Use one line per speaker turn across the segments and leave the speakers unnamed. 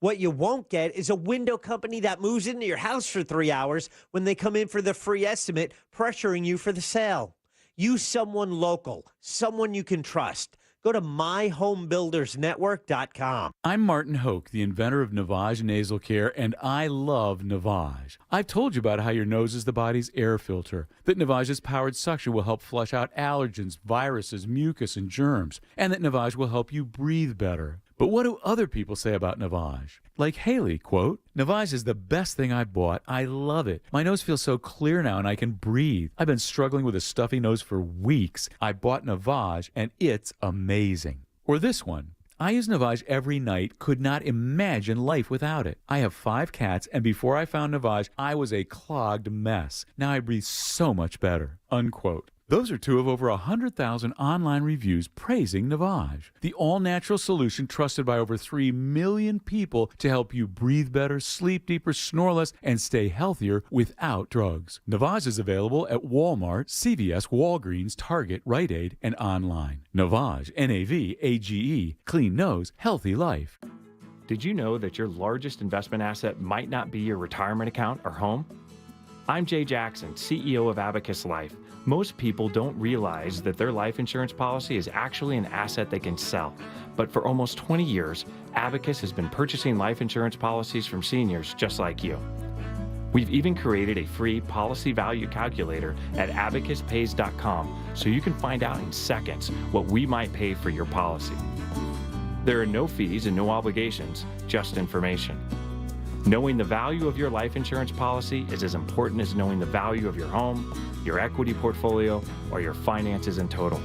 What you won't get is a window company that moves into your house for 3 hours when they come in for the free estimate, pressuring you for the sale. Use someone local, someone you can trust. Go to myhomebuildersnetwork.com.
I'm Martin Hoke, the inventor of Navage Nasal Care, and I love Navage. I've told you about how your nose is the body's air filter, that Navage's powered suction will help flush out allergens, viruses, mucus, and germs, and that Navage will help you breathe better. But what do other people say about Navage? Like Haley, quote, "Navage is the best thing I bought. I love it. My nose feels so clear now and I can breathe. I've been struggling with a stuffy nose for weeks. I bought Navage and it's amazing." Or this one, "I use Navage every night, could not imagine life without it. I have 5 cats and before I found Navage, I was a clogged mess. Now I breathe so much better," unquote. Those are 2 of over 100,000 online reviews praising Navage, the all-natural solution trusted by over 3 million people to help you breathe better, sleep deeper, snore less, and stay healthier without drugs. Navage is available at Walmart, CVS, Walgreens, Target, Rite Aid, and online. Navage, N-A-V-A-G-E, clean nose, healthy life.
Did you know that your largest investment asset might not be your retirement account or home? I'm Jay Jackson, CEO of Abacus Life. Most people don't realize that their life insurance policy is actually an asset they can sell. But for almost 20 years, Abacus has been purchasing life insurance policies from seniors just like you. We've even created a free policy value calculator at abacuspays.com so you can find out in seconds what we might pay for your policy. There are no fees and no obligations, just information. Knowing the value of your life insurance policy is as important as knowing the value of your home, your equity portfolio, or your finances in total.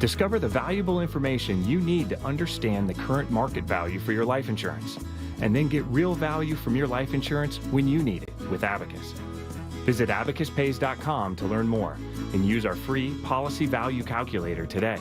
Discover the valuable information you need to understand the current market value for your life insurance, and then get real value from your life insurance when you need it with Abacus. Visit abacuspays.com to learn more and use our free policy value calculator today.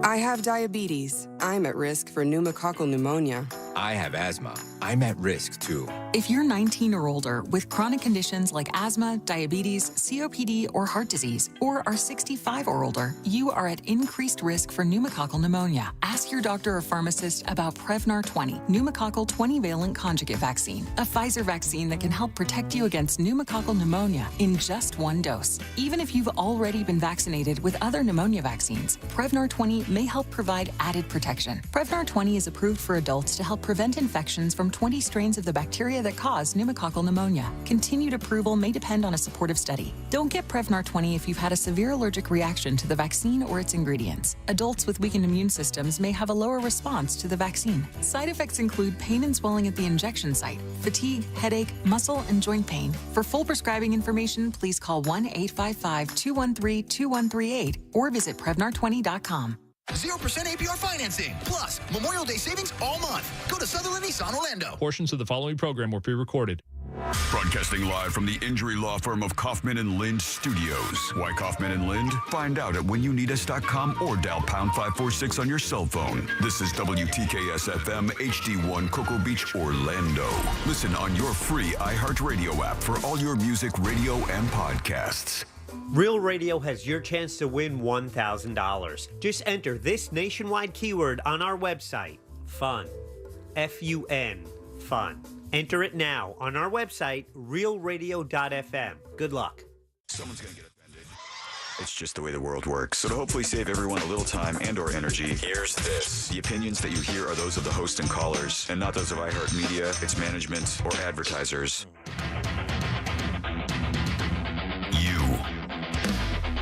I have diabetes. I'm at risk for pneumococcal pneumonia.
I have asthma. I'm at risk too.
If you're 19 or older with chronic conditions like asthma, diabetes, COPD, or heart disease, or are 65 or older, you are at increased risk for pneumococcal pneumonia. Ask your doctor or pharmacist about Prevnar 20, pneumococcal 20-valent conjugate vaccine, a Pfizer vaccine that can help protect you against pneumococcal pneumonia in just 1 dose. Even if you've already been vaccinated with other pneumonia vaccines, Prevnar 20 may help provide added protection. Prevnar 20 is approved for adults to help prevent infections from 20 strains of the bacteria that cause pneumococcal pneumonia. Continued approval may depend on a supportive study. Don't get Prevnar 20 if you've had a severe allergic reaction to the vaccine or its ingredients. Adults with weakened immune systems may have a lower response to the vaccine. Side effects include pain and swelling at the injection site, fatigue, headache, muscle, and joint pain. For full prescribing information, please call 1-855-213-2138 or visit Prevnar20.com.
0% APR financing, plus Memorial Day savings all month. Go to Sutherland Nissan Orlando.
Portions of the following program were pre-recorded.
Broadcasting live from the injury law firm of Kaufman and Lind Studios. Why Kaufman and Lind? Find out at whenyouneedus.com or dial pound 546 on your cell phone. This is WTKS-FM HD1 Cocoa Beach, Orlando. Listen on your free iHeartRadio app for all your music, radio, and podcasts.
Real Radio has your chance to win $1,000. Just enter this nationwide keyword on our website, FUN. F-U-N, FUN. Enter it now on our website, realradio.fm. Good luck.
Someone's going to get offended. It's just the way the world works. So to hopefully save everyone a little time and or energy, here's this. The opinions that you hear are those of the host and callers, and not those of iHeartMedia, its management, or advertisers.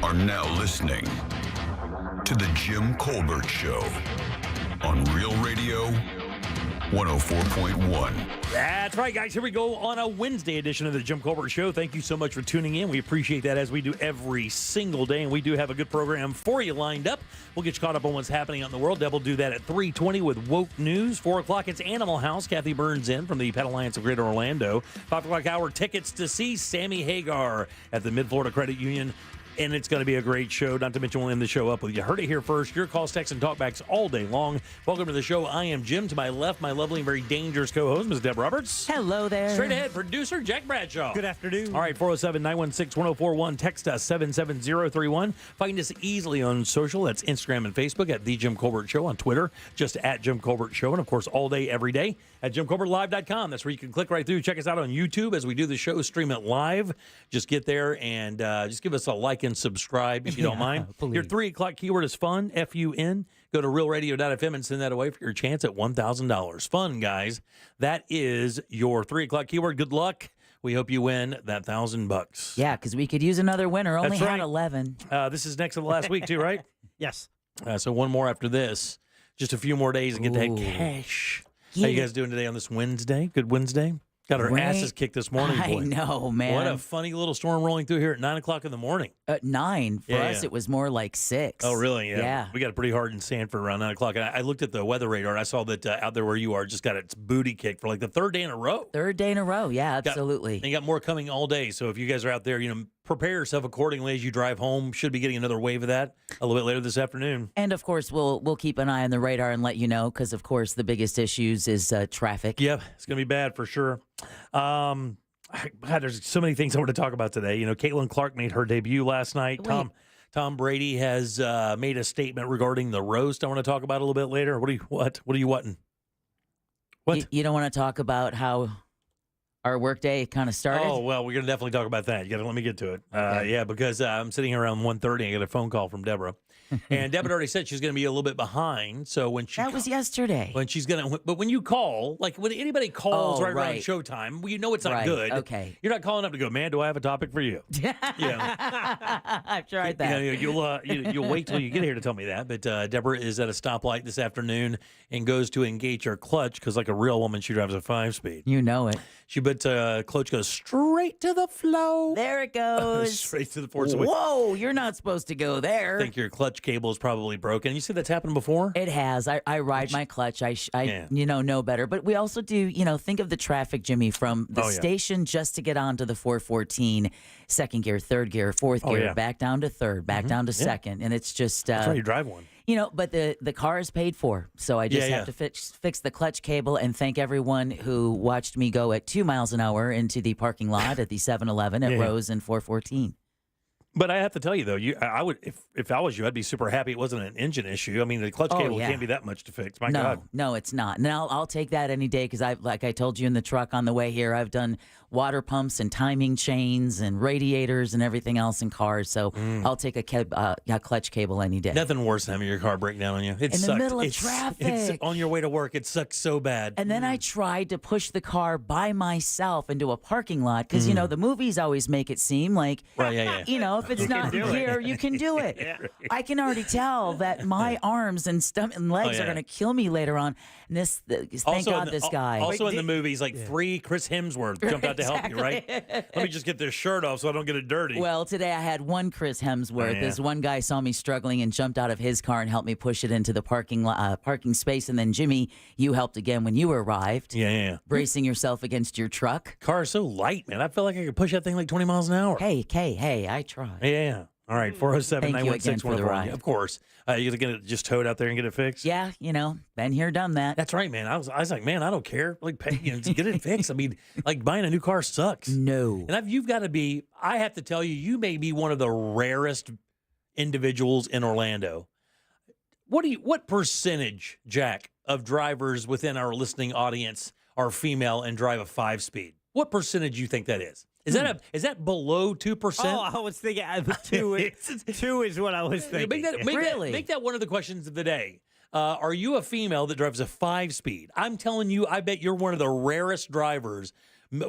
Are now listening to the Jim Colbert Show on Real Radio 104.1.
That's right, guys. Here we go on a Wednesday edition of the Jim Colbert Show. Thank you so much for tuning in. We appreciate that, as we do every single day, and we do have a good program for you lined up. We'll get you caught up on what's happening out in the world. Deb will do that at 3:20 with Woke News. 4 o'clock, it's Animal House. Kathy Burns in from the Pet Alliance of Greater Orlando. 5 o'clock hour, tickets to see Sammy Hagar at the Mid-Florida Credit Union and it's going to be a great show. Not to mention, we'll end the show up with you. Heard it here first. Your calls, texts, and talkbacks all day long. Welcome to the show. I am Jim. To my left, my lovely and very dangerous co-host, Ms. Deb Roberts.
Hello there.
Straight ahead, producer Jack Bradshaw.
Good afternoon.
All right, 407-916-1041. Text us 77031. Find us easily on social. That's Instagram and Facebook at The Jim Colbert Show. On Twitter, just at Jim Colbert Show. And, of course, all day, every day at JimColbertLive.com. That's where you can click right through. Check us out on YouTube as we do the show. Stream it live. Just get there and just give us a like and subscribe if you don't mind.
Please.
Your 3 o'clock keyword is fun, F-U-N. Go to realradio.fm and send that away for your chance at $1,000. Fun, guys. That is your 3 o'clock keyword. Good luck. We hope you win that $1,000.
Yeah, because we could use another winner. Only
That's
had
right.
11.
This is next to the last week, too, right?
Yes.
So one more after this. Just a few more days and get that
Ooh.
cash.
Yeah.
How you guys doing today on this Wednesday? Good Wednesday? Got our
Right.
asses kicked this morning.
I
Boy.
know, man.
What a funny little storm rolling through here at 9 o'clock in the morning.
At 9. For
Yeah,
us,
yeah.
it was more like 6.
Oh, really?
Yeah.
We got it pretty hard in Sanford around 9 o'clock. And I looked at the weather radar, and I saw that out there where you are just got its booty kicked for like the third day in a row.
Third day in a row. Yeah, absolutely.
And you got more coming all day. So if you guys are out there, prepare yourself accordingly as you drive home. Should be getting another wave of that a little bit later this afternoon.
And, of course, we'll keep an eye on the radar and let you know because, of course, the biggest issues is traffic.
Yep, it's going to be bad for sure. God, there's so many things I want to talk about today. Caitlin Clark made her debut last night.
Wait.
Tom Brady has made a statement regarding the roast. I want to talk about a little bit later. What are you wanting? What?
You don't want to talk about how our workday kind of started?
Oh, well, we're going to definitely talk about that. You got to let me get to it.
Okay.
Yeah, because I'm sitting here around 1:30. I get a phone call from Deborah. And Deborah already said she's going to be a little bit behind. So when she
That was yesterday.
but when you call, like when anybody calls
Oh,
right around
right.
showtime, well, you know it's not
Right,
good.
okay.
You're not calling up to go, man, do I have a topic for you?
I've tried that.
You'll wait till you get here to tell me that. But Deborah is at a stoplight this afternoon and goes to engage her clutch because, like a real woman, she drives a 5-speed.
You know it.
Clutch goes straight to the flow.
There it goes.
Straight to the floor. So
Whoa, you're not supposed to go there.
I think your clutch cable is probably broken. You see that's happened before?
It has. I ride my clutch. I
Yeah.
know better. But we also do, think of the traffic, Jimmy, from the station just to get onto the 414, second gear, third gear, fourth gear,
yeah.
back down to third, back down to second. And it's just...
That's why you drive one.
But the car is paid for. So I just have to fix the clutch cable and thank everyone who watched me go at 2 miles an hour into the parking lot at the 7-Eleven at Rose and 414.
But I have to tell you, though, I would if I was you, I'd be super happy it wasn't an engine issue. I mean, the clutch cable can't be that much to fix. My God.
No, it's not. And I'll take that any day because like I told you in the truck on the way here, I've done water pumps and timing chains and radiators and everything else in cars. So I'll take a clutch cable any day.
Nothing worse than having your car break down on you. It
in
sucks.
the middle of
It's
traffic.
on your way to work. It sucks so bad.
And then I tried to push the car by myself into a parking lot because, the movies always make it seem like,
Right, yeah.
If it's not here, you can do it. I can already tell that my arms and stomach and legs are going to kill me later on. And thank God this guy.
Also in the movies, like 3 Chris Hemsworth jumped out to help you, right? Let me just get this shirt off so I don't get it dirty.
Well, today I had one Chris Hemsworth.
yeah.
This one guy saw me struggling and jumped out of his car and helped me push it into the parking space. And then, Jimmy, you helped again when you arrived.
Yeah.
Bracing yourself against your truck.
Car is so light, man. I feel like I could push that thing like 20 miles an hour.
Hey, I tried.
Yeah. All right, 407
Thank you again
916
for the ride.
Of course. You going to just tow it out there and get it fixed?
Yeah, been here, done that.
That's right, man. I was like, man, I don't care. Like, just get it fixed. I mean, like buying a new car sucks.
No.
And you've got to be, I have to tell you, you may be one of the rarest individuals in Orlando. What percentage, Jack, of drivers within our listening audience are female and drive a 5-speed? What percentage do you think that is? Is that below 2%?
Oh, I was thinking 2 two is what I was thinking.
Make that one of the questions of the day. Are you a female that drives a 5-speed? I'm telling you, I bet you're one of the rarest drivers.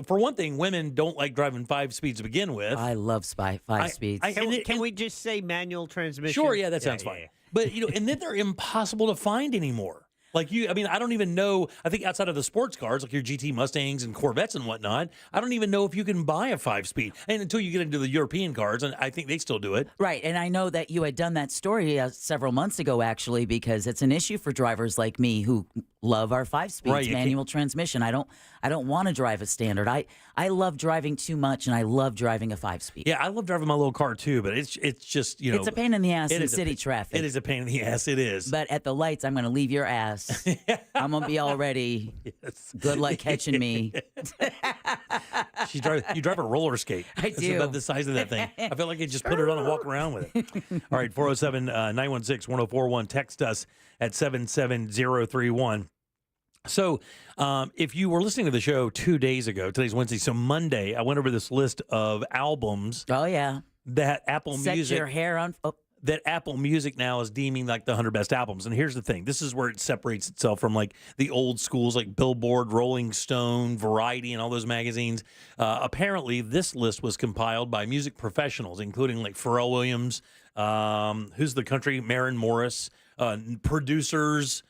For one thing, women don't like driving 5 speeds to begin with.
I love 5 speeds.
Can we just say manual transmission?
Sure, yeah, that sounds fine.
Yeah.
But and then they're impossible to find anymore. Like I don't even know. I think outside of the sports cars, like your GT Mustangs and Corvettes and whatnot, I don't even know if you can buy a 5-speed. And until you get into the European cars, and I think they still do it.
Right. And I know that you had done that story several months ago, actually, because it's an issue for drivers like me who love our 5-speed
Right, you
manual transmission. I don't want to drive a standard. I love driving too much, and I love driving a 5-speed.
Yeah, I love driving my little car too, but it's just, you know.
It's a pain in the ass
it
in
is a
city
pa-
traffic.
It is a pain in the ass. It is.
But at the lights, I'm going to leave your ass. I'm going to be all ready.
Yes.
Good luck catching me.
You drive a roller skate.
I
It's
do.
about the size of that thing. I feel like I just put it on and walk around with it. All right, 407-916-1041. Text us at 77031. So if you were listening to the show 2 days ago, today's Wednesday, so Monday, I went over this list of albums
Oh, yeah.
that Apple
Set
Music
your hair on. Oh,
that Apple Music now is deeming like the 100 best albums. And here's the thing. This is where it separates itself from like the old schools like Billboard, Rolling Stone, Variety, and all those magazines. Apparently, this list was compiled by music professionals, including like Pharrell Williams, who's the country, Maren Morris, producers,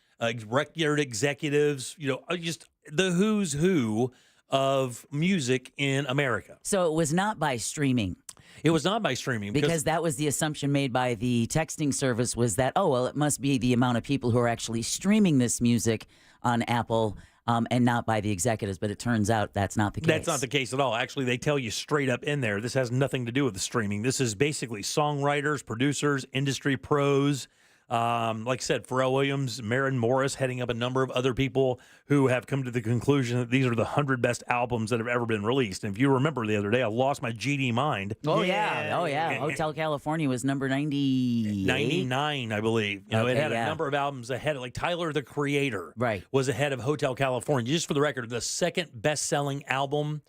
record executives, just the who's who of music in America.
so it was not by streaming.
It was not by streaming
Because that was the assumption made by the texting service was that, oh, well, it must be the amount of people who are actually streaming this music on Apple and not by the executives. But it turns out that's not the case.
That's not the case at all. Actually, they tell you straight up in there, this has nothing to do with the streaming. This is basically songwriters, producers, industry pros. Like I said, Pharrell Williams, Maren Morris, heading up a number of other people who have come to the conclusion that these are the 100 best albums that have ever been released. And if you remember the other day, I lost my GD mind.
Oh, yeah. Oh, yeah. Hotel California was number 98.
99, I believe. It
Okay,
had a
yeah.
number of albums ahead of, like Tyler, the Creator,
Right.
was ahead of Hotel California. Just for the record, the second best-selling album,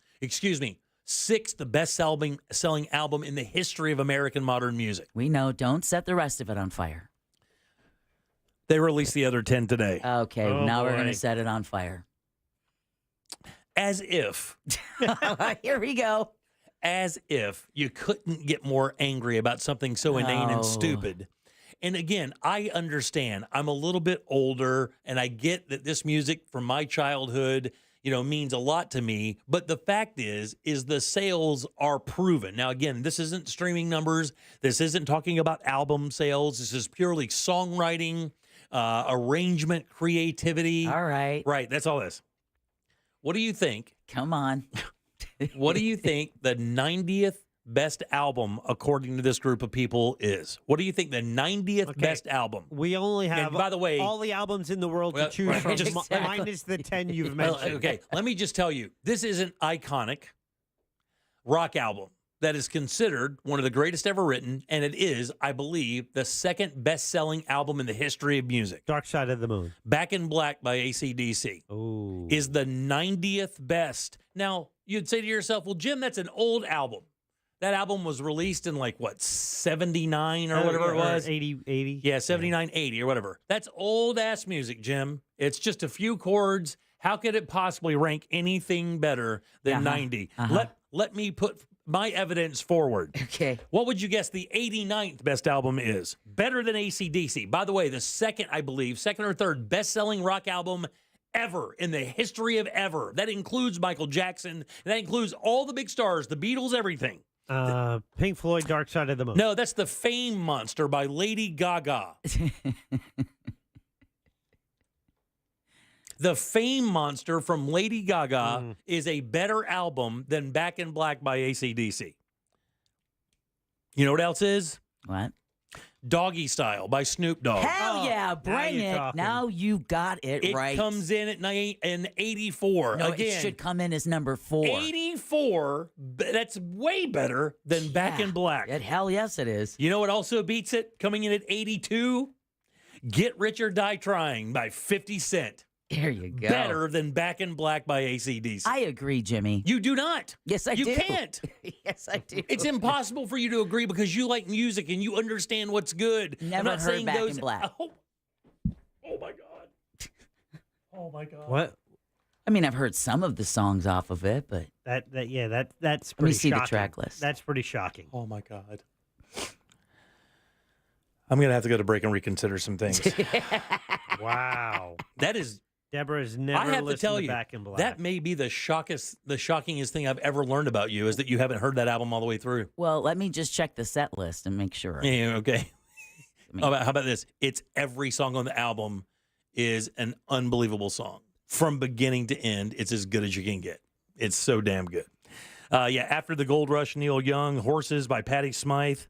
sixth best-selling album in the history of American modern music.
We know. Don't set the rest of it on fire.
They released the other 10 today.
Okay.
Oh,
now we're going
boy.
to set it on fire.
As if
Here we go.
you couldn't get more angry about something so inane
No.
and stupid. And again, I understand. I'm a little bit older, and I get that this music from my childhood, means a lot to me. But the fact is the sales are proven. Now, again, this isn't streaming numbers. This isn't talking about album sales. This is purely songwriting, arrangement, creativity.
All right.
Right. That's all this. What do you think?
Come on.
What do you think the 90th best album, according to this group of people, is? What do you think the 90th best album?
We only have,
And by the way,
all the albums in the world to choose
right,
from,
exactly.
minus the 10 you've
Well,
mentioned.
okay, let me just tell you, this is an iconic rock album that is considered one of the greatest ever written, and it is, I believe, the second best-selling album in the history of music.
Dark Side of the Moon.
Back in Black by AC/DC
Ooh.
is the 90th best. Now, you'd say to yourself, well, Jim, that's an old album. That album was released in 79 or whatever it was.
80.
Yeah, 79, 80 or whatever. That's old-ass music, Jim. It's just a few chords. How could it possibly rank anything better than 90? Let me put my evidence forward.
Okay.
What would you guess the 89th best album is? Better than AC/DC. By the way, the second or third best-selling rock album ever in the history of ever. That includes Michael Jackson. That includes all the big stars, the Beatles, everything.
Pink Floyd, Dark Side of the Moon.
No, that's The Fame Monster by Lady Gaga. The Fame Monster from Lady Gaga is a better album than Back in Black by AC/DC. You know what else is?
What?
Doggy Style by Snoop Dogg.
Hell yeah, bring
you're
it.
talking.
Now you got it,
It
right.
comes in at 84.
No,
Again,
it should come in as number 4.
84. That's way better than Back in Black.
Hell yes, it is.
You know what also beats it? Coming in at 82? Get Rich or Die Trying by 50 Cent.
There you go.
Better than Back in Black by AC/DC.
I agree, Jimmy.
You do not.
Yes, I
you
do.
You can't.
Yes, I do.
It's impossible for you to agree because you like music and you understand what's good.
Never
I'm not
heard
saying
Back
those.
in Black.
Oh my God. Oh my God.
What?
I mean, I've heard some of the songs off of it, but
That's
let
pretty
me see
shocking.
the track list.
That's pretty shocking.
Oh my God. I'm gonna have to go to break and reconsider some things.
Wow.
That is.
Deborah's never
I have to
listened
tell
to
you,
Back in Black.
that may be the shockingest thing I've ever learned about you is that you haven't heard that album all the way through.
well, let me just check the set list and make sure.
Yeah, okay.
I mean,
How about this? It's every song on the album is an unbelievable song. From beginning to end, it's as good as you can get. It's so damn good. After the Gold Rush, Neil Young, Horses by Patti Smith,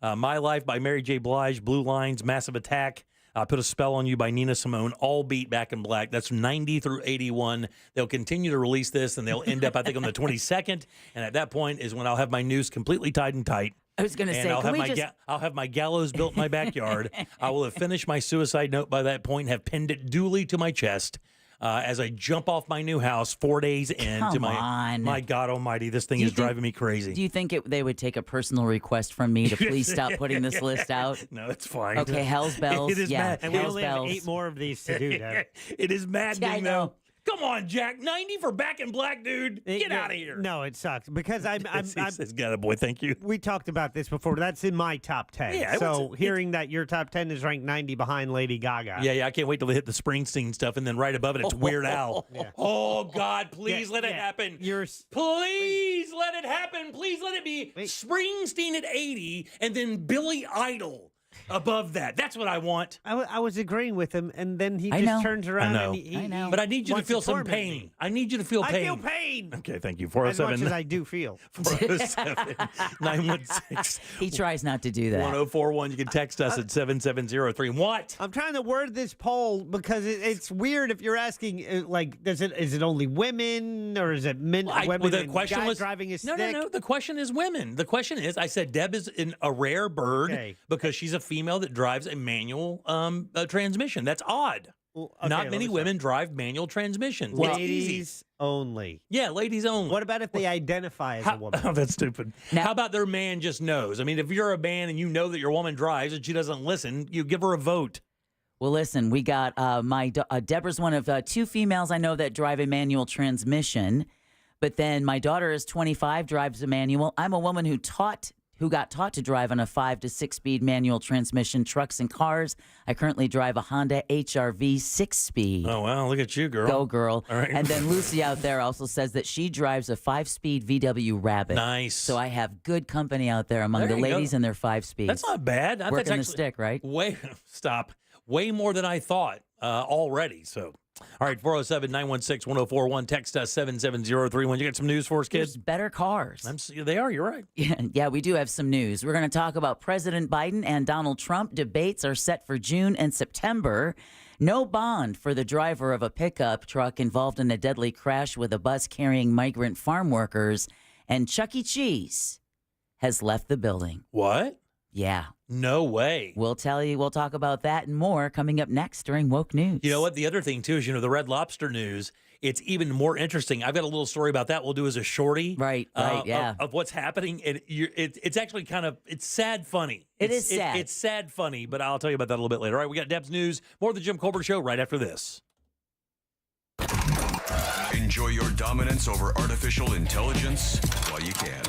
My Life by Mary J. Blige, Blue Lines, Massive Attack, Put a Spell on You by Nina Simone, all beat Back in Black. That's 90 through 81. They'll continue to release this, and they'll end up, I think, on the 22nd. And at that point is when I'll have my noose completely tied and tight.
I was going to say,
I'll have my gallows built in my backyard. I will have finished my suicide note by that point and have pinned it duly to my chest as I jump off my new house 4 days into my God Almighty, this thing is driving me crazy.
Do you think they would take a personal request from me to please stop putting this list out?
No, it's fine.
Okay, Hell's Bells.
It is mad.
And we only have 8 more of these to do, Dad.
It is maddening,
I know.
though. Come on, Jack. 90 for Back in Black, dude. Get out of here.
No, it sucks because
It's got a boy. Thank you.
We talked about this before. That's in my top 10.
Yeah,
so hearing that your top 10 is ranked 90 behind Lady Gaga.
Yeah. I can't wait till they hit the Springsteen stuff, and then right above it, it's Weird Al.
Yeah.
Oh God, please let it happen. Please let it happen. Please let it be Springsteen at 80, and then Billy Idol above that. That's what I want.
I was agreeing with him, and then he just turns around.
I know.
And he
But I need you to
wants
feel some
torment
pain.
me.
I need you to feel pain.
I feel pain.
Okay, thank you.
As
407
much as I do feel.
407 916
He tries not to do that.
1041. You can text us at 7703. What?
I'm trying to word this poll because it's weird if you're asking, is it only women or is it men, women,
the
and
question
guys
was
driving a stick?
No. The question is women. The question is, I said Deb is a rare bird because she's a female that drives a manual transmission. That's odd.
Well, okay,
Not many women drive manual transmissions.
Well,
it's
ladies
easy.
only.
Yeah, ladies only.
What about if they identify as a woman?
Oh, that's stupid. How about their man just knows? I mean, if you're a man and you know that your woman drives and she doesn't listen, you give her a vote.
Well, listen, we got Deborah's one of 2 females I know that drive a manual transmission. But then my daughter is 25, drives a manual. I'm a woman who got taught to drive on a 5 to 6-speed manual transmission, trucks and cars. I currently drive a Honda HR-V 6-speed.
Oh, wow. Look at you, girl.
Go, girl.
All right.
And then Lucy out there also says that she drives a 5-speed VW Rabbit.
Nice.
So I have good company out there among
There
the
you
ladies
go.
and their 5-speeds.
That's not bad.
Working the stick, right?
Way more than I thought already. So, all right, 407-916-1041. Text us 77031. You got some news for us, kids?
There's better cars.
They are. You're right.
Yeah, we do have some news. We're going to talk about President Biden and Donald Trump. Debates are set for June and September. No bond for the driver of a pickup truck involved in a deadly crash with a bus carrying migrant farm workers. And Chuck E. Cheese has left the building.
What?
Yeah.
No way.
We'll tell you. We'll talk about that and more coming up next during Woke News.
You know what? The other thing, too, is, the Red Lobster news, it's even more interesting. I've got a little story about that we'll do as a shorty.
Right, yeah.
Of what's happening. It's actually it's sad funny.
It's sad.
It's sad funny, but I'll tell you about that a little bit later. All right, we got Deb's news. More of the Jim Colbert Show right after this.
Enjoy your dominance over artificial intelligence while you can.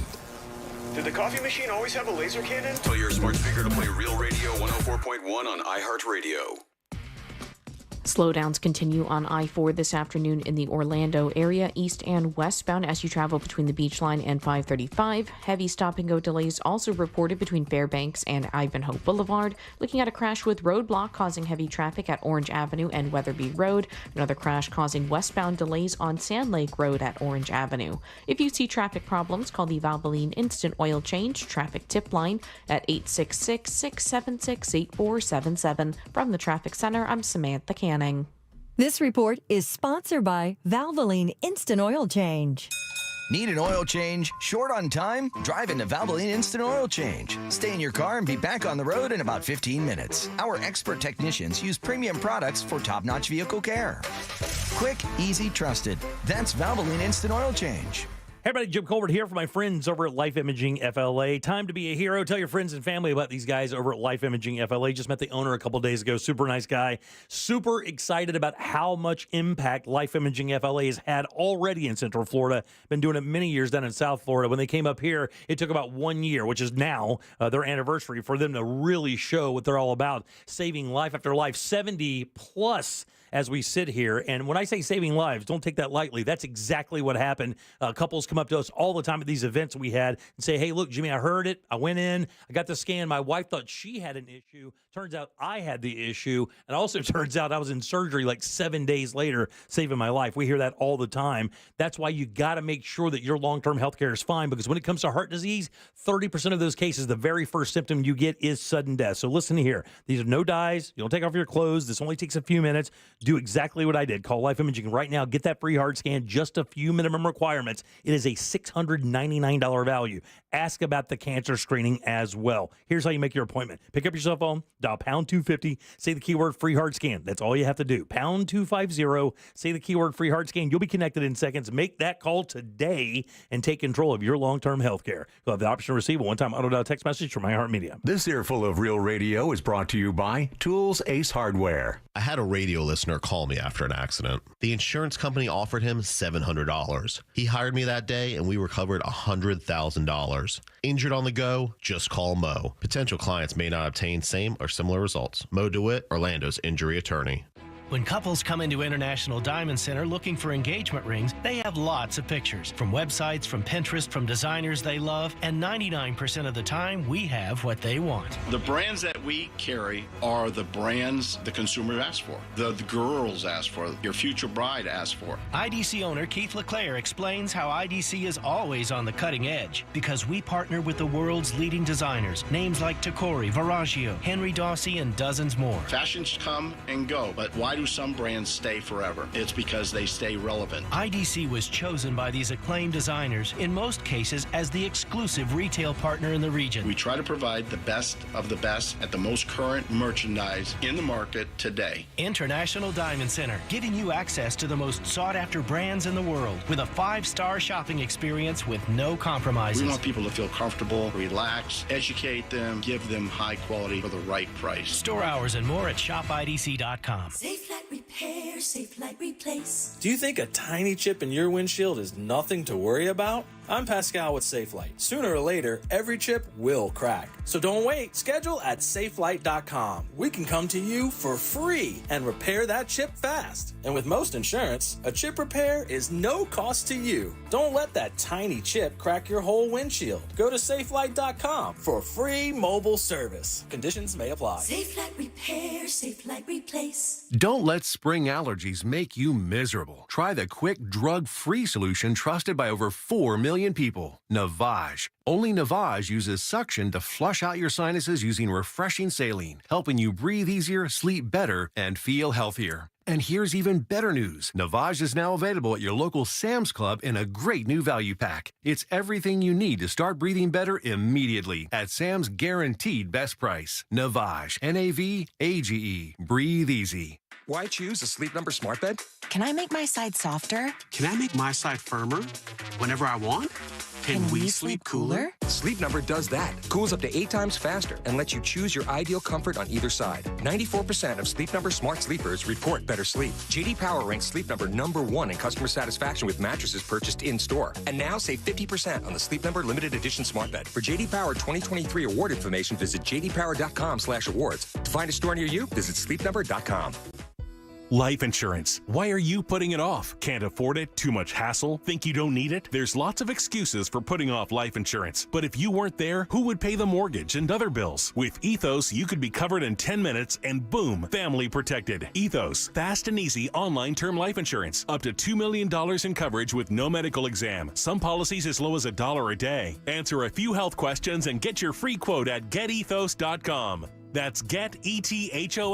Did the coffee machine always have a laser cannon?
Tell your smart speaker to play Real Radio 104.1 on iHeartRadio.
Slowdowns continue on I-4 this afternoon in the Orlando area, east and westbound as you travel between the Beach Line and 535. Heavy stop-and-go delays also reported between Fairbanks and Ivanhoe Boulevard. Looking at a crash with roadblock causing heavy traffic at Orange Avenue and Weatherby Road. Another crash causing westbound delays on Sand Lake Road at Orange Avenue. If you see traffic problems, call the Valvoline Instant Oil Change traffic tip line at 866-676-8477. From the Traffic Center, I'm Samantha Canning.
This report is sponsored by Valvoline Instant Oil Change.
Need an oil change? Short on time? Drive into Valvoline Instant Oil Change. Stay in your car and be back on the road in about 15 minutes. Our expert technicians use premium products for top-notch vehicle care. Quick, easy, trusted. That's Valvoline Instant Oil Change.
Hey everybody, Jim Colbert here for my friends over at Life Imaging FLA. Time to be a hero. Tell your friends and family about these guys over at Life Imaging FLA. Just met the owner a couple days ago. Super nice guy. Super excited about how much impact Life Imaging FLA has had already in Central Florida. Been doing it many years down in South Florida. When they came up here, it took about 1 year, which is now their anniversary, for them to really show what they're all about. Saving life after life, 70 plus as we sit here. And when I say saving lives, don't take that lightly. That's exactly what happened. Couples come up to us all the time at these events we had and say, hey, look, Jimmy, I heard it. I went in. I got the scan. My wife thought she had an issue. Turns out I had the issue. And also turns out I was in surgery like 7 days later, saving my life. We hear that all the time. That's why you got to make sure that your long-term health care is fine, because when it comes to heart disease, 30% of those cases, the very first symptom you get is sudden death. So listen here. These are no dyes. You don't take off your clothes. This only takes a few minutes. Do exactly what I did. Call Life Imaging right now. Get that free heart scan. Just a few minimum requirements. It is a $699 value. Ask about the cancer screening as well. Here's how you make your appointment. Pick up your cell phone, dial pound 250, say the keyword free heart scan. That's all you have to do. Pound 250, say the keyword free heart scan. You'll be connected in seconds. Make that call today and take control of your long-term health care. You'll have the option to receive a one-time auto-dial text message from iHeartMedia.
This Earful of Real Radio is brought to you by Tools Ace Hardware.
I had a radio listener call me after an accident. The insurance company offered him $700. He hired me that day, and we were covered $100,000. Injured on the go? Just call Mo. Potential clients may not obtain same or similar results. Mo DeWitt, Orlando's injury attorney.
When couples come into International Diamond Center looking for engagement rings, they have lots of pictures. From websites, from Pinterest, from designers they love, and 99% of the time, we have what they want.
The brands that we carry are the brands the consumer asks for, the girls ask for, your future bride asks for.
IDC owner Keith LeClaire explains how IDC is always on the cutting edge because we partner with the world's leading designers, names like Tacori, Verragio, Henry Dawsey, and dozens more.
Fashions come and go, but why do some brands stay forever? It's because they stay relevant.
IDC was chosen by these acclaimed designers, in most cases, as the exclusive retail partner in the region.
We try to provide the best of the best at the most current merchandise in the market today.
International Diamond Center, giving you access to the most sought-after brands in the world with a 5-star shopping experience with no compromises.
We want people to feel comfortable, relax, educate them, give them high quality for the right price.
Store hours and more at shopidc.com.
Safelite Repair, Safelite Replace.
Do you think a tiny chip in your windshield is nothing to worry about? I'm Pascal with Safelite. Sooner or later, every chip will crack. So don't wait. Schedule at safelite.com. We can come to you for free and repair that chip fast. And with most insurance, a chip repair is no cost to you. Don't let that tiny chip crack your whole windshield. Go to safelite.com for free mobile service. Conditions may apply.
Safelite Repair, Safelite Replace.
Don't let spring allergies make you miserable. Try the quick, drug-free solution trusted by over 4 million people. Navage. Only Navage uses suction to flush out your sinuses using refreshing saline, helping you breathe easier, sleep better, and feel healthier. And here's even better news. Navage is now available at your local Sam's Club in a great new value pack. It's everything you need to start breathing better immediately at Sam's guaranteed best price. Navage. N-A-V-A-G-E. Breathe easy.
Why choose a Sleep Number smart bed?
Can I make my side softer?
Can I make my side firmer whenever I want? Can we sleep cooler? Sleep Number does that. Cools up to 8 times faster and lets you choose your ideal comfort on either side. 94% of Sleep Number smart sleepers report better sleep. J.D. Power ranks Sleep Number #1 in customer satisfaction with mattresses purchased in-store. And now save 50% on the Sleep Number limited edition smart bed. For J.D. Power 2023 award information, visit jdpower.com/awards. To find a store near you, visit sleepnumber.com.
Life insurance. Why are you putting it off? Can't afford it? Too much hassle? Think you don't need it? There's lots of excuses for putting off life insurance. But if you weren't there, who would pay the mortgage and other bills? With Ethos, you could be covered in 10 minutes and boom, family protected. Ethos, fast and easy online term life insurance. Up to $2 million in coverage with no medical exam. Some policies as low as $1 a day. Answer a few health questions and get your free quote at getethos.com. That's getethos.com.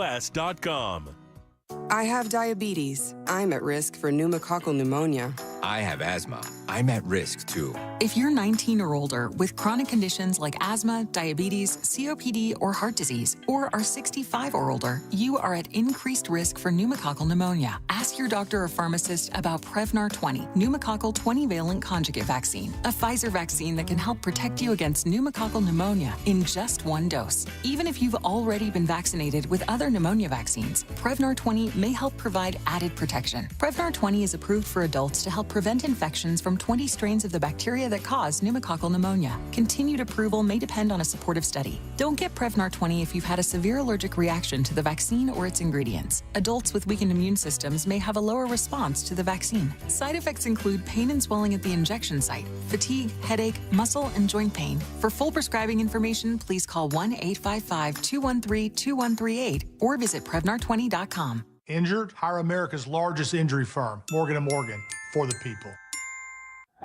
I have diabetes. I'm at risk for pneumococcal pneumonia.
I have asthma. I'm at risk too.
If you're 19 or older with chronic conditions like asthma, diabetes, COPD, or heart disease, or are 65 or older, you are at increased risk for pneumococcal pneumonia. Ask your doctor or pharmacist about Prevnar 20, pneumococcal 20-valent conjugate vaccine, a Pfizer vaccine that can help protect you against pneumococcal pneumonia in just one dose. Even if you've already been vaccinated with other pneumonia vaccines, Prevnar 20 may help provide added protection. Prevnar 20 is approved for adults to help prevent infections from 20 strains of the bacteria bacteria that cause pneumococcal pneumonia. Continued approval may depend on a supportive study. Don't get Prevnar 20 if you've had a severe allergic reaction to the vaccine or its ingredients. Adults with weakened immune systems may have a lower response to the vaccine. Side effects include pain and swelling at the injection site, fatigue, headache, muscle, and joint pain. For full prescribing information, please call 1-855-213-2138 or visit Prevnar20.com.
Injured? Hire America's largest injury firm, Morgan & Morgan, for the people.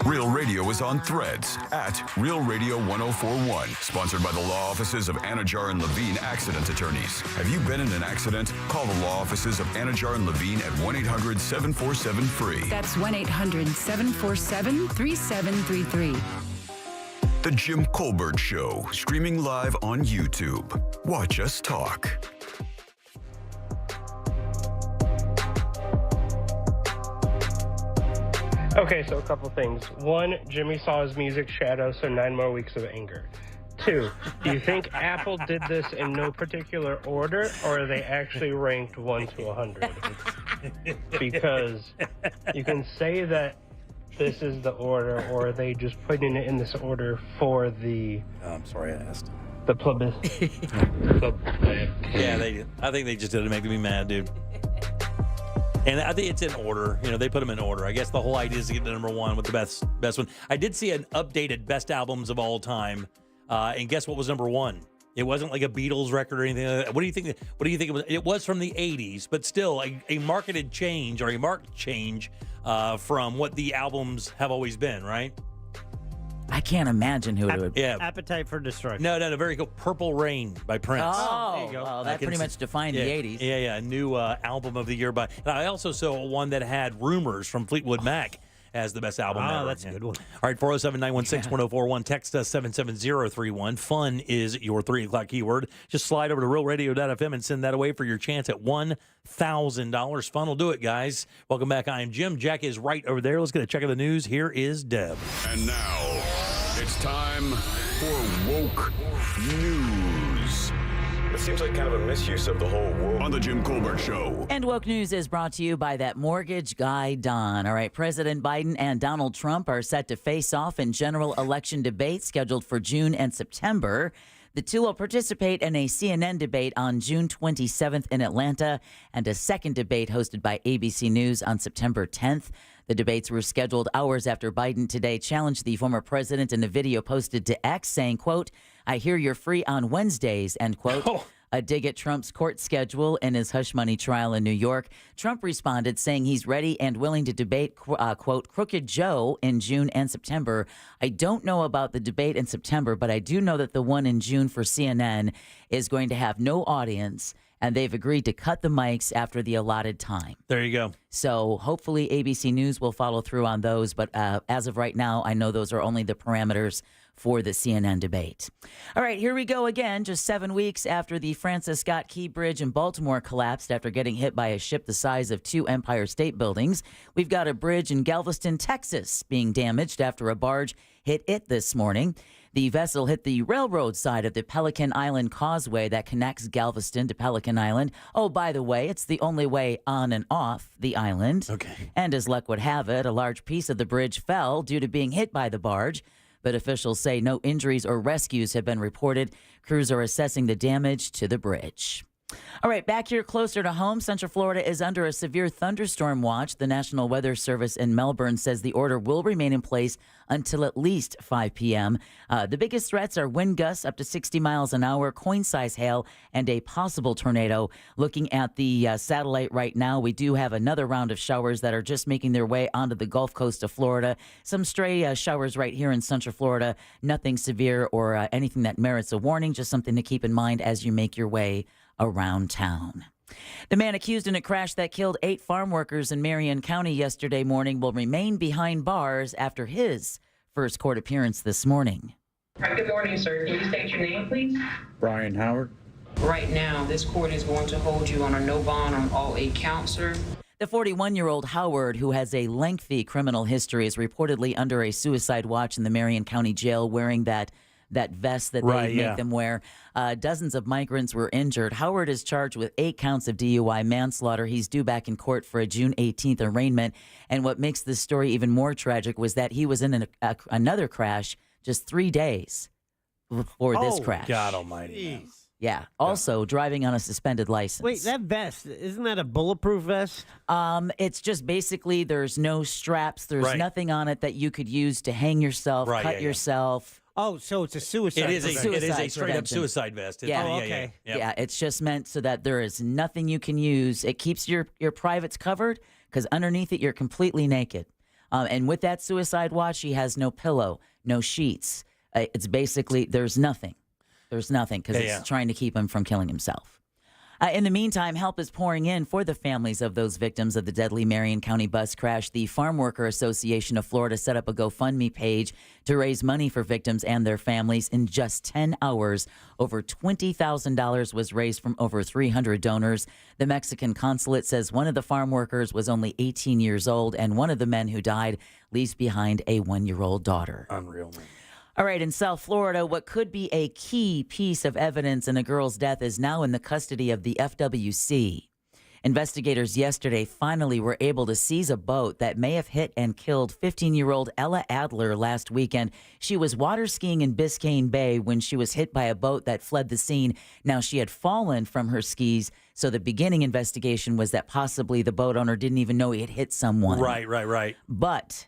Real Radio is on Threads at Real Radio 1041. Sponsored by the law offices of Anajar and Levine Accident Attorneys. Have you been in an accident? Call the law offices of Anajar and Levine at 1-800-747-FREE.
That's 1-800-747-3733.
The Jim Colbert Show, streaming live on YouTube. Watch us talk.
Okay, so a couple things. One, Jimmy saw his music shadow, so 9 more weeks of anger. 2, do you think Apple did this in no particular order, or are they actually ranked 1 to 100? Because you can say that this is the order, or are they just putting it in this order for the...
I'm sorry I asked.
The publicity.
Yeah, they did. I think they just did it to make me mad, dude. And I think it's in order. You know, they put them in order. I guess the whole idea is to get to number one with the best one. I did see an updated best albums of all time, and guess what was number one? It wasn't like a Beatles record or anything like that. What do you think? What do you think it was? It was from the '80s, but still a marketed change or a marked change from what the albums have always been, right?
I can't imagine who it would be.
Yeah.
Appetite for Destruction.
No, very cool. Purple Rain by Prince.
Oh, there you go. Well, that pretty much defined the 80s.
Yeah. New album of the year by. And I also saw one that had Rumors from Fleetwood Mac as the best album ever.
That's a good one.
All right, 407-916-1041. Text us 77031. Fun is your 3 o'clock keyword. Just slide over to realradio.fm and send that away for your chance at $1,000. Fun will do it, guys. Welcome back. I am Jim. Jack is right over there. Let's get a check of the news. Here is Deb.
And now, it's time for Woke News. It seems like kind of a misuse of the whole woke on the Jim Colbert Show.
And Woke News is brought to you by that mortgage guy, Don. All right, President Biden and Donald Trump are set to face off in general election debates scheduled for June and September. The two will participate in a CNN debate on June 27th in Atlanta and a second debate hosted by ABC News on September 10th. The debates were scheduled hours after Biden today challenged the former president in a video posted to X saying, quote, "I hear you're free on Wednesdays," end quote. A dig at Trump's court schedule in his hush money trial in New York. Trump responded saying he's ready and willing to debate, quote, Crooked Joe in June and September. I don't know about the debate in September, but I do know that the one in June for CNN is going to have no audience, and they've agreed to cut the mics after the allotted time.
There you go.
So hopefully ABC News will follow through on those, but as of right now, I know those are only the parameters for the CNN debate. All right, here we go again. Just 7 weeks after the Francis Scott Key Bridge in Baltimore collapsed after getting hit by a ship the size of 2 Empire State Buildings, we've got a bridge in Galveston, Texas, being damaged after a barge hit it this morning. The vessel hit the railroad side of the Pelican Island Causeway that connects Galveston to Pelican Island. Oh, by the way, it's the only way on and off the island.
Okay.
And as luck would have it, a large piece of the bridge fell due to being hit by the barge. But officials say no injuries or rescues have been reported. Crews are assessing the damage to the bridge. All right, back here closer to home, Central Florida is under a severe thunderstorm watch. The National Weather Service in Melbourne says the order will remain in place until at least 5 p.m. The biggest threats are wind gusts up to 60 miles an hour, coin-size hail, and a possible tornado. Looking at the satellite right now, we do have another round of showers that are just making their way onto the Gulf Coast of Florida. Some stray showers right here in Central Florida. Nothing severe or anything that merits a warning, just something to keep in mind as you make your way around town. The man accused in a crash that killed 8 farm workers in Marion County yesterday morning will remain behind bars after his first court appearance this morning.
Right, good morning, sir. Can you state your name, please?
Brian Howard.
Right now, this court is going to hold you on a no bond on all 8 counts, sir.
The 41-year-old Howard, who has a lengthy criminal history, is reportedly under a suicide watch in the Marion County Jail wearing that that vest that they make them wear. Dozens of migrants were injured. Howard is charged with 8 counts of DUI manslaughter. He's due back in court for a June 18th arraignment. And what makes this story even more tragic was that he was in another crash just 3 days before this crash.
God almighty.
Yeah. Also, driving on a suspended license.
Wait, that vest, isn't that a bulletproof vest?
It's just basically there's no straps. There's nothing on it that you could use to hang yourself, cut yourself.
Oh, so it's a suicide
It is a straight-up
prevention.
suicide vest.
Yeah.
Yep.
Yeah, it's just meant so that there is nothing you can use. It keeps your privates covered because underneath it, you're completely naked. And with that suicide watch, he has no pillow, no sheets. It's basically, there's nothing. There's nothing because it's trying to keep him from killing himself. In the meantime, help is pouring in for the families of those victims of the deadly Marion County bus crash. The Farm Worker Association of Florida set up a GoFundMe page to raise money for victims and their families. In just 10 hours, over $20,000 was raised from over 300 donors. The Mexican consulate says one of the farm workers was only 18 years old, and one of the men who died leaves behind a 1-year-old daughter.
Unreal, man.
All right, in South Florida, what could be a key piece of evidence in a girl's death is now in the custody of the FWC. Investigators yesterday finally were able to seize a boat that may have hit and killed 15-year-old Ella Adler last weekend. She was water skiing in Biscayne Bay when she was hit by a boat that fled the scene. Now, she had fallen from her skis, so the beginning investigation was that possibly the boat owner didn't even know he had hit someone.
Right.
But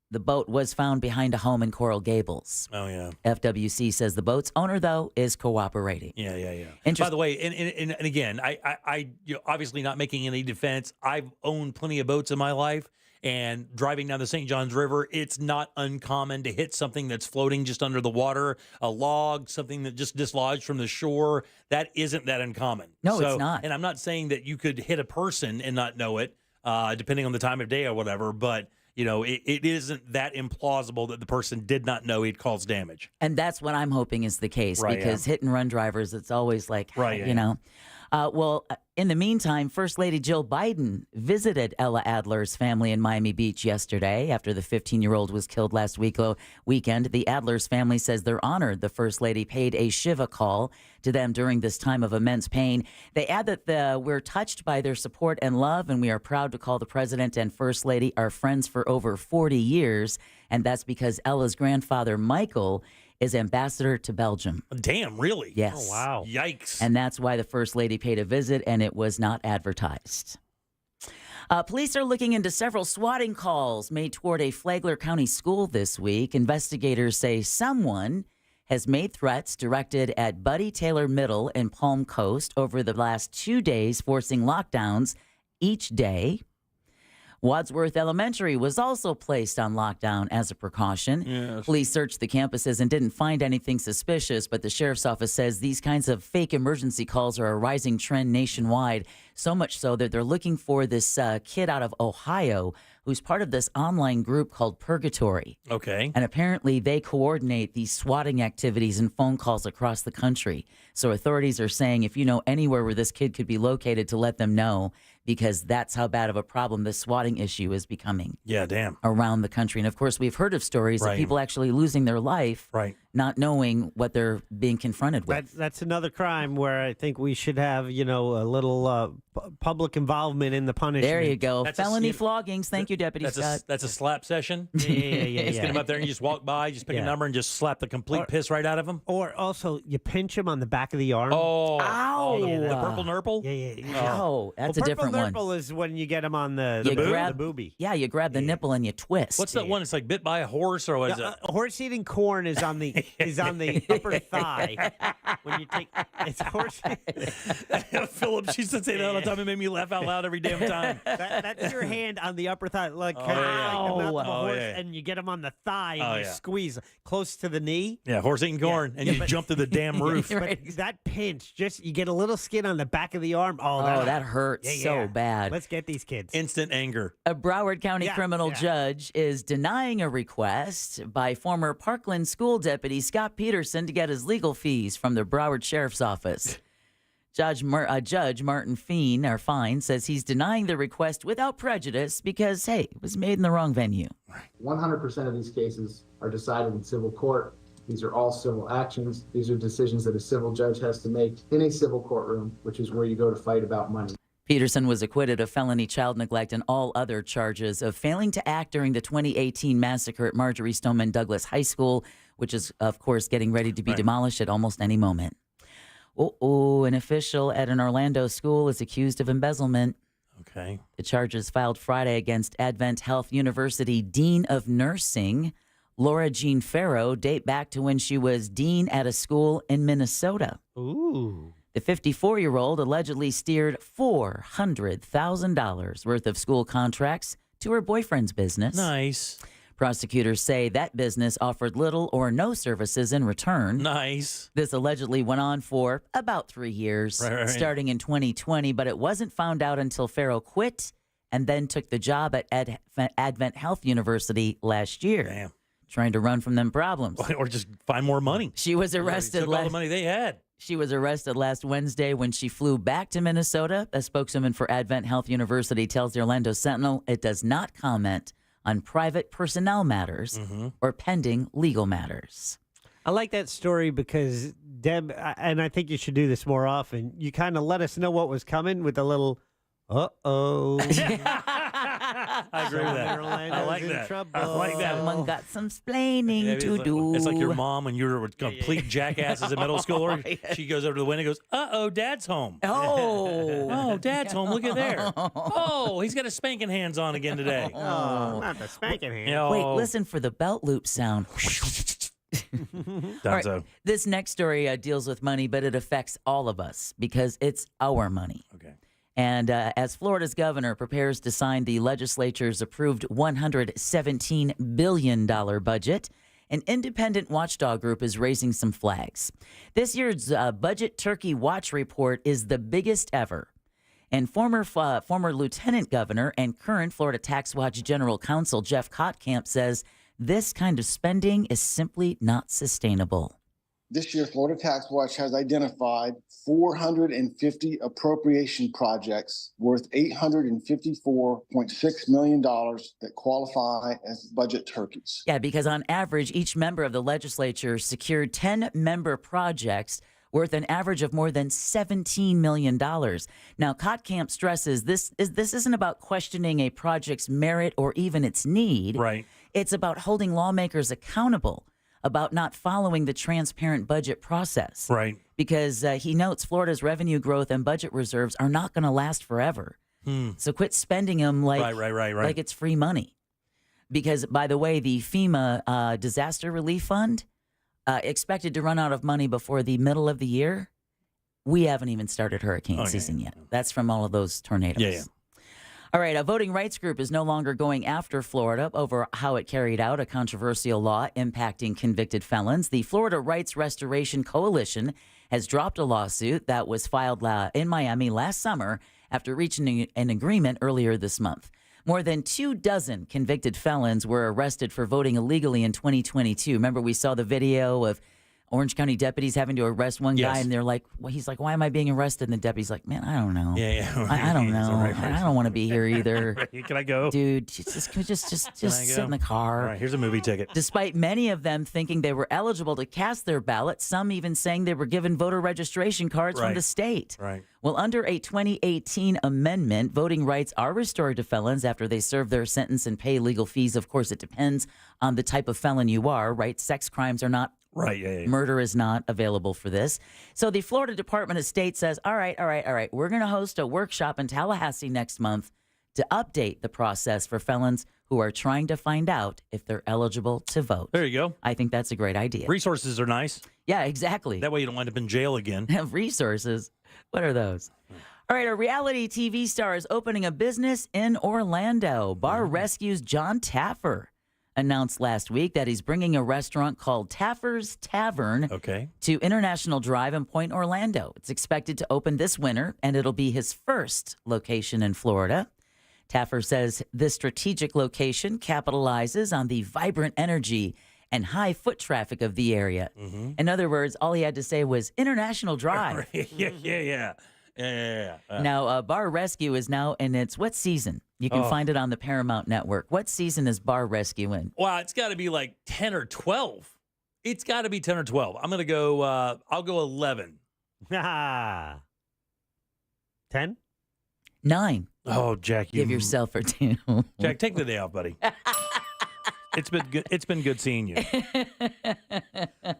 the boat was found behind a home in Coral Gables.
Oh, yeah.
FWC says the boat's owner, though, is cooperating.
Yeah. By the way, and again, I obviously not making any defense. I've owned plenty of boats in my life, and driving down the St. Johns River, it's not uncommon to hit something that's floating just under the water, a log, something that just dislodged from the shore. That isn't that uncommon.
No, it's not.
And I'm not saying that you could hit a person and not know it, depending on the time of day or whatever, but it isn't that implausible that the person did not know he'd caused damage.
And that's what I'm hoping is the case, because hit and run drivers, it's always like, Well, in the meantime, First Lady Jill Biden visited Ella Adler's family in Miami Beach yesterday after the 15-year-old was killed last weekend. The Adler's family says they're honored the First Lady paid a Shiva call to them during this time of immense pain. They add that we're touched by their support and love, and we are proud to call the President and First Lady our friends for over 40 years. And that's because Ella's grandfather, Michael, is ambassador to Belgium.
Damn, really?
Yes.
Oh, wow. Yikes.
And that's why the First Lady paid a visit, and it was not advertised. Police are looking into several swatting calls made toward a Flagler County school this week. Investigators say someone has made threats directed at Buddy Taylor Middle in Palm Coast over the last 2 days, forcing lockdowns each day. Wadsworth Elementary was also placed on lockdown as a precaution.
Yes.
Police searched the campuses and didn't find anything suspicious, but the sheriff's office says these kinds of fake emergency calls are a rising trend nationwide, so much so that they're looking for this kid out of Ohio who's part of this online group called Purgatory.
Okay.
And apparently they coordinate these swatting activities and phone calls across the country. So authorities are saying if you know anywhere where this kid could be located, to let them know, because that's how bad of a problem this swatting issue is becoming.
Yeah, damn.
Around the country. And of course, we've heard of stories of people actually losing their life, not knowing what they're being confronted with.
That's another crime where I think we should have, a little public involvement in the punishment.
There you go. Felony floggings. Thank you, Deputy Scott.
That's a slap session?
Yeah.
Just get him up there and you just walk by, just pick a number and just slap the complete piss right out of him?
Or also, you pinch him on the back of the arm.
Oh.
Ow.
The purple nurple?
Yeah.
Oh, that's a different one.
Purple nurple is when you get him on the boobie.
Yeah, you grab the nipple and you twist.
What's that one? It's like bit by a horse, or what is it?
Horse eating corn is on the upper thigh. When you take it's horse.
Philip, she used to say that all the time. It made me laugh out loud every damn time.
That's your hand on the upper thigh, like kind of like the mouth of a horse, and you get him on the thigh and you squeeze close to the knee.
Yeah, horse eating corn, and you jump through the damn roof.
But that pinch, you get a little skin on the back of the arm. Oh,
that hurts so bad.
Let's get these kids.
Instant anger.
A Broward County criminal judge is denying a request by former Parkland school deputy Scott Peterson to get his legal fees from the Broward Sheriff's Office. Judge Martin Fine says he's denying the request without prejudice because, hey, it was made in the wrong venue.
100% of these cases are decided in civil court.
These are all civil actions. These are decisions that a civil judge has to make in a civil courtroom, which is where you go to fight about money.
Peterson was acquitted of felony child neglect and all other charges of failing to act during the 2018 massacre at Marjorie Stoneman Douglas High School, which is, of course, getting ready to be demolished at almost any moment. An official at an Orlando school is accused of embezzlement.
Okay.
The charges filed Friday against Advent Health University Dean of Nursing, Laura Jean Farrow, date back to when she was dean at a school in Minnesota.
Ooh.
The 54-year-old allegedly steered $400,000 worth of school contracts to her boyfriend's business.
Nice.
Prosecutors say that business offered little or no services in return.
Nice.
This allegedly went on for about 3 years, starting in 2020, but it wasn't found out until Farrow quit and then took the job at Advent Health University last year.
Damn.
Trying to run from them problems.
Or just find more money.
She was arrested.
Took all the money they had.
She was arrested last Wednesday when she flew back to Minnesota. A spokeswoman for Advent Health University tells the Orlando Sentinel it does not comment on private personnel matters or pending legal matters.
I like that story because, Deb, and I think you should do this more often, you kind of let us know what was coming with a little, uh-oh.
I agree with that. I like that. I like that.
Someone got some splaining to do.
It's like your mom when you were complete jackasses in middle school. She goes over to the window and goes, uh-oh, Dad's home.
Oh,
Dad's home. Look at there. Oh, he's got his spanking hands on again today.
Oh, not the spanking hand.
Wait, listen for the belt loop sound. All right, this next story deals with money, but it affects all of us because it's our money.
Okay.
And as Florida's governor prepares to sign the legislature's approved $117 billion budget, an independent watchdog group is raising some flags. This year's Budget Turkey Watch report is the biggest ever. And former lieutenant governor and current Florida Tax Watch general counsel Jeff Kottkamp says this kind of spending is simply not sustainable.
This year, Florida Tax Watch has identified 450 appropriation projects worth $854.6 million that qualify as budget turkeys.
Yeah, because on average, each member of the legislature secured 10 member projects worth an average of more than $17 million. Now, Kottkamp stresses this isn't about questioning a project's merit or even its need.
Right.
It's about holding lawmakers accountable about not following the transparent budget process.
Right.
Because he notes Florida's revenue growth and budget reserves are not going to last forever. So quit spending them like it's free money. Because, by the way, the FEMA Disaster Relief Fund expected to run out of money before the middle of the year. We haven't even started hurricane season yet. That's from all of those tornadoes.
Yeah.
All right, a voting rights group is no longer going after Florida over how it carried out a controversial law impacting convicted felons. The Florida Rights Restoration Coalition has dropped a lawsuit that was filed in Miami last summer after reaching an agreement earlier this month. More than 24 convicted felons were arrested for voting illegally in 2022. Remember, we saw the video of Orange County deputies having to arrest one guy, and they're like, well, he's like, why am I being arrested? And the deputy's like, man, I don't know. I don't know. I don't want to be here either.
Can I go?
Dude, just sit in the car.
All right, here's a movie ticket.
Despite many of them thinking they were eligible to cast their ballot, some even saying they were given voter registration cards from the state.
Right.
Well, under a 2018 amendment, voting rights are restored to felons after they serve their sentence and pay legal fees. Of course, it depends on the type of felon you are, right? Sex crimes are not.
Right.
Murder is not available for this. So the Florida Department of State says, all right. We're going to host a workshop in Tallahassee next month to update the process for felons who are trying to find out if they're eligible to vote.
There you go.
I think that's a great idea.
Resources are nice.
Yeah, exactly.
That way you don't wind up in jail again.
Resources. What are those? All right, a reality TV star is opening a business in Orlando. Bar Rescue's John Taffer announced last week that he's bringing a restaurant called Taffer's Tavern to International Drive in Point Orlando. It's expected to open this winter, and it'll be his first location in Florida. Taffer says this strategic location capitalizes on the vibrant energy and high foot traffic of the area. In other words, all he had to say was International Drive.
Yeah.
Now, Bar Rescue is now in its what season? You can find it on the Paramount Network. What season is Bar Rescue in?
Wow, it's got to be like 10 or 12. It's got to be 10 or 12. I'm going to go, I'll go 11.
10?
9.
Oh, Jack, you
Give yourself a 2.
Jack, take the day off, buddy. It's been good. It's been good seeing you.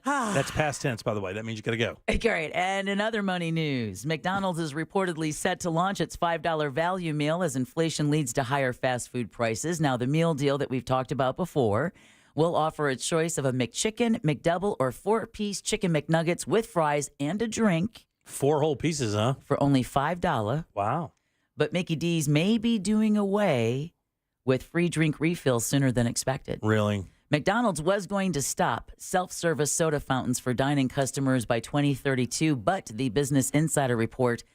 That's past tense, by the way. That means you got to go.
Great. And in other money news, McDonald's is reportedly set to launch its $5 value meal as inflation leads to higher fast food prices. Now, the meal deal that we've talked about before will offer a choice of a McChicken, McDouble, or 4-piece chicken McNuggets with fries and a drink.
4 whole pieces, huh?
For only $5.
Wow.
But Mickey D's may be doing away with free drink refills sooner than expected.
Really?
McDonald's was going to stop self-service soda fountains for dining customers by 2032, but the Business Insider report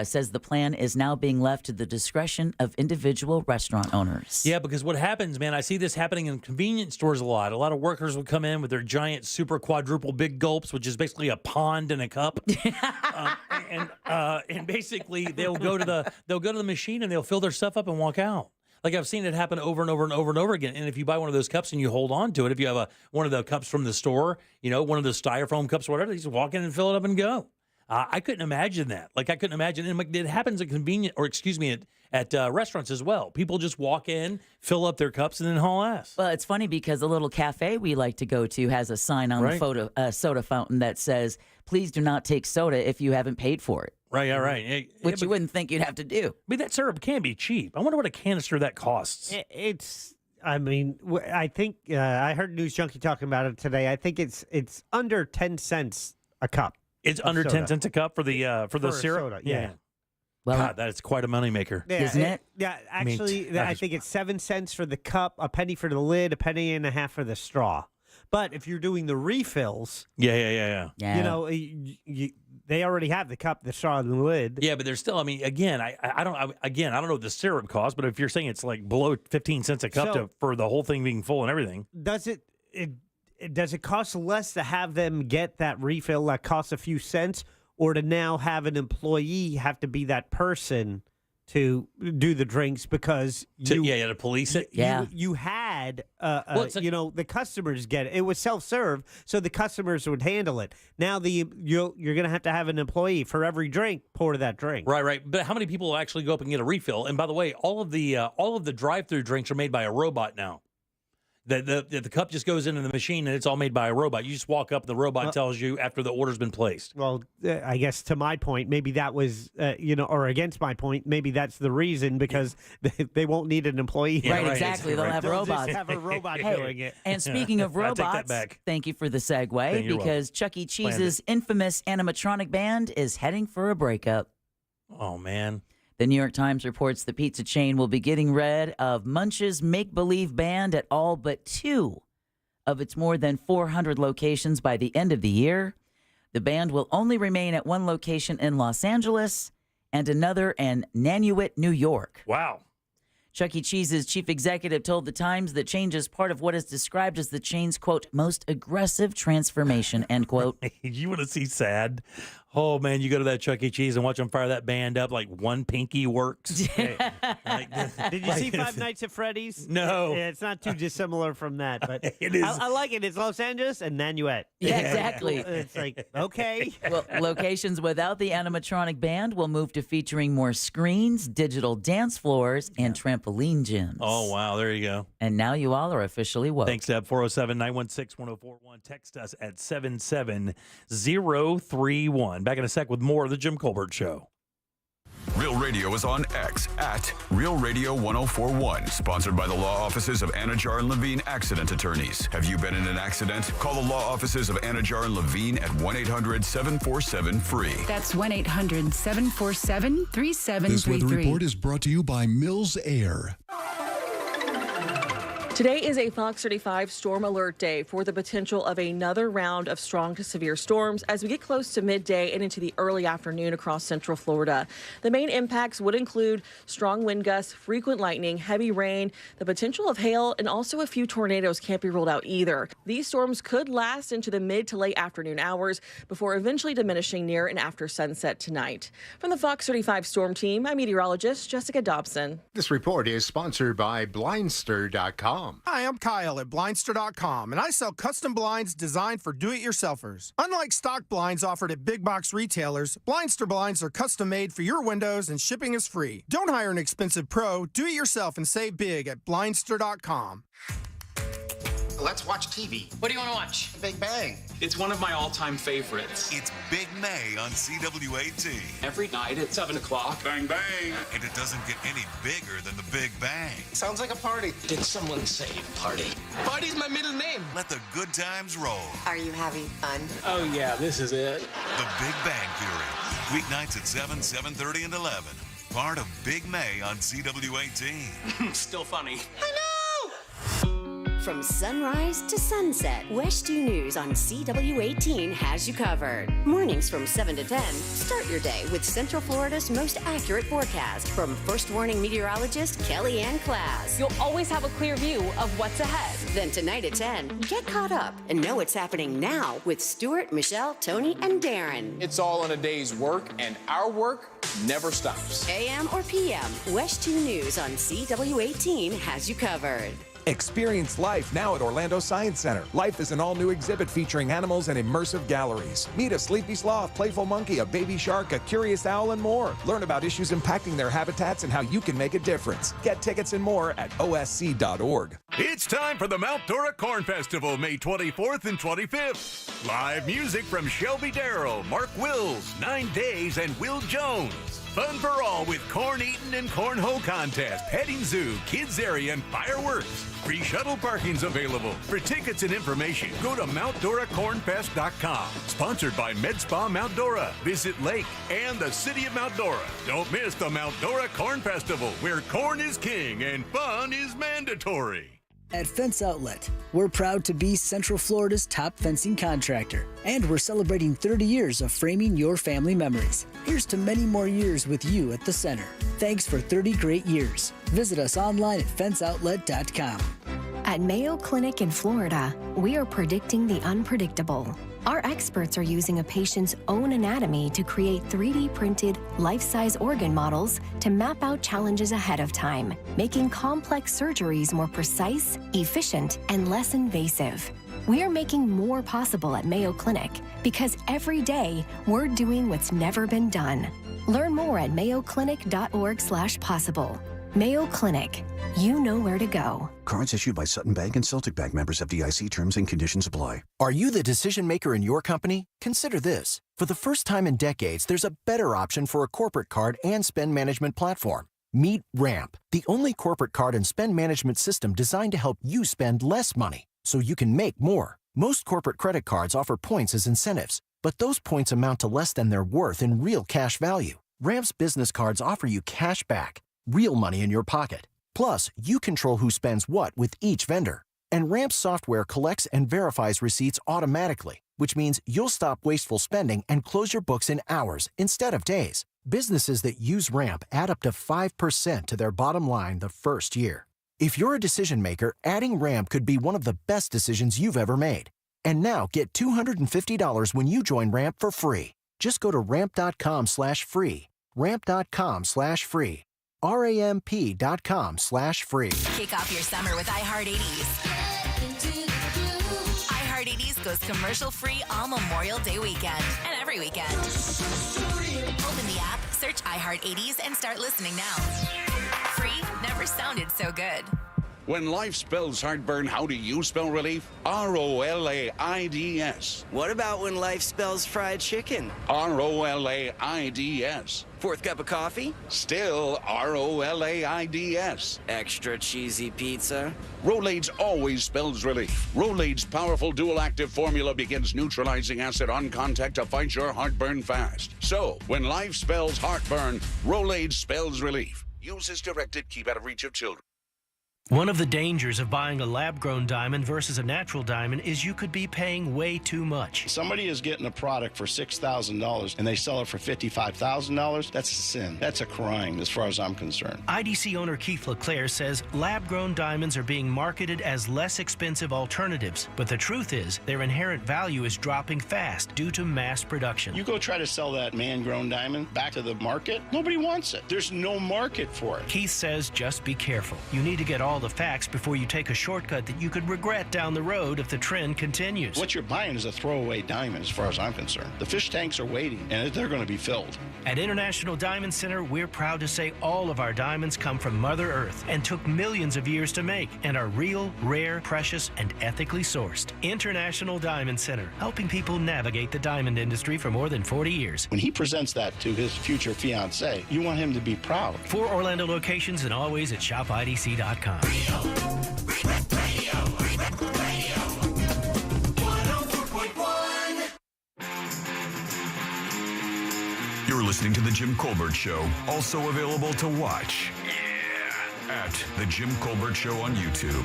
says the plan is now being left to the discretion of individual restaurant owners.
Yeah, because what happens, man, I see this happening in convenience stores a lot. A lot of workers will come in with their giant super quadruple big gulps, which is basically a pond in a cup. And basically they'll go to the machine and they'll fill their stuff up and walk out. Like I've seen it happen over and over and over and over again. And if you buy one of those cups and you hold on to it, if you have one of the cups from the store, one of the styrofoam cups or whatever, you just walk in and fill it up and go. I couldn't imagine that. Like I couldn't imagine. And it happens at restaurants as well. People just walk in, fill up their cups, and then haul ass.
Well, it's funny because the little cafe we like to go to has a sign on the soda fountain that says, "Please do not take soda if you haven't paid for it."
Right, yeah, right.
Which you wouldn't think you'd have to do.
But that syrup can be cheap. I wonder what a canister of that costs.
I think I heard News Junkie talking about it today. I think it's under 10 cents a cup.
It's under
soda.
10 cents a cup for the syrup?
Soda, yeah.
Well, God, that is quite a moneymaker.
Yeah,
isn't it?
Yeah, actually, I think it's 7 cents for the cup, a penny for the lid, a penny and a half for the straw. But if you're doing the refills,
yeah.
They already have the cup, the straw, and the lid.
Yeah, but there's still. I mean, again, I don't know what the syrup costs, but if you're saying it's like below 15 cents a cup for the whole thing being full and everything,
does it cost less to have them get that refill that costs a few cents, or to now have an employee have to be that person to do the drinks because
to police it?
You had, the customers get it. It was self-serve, so the customers would handle it. Now you're going to have an employee for every drink, pour to that drink.
Right. But how many people will actually go up and get a refill? And by the way, all of the drive-through drinks are made by a robot now. The cup just goes into the machine and it's all made by a robot. You just walk up, the robot tells you after the order's been placed.
Well, I guess to my point, maybe that was, or against my point, maybe that's the reason because they won't need an employee.
Yeah, right, exactly. They'll have robots.
Just have a robot doing it.
And speaking of robots, thank you for the segue because Chuck E. Cheese's infamous animatronic band is heading for a breakup.
Oh, man.
The New York Times reports the pizza chain will be getting rid of Munch's make-believe band at all but 2 of its more than 400 locations by the end of the year. The band will only remain at one location in Los Angeles and another in Nanuet, New York.
Wow.
Chuck E. Cheese's chief executive told the Times the change is part of what is described as the chain's, quote, most aggressive transformation, end quote.
You want to see sad? Oh, man, you go to that Chuck E. Cheese and watch them fire that band up like one pinky works.
Did you see Five Nights at Freddy's?
No.
It's not too dissimilar from that, but
it is.
I like it. It's Los Angeles and Nanuet.
Yeah, exactly.
It's like, okay.
Well, locations without the animatronic band will move to featuring more screens, digital dance floors, and trampoline gyms.
Oh, wow. There you go.
And now you all are officially woke.
Thanks, Deb. 407-916-1041. Text us at 77031. Back in a sec with more of the Jim Colbert Show.
Real Radio is on X at Real Radio 1041. Sponsored by the law offices of Anajar and Levine Accident Attorneys. Have you been in an accident? Call the law offices of Anajar and Levine at 1-800-747-FREE.
That's 1-800-747-3733.
This weather report is brought to you by Mills Air.
Today is a Fox 35 storm alert day for the potential of another round of strong to severe storms as we get close to midday and into the early afternoon across central Florida. The main impacts would include strong wind gusts, frequent lightning, heavy rain, the potential of hail, and also a few tornadoes can't be ruled out either. These storms could last into the mid to late afternoon hours before eventually diminishing near and after sunset tonight. From the Fox 35 storm team, I'm meteorologist Jessica Dobson.
This report is sponsored by Blindster.com.
Blindster.com.
Hi, I'm Kyle at Blindster.com, and I sell custom blinds designed for do-it-yourselfers. Unlike stock blinds offered at big box retailers, Blindster blinds are custom made for your windows and shipping is free. Don't hire an expensive pro. Do it yourself and save big at Blindster.com.
Let's watch TV.
What do you want to watch?
Big Bang.
It's one of my all-time favorites.
It's Big May on CW18.
Every night at 7 o'clock.
Bang, bang. And it doesn't get any bigger than the Big Bang.
Sounds like a party.
Did someone say party? Party's my middle name.
Let the good times roll.
Are you having fun?
Oh, yeah, this is it.
The Big Bang Theory. Weeknights at 7, 7:30, and 11. Part of Big May on CW18.
Still funny.
From sunrise to sunset, West 2 News on CW18 has you covered. Mornings from 7 to 10, start your day with Central Florida's most accurate forecast from First Warning meteorologist Kelly Ann Klass.
You'll always have a clear view of what's ahead.
Then tonight at 10, get caught up and know what's happening now with Stuart, Michelle, Tony, and Darren.
It's all in a day's work, and our work never stops.
AM or PM, West 2 News on CW18 has you covered.
Experience life now at Orlando Science Center. Life is an all-new exhibit featuring animals and immersive galleries. Meet a sleepy sloth, playful monkey, a baby shark, a curious owl, and more. Learn about issues impacting their habitats and how you can make a difference. Get tickets and more at osc.org.
It's time for the Mount Dora Corn Festival, May 24th and 25th. Live music from Shelby Darrow, Mark Wills, 9 Days, and Will Jones. Fun for all with corn eating and cornhole contest, petting zoo, kids area, and fireworks. Free shuttle parking's available. For tickets and information, go to MountDoraCornFest.com. Sponsored by Med Spa Mount Dora, Visit Lake, and the City of Mount Dora. Don't miss the Mount Dora Corn Festival, where corn is king and fun is mandatory.
At Fence Outlet, we're proud to be Central Florida's top fencing contractor, and we're celebrating 30 years of framing your family memories. Here's to many more years with you at the center. Thanks for 30 great years. Visit us online at fenceoutlet.com.
At Mayo Clinic in Florida, we are predicting the unpredictable. Our experts are using a patient's own anatomy to create 3D printed, life-size organ models to map out challenges ahead of time, making complex surgeries more precise, efficient, and less invasive. We are making more possible at Mayo Clinic because every day we're doing what's never been done. Learn more at mayoclinic.org/possible. Mayo Clinic. You know where to go.
Cards issued by Sutton Bank and Celtic Bank, members of FDIC. Terms and conditions apply. Are you the decision maker in your company? Consider this. For the first time in decades, there's a better option for a corporate card and spend management platform. Meet Ramp, the only corporate card and spend management system designed to help you spend less money so you can make more. Most corporate credit cards offer points as incentives, but those points amount to less than their worth in real cash value. Ramp's business cards offer you cash back, real money in your pocket. Plus, you control who spends what with each vendor. And Ramp's software collects and verifies receipts automatically, which means you'll stop wasteful spending and close your books in hours instead of days. Businesses that use Ramp add up to 5% to their bottom line the first year. If you're a decision maker, adding Ramp could be one of the best decisions you've ever made. And now get $250 when you join Ramp for free. Just go to ramp.com/free. Ramp.com/free. ramp.com/free.
Kick off your summer with iHeart80s. iHeart80s goes commercial-free all Memorial Day weekend and every weekend. Open the app, search iHeart80s, and start listening now. Free never sounded so good.
When life spells heartburn, how do you spell relief? ROLAIDS.
What about when life spells fried chicken?
ROLAIDS.
Fourth cup of coffee?
Still ROLAIDS.
Extra cheesy pizza?
Rolaids always spells relief. Rolaids' powerful dual-active formula begins neutralizing acid on contact to fight your heartburn fast. So, when life spells heartburn, Rolaids spells relief. Use as directed. Keep out of reach of children.
One of the dangers of buying a lab-grown diamond versus a natural diamond is you could be paying way too much.
Somebody is getting a product for $6,000 and they sell it for $55,000. That's a sin. That's a crime as far as I'm concerned.
IDC owner Keith LeClaire says lab-grown diamonds are being marketed as less expensive alternatives, but the truth is their inherent value is dropping fast due to mass production.
You go try to sell that man-grown diamond back to the market, nobody wants it. There's no market for it.
Keith says just be careful. You need to get all all the facts before you take a shortcut that you could regret down the road if the trend continues.
What you're buying is a throwaway diamond as far as I'm concerned. The fish tanks are waiting, and they're going to be filled.
At International Diamond Center, we're proud to say all of our diamonds come from Mother Earth and took millions of years to make and are real, rare, precious, and ethically sourced. International Diamond Center, helping people navigate the diamond industry for more than 40 years.
When he presents that to his future fiancée, you want him to be proud.
4 Orlando locations and always at shopidc.com.
You're listening to The Jim Colbert Show, also available to watch at The Jim Colbert Show on YouTube.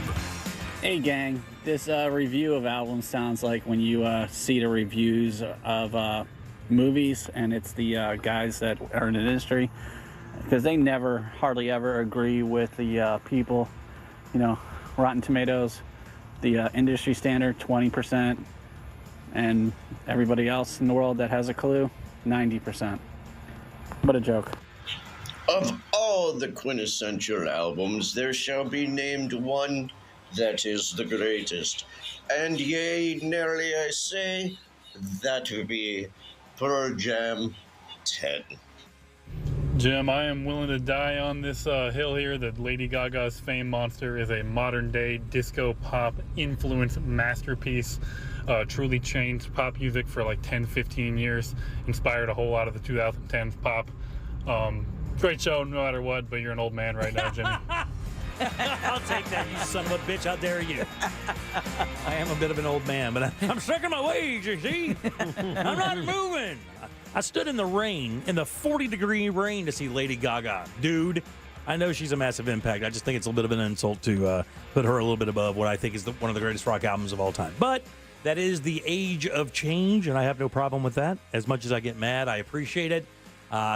Hey, gang. This review of albums sounds like when you see the reviews of movies, and it's the guys that are in the industry, because they never, hardly ever agree with the people. You know, Rotten Tomatoes, the industry standard, 20%, and everybody else in the world that has a clue, 90%. What a joke.
Of all the quintessential albums, there shall be named one that is the greatest. And yea, nearly I say, that would be Pearl Jam 10.
Jim, I am willing to die on this hill here that Lady Gaga's Fame Monster is a modern-day disco pop influence masterpiece. Truly changed pop music for like 10, 15 years. Inspired a whole lot of the 2010s pop. Great show no matter what, but you're an old man right now, Jimmy.
I'll take that, you son of a bitch. How dare you? I am a bit of an old man, but I'm stuck in my ways, you see? I'm not moving. I stood in the rain, in the 40-degree rain, to see Lady Gaga. Dude, I know she's a massive impact. I just think it's a little bit of an insult to put her a little bit above what I think is one of the greatest rock albums of all time. But that is the age of change, and I have no problem with that. As much as I get mad, I appreciate it.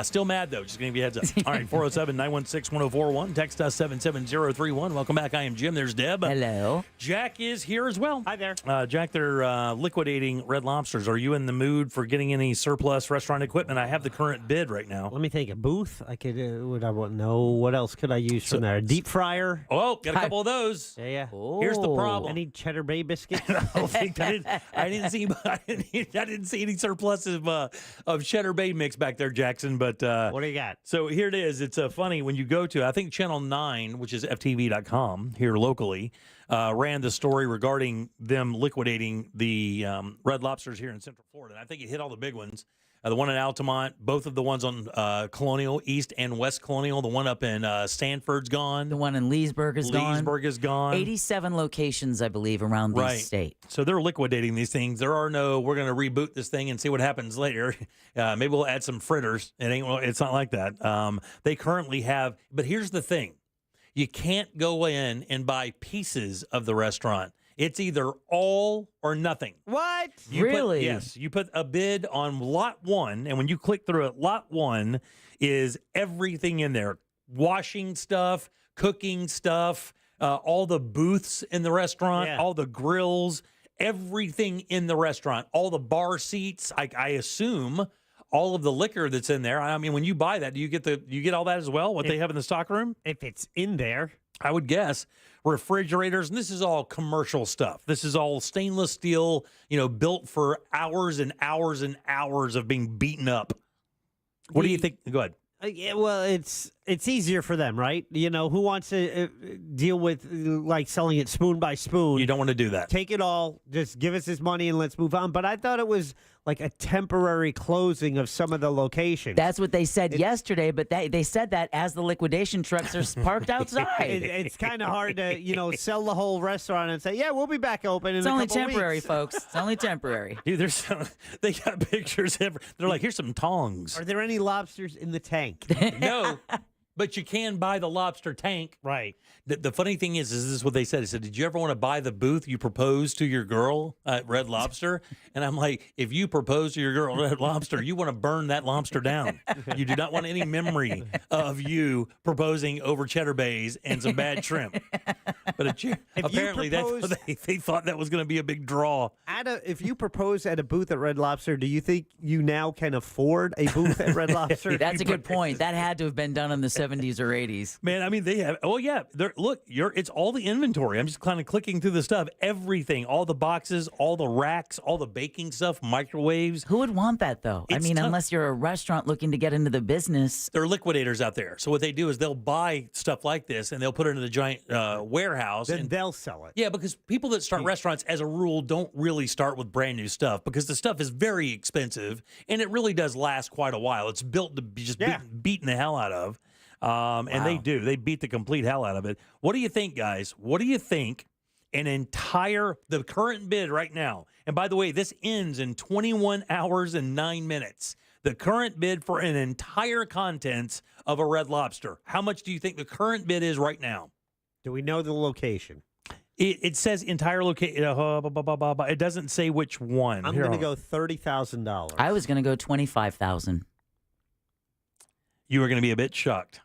Still mad, though. Just going to give you a heads up. All right, 407-916-1041. Text us 77031. Welcome back. I am Jim. There's Deb.
Hello.
Jack is here as well.
Hi there.
Jack, they're liquidating Red Lobsters. Are you in the mood for getting any surplus restaurant equipment? I have the current bid right now.
Let me think. A booth? I could. Would I want to know what else could I use from there? A deep fryer?
Oh, got a couple of those.
Yeah.
Here's the problem.
Any Cheddar Bay biscuits?
I didn't see any surplus of Cheddar Bay mix back there, Jackson. But
what do you got?
So here it is. It's funny when you go to, I think Channel 9, which is ftv.com here locally, ran the story regarding them liquidating the Red Lobsters here in Central Florida. And I think it hit all the big ones. The one in Altamont, both of the ones on Colonial, East and West Colonial. The one up in Stanford's gone.
The one in Leesburg is gone.
Leesburg is gone.
87 locations, I believe, around the state.
So they're liquidating these things. There are no, we're going to reboot this thing and see what happens later. Maybe we'll add some fritters. It's not like that. They currently have, but here's the thing. You can't go in and buy pieces of the restaurant. It's either all or nothing.
What?
Really? Yes. You put a bid on lot 1, and when you click through it, lot 1 is everything in there. Washing stuff, cooking stuff, all the booths in the restaurant, all the grills, everything in the restaurant, all the bar seats, I assume, all of the liquor that's in there. I mean, when you buy that, do you get all that as well, what they have in the stock room?
If it's in there.
I would guess. Refrigerators, and this is all commercial stuff. This is all stainless steel, built for hours and hours and hours of being beaten up. What do you think? Go ahead.
Yeah, well, it's easier for them, right? Who wants to deal with like selling it spoon by spoon?
You don't want to do that.
Take it all, just give us this money and let's move on. But I thought it was like a temporary closing of some of the locations.
That's what they said yesterday, but they said that as the liquidation trucks are parked outside.
It's kind of hard to, sell the whole restaurant and say, yeah, we'll be back open in
it's
a
only
couple
temporary,
weeks.
Folks. It's only temporary.
Dude, they got pictures. They're like, here's some tongs.
Are there any lobsters in the tank?
No. But you can buy the lobster tank.
Right.
The funny thing is this is what they said. They said, did you ever want to buy the booth you proposed to your girl at Red Lobster? And I'm like, if you propose to your girl at Red Lobster, you want to burn that lobster down. You do not want any memory of you proposing over Cheddar Bays and some bad shrimp. But apparently they thought that was going to be a big draw.
If you propose at a booth at Red Lobster, do you think you now can afford a booth at Red Lobster?
That's a good point. That had to have been done in the 70s 70s or 80s.
Man, I mean, they have. Oh yeah, it's all the inventory. I'm just kind of clicking through the stuff, everything, all the boxes, all the racks, all the baking stuff, microwaves.
Who would want that though? I mean, unless you're a restaurant looking to get into the business.
There are liquidators out there. So what they do is they'll buy stuff like this and they'll put it in a giant warehouse.
Then
and
they'll sell it.
Yeah, because people that start restaurants, as a rule, don't really start with brand new stuff because the stuff is very expensive and it really does last quite a while. It's built to be just beaten the hell out of. And they do. They beat the complete hell out of it. What do you think, guys? What do you think the current bid right now, and by the way, this ends in 21 hours and 9 minutes. The current bid for an entire contents of a Red Lobster. How much do you think the current bid is right now?
Do we know the location?
It says entire location. It doesn't say which one.
I'm going to go $30,000.
I was going to go $25,000.
You are going to be a bit shocked.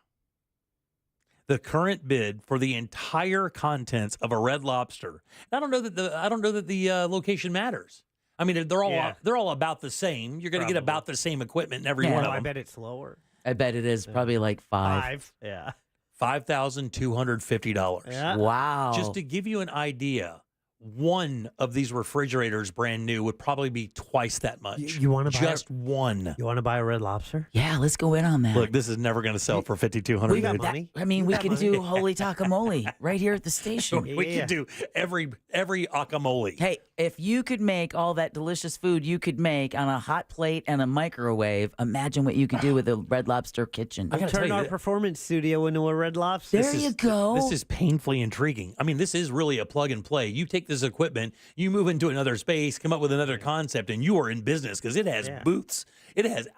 The current bid for the entire contents of a Red Lobster. I don't know that the location matters. I mean, they're all about the same. You're going to get about the same equipment in every one of them.
I bet it's lower.
I bet it is probably like five.
Yeah.
$5,250.
Yeah.
Wow.
Just to give you an idea, one of these refrigerators, brand new, would probably be twice that much.
You want to buy
just one?
You want to buy a Red Lobster?
Yeah, let's go in on that.
Look, this is never going to sell for $5,200.
We got money.
I mean, we can do holy guacamole right here at the station.
We can do every guacamole.
Hey, if you could make all that delicious food you could make on a hot plate and a microwave, imagine what you could do with a Red Lobster kitchen.
We'll turn our performance studio into a Red Lobster.
There you go.
This is painfully intriguing. I mean, this is really a plug and play. You take this equipment, you move into another space, come up with another concept, and you are in business because it has booths. It's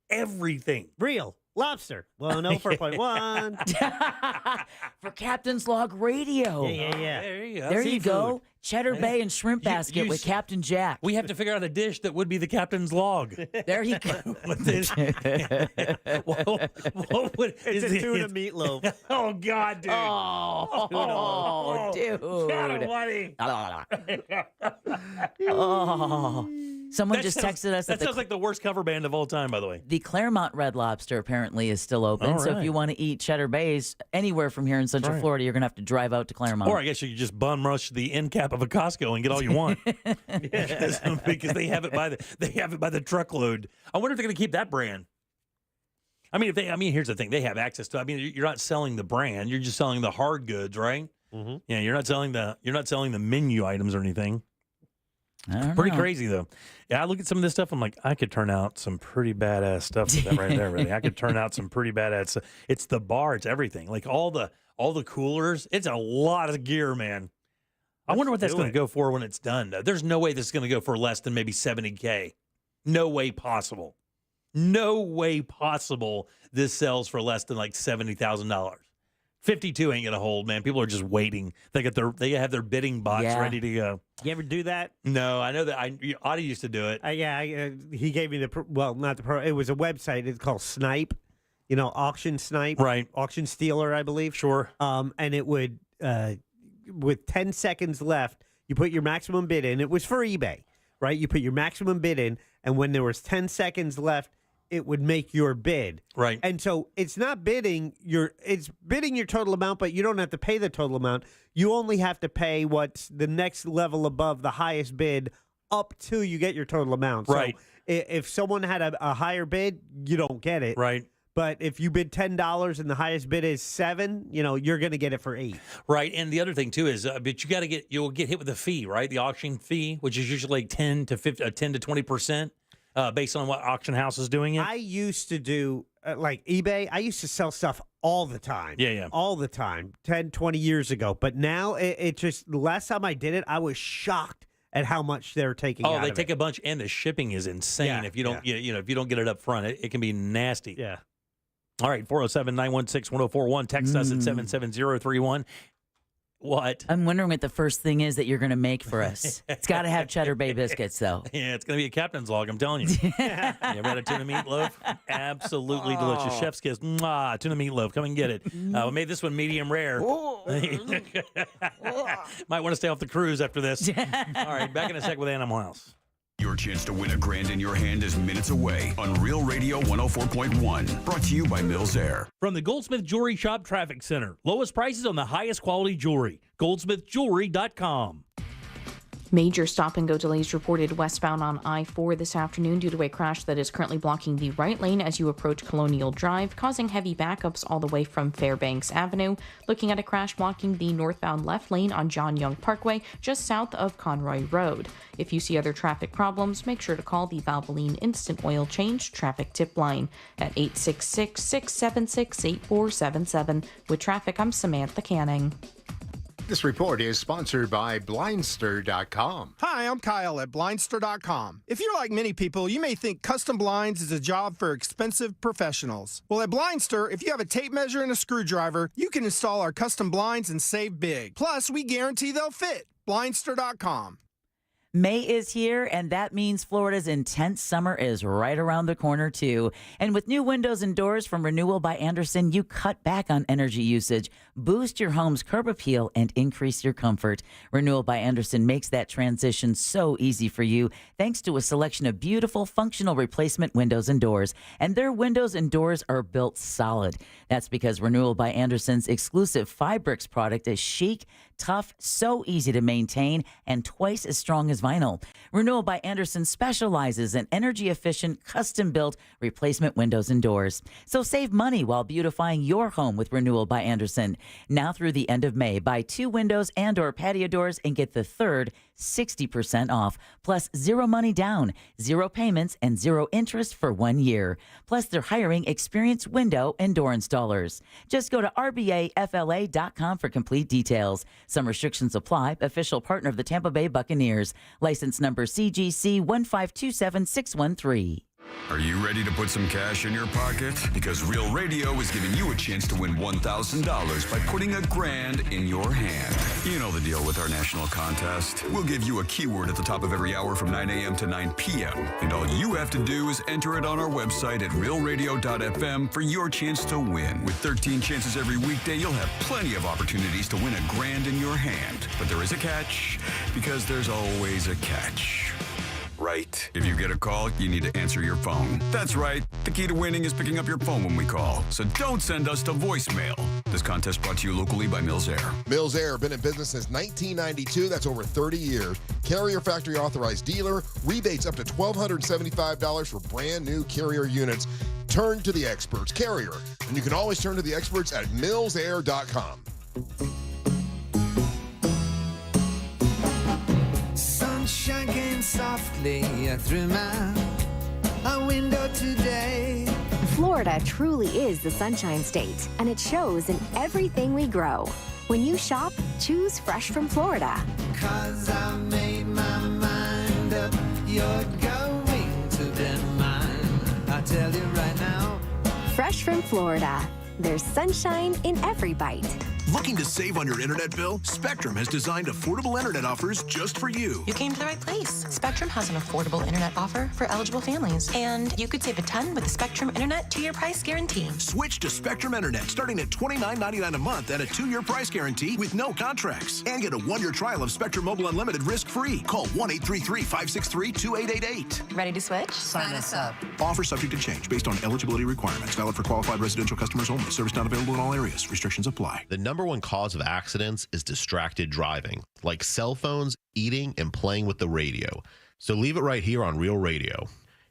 everything.
Real lobster. 104.1.
For Captain's Log Radio.
Yeah.
There you go.
There you go. Cheddar Bay and Shrimp Basket with Captain Jack.
We have to figure out a dish that would be the captain's log.
There you go.
It's a tuna meatloaf.
Oh, God, dude.
Oh, dude. Someone just texted us
that sounds like the worst cover band of all time, by the way.
The Claremont Red Lobster apparently is still open.
All
So
right.
if you want to eat Cheddar Bays anywhere from here in Central Florida, you're going to have to drive out to Claremont.
Or I guess you could just bum rush the end cap of a Costco and get all you want. because they have it by the truckload. I wonder if they're going to keep that brand. I mean, here's the thing: they have access to. I mean, you're not selling the brand; you're just selling the hard goods, right?
Mm-hmm.
Yeah, you're not selling the menu items or anything.
I don't
Pretty
know.
crazy though. Yeah, I look at some of this stuff. I'm like, I could turn out some pretty badass stuff with that right there. Really, I could turn out some pretty badass stuff. It's the bar. It's everything. Like all the coolers. It's a lot of gear, man. I wonder what that's going to go for when it's done. There's no way this is going to go for less than maybe $70K. No way possible. No way possible this sells for less than like $70,000. 52 ain't gonna hold, man. People are just waiting. They have their bidding box ready to go.
You ever do that?
No, I know that Audie used to do it.
He gave me it was a website. It's called Snipe. Auction Snipe.
Right.
Auction Stealer, I believe.
Sure.
And it would with 10 seconds left, you put your maximum bid in. It was for eBay, right? You put your maximum bid in, and when there was 10 seconds left, it would make your bid.
Right.
And so it's not bidding it's bidding your total amount, but you don't have to pay the total amount. You only have to pay what's the next level above the highest bid up till you get your total amount.
Right.
So if someone had a higher bid, you don't get it.
Right.
But if you bid $10 and the highest bid is $7, you're going to get it for $8.
Right, and the other thing too is, but you'll get hit with a fee, right? The auction fee, which is usually like 10 to 20%, based on what auction house is doing it.
I used to do like eBay. I used to sell stuff all the time.
Yeah.
All the time, 10, 20 years ago. But now it just, the last time I did it, I was shocked at how much they're taking.
Oh, they take a bunch, and the shipping is insane.
Yeah,
if you don't, if you don't get it up front, it can be nasty.
Yeah.
All right, 407-916-1041. Text us at 77031. What?
I'm wondering what the first thing is that you're going to make for us. It's got to have Cheddar Bay biscuits, though.
Yeah, it's going to be a captain's log, I'm telling you. You ever had a tuna meatloaf? Absolutely delicious. Chef's kiss. Mwah, tuna meatloaf. Come and get it. We made this one medium rare. Might want to stay off the cruise after this. All right, back in a sec with Animal House.
Your chance to win $1,000 in your hand is minutes away on Real Radio 104.1. Brought to you by Mills Air.
From the Goldsmith Jewelry Shop Traffic Center. Lowest prices on the highest quality jewelry. GoldsmithJewelry.com.
Major stop-and-go delays reported westbound on I-4 this afternoon due to a crash that is currently blocking the right lane as you approach Colonial Drive, causing heavy backups all the way from Fairbanks Avenue. Looking at a crash blocking the northbound left lane on John Young Parkway, just south of Conroy Road. If you see other traffic problems, make sure to call the Valvoline Instant Oil Change traffic tip line at 866-676-8477. With traffic, I'm Samantha Canning.
This report is sponsored by Blindster.com.
Hi, I'm Kyle at Blindster.com. If you're like many people, you may think custom blinds is a job for expensive professionals. Well, at Blindster, if you have a tape measure and a screwdriver, you can install our custom blinds and save big. Plus, we guarantee they'll fit. Blindster.com.
May is here, and that means Florida's intense summer is right around the corner, too. And with new windows and doors from Renewal by Andersen, you cut back on energy usage, boost your home's curb appeal, and increase your comfort. Renewal by Andersen makes that transition so easy for you, thanks to a selection of beautiful, functional replacement windows and doors. And their windows and doors are built solid. That's because Renewal by Andersen's exclusive Fibrix product is chic, tough, so easy to maintain, and twice as strong as vinyl. Renewal by Andersen specializes in energy-efficient, custom-built replacement windows and doors. So save money while beautifying your home with Renewal by Andersen. Now through the end of May, buy 2 windows and or patio doors and get the third 60% off, plus 0 money down, 0 payments, and 0 interest for 1 year. Plus, they're hiring experienced window and door installers. Just go to rbafla.com for complete details. Some restrictions apply. Official partner of the Tampa Bay Buccaneers. License number CGC 1527613.
Are you ready to put some cash in your pocket? Because Real Radio is giving you a chance to win $1,000 by putting $1,000 in your hand. You know the deal with our national contest. We'll give you a keyword at the top of every hour from 9 a.m. to 9 p.m. And all you have to do is enter it on our website at realradio.fm for your chance to win. With 13 chances every weekday, you'll have plenty of opportunities to win $1,000 in your hand. But there is a catch, because there's always a catch. Right. If you get a call, you need to answer your phone. That's right. The key to winning is picking up your phone when we call. So don't send us to voicemail. This contest brought to you locally by Mills Air.
Mills Air, been in business since 1992. That's over 30 years. Carrier factory authorized dealer. Rebates up to $1,275 for brand new Carrier units. Turn to the experts. Carrier. And you can always turn to the experts at millsair.com.
Sunshine came softly through my window today.
Florida truly is the Sunshine State, and it shows in everything we grow. When you shop, choose Fresh from Florida.
'Cause I made my mind up, you're going to be mine. I tell you right now.
Fresh from Florida. There's sunshine in every bite.
Looking to save on your internet bill? Spectrum has designed affordable internet offers just for you.
You came to the right place. Spectrum has an affordable internet offer for eligible families. And you could save a ton with the Spectrum Internet 2-year price guarantee.
Switch to Spectrum Internet starting at $29.99 a month and a 2-year price guarantee with no contracts. And get a 1-year trial of Spectrum Mobile Unlimited risk-free. Call 1-833-563-2888.
Ready to switch? Sign us up.
Offer subject to change based on eligibility requirements. Valid for qualified residential customers only. Service not available in all areas. Restrictions apply.
The number one cause of accidents is distracted driving, like cell phones, eating, and playing with the radio. So leave it right here on Real Radio.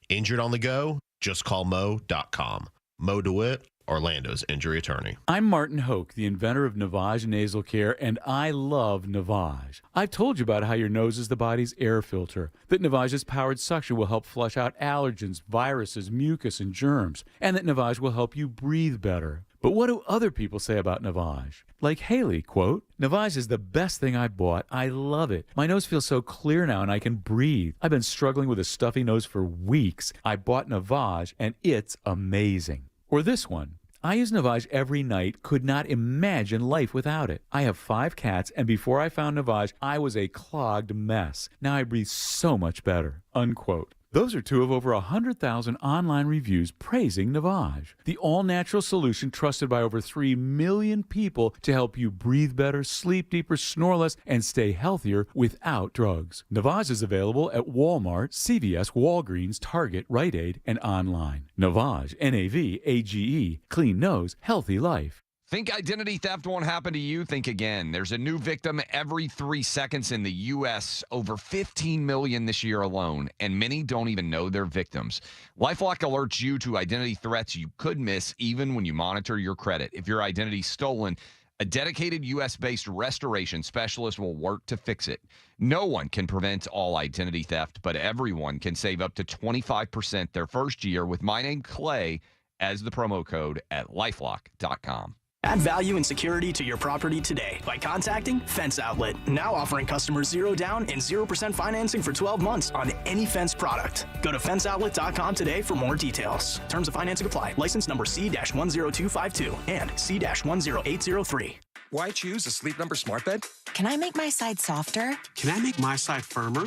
Injured on the go? Just call Mo.com. Mo DeWitt, Orlando's injury attorney.
I'm Martin Hoke, the inventor of Navage Nasal Care, and I love Navage. I've told you about how your nose is the body's air filter, that Navage's powered suction will help flush out allergens, viruses, mucus, and germs, and that Navage will help you breathe better. But what do other people say about Navage? Like Haley, quote, "Navage is the best thing I bought. I love it. My nose feels so clear now and I can breathe. I've been struggling with a stuffy nose for weeks. I bought Navage and it's amazing." Or this one, "I use Navage every night, could not imagine life without it. I have 5 cats, and before I found Navage, I was a clogged mess. Now I breathe so much better," unquote. Those are two of over 100,000 online reviews praising Navage, the all-natural solution trusted by over 3 million people to help you breathe better, sleep deeper, snore less, and stay healthier without drugs. Navage is available at Walmart, CVS, Walgreens, Target, Rite Aid, and online. Navage, N-A-V-A-G-E, clean nose, healthy life.
Think identity theft won't happen to you? Think again. There's a new victim every 3 seconds in the U.S., over 15 million this year alone, and many don't even know they're victims. LifeLock alerts you to identity threats you could miss even when you monitor your credit. If your identity's stolen, a dedicated U.S.-based restoration specialist will work to fix it. No one can prevent all identity theft, but everyone can save up to 25% their first year with my name, Clay, as the promo code at LifeLock.com.
Add value and security to your property today by contacting Fence Outlet. Now offering customers 0 down and 0% financing for 12 months on any Fence product. Go to fenceoutlet.com today for more details. Terms of financing apply. License number C-10252 and C-10803.
Why choose a Sleep Number smart bed?
Can I make my side softer?
Can I make my side firmer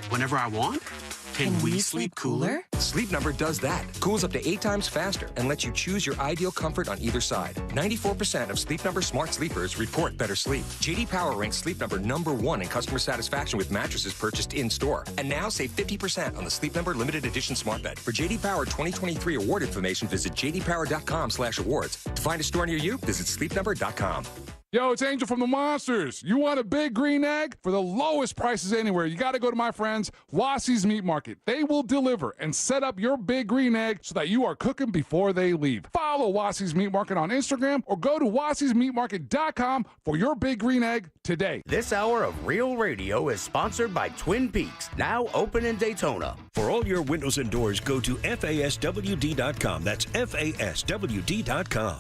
whenever I want? Can we sleep cooler? Sleep Number does that. Cools up to 8 times faster and lets you choose your ideal comfort on either side. 94% of Sleep Number smart sleepers report better sleep. J.D. Power ranks Sleep Number #1 in customer satisfaction with mattresses purchased in-store. And now save 50% on the Sleep Number limited edition smart bed. For J.D. Power 2023 award information, visit jdpower.com/awards. To find a store near you, visit sleepnumber.com.
Yo, it's Angel from the Monsters. You want a big green egg? For the lowest prices anywhere, you got to go to my friends, Wassie's Meat Market. They will deliver and set up your big green egg so that you are cooking before they leave. Follow Wassie's Meat Market on Instagram or go to wassiesmeatmarket.com for your big green egg today.
This hour of Real Radio is sponsored by Twin Peaks, now open in Daytona.
For all your windows and doors, go to FASWD.com. That's FASWD.com.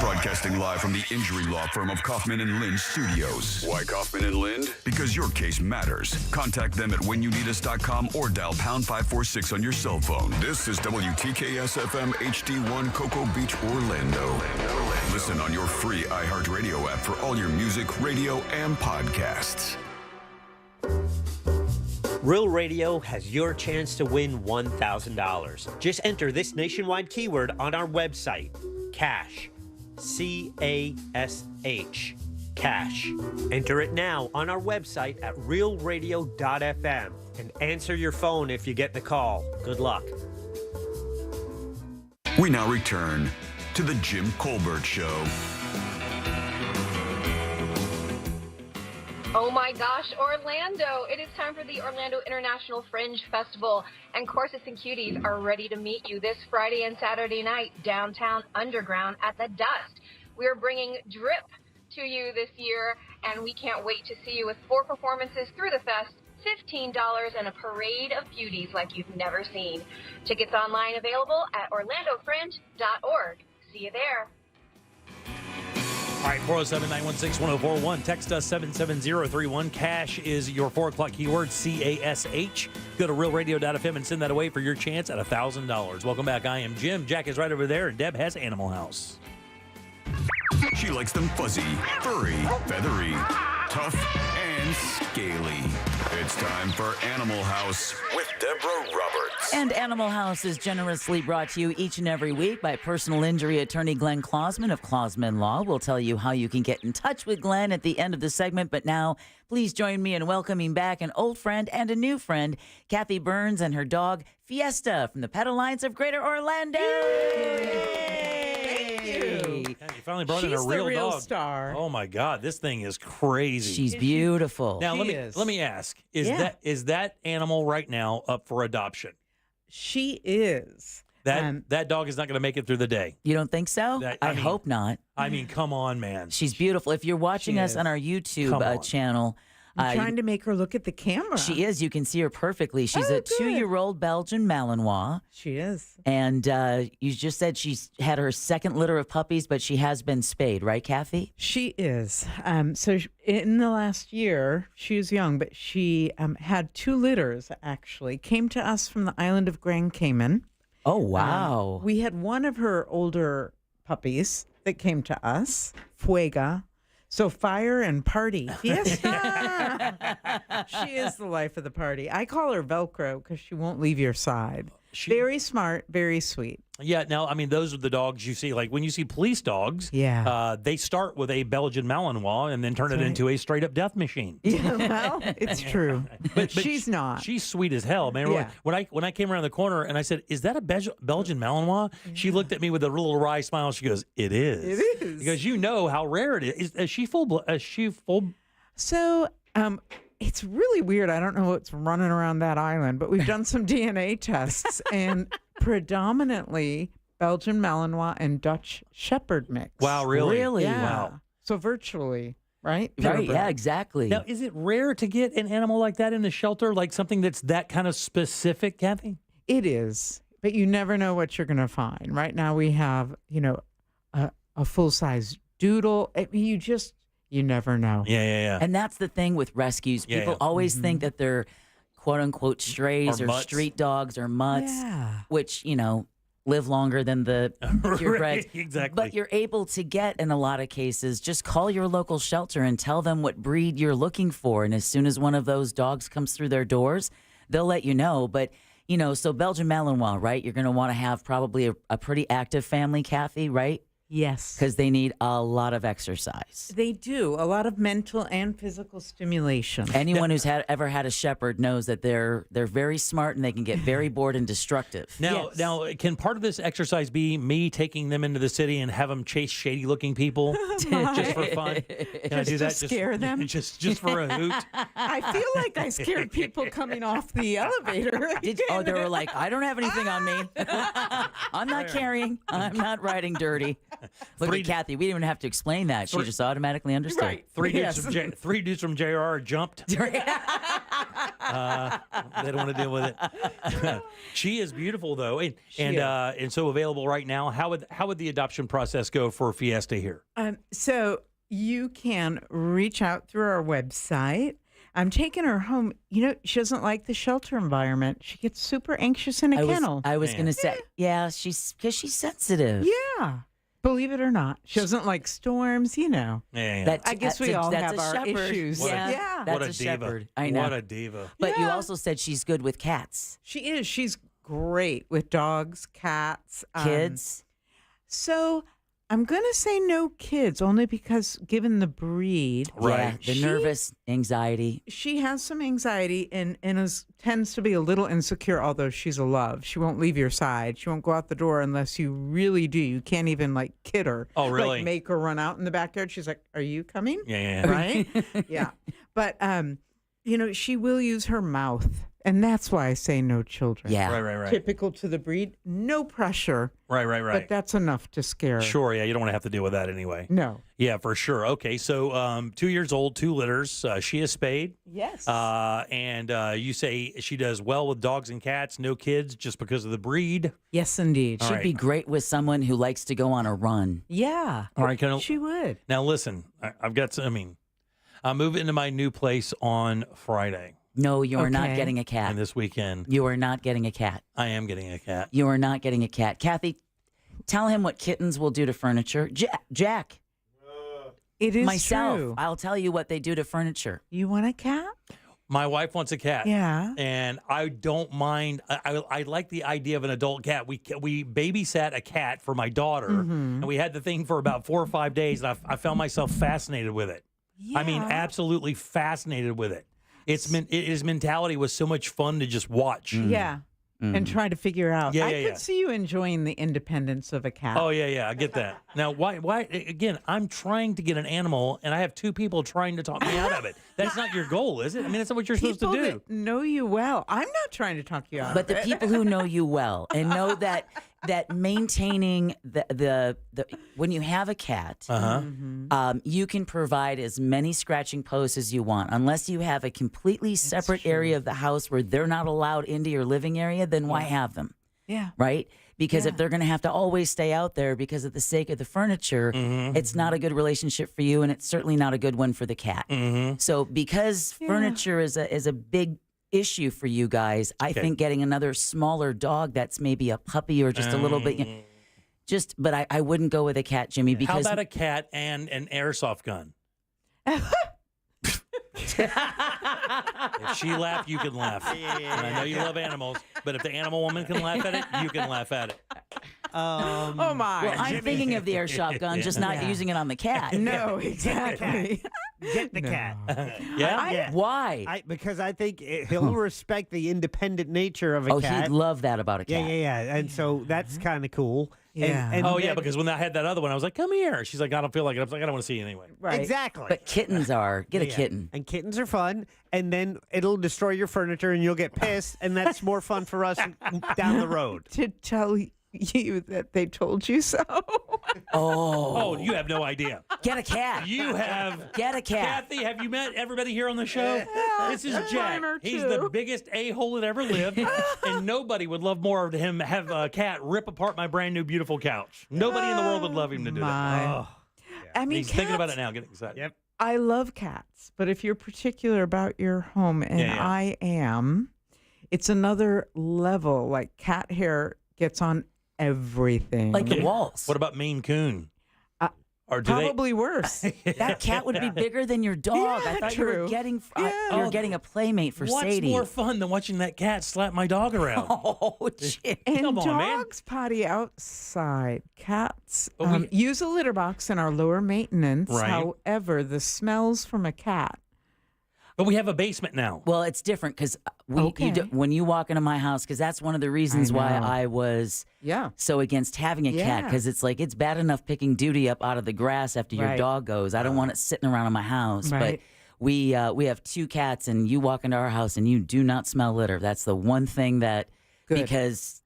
Broadcasting live from the injury law firm of Kaufman and Lind Studios. Why Kaufman and Lind? Because your case matters. Contact them at whenyouneedus.com or dial pound 546 on your cell phone. This is WTKS-FM HD1 Cocoa Beach, Orlando. Listen on your free iHeartRadio app for all your music, radio, and podcasts.
Real Radio has your chance to win $1,000. Just enter this nationwide keyword on our website, CASH. C-A-S-H. Cash. Enter it now on our website at realradio.fm and answer your phone if you get the call. Good luck.
We now return to the Jim Colbert Show.
Oh my gosh, Orlando! It is time for the Orlando International Fringe Festival, and Corsets and Cuties are ready to meet you this Friday and Saturday night downtown underground at the Dust. We are bringing Drip to you this year, and we can't wait to see you with 4 performances through the fest, $15, and a parade of beauties like you've never seen. Tickets online available at orlandofringe.org. See you there.
All right, 407-916-1041. Text us 77031. Cash is your 4 o'clock keyword, C-A-S-H. Go to realradio.fm and send that away for your chance at $1,000. Welcome back. I am Jim. Jack is right over there, and Deb has Animal House.
She likes them fuzzy, furry, feathery, tough, and scaly. It's time for Animal House with Deborah Roberts.
And Animal House is generously brought to you each and every week by personal injury attorney Glenn Klausman of Klausman Law. We'll tell you how you can get in touch with Glenn at the end of the segment. But now, please join me in welcoming back an old friend and a new friend, Kathy Burns and her dog, Fiesta, from the Pet Alliance of Greater Orlando.
You finally brought in a real dog.
Star.
Oh my God, this thing is crazy.
She's beautiful.
Now let me ask: is that animal right now up for adoption?
She is.
That dog is not going to make it through the day.
You don't think so? I mean, hope not.
I mean, come on, man.
She's beautiful. If you're watching us on our YouTube channel.
I'm trying to make her look at the camera.
She is. You can see her perfectly. She's a 2-year-old Belgian Malinois.
She is.
And you just said she's had her second litter of puppies, but she has been spayed, right, Kathy?
She is. So in the last year, she was young, but she had 2 litters, actually. Came to us from the island of Grand Cayman.
Oh, wow.
We had one of her older puppies that came to us, Fuega. So fire and party. Fiesta! She is the life of the party. I call her Velcro because she won't leave your side. Very smart, very sweet.
Yeah, now, I mean, those are the dogs you see. Like when you see police dogs, they start with a Belgian Malinois and then turn it into a straight-up death machine.
Yeah, well, it's true. But she's not.
She's sweet as hell, man.
Yeah.
When I came around the corner and I said, "Is that a Belgian Malinois?" She looked at me with a little wry smile. She goes, "It is."
It is.
Because you know how rare it is. Is she full?
So, it's really weird. I don't know what's running around that island, but we've done some DNA tests, and predominantly Belgian Malinois and Dutch Shepherd mix.
Wow, really?
Really?
Yeah.
Wow.
So virtually, right?
Right, yeah,
Purebred.
exactly.
Now, is it rare to get an animal like that in the shelter, like something that's that kind of specific, Kathy?
It is, but you never know what you're going to find. Right now we have, a full-size doodle. I mean, you never know.
Yeah.
And that's the thing with rescues.
Yeah,
People
yeah.
always think that they're quote unquote strays
Or
or
mutts.
street dogs or mutts,
Yeah.
which, live longer than the purebreds.
Right, exactly.
But you're able to get, in a lot of cases, just call your local shelter and tell them what breed you're looking for. And as soon as one of those dogs comes through their doors, they'll let you know. But, so Belgian Malinois, right? You're going to want to have probably a pretty active family, Kathy, right?
Yes.
Because they need a lot of exercise.
They do. A lot of mental and physical stimulation.
Anyone who's ever had a shepherd knows that they're very smart and they can get very bored and destructive.
Now, can part of this exercise be me taking them into the city and have them chase shady-looking people just for fun? Can I do that?
To scare them?
Just for a hoot?
I feel like I scared people coming off the elevator.
They were like, I don't have anything on me. I'm not carrying. I'm not riding dirty. Look at Kathy. We didn't even have to explain that. She just automatically understood.
Right. Three dudes from JR jumped. They don't want to deal with it. She is beautiful, though, and so available right now. How would the adoption process go for Fiesta here?
So you can reach out through our website. I'm taking her home. She doesn't like the shelter environment. She gets super anxious in a kennel.
I was going to say, because she's sensitive.
Yeah. Believe it or not, she doesn't like storms,
Yeah.
I guess we all have our
shepherd.
issues.
Yeah, that's
what a
a
diva.
shepherd. I know.
What a diva.
But you also said she's good with cats.
She is. She's great with dogs, cats,
Kids?
So I'm going to say no kids, only because given the breed.
Right. Yeah, the nervous anxiety.
She has some anxiety and tends to be a little insecure, although she's a love. She won't leave your side. She won't go out the door unless you really do. You can't even kid her.
Oh, really?
Like make her run out in the backyard. She's like, "Are you coming?"
Yeah.
Right? Yeah. But she will use her mouth. And that's why I say no children.
Yeah.
Right.
Typical to the breed. No pressure.
Right.
But that's enough to scare her.
Sure, yeah, you don't want to have to deal with that anyway.
No.
Yeah, for sure. Okay, so 2 years old, 2 litters. She is spayed.
Yes.
And you say she does well with dogs and cats, no kids, just because of the breed.
Yes, indeed.
She'd be great with someone who likes to go on a run.
Yeah.
All right,
she would.
Now, listen, I've got some, I'm moving into my new place on Friday.
No, you are not getting a cat.
And this weekend.
You are not getting a cat.
I am getting a cat.
You are not getting a cat. Kathy, tell him what kittens will do to furniture. Jack.
It is
myself.
true.
I'll tell you what they do to furniture.
You want a cat?
My wife wants a cat.
Yeah.
And I don't mind. I like the idea of an adult cat. We babysat a cat for my daughter, and we had the thing for about 4 or 5 days, and I found myself fascinated with it.
Yeah.
I mean, absolutely fascinated with it. His mentality was so much fun to just watch.
Yeah. And try to figure out.
Yeah,
I
yeah,
could see you enjoying the independence of a cat.
Oh, yeah, I get that. Now, why, again, I'm trying to get an animal, and I have 2 people trying to talk me out of it. That's not your goal, is it? I mean, that's not what you're supposed to do.
That know you well. I'm not trying to talk you out
But
of
the
it.
people who know you well and know that maintaining the when you have a cat, you can provide as many scratching posts as you want. Unless you have a completely separate area of the house where they're not allowed into your living area, then why have them?
Yeah.
Right? Because if they're going to have to always stay out there because of the sake of the furniture, it's not a good relationship for you, and it's certainly not a good one for the cat. So because furniture is a big issue for you guys, I think getting another smaller dog that's maybe a puppy or just a little bit, but I wouldn't go with a cat, Jimmy. Because
how about a cat and an airsoft gun? If she laughed, you can laugh. And I know you love animals, but if the animal woman can laugh at it, you can laugh at it.
Oh my!
Well, I'm thinking of the air shot gun, just not using it on the cat.
No, exactly.
Get the cat.
Why?
Because I think he'll respect the independent nature of a cat.
He'd love that about a cat.
Yeah. And so that's kind of cool. And
Because when I had that other one, I was like, come here. She's like, I don't feel like it. I was like, I don't want to see you anyway.
Right. Exactly.
But kittens are. Get a kitten.
And kittens are fun, and then it'll destroy your furniture, and you'll get pissed, and that's more fun for us down the road.
To tell you that they told you so.
Oh, you have no idea.
Get a cat.
You have.
Get a cat.
Kathy, have you met everybody here on the show? This is Jack. He's the biggest a-hole that ever lived, and nobody would love more of him have a cat rip apart my brand new beautiful couch. Nobody in the world would love him to do that. Oh.
I mean,
he's thinking about it now, getting excited.
Yep.
I love cats, but if you're particular about your home, and I am, it's another level. Like cat hair gets on everything.
Like the walls.
What about Maine Coon?
Probably worse.
That cat would be bigger than your dog. I thought you were getting you're getting a playmate for Sadie.
What's more fun than watching that cat slap my dog around?
Oh, Jim.
And
Come on, man.
dogs potty outside. Cats use a litter box and are lower maintenance.
Right.
However, the smells from a cat.
But we have a basement now.
Well, it's different because when you walk into my house, because that's one of the reasons why I was so against having a cat, because it's like it's bad enough picking duty up out of the grass after your dog goes. I don't want it sitting around in my house.
Right.
But we have 2 cats, and you walk into our house and you do not smell litter. That's the one thing that because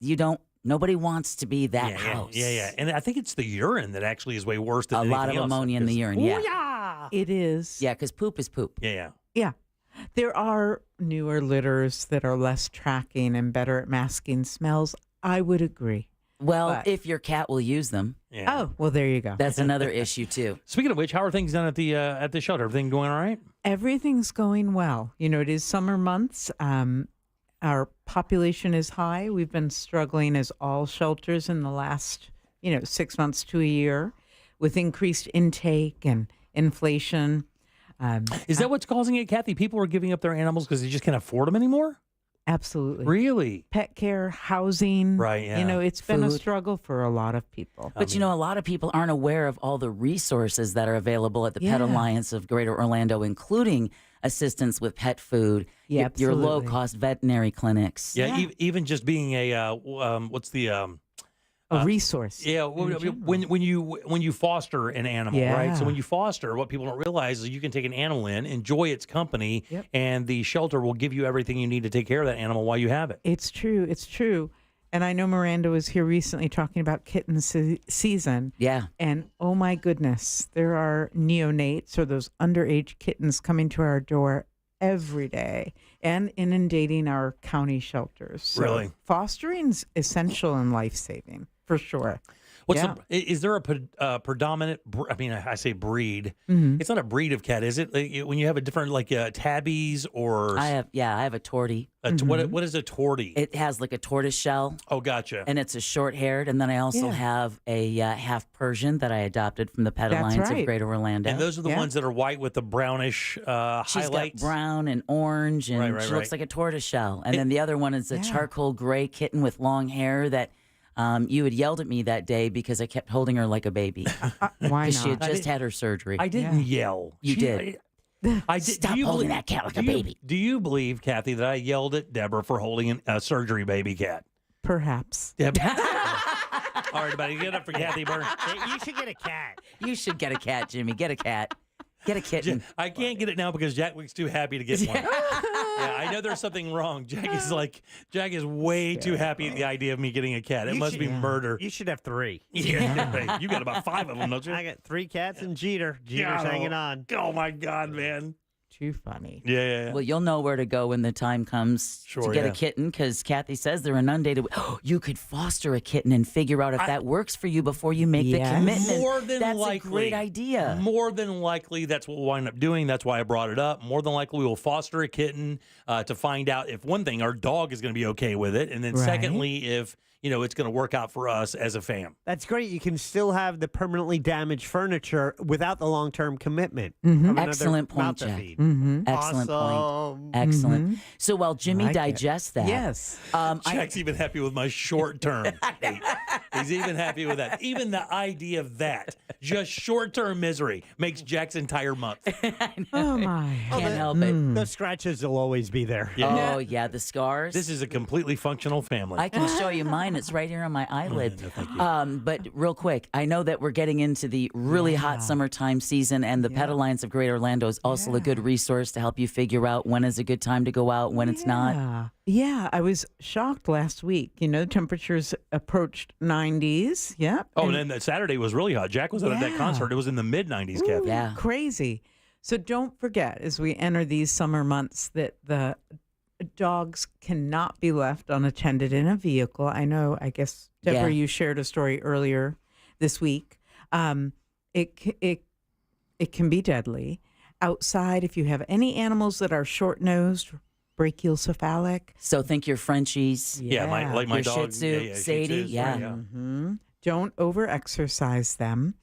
nobody wants to be that house.
Yeah. And I think it's the urine that actually is way worse than
a lot of
anything else,
ammonia in the urine.
Yeah, it is.
Yeah, because poop is poop.
Yeah.
There are newer litters that are less tracking and better at masking smells. I would agree.
Well, if your cat will use them.
Yeah.
Oh, well, there you go.
That's another issue, too.
Speaking of which, how are things done at the shelter? Everything going all right?
Everything's going well. You know, it is summer months. Our population is high. We've been struggling as all shelters in the last, 6 months to a year with increased intake and inflation.
Is that what's causing it, Kathy? People are giving up their animals because they just can't afford them anymore?
Absolutely.
Really?
Pet care, housing.
Right, yeah.
It's been a
Food.
struggle for a lot of people.
But a lot of people aren't aware of all the resources that are available at the Pet Alliance of Greater Orlando, including assistance with pet food, your low-cost veterinary clinics.
Yeah. Even just being a what's the
a resource.
Yeah, when you foster an animal, right? So when you foster, what people don't realize is you can take an animal in, enjoy its company, and the shelter will give you everything you need to take care of that animal while you have it.
It's true. And I know Miranda was here recently talking about kitten season.
Yeah.
And oh my goodness, there are neonates or those underage kittens coming to our door every day and inundating our county shelters. So
Really?
fostering's essential and life-saving. For sure.
Is there a predominant? I say breed.
Mhm.
It's not a breed of cat, is it? Like, when you have a different tabbies or
I have a tortie.
What is a tortie?
It has like a tortoise shell.
Oh, gotcha.
And it's a short-haired. And then I also have a half Persian that I adopted from the Pet Alliance of Greater Orlando.
And those are the ones that are white with the brownish
She's
highlights.
got brown and orange, and she looks like a tortoise shell. And then the other one is a charcoal gray kitten with long hair that you had yelled at me that day because I kept holding her like a baby.
Why
Because she had
not?
just had her surgery.
I didn't yell.
You did.
I did.
Stop holding that cat like a baby.
Do you believe, Kathy, that I yelled at Deborah for holding a surgery baby cat?
Perhaps.
All right, everybody, get up for Kathy Byrne.
You should get a cat.
You should get a cat, Jimmy. Get a cat. Get a kitten.
I can't get it now because Jack looks too happy to get one. I know there's something wrong. Jack is way too happy at the idea of me getting a cat. It must be murder.
You should have 3.
Yeah. You got about 5 of them, don't you?
I got 3 cats and Jeter. Jeter's hanging on.
Oh my God, man.
Too funny.
Yeah.
Well, you'll know where to go when the time comes to get a kitten because Kathy says they're inundated. You could foster a kitten and figure out if that works for you before you make the commitment.
More than
That's
likely.
a great idea.
More than likely, that's what we'll wind up doing. That's why I brought it up. More than likely, we will foster a kitten to find out if, one thing, our dog is going to be okay with it. And then secondly, if it's going to work out for us as a fam.
That's great. You can still have the permanently damaged furniture without the long-term commitment.
Mhm.
of another
Excellent point,
mouth to
Jack.
feed.
Excellent
Awesome.
point. Excellent.
Mhm.
So while Jimmy
Like it.
digests that,
Yes.
Jack's even happy with my short term. He's even happy with that. Even the idea of that, just short-term misery, makes Jack's entire month.
Oh my!
Can't help it.
The scratches will always be there.
Oh yeah, the scars.
This is a completely functional family.
I can show you mine. It's right here on my eyelid.
No, thank you.
But real quick, I know that we're getting into the really hot summertime season, and the Pet Alliance of Greater Orlando is also a good resource to help you figure out when is a good time to go out, when it's not.
Yeah, I was shocked last week. Temperatures approached 90s. Yeah.
Oh, and then that Saturday was really hot. Jack was at that concert. It was in the mid-90s, Kathy.
Yeah. Crazy. So don't forget, as we enter these summer months, that the dogs cannot be left unattended in a vehicle. I guess, Deborah, you shared a story earlier this week. It can be deadly. Outside, if you have any animals that are short-nosed, brachiocephalic.
So think your Frenchies.
Yeah, my
your
dog.
Shih Tzu,
Shih
Sadie.
Tzus,
Yeah.
right,
Mhm. Don't over-exercise them.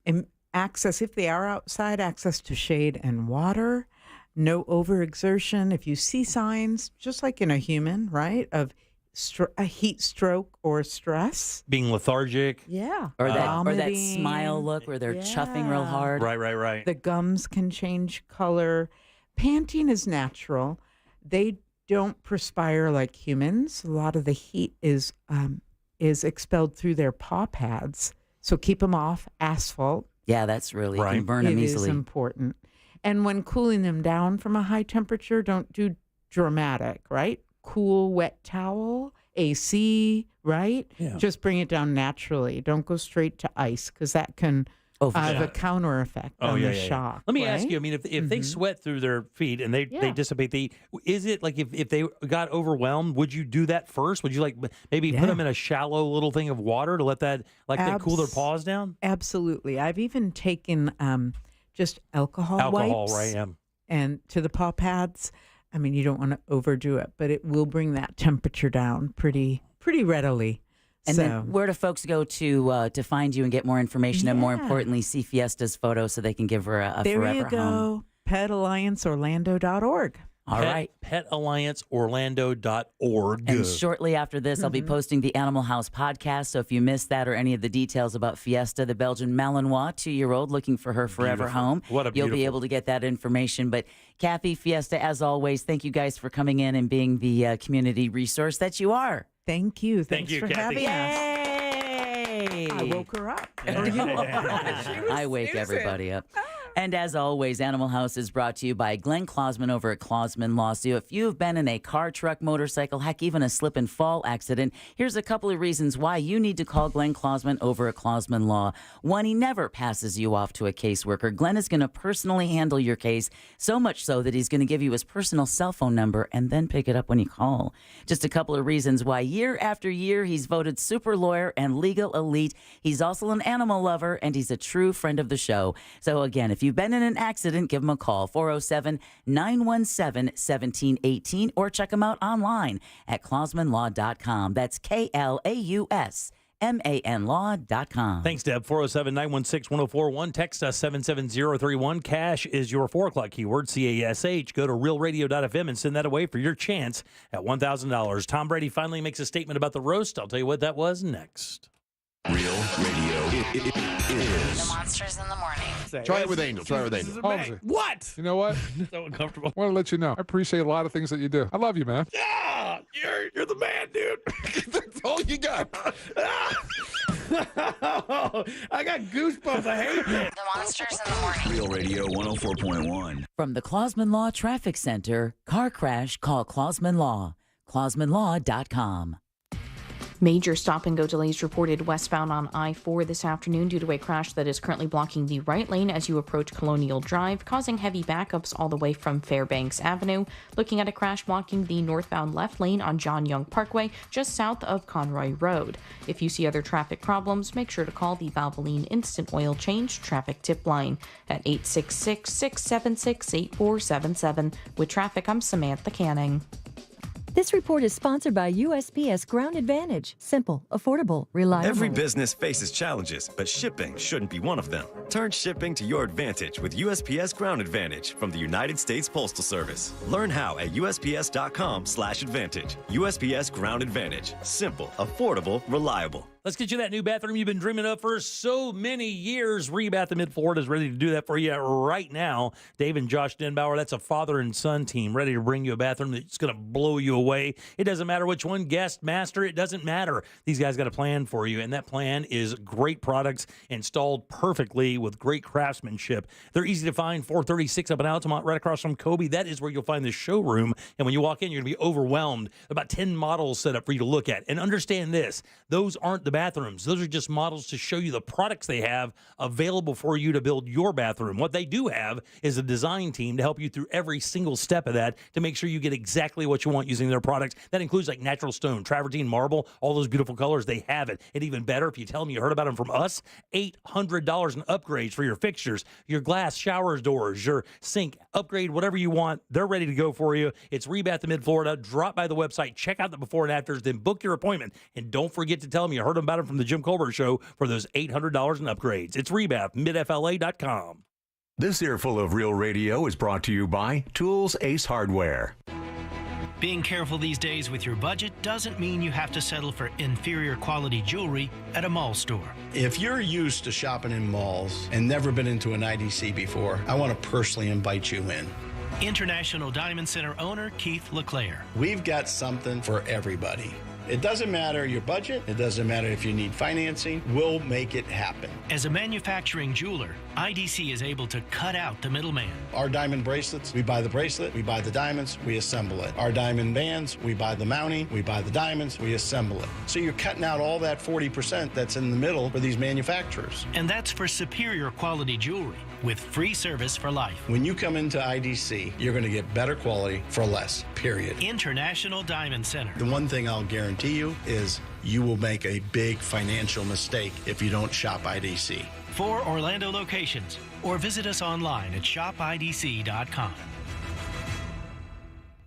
And access, if they are outside, access to shade and water. No overexertion. If you see signs, just like in a human, right, of a heat stroke or stress.
Being lethargic.
Yeah.
Or that
Vomiting.
smile look where they're chuffing real hard.
Right.
The gums can change color. Panting is natural. They don't perspire like humans. A lot of the heat is expelled through their paw pads. So keep them off asphalt.
Yeah, that's really, you can burn them
It
easily.
is important. And when cooling them down from a high temperature, don't do dramatic, right? Cool, wet towel, AC, right?
Yeah.
Just bring it down naturally. Don't go straight to ice because that can have a counter effect on the shock.
Let me ask
right?
you, if they sweat through their feet and they dissipate the, is it like if they got overwhelmed, would you do that first? Would you maybe put them in a shallow little thing of water to let that, that cool their paws down?
Absolutely. I've even taken just alcohol wipes
right? Yeah.
and to the paw pads. I mean, you don't want to overdo it, but it will bring that temperature down pretty readily.
And then where do folks go to find you and get more information and more importantly, see Fiesta's photo so they can give her a
there
forever
you go.
home?
PetAllianceOrlando.org.
All right.
PetAllianceOrlando.org.
And shortly after this, I'll be posting the Animal House podcast. So if you missed that or any of the details about Fiesta, the Belgian Malinois 2-year-old looking for her forever
Beautiful.
home,
What a
you'll be
beautiful-
able to get that information. But Kathy, Fiesta, as always, thank you guys for coming in and being the community resource that you are.
Thank you.
Thank
Thanks
you,
for
Kathy.
having us. I woke her up.
Yeah.
Or you
I wake everybody up. And as always, Animal House is brought to you by Glenn Klausman over at Klausman Law. So if you've been in a car, truck, motorcycle, heck, even a slip and fall accident, here's a couple of reasons why you need to call Glenn Klausman over at Klausman Law. One, he never passes you off to a caseworker. Glenn is going to personally handle your case, so much so that he's going to give you his personal cell phone number and then pick it up when you call. Just a couple of reasons why year after year he's voted super lawyer and legal elite. He's also an animal lover and he's a true friend of the show. So again, if you've been in an accident, give him a call, 407-917-1718, or check him out online at klausmanlaw.com. That's KLAUSMANlaw.com.
Thanks, Deb. 407-916-1041. Text us 77031. Cash is your 4 o'clock keyword, CASH. Go to realradio.fm and send that away for your chance at $1,000. Tom Brady finally makes a statement about the roast. I'll tell you what that was next.
Real Radio
The
is.
Monsters in the Morning.
Try it with Angel.
Holmesy.
What?
You know what?
So uncomfortable.
I want to let you know. I appreciate a lot of things that you do. I love you, man.
Yeah, you're the man, dude.
That's all you got.
I got goosebumps. I hate it.
The Monsters in the Morning.
Real Radio 104.1.
From the Klausman Law Traffic Center, car crash, call Klausman Law. klausmanlaw.com.
Major stop-and-go delays reported westbound on I-4 this afternoon due to a crash that is currently blocking the right lane as you approach Colonial Drive, causing heavy backups all the way from Fairbanks Avenue. Looking at a crash blocking the northbound left lane on John Young Parkway, just south of Conroy Road. If you see other traffic problems, make sure to call the Valvoline Instant Oil Change Traffic Tip Line at 866-676-8477. With traffic, I'm Samantha Canning.
This report is sponsored by USPS Ground Advantage. Simple, affordable, reliable.
Every business faces challenges, but shipping shouldn't be one of them. Turn shipping to your advantage with USPS Ground Advantage from the United States Postal Service. Learn how at USPS.com/advantage. USPS Ground Advantage. Simple, affordable, reliable.
Let's get you that new bathroom you've been dreaming of for so many years. Rebath of Mid-Florida is ready to do that for you right now. Dave and Josh Denbauer, that's a father and son team ready to bring you a bathroom that's going to blow you away. It doesn't matter which one, guest, master, it doesn't matter. These guys got a plan for you, and that plan is great products installed perfectly with great craftsmanship. They're easy to find, 436 up in Altamont, right across from Kobe. That is where you'll find the showroom, and when you walk in, you're going to be overwhelmed. About 10 models set up for you to look at. And understand this, those aren't the bathrooms. Those are just models to show you the products they have available for you to build your bathroom. What they do have is a design team to help you through every single step of that to make sure you get exactly what you want using their products. That includes like natural stone, travertine marble, all those beautiful colors. They have it. And even better, if you tell them you heard about them from us, $800 in upgrades for your fixtures, your glass showers doors, your sink, upgrade whatever you want. They're ready to go for you. It's Rebath of Mid-Florida. Drop by the website, check out the before and afters, then book your appointment. And don't forget to tell them you heard about them from the Jim Colbert Show for those $800 in upgrades. It's Rebath, midfla.com.
This earful of Real Radio is brought to you by Tools Ace Hardware.
Being careful these days with your budget doesn't mean you have to settle for inferior quality jewelry at a mall store.
If you're used to shopping in malls and never been into an IDC before, I want to personally invite you in.
International Diamond Center owner Keith LeClaire.
We've got something for everybody. It doesn't matter your budget. It doesn't matter if you need financing. We'll make it happen.
As a manufacturing jeweler, IDC is able to cut out the middleman.
Our diamond bracelets, we buy the bracelet, we buy the diamonds, we assemble it. Our diamond bands, we buy the mounting, we buy the diamonds, we assemble it. So you're cutting out all that 40% that's in the middle for these manufacturers.
And that's for superior quality jewelry with free service for life.
When you come into IDC, you're going to get better quality for less, period.
International Diamond Center.
The one thing I'll guarantee you is you will make a big financial mistake if you don't shop IDC.
4 Orlando locations, or visit us online at shopidc.com.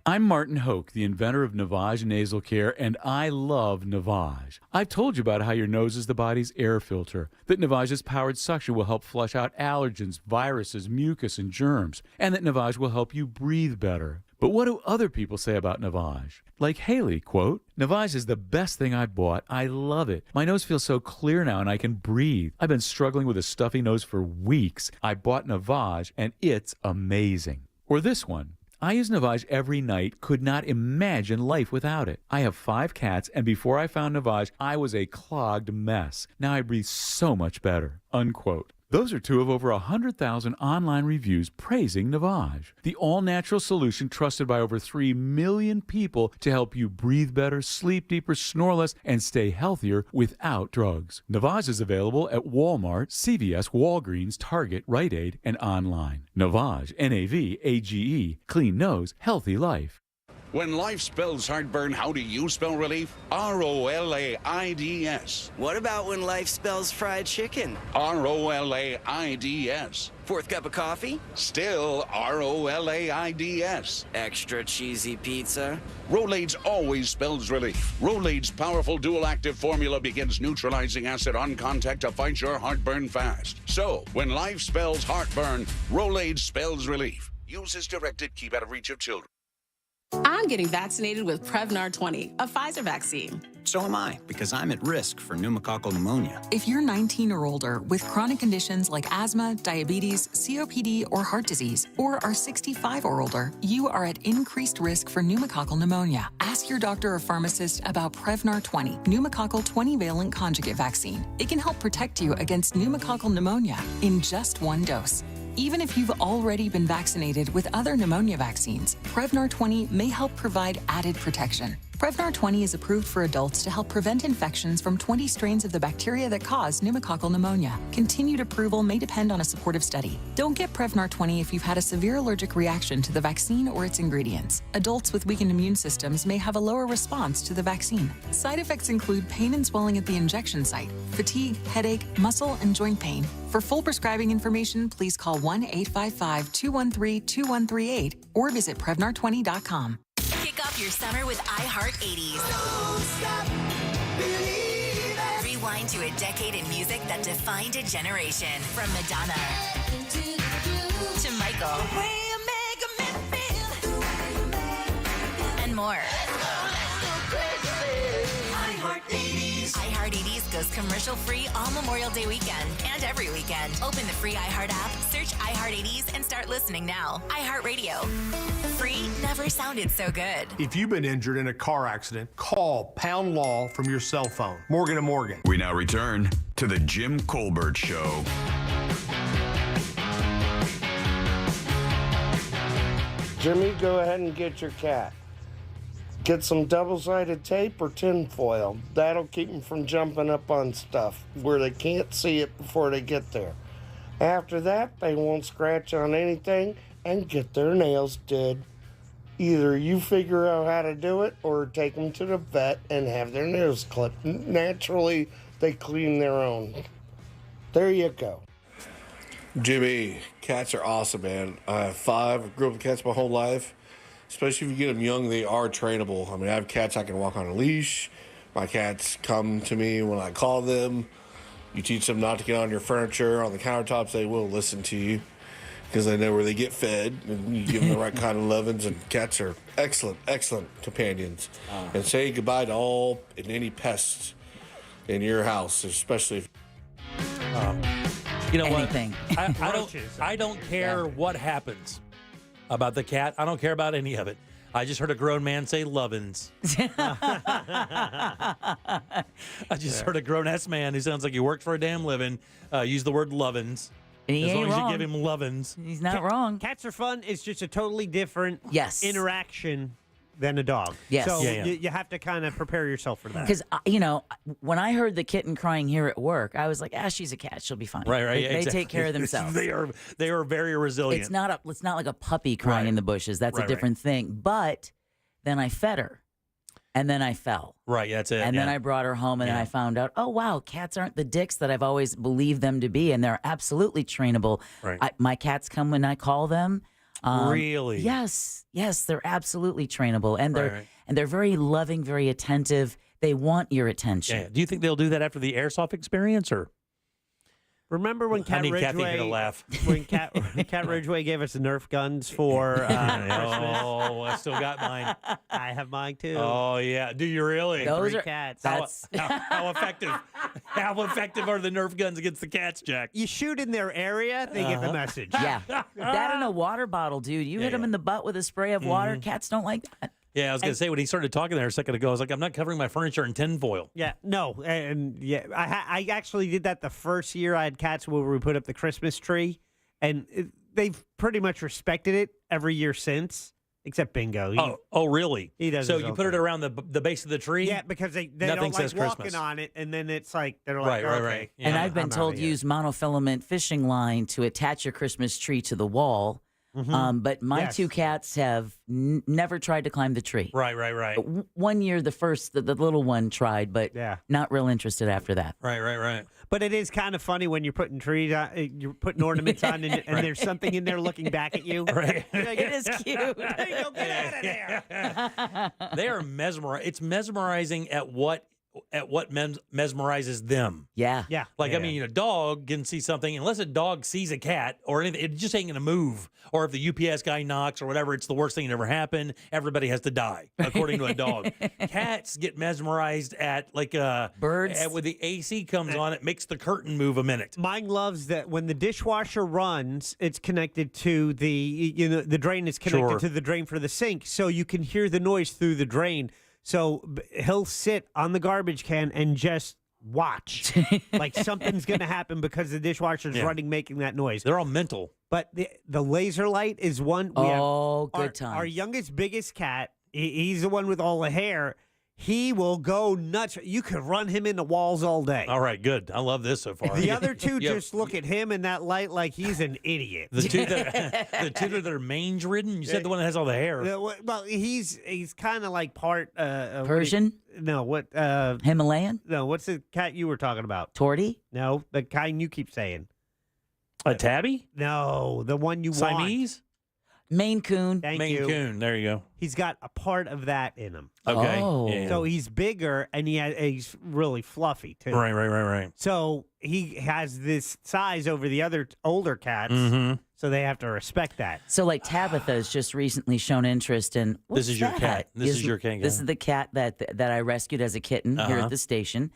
I'm Martin Hoke, the inventor of Navage Nasal Care, and I love Navage. I've told you about how your nose is the body's air filter, that Navage's powered suction will help flush out allergens, viruses, mucus, and germs, and that Navage will help you breathe better. But what do other people say about Navage? Like Haley, quote, "Navage is the best thing I've bought. I love it. My nose feels so clear now and I can breathe. I've been struggling with a stuffy nose for weeks. I bought Navage and it's amazing." Or this one, "I use Navage every night, could not imagine life without it. I have 5 cats, and before I found Navage, I was a clogged mess. Now I breathe so much better," unquote. Those are 2 of over 100,000 online reviews praising Navage, the all-natural solution trusted by over 3 million people to help you breathe better, sleep deeper, snore less, and stay healthier without drugs. Navage is available at Walmart, CVS, Walgreens, Target, Rite Aid, and online. Navage, Navage, clean nose, healthy life.
When life spells heartburn, how do you spell relief? ROLAIDS.
What about when life spells fried chicken?
ROLAIDS.
4th cup of coffee?
Still ROLAIDS.
Extra cheesy pizza?
Rolaids always spells relief. Rolaids' powerful dual-active formula begins neutralizing acid on contact to fight your heartburn fast. So, when life spells heartburn, Rolaids spells relief. Use as directed. Keep out of reach of children.
I'm getting vaccinated with Prevnar 20, a Pfizer vaccine.
So am I, because I'm at risk for pneumococcal pneumonia.
If you're 19 or older with chronic conditions like asthma, diabetes, COPD, or heart disease, or are 65 or older, you are at increased risk for pneumococcal pneumonia. Ask your doctor or pharmacist about Prevnar 20, pneumococcal 20-valent conjugate vaccine. It can help protect you against pneumococcal pneumonia in just 1 dose. Even if you've already been vaccinated with other pneumonia vaccines, Prevnar 20 may help provide added protection. Prevnar 20 is approved for adults to help prevent infections from 20 strains of the bacteria that cause pneumococcal pneumonia. Continued approval may depend on a supportive study. Don't get Prevnar 20 if you've had a severe allergic reaction to the vaccine or its ingredients. Adults with weakened immune systems may have a lower response to the vaccine. Side effects include pain and swelling at the injection site, fatigue, headache, muscle, and joint pain. For full prescribing information, please call 1-855-213-2138 or visit Prevnar20.com.
Kick off
off your summer with iHeart 80s. Rewind to a decade in music that defined a generation. From Madonna to Michael. And more. iHeart 80s goes commercial-free all Memorial Day weekend and every weekend. Open the free iHeart app, search iHeart 80s, and start listening now. iHeart Radio. Free never sounded so good.
If you've been injured in a car accident, call Pound Law from your cell phone. Morgan & Morgan.
We now return to the Jim Colbert Show.
Jimmy, go ahead and get your cat. Get some double-sided tape or tin foil. That'll keep them from jumping up on stuff where they can't see it before they get there. After that, they won't scratch on anything and get their nails did. Either you figure out how to do it or take them to the vet and have their nails clipped. Naturally, they clean their own. There you go.
Jimmy, cats are awesome, man. I have 5. I grew up with cats my whole life. Especially if you get them young, they are trainable. I mean, I have cats I can walk on a leash. My cats come to me when I call them. You teach them not to get on your furniture, on the countertops, they will listen to you because they know where they get fed, and you give them the right kind of lovings, and cats are excellent, excellent companions. And say goodbye to all and any pests in your house, especially if...
You know
Anything.
what? I don't care what happens about the cat. I don't care about any of it. I just heard a grown man say lovin's. I just heard a grown-ass man who sounds like he worked for a damn living use the word lovin's.
And he
as
ain't
long as
wrong.
you give him lovin's.
He's not wrong.
Cats are fun. It's just a totally different
Yes.
interaction than a dog.
Yes.
So
Yeah.
You have to kind of prepare yourself for that.
Because, when I heard the kitten crying here at work, I was like, she's a cat. She'll be fine.
Right.
They
Exactly.
take care of themselves.
they are very resilient.
It's not like a puppy crying
Right.
in the bushes. That's
Right,
a different thing. But then I fed her, and then I fell.
Right, that's it.
And then I brought her home, and then I found out, oh, wow, cats aren't the dicks that I've always believed them to be, and they're absolutely trainable.
Right.
My cats come when I call them.
Really?
Yes, they're absolutely trainable, and
Right.
they're very loving, very attentive. They want your attention.
Yeah. Do you think they'll do that after the airsoft experience, or?
Remember when
I
Cat
need Kathy here
Ridgway
to laugh.
when Cat Ridgway gave us the Nerf guns for Christmas?
Oh, I still got mine.
I have mine too.
Oh yeah, do you really?
Those are cats.
How effective? How effective are the Nerf guns against the cats, Jack?
You shoot in their area, they get the message.
Yeah, that in a water bottle, dude. You hit them in the butt with a spray of water. Cats don't like that.
Yeah, I was gonna say when he started talking there a second ago, I was like, I'm not covering my furniture in tinfoil.
Yeah, no, and yeah, I actually did that the first year I had cats where we put up the Christmas tree, and they've pretty much respected it every year since, except Bingo.
Oh, really?
He does.
So
his
you
own
put it
thing.
around the base of the tree?
Yeah, because they
Nothing
don't like
says
walking
Christmas.
on it, and then it's like they're like,
Right.
okay.
Yeah.
And I've been
I'm
told
outta here.
use monofilament fishing line to attach your Christmas tree to the wall. But my
Yes.
two cats have never tried to climb the tree.
Right.
One year, the little one tried, but not real interested after that.
Right.
But it is kind of funny when you're putting trees on, you're putting ornaments on, and there's something in there looking back at you.
Right.
It is cute.
There you go, get out of there.
They are mesmerizing. It's mesmerizing at what mesmerizes them.
Yeah.
Like, I mean, a dog can see something, unless a dog sees a cat or anything, it just ain't going to move. Or if the UPS guy knocks or whatever, it's the worst thing that ever happened. Everybody has to die, according to a dog. Cats get mesmerized at, like,
birds.
When the AC comes on, it makes the curtain move a minute.
Mine loves that when the dishwasher runs, it's connected to the drain is connected
Sure.
to the drain for the sink, so you can hear the noise through the drain. So he'll sit on the garbage can and just watch. Like something's going to happen because the dishwasher's running, making that noise.
They're all mental.
But the laser light is one. We have
good times.
Our youngest, biggest cat, he's the one with all the hair. He will go nuts. You could run him into walls all day.
All right, good. I love this so far.
The other two
Yeah.
just look at him and that light like he's an idiot.
The two that are mange-ridden? You said the one that has all the hair.
Well, he's kind of like part
Persian? Himalayan?
No, what's the cat you were talking about?
Torty?
No, the kind you keep saying.
A tabby?
No, the one you
Siamese?
Maine Coon.
Thank
Maine
you.
Coon. There you go.
He's got a part of that in him.
Okay.
Oh.
Yeah.
So he's bigger and he's really fluffy too.
Right.
So he has this size over the other older cats.
Mm-hmm.
So they have to respect that.
So, like, Tabitha has just recently shown interest in.
This is your
what's
cat.
that?
This is your cat,
This
yeah.
is the cat that I rescued as a kitten here
Uh-huh.
at the station.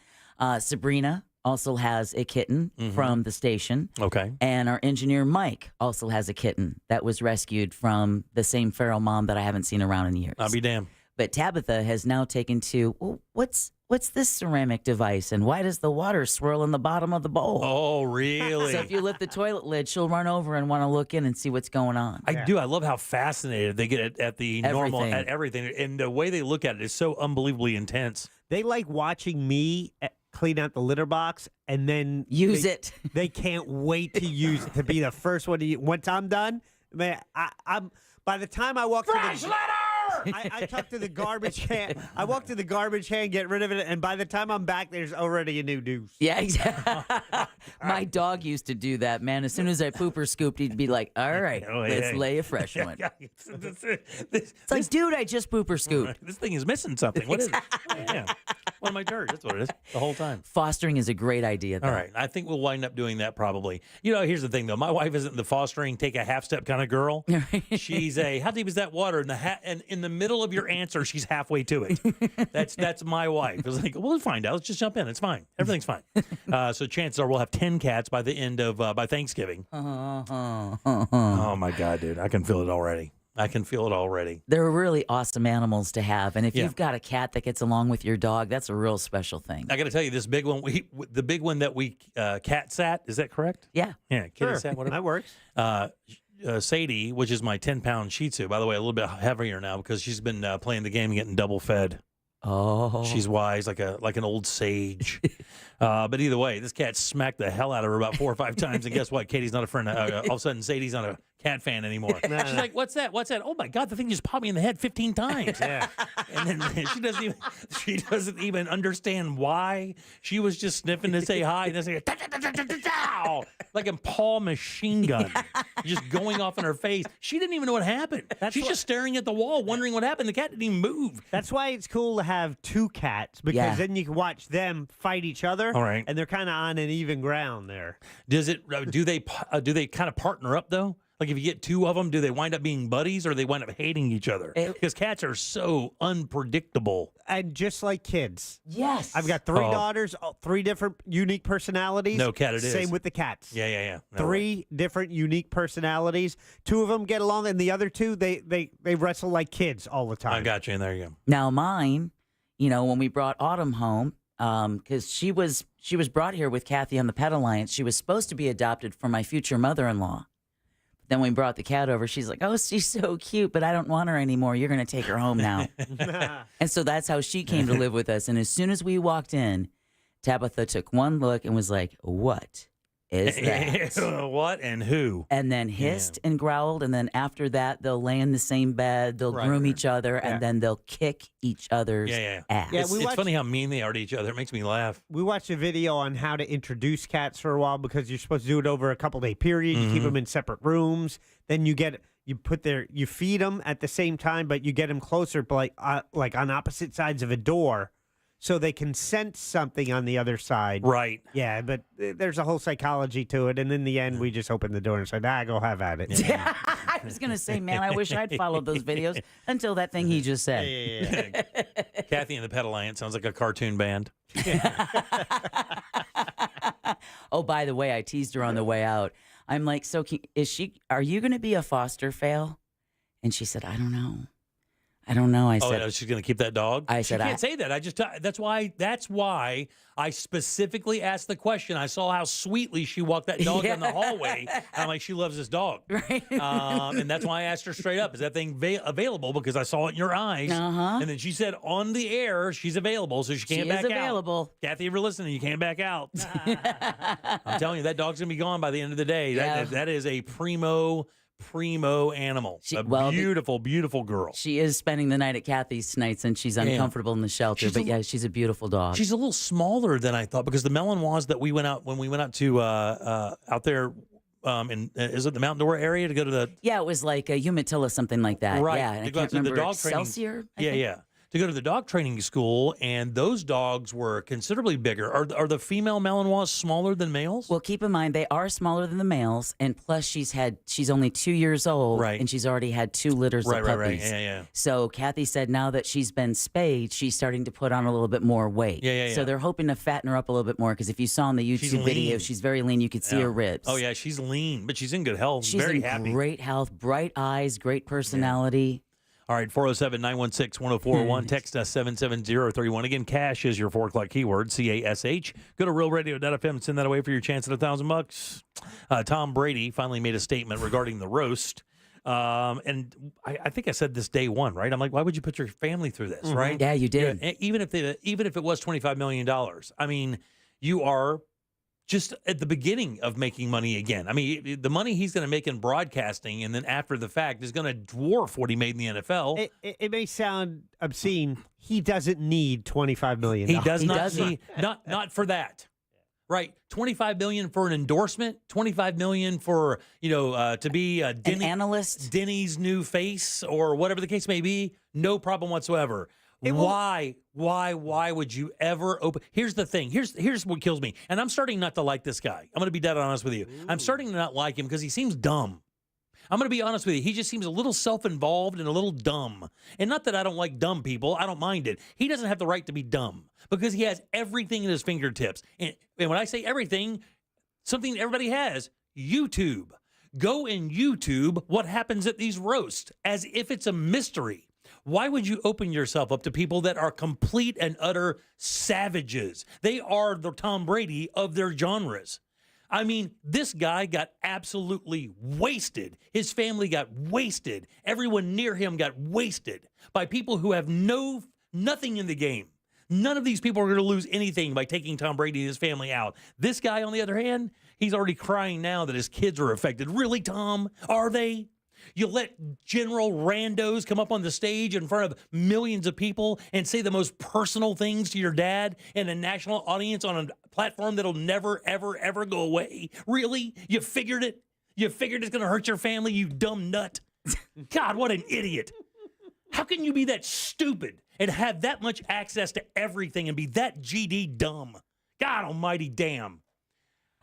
Sabrina also has a kitten
Mhm.
from the station.
Okay.
And our engineer, Mike, also has a kitten that was rescued from the same feral mom that I haven't seen around in years.
I'll be damned.
But Tabitha has now taken to, well, what's this ceramic device and why does the water swirl in the bottom of the bowl?
Oh, really?
So if you lift the toilet lid, she'll run over and want to look in and see what's going on.
I do. I love how fascinated they get at the normal,
Everything.
at everything. And the way they look at it is so unbelievably intense.
They like watching me clean out the litter box and then
Use
they,
it.
They can't wait to use it, to be the first one to use. Once I'm done, man, I'm by the time I walk to the I talk to the garbage can. I walk to the garbage can, get rid of it, and by the time I'm back, there's already a new deuce.
Yeah, exactly. My dog used to do that, man. As soon as I poop or scooped, he'd be like, all right, let's lay a fresh one. It's like, dude, I just poop or scooped.
This thing is missing something. What is it? Yeah. One of my dirt. That's what it is the whole time.
Fostering is a great idea, though.
All right. I think we'll wind up doing that probably. You know, here's the thing, though. My wife isn't the fostering, take a half step kind of girl. She's a, how deep is that water? And in the middle of your answer, she's halfway to it. That's my wife. It's like, we'll find out. Let's just jump in. It's fine. Everything's fine. So chances are we'll have 10 cats by the end of, by Thanksgiving. Oh, my God, dude. I can feel it already.
They're really awesome animals to have. And if
Yeah.
you've got a cat that gets along with your dog, that's a real special thing.
I got to tell you, this big one, the big one that we cat sat, is that correct?
Yeah.
Yeah, kitty sat, whatever.
That works.
Sadie, which is my 10-pound Shih Tzu, by the way, a little bit heavier now because she's been playing the game and getting double fed.
Oh,
She's wise, like an old sage. But either way, this cat smacked the hell out of her about 4 or 5 times, and guess what? Katie's not a friend. All of a sudden, Sadie's not a cat fan anymore. She's like, "What's that? What's that? Oh my God, the thing just popped me in the head 15 times."
Yeah.
And then she doesn't even understand why. She was just sniffing to say hi, and then say, like a Paul machine gun, just going off in her face. She didn't even know what happened. She's just staring at the wall, wondering what happened. The cat didn't even move.
That's why it's cool to have 2 cats because
Yeah.
then you can watch them fight each other.
All right.
And they're kind of on an even ground there.
Does it? Do they kind of partner up though? Like if you get 2 of them, do they wind up being buddies or they wind up hating each other? Because cats are so unpredictable.
And just like kids.
Yes.
I've got 3 daughters, 3 different unique personalities.
No cat it is.
Same with the cats.
Yeah. No
3 different unique personalities. 2 of them get along, and the other 2, they wrestle like kids all the time.
I got you, and there you go.
Now mine, you know, when we brought Autumn home, because she was brought here with Kathy on the Pet Alliance. She was supposed to be adopted for my future mother-in-law. Then we brought the cat over. She's like, "Oh, she's so cute, but I don't want her anymore. You're going to take her home now." And so that's how she came to live with us. And as soon as we walked in, Tabitha took one look and was like, "What is that?"
What and who?
And then hissed and growled. And then after that, they'll lay in the same bed. They'll groom each other, and then they'll kick each other's ass.
Yeah,
It's funny how mean they are to each other. It makes me laugh.
We watched a video on how to introduce cats for a while because you're supposed to do it over a couple-day period. You keep them in separate rooms. Then you feed them at the same time, but you get them closer, like on opposite sides of a door, so they can sense something on the other side.
Right.
Yeah, but there's a whole psychology to it, and in the end, we just opened the door and said, go have at it.
I was going to say, man, I wish I'd followed those videos until that thing he just said.
Yeah. Kathy and the Pet Alliance sounds like a cartoon band.
Oh, by the way, I teased her on the way out. I'm like, "So are you going to be a foster fail?" And she said, "I don't know. I don't know." I said,
she's going to keep that dog?
I said,
she can't say that. That's why I specifically asked the question. I saw how sweetly she walked that dog down the hallway. And I'm like, she loves this dog.
Right.
And that's why I asked her straight up, is that thing available? Because I saw it in your eyes.
Uh-huh.
And then she said on the air, she's available, so she can't back out.
She is available.
Kathy, if you're listening, you can't back out. I'm telling you, that dog's going to be gone by the end of the day.
Yeah.
That is a primo animal. Beautiful girl.
She is spending the night at Kathy's tonight since she's uncomfortable in the shelter. She's a beautiful dog.
She's a little smaller than I thought because the Malinois that we went out to out there is it the Mount Dora area to go to the?
Yeah, it was like a Umatilla, something like that.
Right.
Yeah, and
To
I
go
can't
out to the
remember.
dog training.
Excelsior? I
Yeah,
think?
yeah. To go to the dog training school, and those dogs were considerably bigger. Are the female Malinois smaller than males?
Well, keep in mind they are smaller than the males, and plus she's only 2 years old,
Right.
and she's already had 2 litters
Right,
of
right,
puppies.
right. Yeah, yeah.
So Kathy said now that she's been spayed, she's starting to put on a little bit more weight.
Yeah.
So they're hoping to fatten her up a little bit more because if you saw in the
She's
YouTube video,
lean.
she's very lean. You could see
Yeah.
her ribs.
Oh yeah, she's lean, but she's in good health.
She's
very
in
happy.
great health, bright eyes, great personality.
All right, 407-916-1041. Text us 77031. Again, cash is your 4 o'clock keyword, CASH. Go to realradio.fm and send that away for your chance at $1,000. Tom Brady finally made a statement regarding the roast. And I think I said this day one, right? I'm like, why would you put your family through this, right?
Yeah, you did.
Yeah, even if it was $25 million, I mean, you are just at the beginning of making money again. I mean, the money he's going to make in broadcasting and then after the fact is going to dwarf what he made in the NFL.
It may sound obscene. He doesn't need $25 million.
He does not need, not for that. Right, $25 million for an endorsement, $25 million for to be an
analyst,
Denny's new face, or whatever the case may be. No problem whatsoever. Why would you ever open? Here's the thing. Here's what kills me, and I'm starting not to like this guy. I'm going to be dead honest with you. I'm starting to not like him because he seems dumb. I'm going to be honest with you. He just seems a little self-involved and a little dumb. And not that I don't like dumb people. I don't mind it. He doesn't have the right to be dumb because he has everything at his fingertips. And when I say everything, something everybody has, YouTube. Go and YouTube what happens at these roasts as if it's a mystery. Why would you open yourself up to people that are complete and utter savages? They are the Tom Brady of their genres. I mean, this guy got absolutely wasted. His family got wasted. Everyone near him got wasted by people who have nothing in the game. None of these people are going to lose anything by taking Tom Brady and his family out. This guy, on the other hand, he's already crying now that his kids are affected. Really, Tom? Are they? You let general randos come up on the stage in front of millions of people and say the most personal things to your dad and a national audience on a platform that'll never, ever, ever go away? Really? You figured it? You figured it's going to hurt your family, you dumb nut? God, what an idiot. How can you be that stupid and have that much access to everything and be that GD dumb? God almighty damn.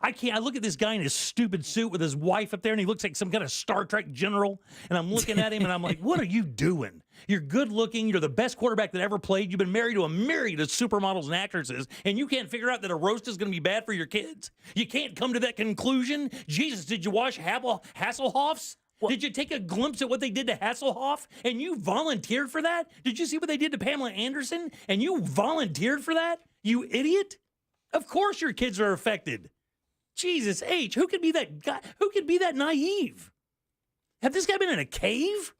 I can't. I look at this guy in his stupid suit with his wife up there, and he looks like some kind of Star Trek general. And I'm looking at him, and I'm like, what are you doing? You're good looking. You're the best quarterback that ever played. You've been married to a myriad of supermodels and actresses, and you can't figure out that a roast is going to be bad for your kids? You can't come to that conclusion? Jesus, did you watch Hasselhoff's? Did you take a glimpse at what they did to Hasselhoff? And you volunteered for that? Did you see what they did to Pamela Anderson? And you volunteered for that? You idiot? Of course your kids are affected. Jesus H, who could be that guy? Who could be that naive? Have this guy been in a cave?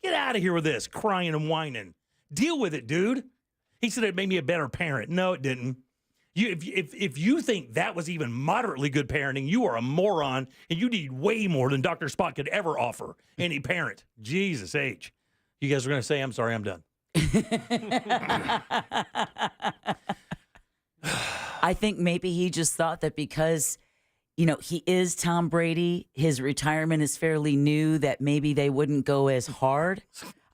Get out of here with this, crying and whining. Deal with it, dude. He said it made me a better parent. No, it didn't. If you think that was even moderately good parenting, you are a moron, and you need way more than Dr. Spot could ever offer any parent. Jesus H. You guys are going to say, I'm sorry, I'm done.
I think maybe he just thought that because he is Tom Brady, his retirement is fairly new, that maybe they wouldn't go as hard.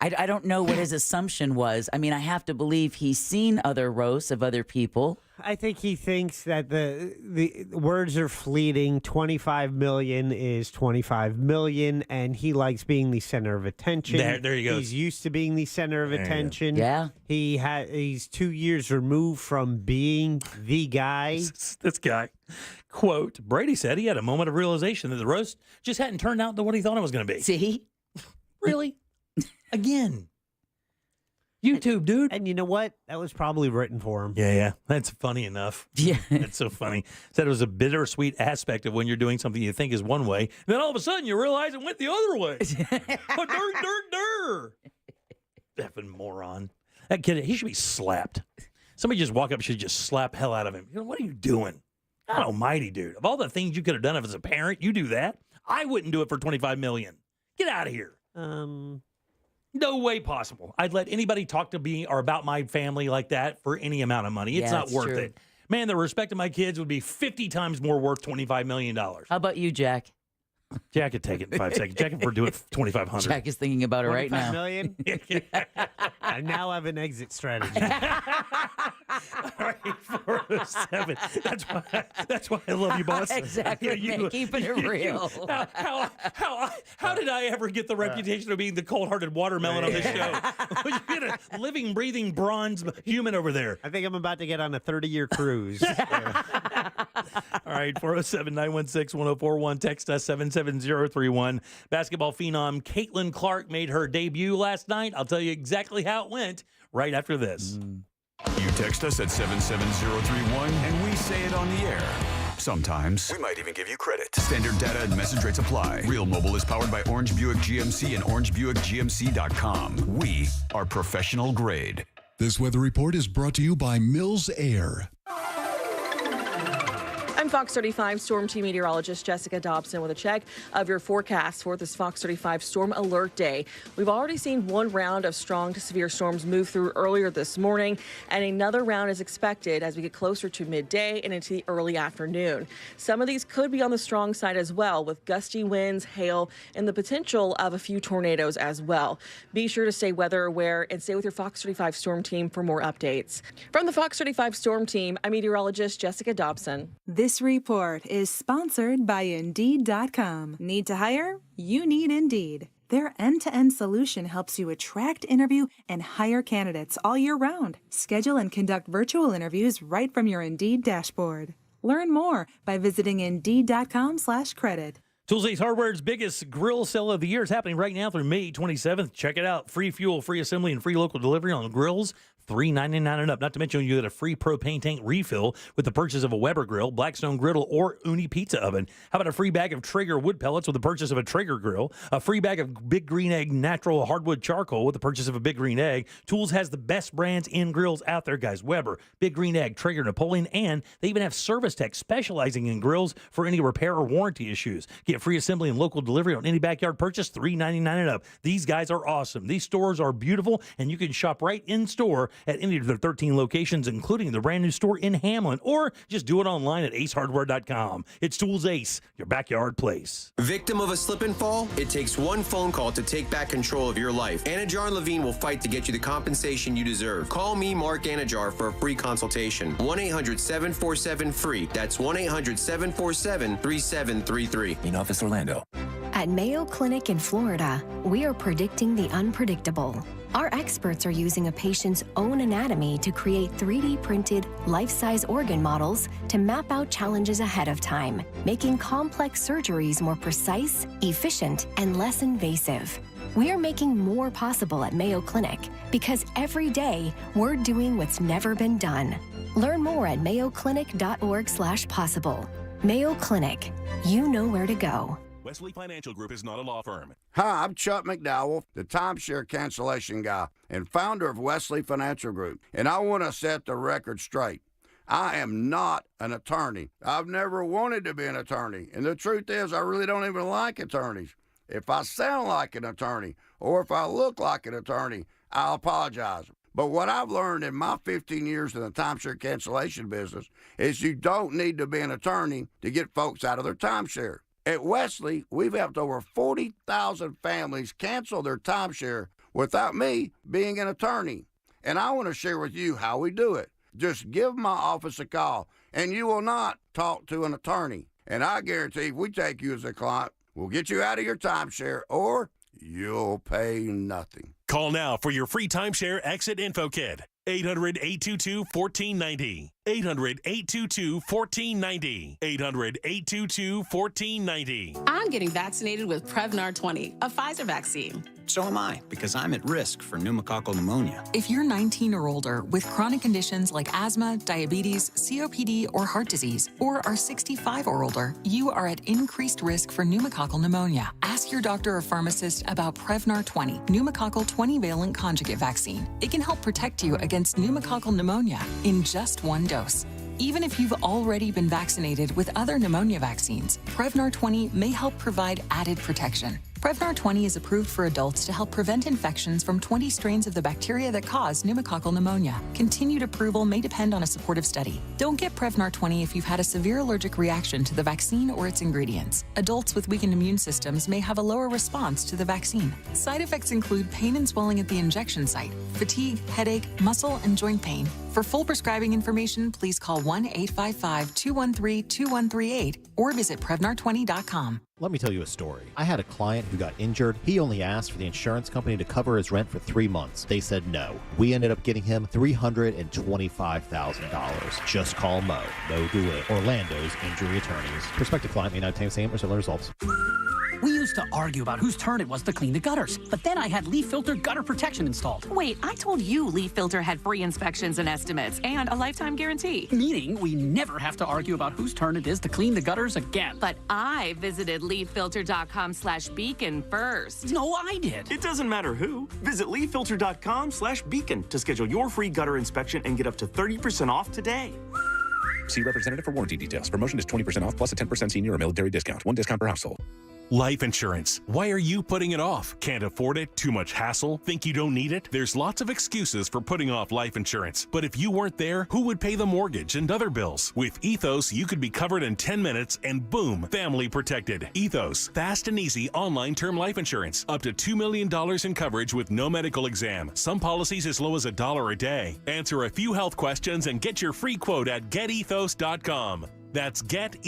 I don't know what his assumption was. I mean, I have to believe he's seen other roasts of other people.
I think he thinks that the words are fleeting. 25 million is 25 million, and he likes being the center of attention.
There he goes.
He's used to being the center of attention.
Yeah.
He's 2 years removed from being the guy.
This guy, quote, Brady said he had a moment of realization that the roast just hadn't turned out into what he thought it was going to be.
See?
Really? Again. YouTube, dude.
And you know what? That was probably written for him.
Yeah. That's funny enough.
Yeah.
That's so funny. Said it was a bittersweet aspect of when you're doing something you think is one way, and then all of a sudden you realize it went the other way. Effing moron. That kid, he should be slapped. Somebody just walk up and should just slap hell out of him. What are you doing? God almighty, dude. Of all the things you could have done as a parent, you do that. I wouldn't do it for $25 million. Get out of here. No way possible. I'd let anybody talk to me or about my family like that for any amount of money. It's
Yeah,
not
it's
worth
true.
it. Man, the respect of my kids would be 50 times more worth $25 million.
How about you, Jack?
Jack could take it in 5 seconds. Jack could do it 2,500.
Jack is thinking about it right
25
now.
million? I now have an exit strategy.
All right, 407. That's why I love you, boss.
Exactly, man, keeping it real.
How did I ever get the reputation of being the cold-hearted watermelon on this show? You get a living, breathing bronze human over there.
I think I'm about to get on a 30-year cruise.
All right, 407-916-1041. Text us 77031. Basketball phenom Caitlin Clark made her debut last night. I'll tell you exactly how it went right after this.
You text us at 77031 and we say it on the air. Sometimes. We might even give you credit. Standard data and message rates apply. Real Mobile is powered by Orange Buick GMC and OrangeBuickGMC.com. We are professional grade.
This weather report is brought to you by Mills Air.
I'm Fox 35 Storm Team meteorologist Jessica Dobson with a check of your forecast for this Fox 35 Storm Alert Day. We've already seen one round of strong to severe storms move through earlier this morning, and another round is expected as we get closer to midday and into the early afternoon. Some of these could be on the strong side as well, with gusty winds, hail, and the potential of a few tornadoes as well. Be sure to stay weather aware and stay with your Fox 35 Storm Team for more updates. From the Fox 35 Storm Team, I'm meteorologist Jessica Dobson.
This report is sponsored by Indeed.com. Need to hire? You need Indeed. Their end-to-end solution helps you attract, interview, and hire candidates all year round. Schedule and conduct virtual interviews right from your Indeed dashboard. Learn more by visiting Indeed.com/credit.
Tools Ace Hardware's biggest grill sale of the year is happening right now through May 27th. Check it out. Free fuel, free assembly, and free local delivery on grills. $3.99 and up. Not to mention you get a free propane tank refill with the purchase of a Weber grill, Blackstone griddle, or Uni pizza oven. How about a free bag of Traeger wood pellets with the purchase of a Traeger grill, a free bag of Big Green Egg natural hardwood charcoal with the purchase of a Big Green Egg. Tools has the best brands in grills out there, guys. Weber, Big Green Egg, Traeger, Napoleon, and they even have service tech specializing in grills for any repair or warranty issues. Get free assembly and local delivery on any backyard purchase, $3.99 and up. These guys are awesome. These stores are beautiful, and you can shop right in store at any of their 13 locations, including the brand new store in Hamlin, or just do it online at acehardware.com. It's Tools Ace, your backyard place.
Victim of a slip and fall? It takes one phone call to take back control of your life. Anajar and Levine will fight to get you the compensation you deserve. Call me, Mark Anajar, for a free consultation. 1-800-747-FREE. That's 1-800-747-3733.
In Office Orlando.
At Mayo Clinic in Florida, we are predicting the unpredictable. Our experts are using a patient's own anatomy to create 3D printed, life-size organ models to map out challenges ahead of time, making complex surgeries more precise, efficient, and less invasive. We are making more possible at Mayo Clinic because every day we're doing what's never been done. Learn more at mayoclinic.org/possible. Mayo Clinic, you know where to go.
Wesley Financial Group is not a law firm.
Hi, I'm Chuck McDowell, the timeshare cancellation guy and founder of Wesley Financial Group, and I want to set the record straight. I am not an attorney. I've never wanted to be an attorney, and the truth is I really don't even like attorneys. If I sound like an attorney or if I look like an attorney, I'll apologize. But what I've learned in my 15 years in the timeshare cancellation business is you don't need to be an attorney to get folks out of their timeshare. At Wesley, we've helped over 40,000 families cancel their timeshare without me being an attorney. And I want to share with you how we do it. Just give my office a call, and you will not talk to an attorney. And I guarantee if we take you as a client, we'll get you out of your timeshare, or you'll pay nothing.
Call now for your free timeshare exit info kit. 800-822-1490. 800-822-1490. 800-822-1490.
I'm getting vaccinated with Prevnar 20, a Pfizer vaccine.
So am I, because I'm at risk for pneumococcal pneumonia.
If you're 19 or older with chronic conditions like asthma, diabetes, COPD, or heart disease, or are 65 or older, you are at increased risk for pneumococcal pneumonia. Ask your doctor or pharmacist about Prevnar 20, pneumococcal 20-valent conjugate vaccine. It can help protect you against pneumococcal pneumonia in just one dose. Even if you've already been vaccinated with other pneumonia vaccines, Prevnar 20 may help provide added protection. Prevnar 20 is approved for adults to help prevent infections from 20 strains of the bacteria that cause pneumococcal pneumonia. Continued approval may depend on a supportive study. Don't get Prevnar 20 if you've had a severe allergic reaction to the vaccine or its ingredients. Adults with weakened immune systems may have a lower response to the vaccine. Side effects include pain and swelling at the injection site, fatigue, headache, muscle, and joint pain. For full prescribing information, please call 1-855-213-2138 or visit Prevnar20.com.
Let me tell you a story. I had a client who got injured. He only asked for the insurance company to cover his rent for 3 months. They said no. We ended up getting him $325,000. Just call Mo. Mo DeWitt, Orlando's injury attorneys. Prospective client may not obtain same or similar results.
We used to argue about whose turn it was to clean the gutters, but then I had Leaf Filter gutter protection installed.
Wait, I told you Leaf Filter had free inspections and estimates and a lifetime guarantee.
Meaning we never have to argue about whose turn it is to clean the gutters again.
But I visited leaffilter.com/beacon first.
No, I did.
It doesn't matter who. Visit leaffilter.com/beacon to schedule your free gutter inspection and get up to 30% off today.
See representative for warranty details. Promotion is 20% off plus a 10% senior or military discount. One discount per household.
Life insurance. Why are you putting it off? Can't afford it? Too much hassle? Think you don't need it? There's lots of excuses for putting off life insurance. But if you weren't there, who would pay the mortgage and other bills? With Ethos, you could be covered in 10 minutes and boom, family protected. Ethos, fast and easy online term life insurance. Up to $2 million in coverage with no medical exam. Some policies as low as $1 a day. Answer a few health questions and get your free quote at getethos.com. That's getethos.com.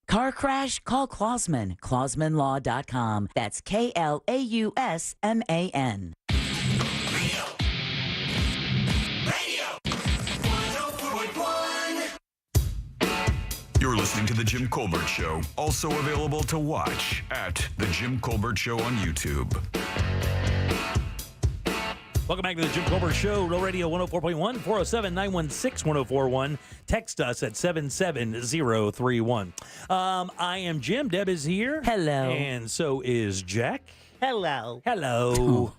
Car crash? Call Klausman. KlausmanLaw.com. That's KLAUSMAN.
You're listening to The Jim Colbert Show, also available to watch at The Jim Colbert Show on YouTube.
Welcome back to the Jim Colbert Show, Real Radio 104.1, 407-916-1041. Text us at 77031. I am Jim. Deb is here.
Hello.
And so is Jack.
Hello.
Hello.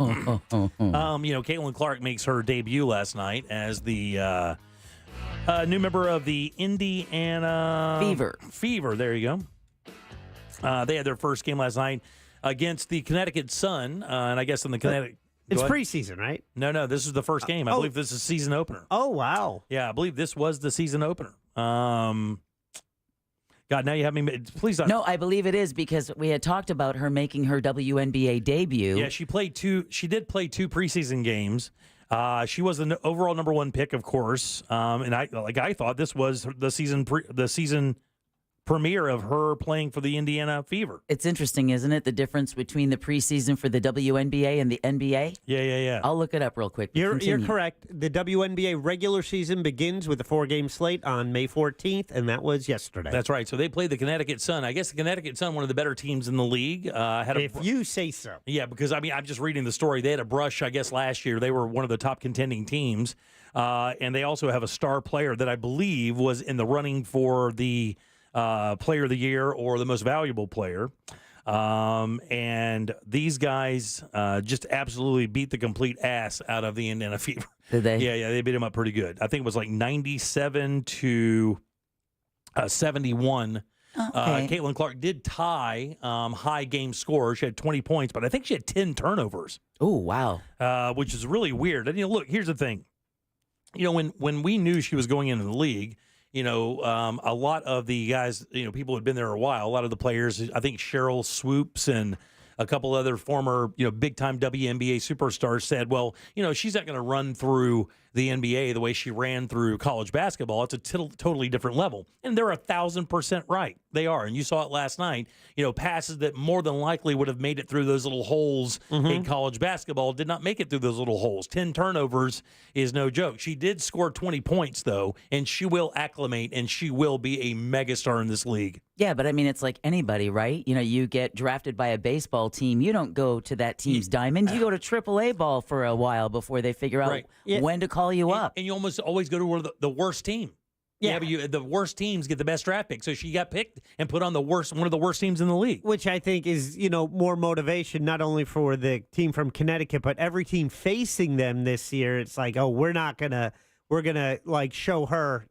Caitlin Clark makes her debut last night as the new member of the Indiana Fever. There you go. They had their first game last night against the Connecticut Sun, and I guess in the Connecticut.
It's preseason, right?
No, this is the first game. I believe this is season opener.
Oh, wow.
Yeah, I believe this was the season opener. God, now you have me. Please don't.
No, I believe it is because we had talked about her making her WNBA debut.
Yeah, she did play two preseason games. She was the overall number one pick, of course. And I thought this was the season premiere of her playing for the Indiana Fever.
It's interesting, isn't it? The difference between the preseason for the WNBA and the NBA?
Yeah.
I'll look it up real quick.
You're correct. The WNBA regular season begins with a 4-game slate on May 14th, and that was yesterday.
That's right. So they played the Connecticut Sun. I guess the Connecticut Sun, one of the better teams in the league.
If you say so.
Yeah, because, I'm just reading the story. They had a brush, I guess, last year. They were one of the top contending teams. And they also have a star player that I believe was in the running for the player of the year or the most valuable player. And these guys just absolutely beat the complete ass out of the Indiana Fever.
Did they?
Yeah, they beat them up pretty good. I think it was like 97-71.
Okay.
Caitlin Clark did tie high game score. She had 20 points, but I think she had 10 turnovers.
Oh, wow.
Which is really weird. And, look, here's the thing. When we knew she was going into the league, a lot of the guys, people who had been there a while, a lot of the players, I think Cheryl Swoops and a couple other former, big-time WNBA superstars said, well, she's not going to run through the NBA the way she ran through college basketball. It's a totally different level. And they're 1,000% right. They are. And you saw it last night. Passes that more than likely would have made it through those little holes in college basketball did not make it through those little holes. 10 turnovers is no joke. She did score 20 points, though, and she will acclimate, and she will be a megastar in this league.
Yeah, but it's like anybody, right? You get drafted by a baseball team. You don't go to that team's diamond. You go to AAA ball for a while before they figure out when to call you up.
And you almost always go to the worst team. Yeah, but the worst teams get the best draft pick. So she got picked and put on one of the worst teams in the league.
Which I think is, more motivation, not only for the team from Connecticut, but every team facing them this year. It's like, oh, we're not gonna we're going to like show her,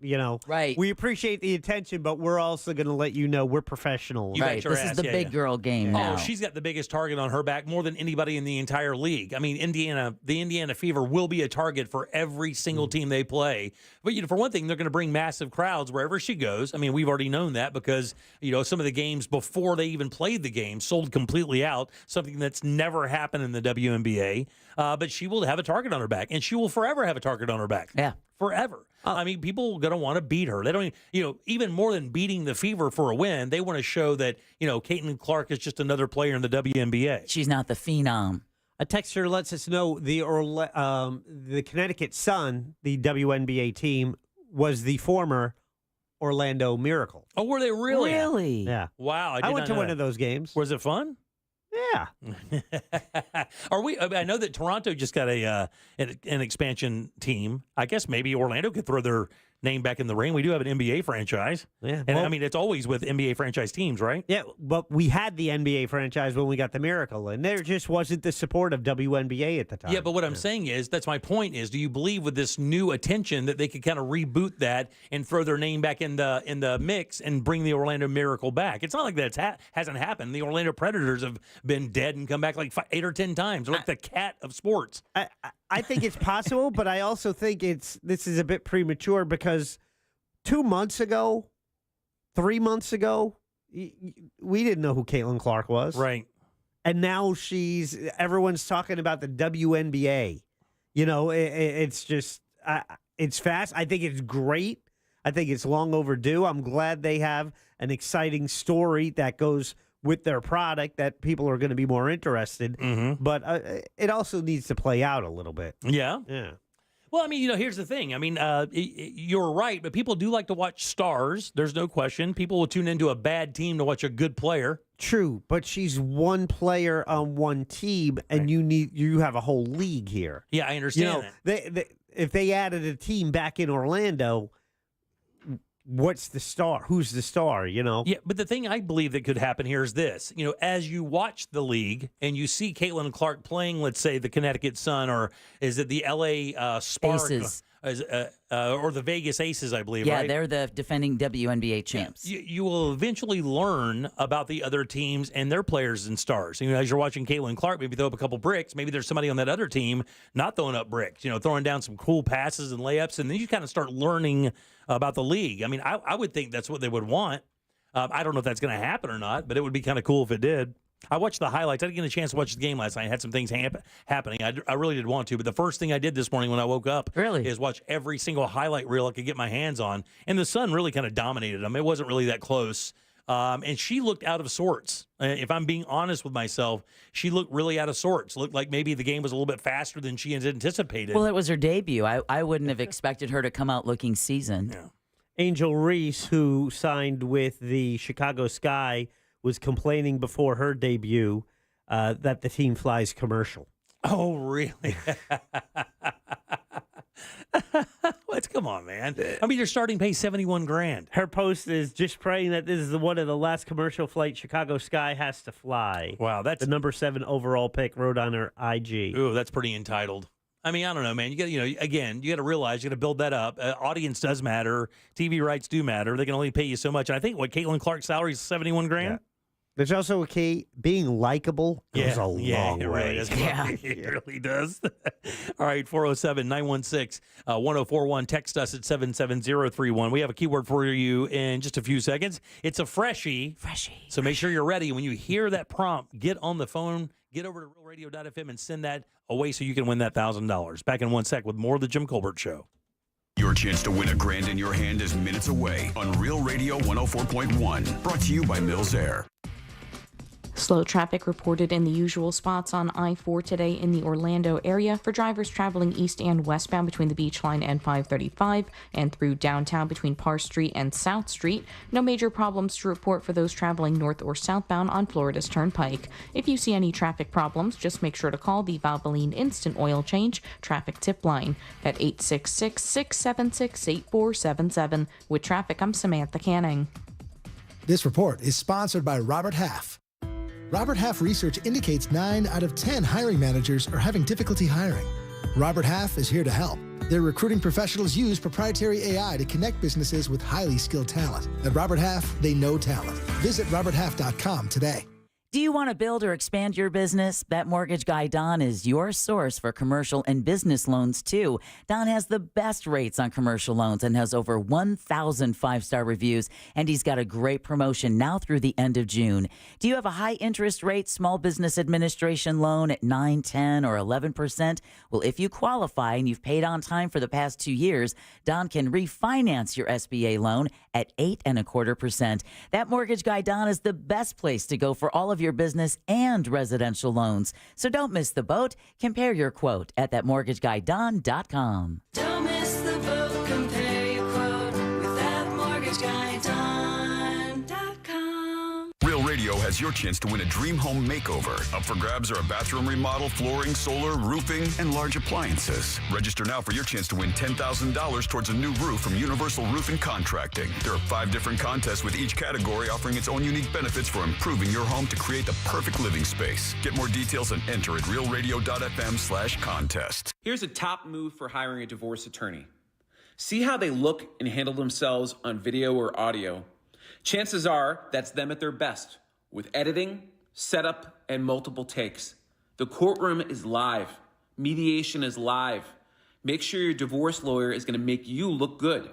Right.
We appreciate the attention, but we're also going to let you know we're professionals.
You bet
Right.
your
This
ass.
is the
Yeah,
big
yeah.
girl game now.
Oh, she's got the biggest target on her back, more than anybody in the entire league. I mean, the Indiana Fever will be a target for every single team they play. But for one thing, they're going to bring massive crowds wherever she goes. I mean, we've already known that because some of the games before they even played the game sold completely out. Something that's never happened in the WNBA. But she will have a target on her back, and she will forever have a target on her back.
Yeah.
Forever. I mean, people are going to want to beat her. They don't, even more than beating the Fever for a win, they want to show that, Caitlin Clark is just another player in the WNBA.
She's not the phenom.
A texter lets us know the Connecticut Sun, the WNBA team, was the former Orlando Miracle.
Oh, were they really?
Really?
Yeah.
Wow.
I went to one of those games.
Was it fun?
Yeah.
I know that Toronto just got an expansion team. I guess maybe Orlando could throw their name back in the ring. We do have an NBA franchise.
Yeah.
And I mean, it's always with NBA franchise teams, right?
Yeah, but we had the NBA franchise when we got the Miracle, and there just wasn't the support of WNBA at the time.
Yeah, but what I'm saying is, that's my point is, do you believe with this new attention that they could kind of reboot that and throw their name back in the mix and bring the Orlando Miracle back? It's not like that hasn't happened. The Orlando Predators have been dead and come back like 8 or 10 times. They're like the cat of sports.
I think it's possible, but I also think this is a bit premature because 2 months ago, 3 months ago, we didn't know who Caitlin Clark was.
Right.
And now everyone's talking about the WNBA. It's just, it's fast. I think it's great. I think it's long overdue. I'm glad they have an exciting story that goes with their product that people are going to be more interested.
Mm-hmm.
But it also needs to play out a little bit.
Yeah.
Yeah.
Well, I mean, here's the thing. I mean, you're right, but people do like to watch stars. There's no question. People will tune into a bad team to watch a good player.
True, but she's one player on one team, and you have a whole league here.
Yeah, I understand that.
If they added a team back in Orlando, what's the star? Who's the star,
Yeah, but the thing I believe that could happen here is this. As you watch the league and you see Caitlin Clark playing, let's say, the Connecticut Sun, or is it the L.A. Spark?
Aces.
Or the Vegas Aces, I believe,
Yeah,
right?
they're the defending WNBA champs.
You will eventually learn about the other teams and their players and stars. As you're watching Caitlin Clark, maybe throw up a couple bricks. Maybe there's somebody on that other team not throwing up bricks, throwing down some cool passes and layups. And then you kind of start learning about the league. I mean, I would think that's what they would want. I don't know if that's going to happen or not, but it would be kind of cool if it did. I watched the highlights. I didn't get a chance to watch the game last night. I had some things happening. I really did want to, but the first thing I did this morning when I woke up is watch every single highlight reel I could get my hands on. And the Sun really kind of dominated them. It wasn't really that close. And she looked out of sorts. If I'm being honest with myself, she looked really out of sorts. Looked like maybe the game was a little bit faster than she had anticipated.
Well, it was her debut. I wouldn't have expected her to come out looking seasoned.
Yeah.
Angel Reese, who signed with the Chicago Sky, was complaining before her debut that the team flies commercial.
Oh, really? Come on, man. I mean, your starting pay $71,000.
Her post is just praying that this is one of the last commercial flights Chicago Sky has to fly.
Wow, that's
the number 7 overall pick wrote on her IG.
Ooh, that's pretty entitled. I mean, I don't know, man. You got, again, you got to realize you got to build that up. Audience does matter. TV rights do matter. They can only pay you so much. And I think Caitlin Clark's salary is $71,000.
Yeah. There's also a key. Being likable goes a long
it
way.
really does. It really does. All right, 407-916-1041. Text us at 77031. We have a keyword for you in just a few seconds. It's a freshie. So make sure you're ready. When you hear that prompt, get on the phone, get over to realradio.fm and send that away so you can win that $1,000. Back in 1 sec with more of the Jim Colbert Show.
Your chance to win $1,000 in your hand is minutes away on Real Radio 104.1. Brought to you by Mills Air.
Slow traffic reported in the usual spots on I-4 today in the Orlando area for drivers traveling east and westbound between the Beach Line and 535 and through downtown between Parr Street and South Street. No major problems to report for those traveling north or southbound on Florida's Turnpike. If you see any traffic problems, just make sure to call the Valvoline Instant Oil Change traffic tip line at 866-676-8477. With traffic, I'm Samantha Canning.
This report is sponsored by Robert Half. Robert Half research indicates 9 out of 10 hiring managers are having difficulty hiring. Robert Half is here to help. Their recruiting professionals use proprietary AI to connect businesses with highly skilled talent. At Robert Half, they know talent. Visit roberthalf.com today.
Do you want to build or expand your business? That mortgage guy, Don, is your source for commercial and business loans, too. Don has the best rates on commercial loans and has over 1,000 five-star reviews, and he's got a great promotion now through the end of June. Do you have a high interest rate small business administration loan at 9, 10, or 11%? Well, if you qualify and you've paid on time for the past 2 years, Don can refinance your SBA loan at 8.25%. That mortgage guy, Don, is the best place to go for all of your business and residential loans. So don't miss the boat. Compare your quote at thatmortgagguydon.com.
Don't miss the boat. Compare your quote with thatmortgagguydon.com.
Real Radio has your chance to win a dream home makeover. Up for grabs are a bathroom remodel, flooring, solar, roofing, and large appliances. Register now for your chance to win $10,000 towards a new roof from Universal Roofing Contracting. There are 5 different contests with each category offering its own unique benefits for improving your home to create the perfect living space. Get more details and enter at realradio.fm/contest.
Here's a top move for hiring a divorce attorney. See how they look and handle themselves on video or audio. Chances are that's them at their best, with editing, setup, and multiple takes. The courtroom is live. Mediation is live. Make sure your divorce lawyer is going to make you look good.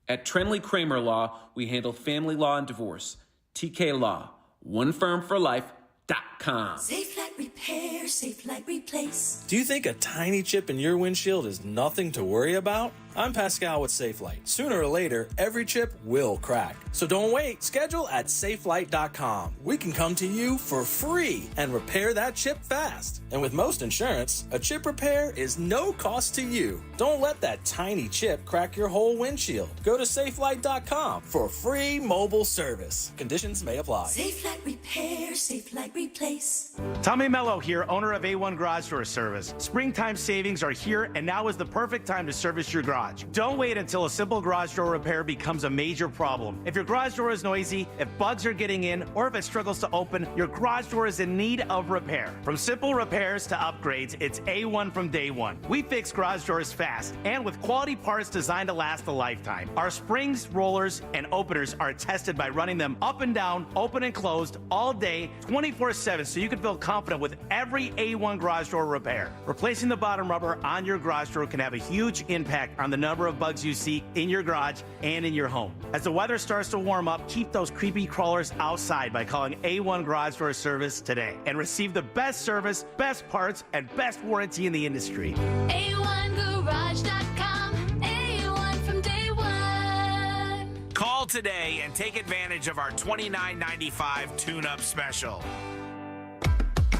At Trenley Kramer Law, we handle family law and divorce. TK Law, one firm for life.com.
Safe like repair, safe like replace.
Do you think a tiny chip in your windshield is nothing to worry about? I'm Pascal with SafeLight. Sooner or later, every chip will crack. So don't wait. Schedule at safelight.com. We can come to you for free and repair that chip fast. And with most insurance, a chip repair is no cost to you. Don't let that tiny chip crack your whole windshield. Go to safelight.com for free mobile service. Conditions may apply.
Safe like repair, safe like replace.
Tommy Mello here, owner of A1 Garage Door Service. Springtime savings are here, and now is the perfect time to service your garage. Don't wait until a simple garage door repair becomes a major problem. If your garage door is noisy, if bugs are getting in, or if it struggles to open, your garage door is in need of repair. From simple repairs to upgrades, it's A1 from day one. We fix garage doors fast and with quality parts designed to last a lifetime. Our springs, rollers, and openers are tested by running them up and down, open and closed, all day, 24/7, so you can feel confident with every A1 garage door repair. Replacing the bottom rubber on your garage door can have a huge impact on the number of bugs you see in your garage and in your home. As the weather starts to warm up, keep those creepy crawlers outside by calling A1 Garage Door Service today and receive the best service, best parts, and best warranty in the industry.
A1Garage.com. A1 from day one.
Call today and take advantage of our $29.95 tune-up special.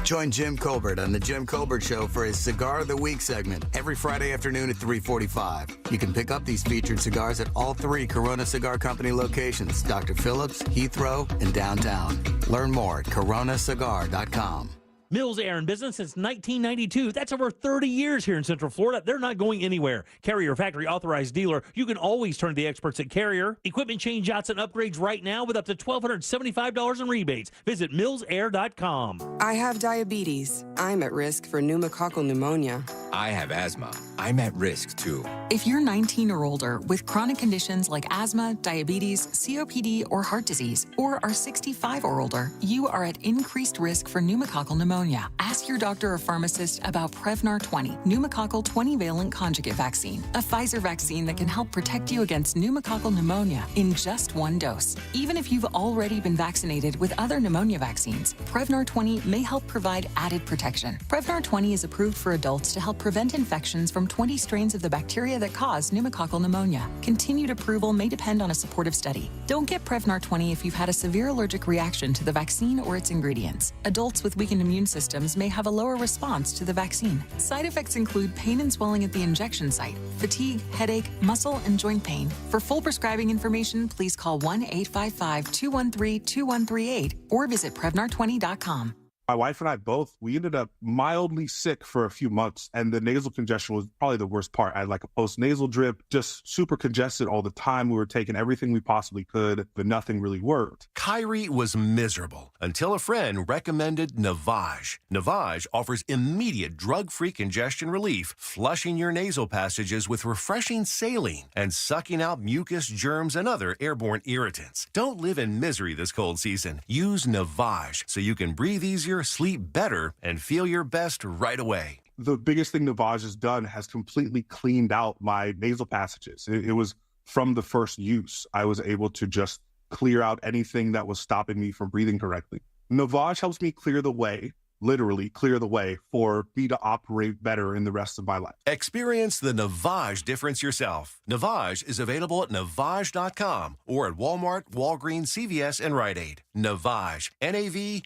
Join Jim Colbert on The Jim Colbert Show for his Cigar of the Week segment every Friday afternoon at 3:45. You can pick up these featured cigars at all 3 Corona Cigar Company locations, Dr. Phillips, Heathrow, and downtown. Learn more at coronacigar.com.
Mills Air in business since 1992. That's over 30 years here in Central Florida. They're not going anywhere. Carrier factory authorized dealer. You can always turn to the experts at Carrier. Equipment change outs and upgrades right now with up to $1,275 in rebates. Visit millsair.com.
I have diabetes. I'm at risk for pneumococcal pneumonia.
I have asthma. I'm at risk too.
If you're 19 or older with chronic conditions like asthma, diabetes, COPD, or heart disease, or are 65 or older, you are at increased risk for pneumococcal pneumonia. Ask your doctor or pharmacist about Prevnar 20, pneumococcal 20-valent conjugate vaccine, a Pfizer vaccine that can help protect you against pneumococcal pneumonia in just 1 dose. Even if you've already been vaccinated with other pneumonia vaccines, Prevnar 20 may help provide added protection. Prevnar 20 is approved for adults to help prevent infections from 20 strains of the bacteria that cause pneumococcal pneumonia. Continued approval may depend on a supportive study. Don't get Prevnar 20 if you've had a severe allergic reaction to the vaccine or its ingredients. Adults with weakened immune systems may have a lower response to the vaccine. Side effects include pain and swelling at the injection site, fatigue, headache, muscle, and joint pain. For full prescribing information, please call 1-855-213-2138 or visit Prevnar20.com.
My wife and I both, we ended up mildly sick for a few months, and the nasal congestion was probably the worst part. I had like a post-nasal drip, just super congested all the time. We were taking everything we possibly could, but nothing really worked.
Kyrie was miserable until a friend recommended Navage. Navage offers immediate drug-free congestion relief, flushing your nasal passages with refreshing saline and sucking out mucus, germs, and other airborne irritants. Don't live in misery this cold season. Use Navage so you can breathe easier, sleep better, and feel your best right away.
The biggest thing Navage has done has completely cleaned out my nasal passages. It was from the first use. I was able to just clear out anything that was stopping me from breathing correctly. Navage helps me clear the way, literally clear the way, for me to operate better in the rest of my life.
Experience the Navage difference yourself. Navage is available at Navage.com or at Walmart, Walgreens, CVS, and Rite Aid. Navage, Navage.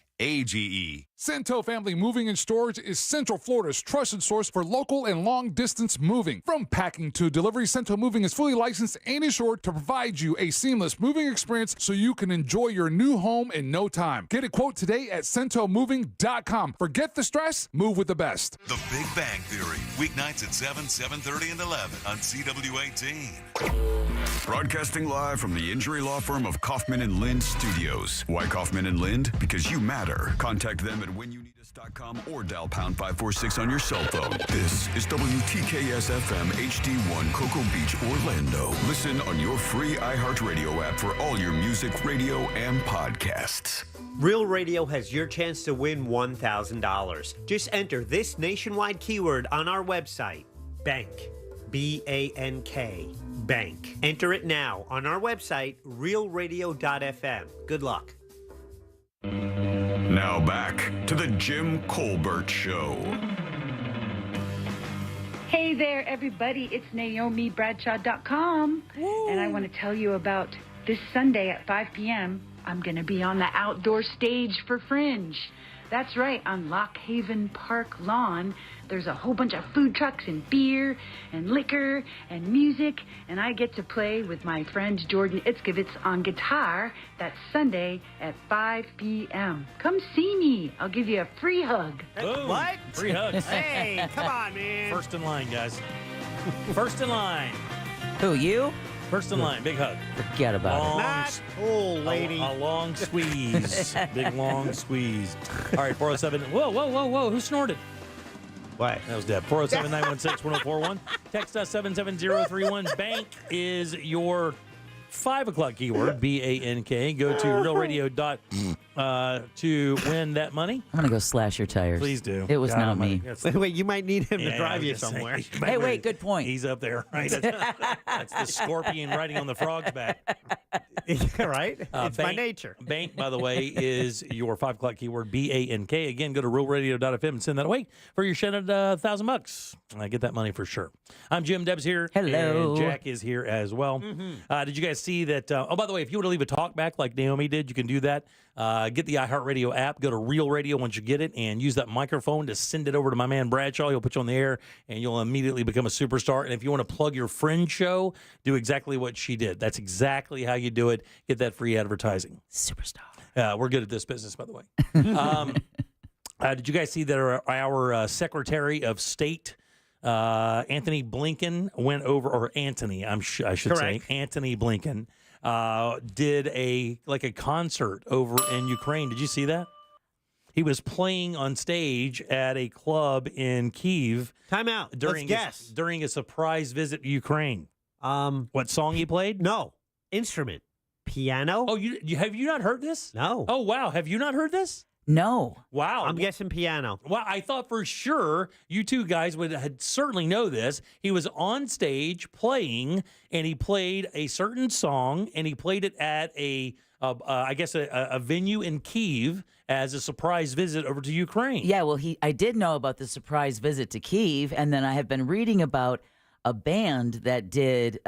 Cento Family Moving and Storage is Central Florida's trusted source for local and long-distance moving. From packing to delivery, Cento Moving is fully licensed and insured to provide you a seamless moving experience so you can enjoy your new home in no time. Get a quote today at CentoMoving.com. Forget the stress, move with the best.
The Big Bang Theory, weeknights at 7, 7:30, and 11 on CW18.
Broadcasting live from the injury law firm of Kaufman and Lind Studios. Why Kaufman and Lind? Because you matter. Contact them at whenyounneedus.com or dial pound 546 on your cell phone. This is WTKS FM HD1 Cocoa Beach, Orlando. Listen on your free iHeartRadio app for all your music, radio, and podcasts.
Real Radio has your chance to win $1,000. Just enter this nationwide keyword on our website, bank. BANK. Bank. Enter it now on our website, realradio.fm. Good luck.
Now back to the Jim Colbert Show.
Hey there, everybody. It's NaomiBradshaw.com. And I want to tell you about this Sunday at 5 p.m. I'm going to be on the outdoor stage for Fringe. That's right, on Lock Haven Park lawn. There's a whole bunch of food trucks and beer and liquor and music, and I get to play with my friend Jordan Itzkovitz on guitar. That's Sunday at 5 p.m. Come see me. I'll give you a free hug.
Boom.
What?
Free hugs.
Hey, come on, man.
First in line, guys. First in line.
Who, you?
First in line. Big hug.
Forget about it.
Not cool, lady.
A long squeeze. Big long squeeze. All right, 407. Whoa. Who snorted?
What?
That was Deb. 407-916-1041. Text us 77031. Bank is your 5 o'clock keyword, B-A-N-K. Go to realradio.com to win that money.
I'm going to go slash your tires.
Please do.
It was
God,
not me.
Wait, you might need him to
Yeah,
drive
I
you
was just
somewhere.
saying.
Hey, wait, good point.
He's up there, right? That's the scorpion riding on the frog's back.
Right? It's my nature.
Bank, by the way, is your 5 o'clock keyword, B-A-N-K. Again, go to realradio.fm and send that away for your shed $1,000. I get that money for sure. I'm Jim. Deb's here.
Hello.
And Jack is here as well. Did you guys see that? Oh, by the way, if you want to leave a talk back like Naomi did, you can do that. Get the iHeartRadio app. Go to Real Radio once you get it, and use that microphone to send it over to my man Bradshaw. He'll put you on the air, and you'll immediately become a superstar. And if you want to plug your friend show, do exactly what she did. That's exactly how you do it. Get that free advertising.
Superstar.
We're good at this business, by the way. Did you guys see that our Secretary of State, Anthony Blinken, went over, or Antony, I should say, Antony Blinken, did a concert over in Ukraine. Did you see that? He was playing on stage at a club in Kyiv.
Time out. Let's guess.
During a surprise visit to Ukraine. What song he played?
No. Instrument. Piano.
Oh, have you not heard this?
No.
Oh, wow. Have you not heard this?
No.
Wow.
I'm guessing piano.
Well, I thought for sure you two guys would certainly know this. He was on stage playing, and he played a certain song, and he played it at a venue in Kyiv as a surprise visit over to Ukraine.
Yeah, well, I did know about the surprise visit to Kyiv, and then I have been reading about a band that did...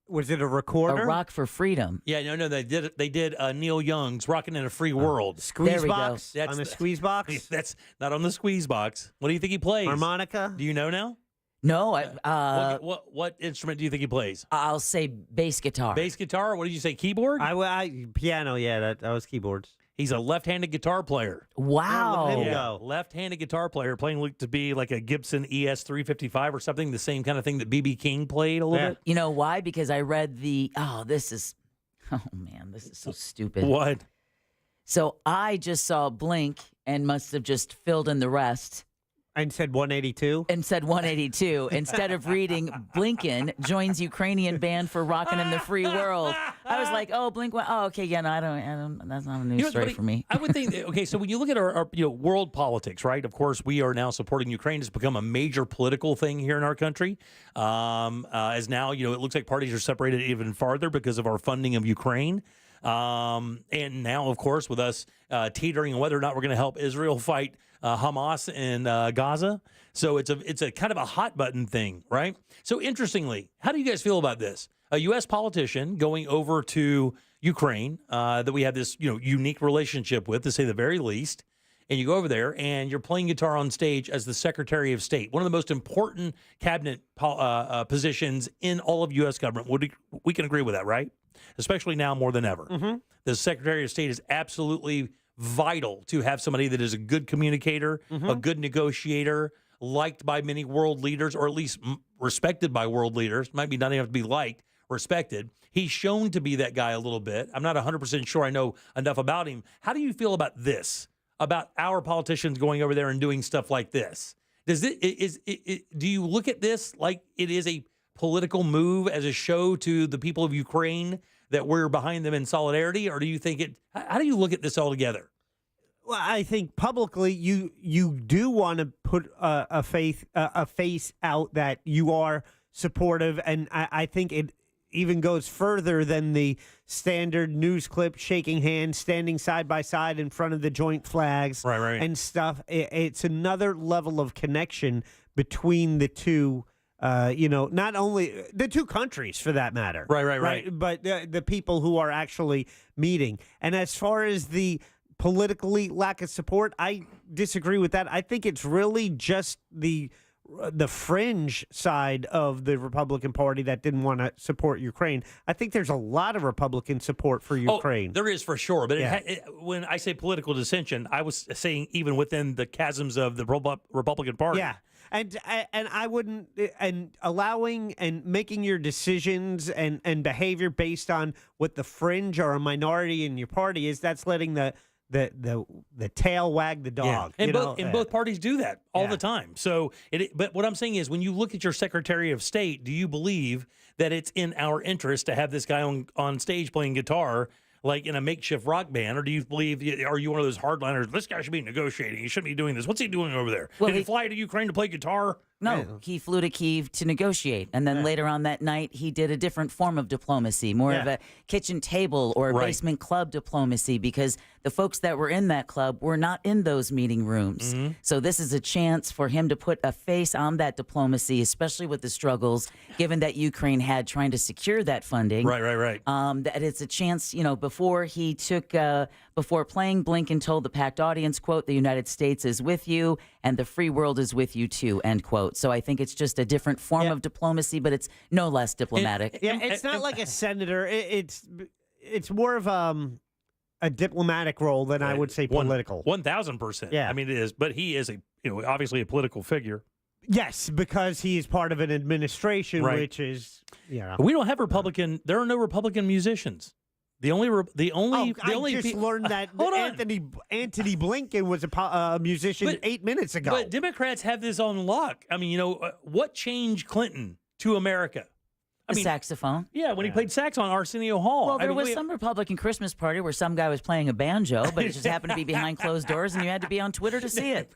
was it a recorder?
A Rock for Freedom.
Yeah, no, they did Neil Young's "Rockin' in a Free World."
Squeeze box?
That's
on the squeeze box?
That's not on the squeeze box. What do you think he plays?
Harmonica?
Do you know now?
No.
What instrument do you think he plays?
I'll say bass guitar.
Bass guitar? What did you say, keyboard?
Piano, yeah, that was keyboards.
He's a left-handed guitar player.
Wow.
Let him
Yeah,
go.
left-handed guitar player playing to be like a Gibson ES 355 or something, the same kind of thing that B.B. King played a little bit.
You know why? Because I read this is so stupid.
What?
So I just saw Blink and must have just filled in the rest.
And said 182?
And said 182. Instead of reading, Blinken joins Ukrainian band for rockin' in the free world. I was like, oh, Blink. Oh, okay, yeah, no, I don't. That's not a news story for me.
I would think, okay, so when you look at our world politics, right? Of course, we are now supporting Ukraine. It's become a major political thing here in our country. As now, it looks like parties are separated even farther because of our funding of Ukraine. And now, of course, with us teetering on whether or not we're going to help Israel fight Hamas in Gaza. So it's a kind of a hot button thing, right? So interestingly, how do you guys feel about this? A U.S. politician going over to Ukraine that we have this unique relationship with, to say the very least, and you go over there and you're playing guitar on stage as the Secretary of State, one of the most important cabinet positions in all of U.S. government. We can agree with that, right? Especially now more than ever.
Mm-hmm.
The Secretary of State is absolutely vital to have somebody that is a good communicator, a good negotiator, liked by many world leaders, or at least respected by world leaders. Might be not even have to be liked, respected. He's shown to be that guy a little bit. I'm not 100% sure I know enough about him. How do you feel about this? About our politicians going over there and doing stuff like this? Do you look at this like it is a political move as a show to the people of Ukraine that we're behind them in solidarity, or do you think how do you look at this all together?
Well, I think publicly you do want to put a face out that you are supportive, and I think it even goes further than the standard news clip, shaking hands, standing side by side in front of the joint flags,
right.
and stuff. It's another level of connection between the two. Not only the two countries for that matter.
Right.
But the people who are actually meeting. And as far as the politically lack of support, I disagree with that. I think it's really just the fringe side of the Republican Party that didn't want to support Ukraine. I think there's a lot of Republican support for Ukraine.
Oh, there is for sure. But
Yeah.
when I say political dissension, I was saying even within the chasms of the Republican Party.
Yeah. And I wouldn't, and allowing and making your decisions and behavior based on what the fringe or a minority in your party is, that's letting the tail wag the dog.
Yeah. And both parties do that all the time. So, but what I'm saying is, when you look at your Secretary of State, do you believe that it's in our interest to have this guy on stage playing guitar like in a makeshift rock band, or do you believe, are you one of those hardliners, this guy should be negotiating, he shouldn't be doing this? What's he doing over there?
Well,
Did he fly to Ukraine to play guitar?
No, he flew to Kyiv to negotiate. And then later on that night, he did a different form of diplomacy, more of a kitchen table or basement club diplomacy, because the folks that were in that club were not in those meeting rooms.
Mm-hmm.
So this is a chance for him to put a face on that diplomacy, especially with the struggles, given that Ukraine had trying to secure that funding.
Right.
That it's a chance, before he took, before playing, Blinken told the packed audience, quote, "The United States is with you and the free world is with you too," end quote. So I think it's just a different form of diplomacy, but it's no less diplomatic.
It's not like a senator. It's more of a diplomatic role than I would say political.
1,000%.
Yeah.
I mean, it is, but he is obviously a political figure.
Yes, because he is part of an administration,
Right.
which is,
We don't have Republican. There are no Republican musicians. The only
I just learned that Anthony Blinken was a musician 8 minutes ago.
But Democrats have this on lock. I mean, what changed Clinton to America?
The saxophone.
Yeah, when he played sax on Arsenio Hall.
Well, there was some Republican Christmas party where some guy was playing a banjo, but it just happened to be behind closed doors, and you had to be on Twitter to see it.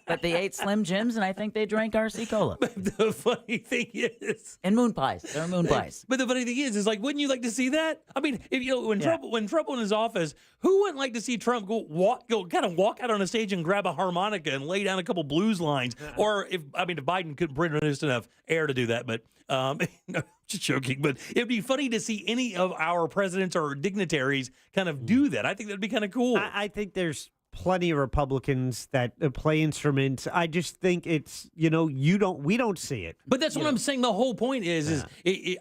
But they ate Slim Jims, and I think they drank RC Cola.
But the funny thing is,
and moon pies. There are moon pies.
But the funny thing is like, wouldn't you like to see that? I mean, if when Trump was in his office, who wouldn't like to see Trump go walk out on a stage and grab a harmonica and lay down a couple blues lines? Or if Biden couldn't produce enough air to do that, but no, just joking. But it'd be funny to see any of our presidents or dignitaries kind of do that. I think that'd be kind of cool.
I think there's plenty of Republicans that play instruments. I just think it's, we don't see it.
But that's what I'm saying. The whole point is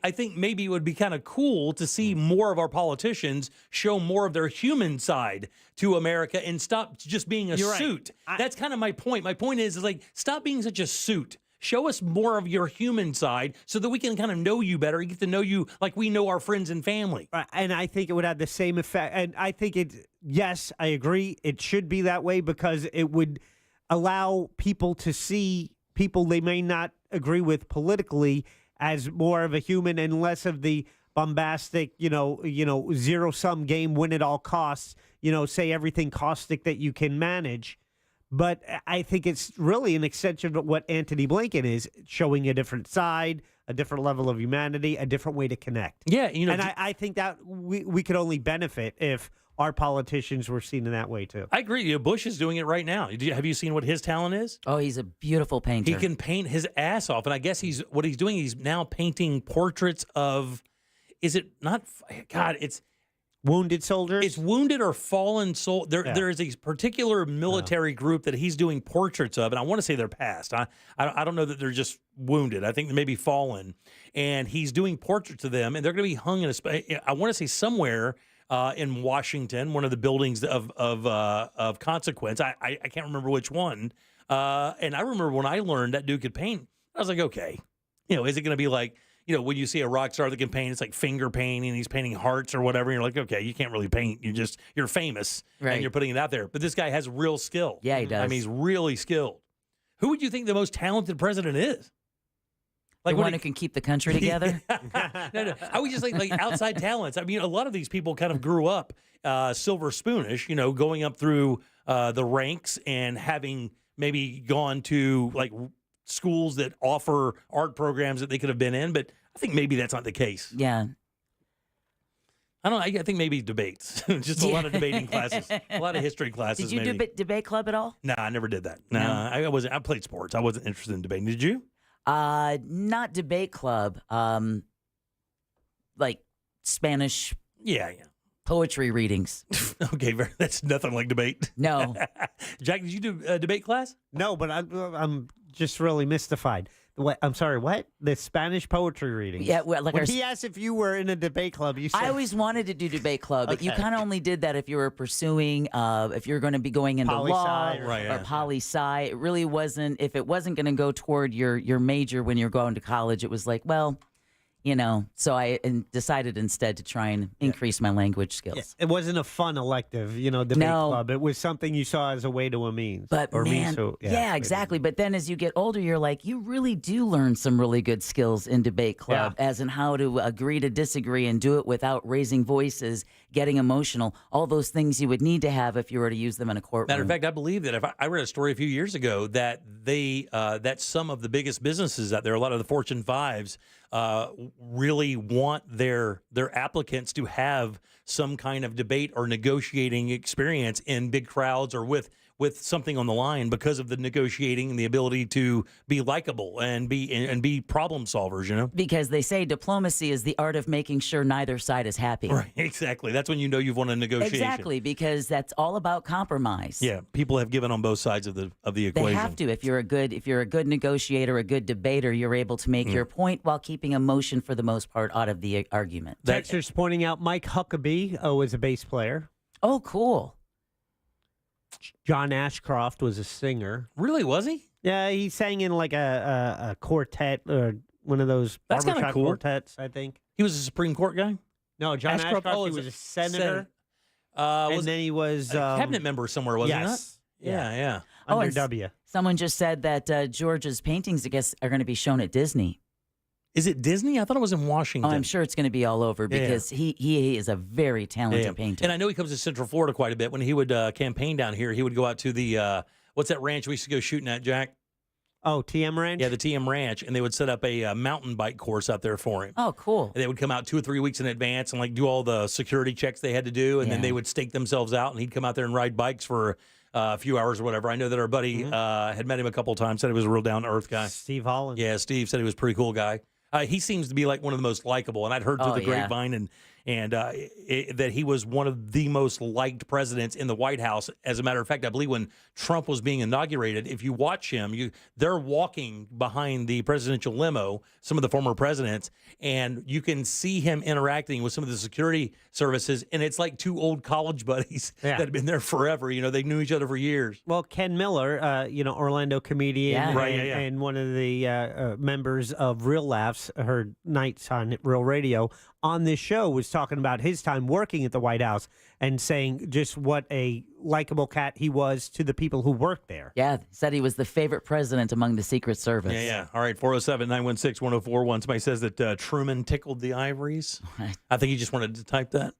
I think maybe it would be kind of cool to see more of our politicians show more of their human side to America and stop just being a suit. That's kind of my point. My point is like, stop being such a suit. Show us more of your human side so that we can kind of know you better and get to know you like we know our friends and family.
And I think it would have the same effect. And I think yes, I agree. It should be that way because it would allow people to see people they may not agree with politically as more of a human and less of the bombastic, zero-sum game, win at all costs, say everything caustic that you can manage. But I think it's really an extension of what Antony Blinken is, showing a different side, a different level of humanity, a different way to connect.
Yeah,
and I think that we could only benefit if our politicians were seen in that way too.
I agree. Bush is doing it right now. Have you seen what his talent is?
Oh, he's a beautiful painter.
He can paint his ass off, and I guess he's doing. He's now painting portraits of. Is it not? God, it's.
Wounded soldiers?
It's wounded or fallen soldiers. There is a particular military group that he's doing portraits of, and I want to say they're past. I don't know that they're just wounded. I think they may be fallen, and he's doing portraits of them, and they're going to be hung in I want to say somewhere in Washington, one of the buildings of consequence. I can't remember which one. And I remember when I learned that dude could paint, I was like, okay, is it going to be like, when you see a rock star that can paint, it's like finger painting, he's painting hearts or whatever. And you're like, okay, you can't really paint. You're famous and you're putting it out there. But this guy has real skill.
Yeah, he does.
I mean, he's really skilled. Who would you think the most talented president is?
Like the one who can keep the country together?
No. I would just like outside talents. I mean, a lot of these people kind of grew up silver spoonish, going up through the ranks and having maybe gone to like schools that offer art programs that they could have been in, but I think maybe that's not the case.
Yeah.
I think maybe debates. Just a lot of debating classes, a lot of history classes.
Did you do debate club at all?
No, I never did that. No, I played sports. I wasn't interested in debating. Did you?
Not debate club. Like Spanish.
Yeah.
Poetry readings.
Okay,
that's nothing like debate.
No.
Jack, did you do a debate class?
No, but I'm just really mystified. I'm sorry, what? The Spanish poetry reading?
Yeah, like
when he asked if you were in a debate club, you said...
I always wanted to do debate club, but you kind of only did that if you were pursuing, if you're going to be going into law or poli-sci. It really wasn't, if it wasn't going to go toward your major when you're going to college, it was like, well... so I decided instead to try and increase my language skills.
Yeah, it wasn't a fun elective, debate club. It was something you saw as a way to a means.
But yeah, exactly. But then as you get older, you're like, you really do learn some really good skills in debate club, as in how to agree to disagree and do it without raising voices, getting emotional, all those things you would need to have if you were to use them in a courtroom.
Matter of fact, I believe that if I read a story a few years ago that that some of the biggest businesses out there, a lot of the Fortune 5s, really want their applicants to have some kind of debate or negotiating experience in big crowds or with something on the line because of the negotiating and the ability to be likable and be problem solvers,
Because they say diplomacy is the art of making sure neither side is happy.
Right, exactly. That's when you know you've won a negotiation.
Exactly, because that's all about compromise.
Yeah, people have given on both sides of the equation.
They have to. If you're a good negotiator, a good debater, you're able to make your point while keeping emotion for the most part out of the argument.
Texter's pointing out Mike Huckabee was a bass player.
Oh, cool.
John Ashcroft was a singer.
Really, was he?
Yeah, he sang in like a quartet or one of those barbershop quartets, I think.
He was a Supreme Court guy?
No, John Ashcroft he was a senator. And then he was...
a cabinet member somewhere, wasn't he not? Yeah.
Under W.
Someone just said that George's paintings, I guess, are going to be shown at Disney.
Is it Disney? I thought it was in Washington.
Oh, I'm sure it's going to be all over because he is a very talented painter.
And I know he comes to Central Florida quite a bit. When he would campaign down here, he would go out to the, what's that ranch we used to go shooting at, Jack?
Oh, TM Ranch?
Yeah, the TM Ranch. And they would set up a mountain bike course out there for him.
Oh, cool.
And they would come out 2 or 3 weeks in advance and like do all the security checks they had to do. And then they would stake themselves out and he'd come out there and ride bikes for a few hours or whatever. I know that our buddy had met him a couple of times, said he was a real down-to-earth guy.
Steve Holland.
Yeah, Steve said he was a pretty cool guy. He seems to be like one of the most likable, and I'd heard through the grapevine, and that he was one of the most liked presidents in the White House. As a matter of fact, I believe when Trump was being inaugurated, if you watch him, they're walking behind the presidential limo, some of the former presidents, and you can see him interacting with some of the security services, and it's like two old college buddies that have been there forever. They knew each other for years.
Well, Ken Miller, Orlando comedian, and one of the members of Real Laughs, her nights on Real Radio, on this show was talking about his time working at the White House and saying just what a likable cat he was to the people who worked there.
Yeah, said he was the favorite president among the Secret Service.
Yeah. All right, 407-916-1041. Somebody says that Truman tickled the ivories. I think he just wanted to type that.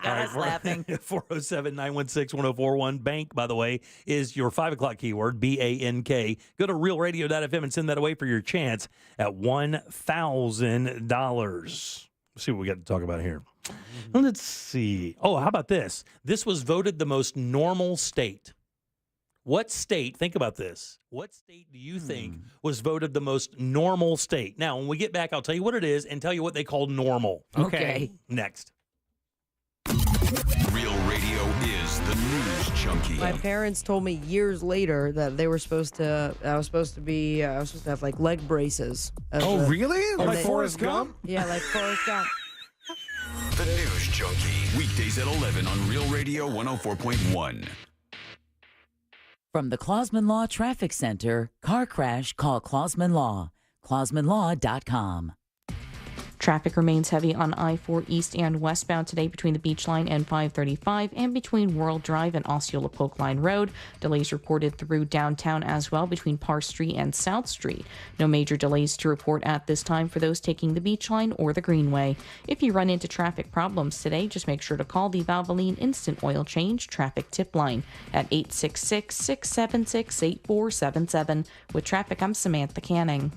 I was laughing.
407-916-1041. Bank, by the way, is your 5 o'clock keyword, BANK. Go to realradio.fm and send that away for your chance at $1,000. Let's see what we got to talk about here. Let's see. Oh, how about this? This was voted the most normal state. What state, think about this, what state do you think was voted the most normal state? Now, when we get back, I'll tell you what it is and tell you what they call normal.
Okay.
Next.
Real Radio is the news junkie.
My parents told me years later that I was supposed to have like leg braces.
Really?
Like
Forrest Gump?
Yeah, like Forrest Gump.
The news junkie. Weekdays at 11 on Real Radio 104.1.
From the Clausman Law Traffic Center, car crash, call Clausman Law. ClausmanLaw.com.
Traffic remains heavy on I-4 east and westbound today between the Beach Line and 535 and between World Drive and Osceola Polk Line Road. Delays reported through downtown as well between Parr Street and South Street. No major delays to report at this time for those taking the Beach Line or the Greenway. If you run into traffic problems today, just make sure to call the Valvoline Instant Oil Change Traffic Tip Line at 866-676-8477. With traffic, I'm Samantha Canning.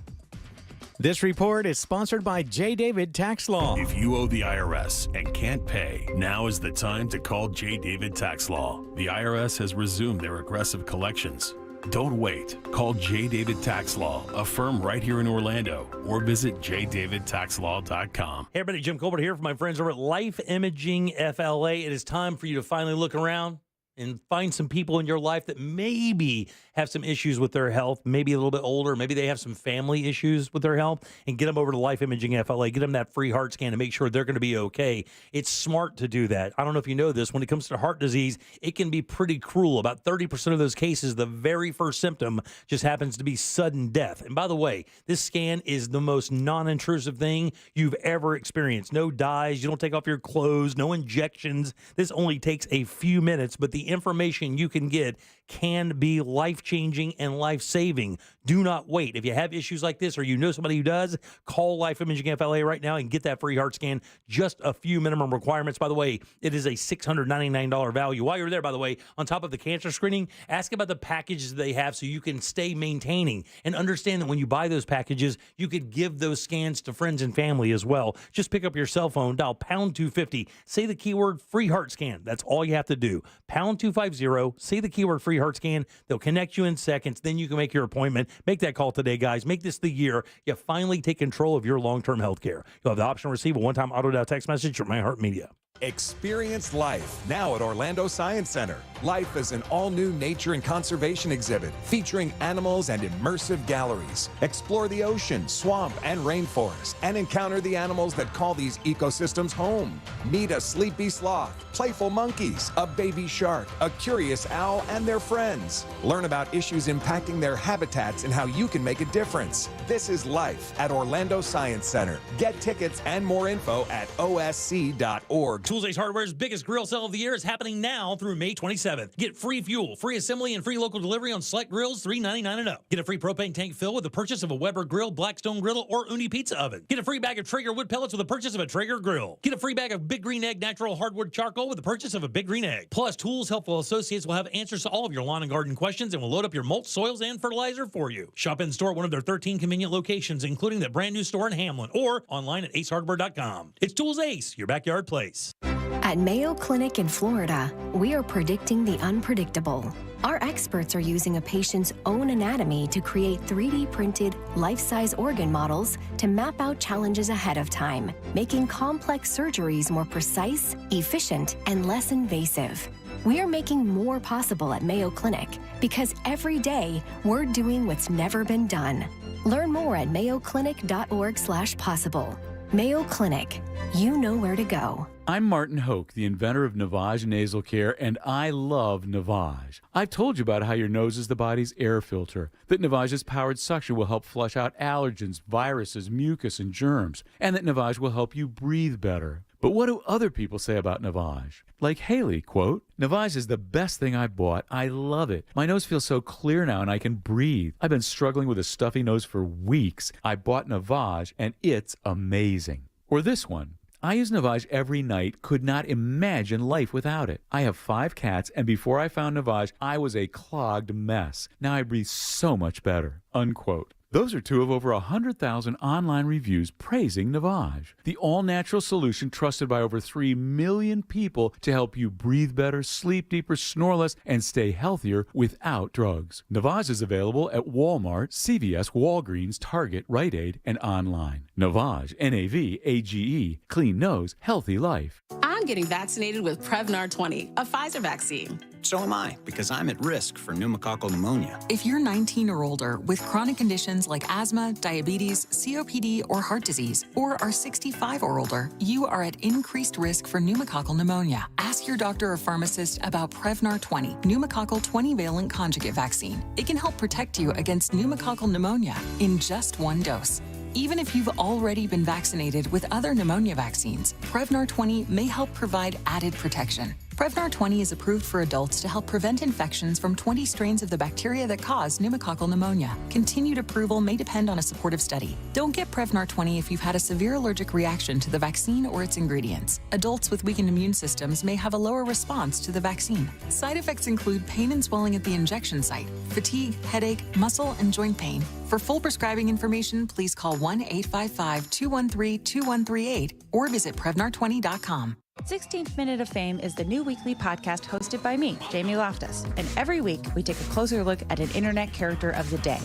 This report is sponsored by J. David Tax Law.
If you owe the IRS and can't pay, now is the time to call J. David Tax Law. The IRS has resumed their aggressive collections. Don't wait. Call J. David Tax Law, a firm right here in Orlando, or visit jdavidtaxlaw.com.
Hey everybody, Jim Colbert here for my friends over at Life Imaging FLA. It is time for you to finally look around and find some people in your life that maybe have some issues with their health, maybe a little bit older, maybe they have some family issues with their health, and get them over to Life Imaging FLA. Get them that free heart scan to make sure they're going to be okay. It's smart to do that. I don't know if you know this. When it comes to heart disease, it can be pretty cruel. About 30% of those cases, the very first symptom just happens to be sudden death. And by the way, this scan is the most non-intrusive thing you've ever experienced. No dyes. You don't take off your clothes. No injections. This only takes a few minutes, but the information you can get can be life-changing and life-saving. Do not wait. If you have issues like this or you know somebody who does, call Life Imaging FLA right now and get that free heart scan. Just a few minimum requirements. By the way, it is a $699 value. While you're there, by the way, on top of the cancer screening, ask about the packages they have so you can stay maintaining and understand that when you buy those packages, you could give those scans to friends and family as well. Just pick up your cell phone, dial pound 250, say the keyword free heart scan. That's all you have to do. Pound 250, say the keyword free heart scan. They'll connect you in seconds. Then you can make your appointment. Make that call today, guys. Make this the year you finally take control of your long-term health care. You'll have the option to receive a one-time auto-dial text message from iHeartMedia.
Experience life now at Orlando Science Center. Life is an all-new nature and conservation exhibit featuring animals and immersive galleries. Explore the ocean, swamp, and rainforest and encounter the animals that call these ecosystems home. Meet a sleepy sloth, playful monkeys, a baby shark, a curious owl, and their friends. Learn about issues impacting their habitats and how you can make a difference. This is life at Orlando Science Center. Get tickets and more info at osc.org.
Tools Ace Hardware's biggest grill sale of the year is happening now through May 27th. Get free fuel, free assembly, and free local delivery on select grills, $3.99 and up. Get a free propane tank fill with the purchase of a Weber grill, Blackstone griddle, or Uni pizza oven. Get a free bag of Traeger wood pellets with the purchase of a Traeger grill. Get a free bag of Big Green Egg natural hardwood charcoal with the purchase of a Big Green Egg. Plus, Tools Helpful Associates will have answers to all of your lawn and garden questions and will load up your mulch, soils, and fertilizer for you. Shop in store at one of their 13 convenient locations, including the brand new store in Hamlin, or online at acehardware.com. It's Tools Ace, your backyard place.
At Mayo Clinic in Florida, we are predicting the unpredictable. Our experts are using a patient's own anatomy to create 3D printed, life-size organ models to map out challenges ahead of time, making complex surgeries more precise, efficient, and less invasive. We are making more possible at Mayo Clinic because every day we're doing what's never been done. Learn more at mayoclinic.org/possible. Mayo Clinic, you know where to go.
I'm Martin Hoke, the inventor of Navage Nasal Care, and I love Navage. I've told you about how your nose is the body's air filter, that Navage's powered suction will help flush out allergens, viruses, mucus, and germs, and that Navage will help you breathe better. But what do other people say about Navage? Like Haley, quote, "Navage is the best thing I bought. I love it. My nose feels so clear now and I can breathe. I've been struggling with a stuffy nose for weeks. I bought Navage and it's amazing." Or this one, "I use Navage every night, could not imagine life without it. I have 5 cats, and before I found Navage, I was a clogged mess. Now I breathe so much better." Unquote. Those are 2 of over 100,000 online reviews praising Navage, the all-natural solution trusted by over 3 million people to help you breathe better, sleep deeper, snore less, and stay healthier without drugs. Navage is available at Walmart, CVS, Walgreens, Target, Rite Aid, and online. Navage, Navage, clean nose, healthy life.
I'm getting vaccinated with Prevnar 20, a Pfizer vaccine.
So am I, because I'm at risk for pneumococcal pneumonia.
If you're 19 or older with chronic conditions like asthma, diabetes, COPD, or heart disease, or are 65 or older, you are at increased risk for pneumococcal pneumonia. Ask your doctor or pharmacist about Prevnar 20, pneumococcal 20-valent conjugate vaccine. It can help protect you against pneumococcal pneumonia in just 1 dose. Even if you've already been vaccinated with other pneumonia vaccines, Prevnar 20 may help provide added protection. Prevnar 20 is approved for adults to help prevent infections from 20 strains of the bacteria that cause pneumococcal pneumonia. Continued approval may depend on a supportive study. Don't get Prevnar 20 if you've had a severe allergic reaction to the vaccine or its ingredients. Adults with weakened immune systems may have a lower response to the vaccine. Side effects include pain and swelling at the injection site, fatigue, headache, muscle, and joint pain. For full prescribing information, please call 1-855-213-2138 or visit Prevnar20.com.
16th Minute of Fame is the new weekly podcast hosted by me, Jamie Loftus. And every week, we take a closer look at an internet character of the day.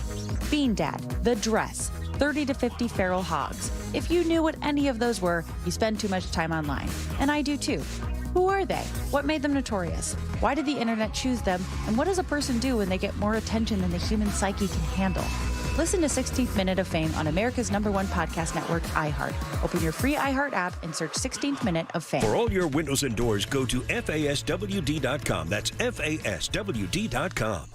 Bean Dad, The Dress, 30 to 50 feral hogs. If you knew what any of those were, you spend too much time online. And I do too. Who are they? What made them notorious? Why did the internet choose them? And what does a person do when they get more attention than the human psyche can handle? Listen to 16th Minute of Fame on America's #1 podcast network, iHeart. Open your free iHeart app and search 16th Minute of Fame.
For all your windows and doors, go to FASWD.com. That's FASWD.com.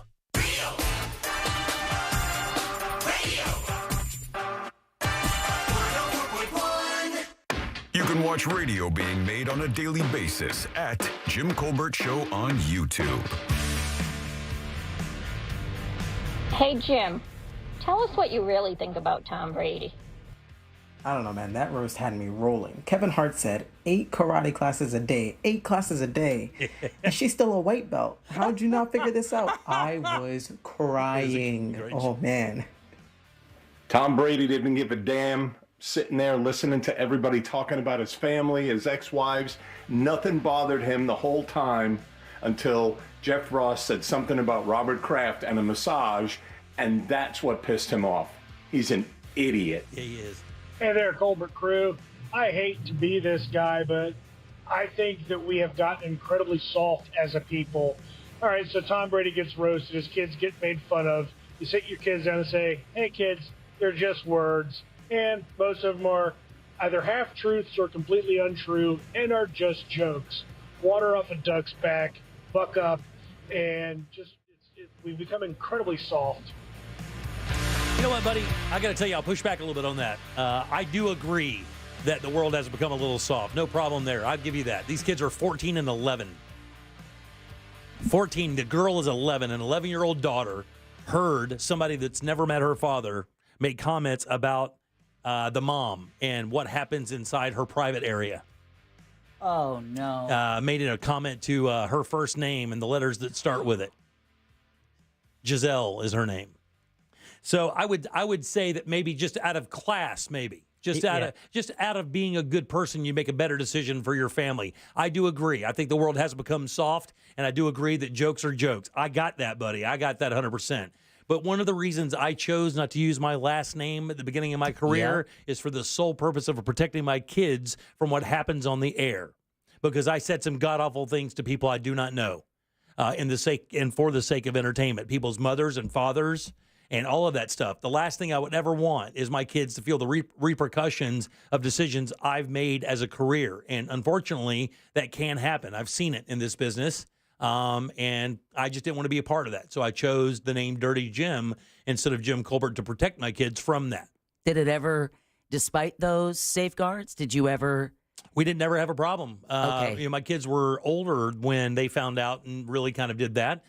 You can watch radio being made on a daily basis at Jim Colbert Show on YouTube.
Hey, Jim. Tell us what you really think about Tom Brady.
I don't know, man. That roast had me rolling. Kevin Hart said 8 karate classes a day. 8 classes a day. And she's still a white belt. How'd you not figure this out? I was crying. Oh, man.
Tom Brady didn't give a damn, sitting there listening to everybody talking about his family, his ex-wives. Nothing bothered him the whole time until Jeff Ross said something about Robert Kraft and a massage, and that's what pissed him off. He's an idiot.
Yeah, he is.
Hey there, Colbert crew. I hate to be this guy, but I think that we have gotten incredibly soft as a people. All right, so Tom Brady gets roasted. His kids get made fun of. You sit your kids down and say, hey, kids, they're just words. And most of them are either half-truths or completely untrue and are just jokes. Water off a duck's back, buck up, and just we've become incredibly soft.
You know what, buddy? I got to tell you, I'll push back a little bit on that. I do agree that the world has become a little soft. No problem there. I'll give you that. These kids are 14 and 11. 14, the girl is 11. An 11-year-old daughter heard somebody that's never met her father make comments about the mom and what happens inside her private area.
Oh, no.
Made it a comment to her first name and the letters that start with it. Giselle is her name. So I would say that maybe just out of class, maybe Just out of being a good person, you make a better decision for your family. I do agree. I think the world has become soft, and I do agree that jokes are jokes. I got that, buddy. I got that 100%. But one of the reasons I chose not to use my last name at the beginning of my career is for the sole purpose of protecting my kids from what happens on the air. Because I said some god-awful things to people I do not know for the sake of entertainment. People's mothers and fathers and all of that stuff. The last thing I would ever want is my kids to feel the repercussions of decisions I've made as a career. And unfortunately, that can happen. I've seen it in this business. And I just didn't want to be a part of that. So I chose the name Dirty Jim instead of Jim Colbert to protect my kids from that.
Did it ever, despite those safeguards, did you ever?
We didn't ever have a problem.
Okay.
My kids were older when they found out and really kind of did that.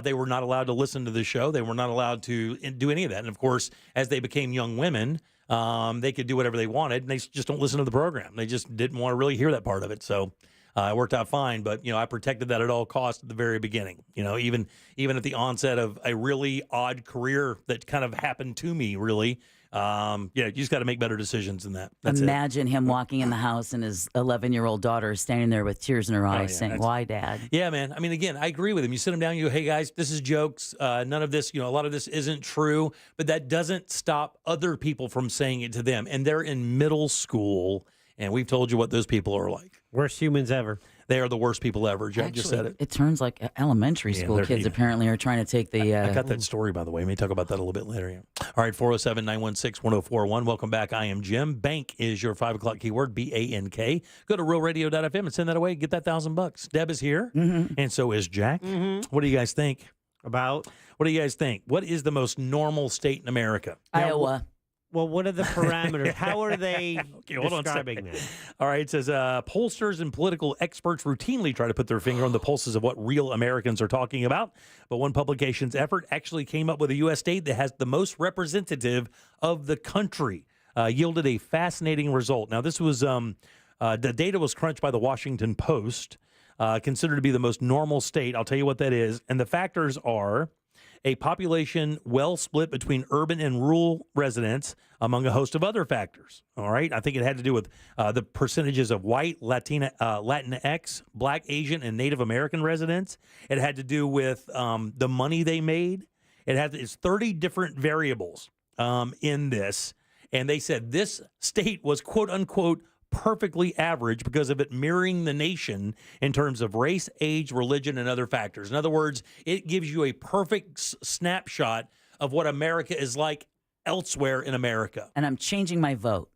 They were not allowed to listen to the show. They were not allowed to do any of that. And of course, as they became young women, they could do whatever they wanted, and they just don't listen to the program. They just didn't want to really hear that part of it. So it worked out fine, but I protected that at all costs at the very beginning. Even at the onset of a really odd career that kind of happened to me, really. You just got to make better decisions than that. That's
Imagine him walking in the house and his 11-year-old daughter is standing there with tears in her eyes saying, "Why, Dad?"
Yeah, man. I mean, again, I agree with him. You sit him down, you go, "Hey, guys, this is jokes. None of this, a lot of this isn't true." But that doesn't stop other people from saying it to them. And they're in middle school, and we've told you what those people are like.
Worst humans ever.
They are the worst people ever. Jack just said it.
It turns like elementary school kids apparently are trying to take the...
I got that story, by the way. We may talk about that a little bit later. Yeah. All right, 407-916-1041. Welcome back. I am Jim. Bank is your 5 o'clock keyword, BANK. Go to realradio.fm and send that away. Get that $1,000. Deb is here, and so is Jack. What do you guys think?
About?
What do you guys think? What is the most normal state in America?
Iowa.
Well, what are the parameters? How are they describing that?
All right, it says pollsters and political experts routinely try to put their finger on the pulses of what real Americans are talking about. But one publication's effort actually came up with a U.S. state that has the most representative of the country, yielded a fascinating result. Now, this was the data was crunched by the Washington Post, considered to be the most normal state. I'll tell you what that is. And the factors are a population well split between urban and rural residents, among a host of other factors. All right. I think it had to do with the percentages of white, Latinx, Black, Asian, and Native American residents. It had to do with the money they made. It's 30 different variables in this. And they said this state was, quote unquote, perfectly average because of it mirroring the nation in terms of race, age, religion, and other factors. In other words, it gives you a perfect snapshot of what America is like elsewhere in America.
And I'm changing my vote.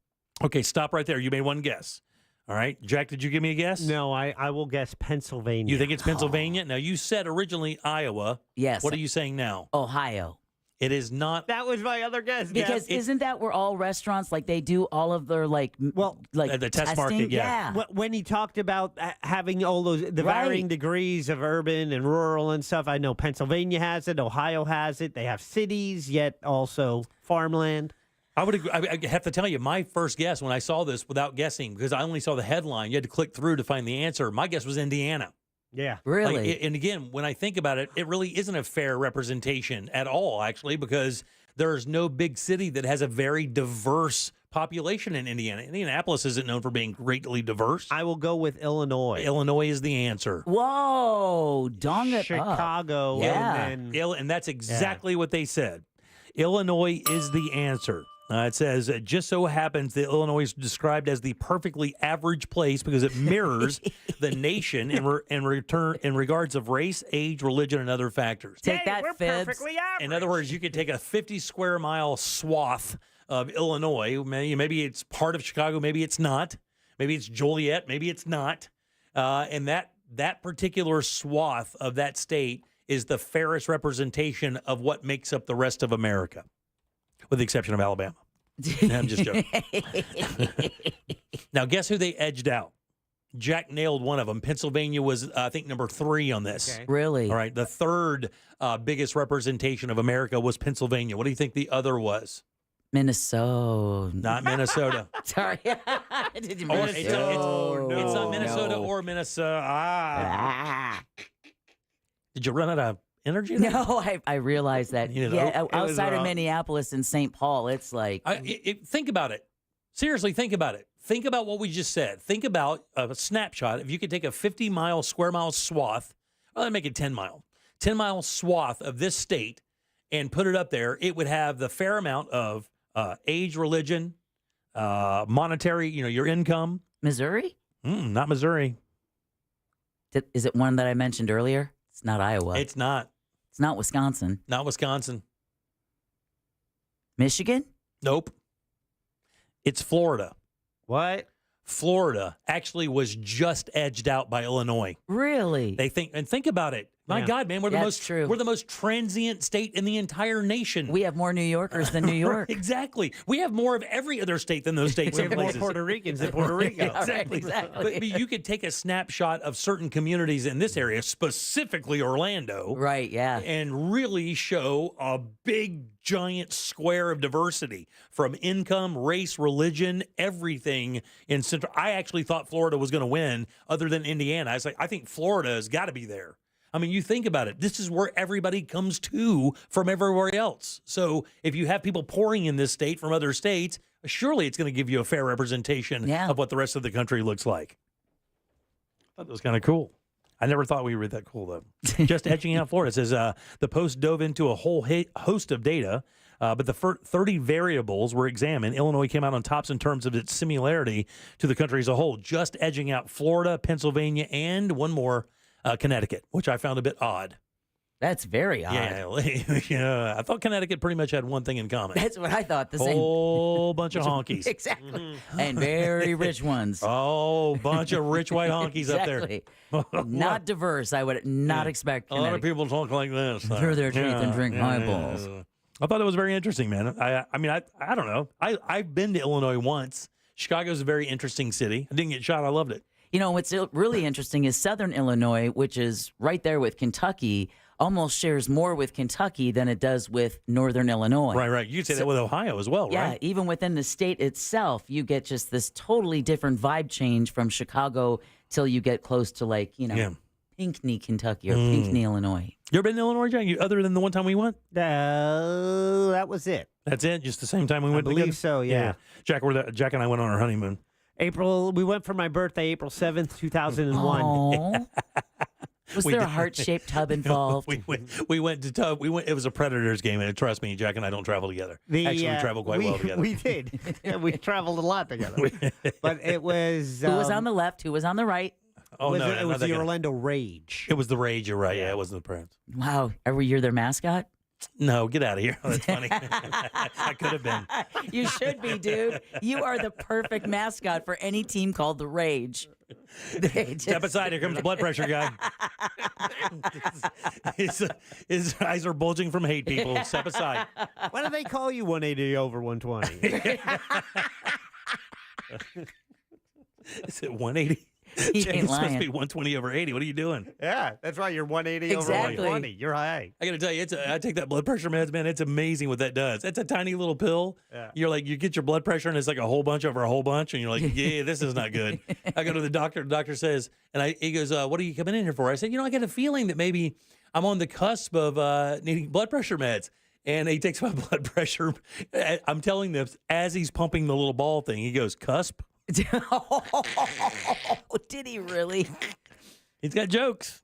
Okay, stop right there. You made one guess. All right. Jack, did you give me a guess?
No, I will guess Pennsylvania.
You think it's Pennsylvania? Now, you said originally Iowa.
Yes.
What are you saying now?
Ohio.
It is not.
That was my other guess.
Because isn't that where all restaurants, like they do all of their the
test
testing?
market, yeah.
When he talked about having all those varying degrees of urban and rural and stuff, I know Pennsylvania has it, Ohio has it. They have cities, yet also farmland.
I would agree. I have to tell you, my first guess when I saw this, without guessing, because I only saw the headline, you had to click through to find the answer. My guess was Indiana.
Yeah.
Really?
And again, when I think about it, it really isn't a fair representation at all, actually, because there's no big city that has a very diverse population in Indiana. Indianapolis isn't known for being greatly diverse.
I will go with Illinois.
Illinois is the answer.
Whoa, dong it
Chicago.
up. Yeah.
And that's exactly what they said. Illinois is the answer. It says, it just so happens that Illinois is described as the perfectly average place because it mirrors the nation in regards of race, age, religion, and other factors.
Take that,
we're
Fibs.
perfectly average.
In other words, you could take a 50-square-mile swath of Illinois. Maybe it's part of Chicago. Maybe it's not. Maybe it's Joliet. Maybe it's not. And that particular swath of that state is the fairest representation of what makes up the rest of America, with the exception of Alabama. I'm just joking. Now, guess who they edged out? Jack nailed one of them. Pennsylvania was, I think, number 3 on this.
Okay.
Really?
All right. The third biggest representation of America was Pennsylvania. What do you think the other was?
Minnesota.
Not Minnesota.
Sorry. Did you miss
It's
it?
not Minnesota or Minnesota. Did you run out of energy there?
No, I realized that.
You know,
Yeah,
it was,
outside of Minneapolis and St. Paul, it's like...
think about it. Seriously, think about it. Think about what we just said. Think about a snapshot. If you could take a 50 square mile swath, well, let's make it 10 mile swath of this state and put it up there, it would have the fair amount of age, religion, monetary, your income.
Missouri?
Not Missouri.
Is it one that I mentioned earlier? It's not Iowa.
It's not.
It's not Wisconsin.
Not Wisconsin.
Michigan?
Nope. It's Florida.
What?
Florida actually was just edged out by Illinois.
Really?
Think about it. My God, man, we're the most transient state in the entire nation.
We have more New Yorkers than New York.
Exactly. We have more of every other state than those states.
We have more Puerto Ricans than Puerto Rico.
Exactly. But you could take a snapshot of certain communities in this area, specifically Orlando.
Right, yeah.
And really show a big, giant square of diversity from income, race, religion, everything in Central. I actually thought Florida was going to win other than Indiana. I was like, I think Florida has got to be there. I mean, you think about it. This is where everybody comes to from everywhere else. So if you have people pouring in this state from other states, surely it's going to give you a fair representation of what the rest of the country looks like. I thought that was kind of cool. I never thought we were that cool, though. Just edging out Florida. It says the Post dove into a whole host of data, but the 30 variables were examined. Illinois came out on tops in terms of its similarity to the country as a whole, just edging out Florida, Pennsylvania, and one more, Connecticut, which I found a bit odd.
That's very odd.
Yeah, I thought Connecticut pretty much had one thing in common.
That's what I thought. The
whole bunch of honkies.
Exactly. And very rich ones.
Oh, bunch of rich white honkies up there.
Not diverse. I would not expect
a lot of people talk like this.
Through their teeth and drink highballs.
I thought it was very interesting, man. I mean, I don't know. I've been to Illinois once. Chicago's a very interesting city. I didn't get shot. I loved it.
What's really interesting is Southern Illinois, which is right there with Kentucky, almost shares more with Kentucky than it does with Northern Illinois.
Right. You could say that with Ohio as well, right?
Yeah, even within the state itself, you get just this totally different vibe change from Chicago till you get close to Pinckney, Kentucky, or Pinckney, Illinois.
You ever been to Illinois, Jack? Other than the one time we went?
That was it.
That's it? Just the same time we went together?
I believe so, yeah.
Jack and I went on our honeymoon.
We went for my birthday, April 7th, 2001.
Was there a heart-shaped tub involved?
We went to tub. It was a Predators game, and trust me, Jack and I don't travel together. Actually, we travel quite well together.
We did. We traveled a lot together. But it was...
Who was on the left? Who was on the right?
Oh, no,
it was the Orlando Rage.
It was the Rage, you're right. Yeah, it wasn't the Preds.
Wow. Every year their mascot?
No, get out of here. That's funny. I could have been.
You should be, dude. You are the perfect mascot for any team called the Rage.
Step aside. Here comes the blood pressure guy. His eyes are bulging from hate, people. Step aside.
Why do they call you 180 over 120?
Is it 180?
He ain't
it's
lying.
supposed to be 120 over 80. What are you doing?
Yeah, that's right. You're 180 over 120. You're high.
I got to tell you, I take that blood pressure meds, man. It's amazing what that does. It's a tiny little pill.
Yeah.
You're like, you get your blood pressure, and it's like a whole bunch over a whole bunch, and you're like, yeah, this is not good. I go to the doctor. The doctor says, he goes, what are you coming in here for? I said, I get a feeling that maybe I'm on the cusp of needing blood pressure meds. And he takes my blood pressure. I'm telling this as he's pumping the little ball thing. He goes, cusp?
Did he really?
He's got jokes.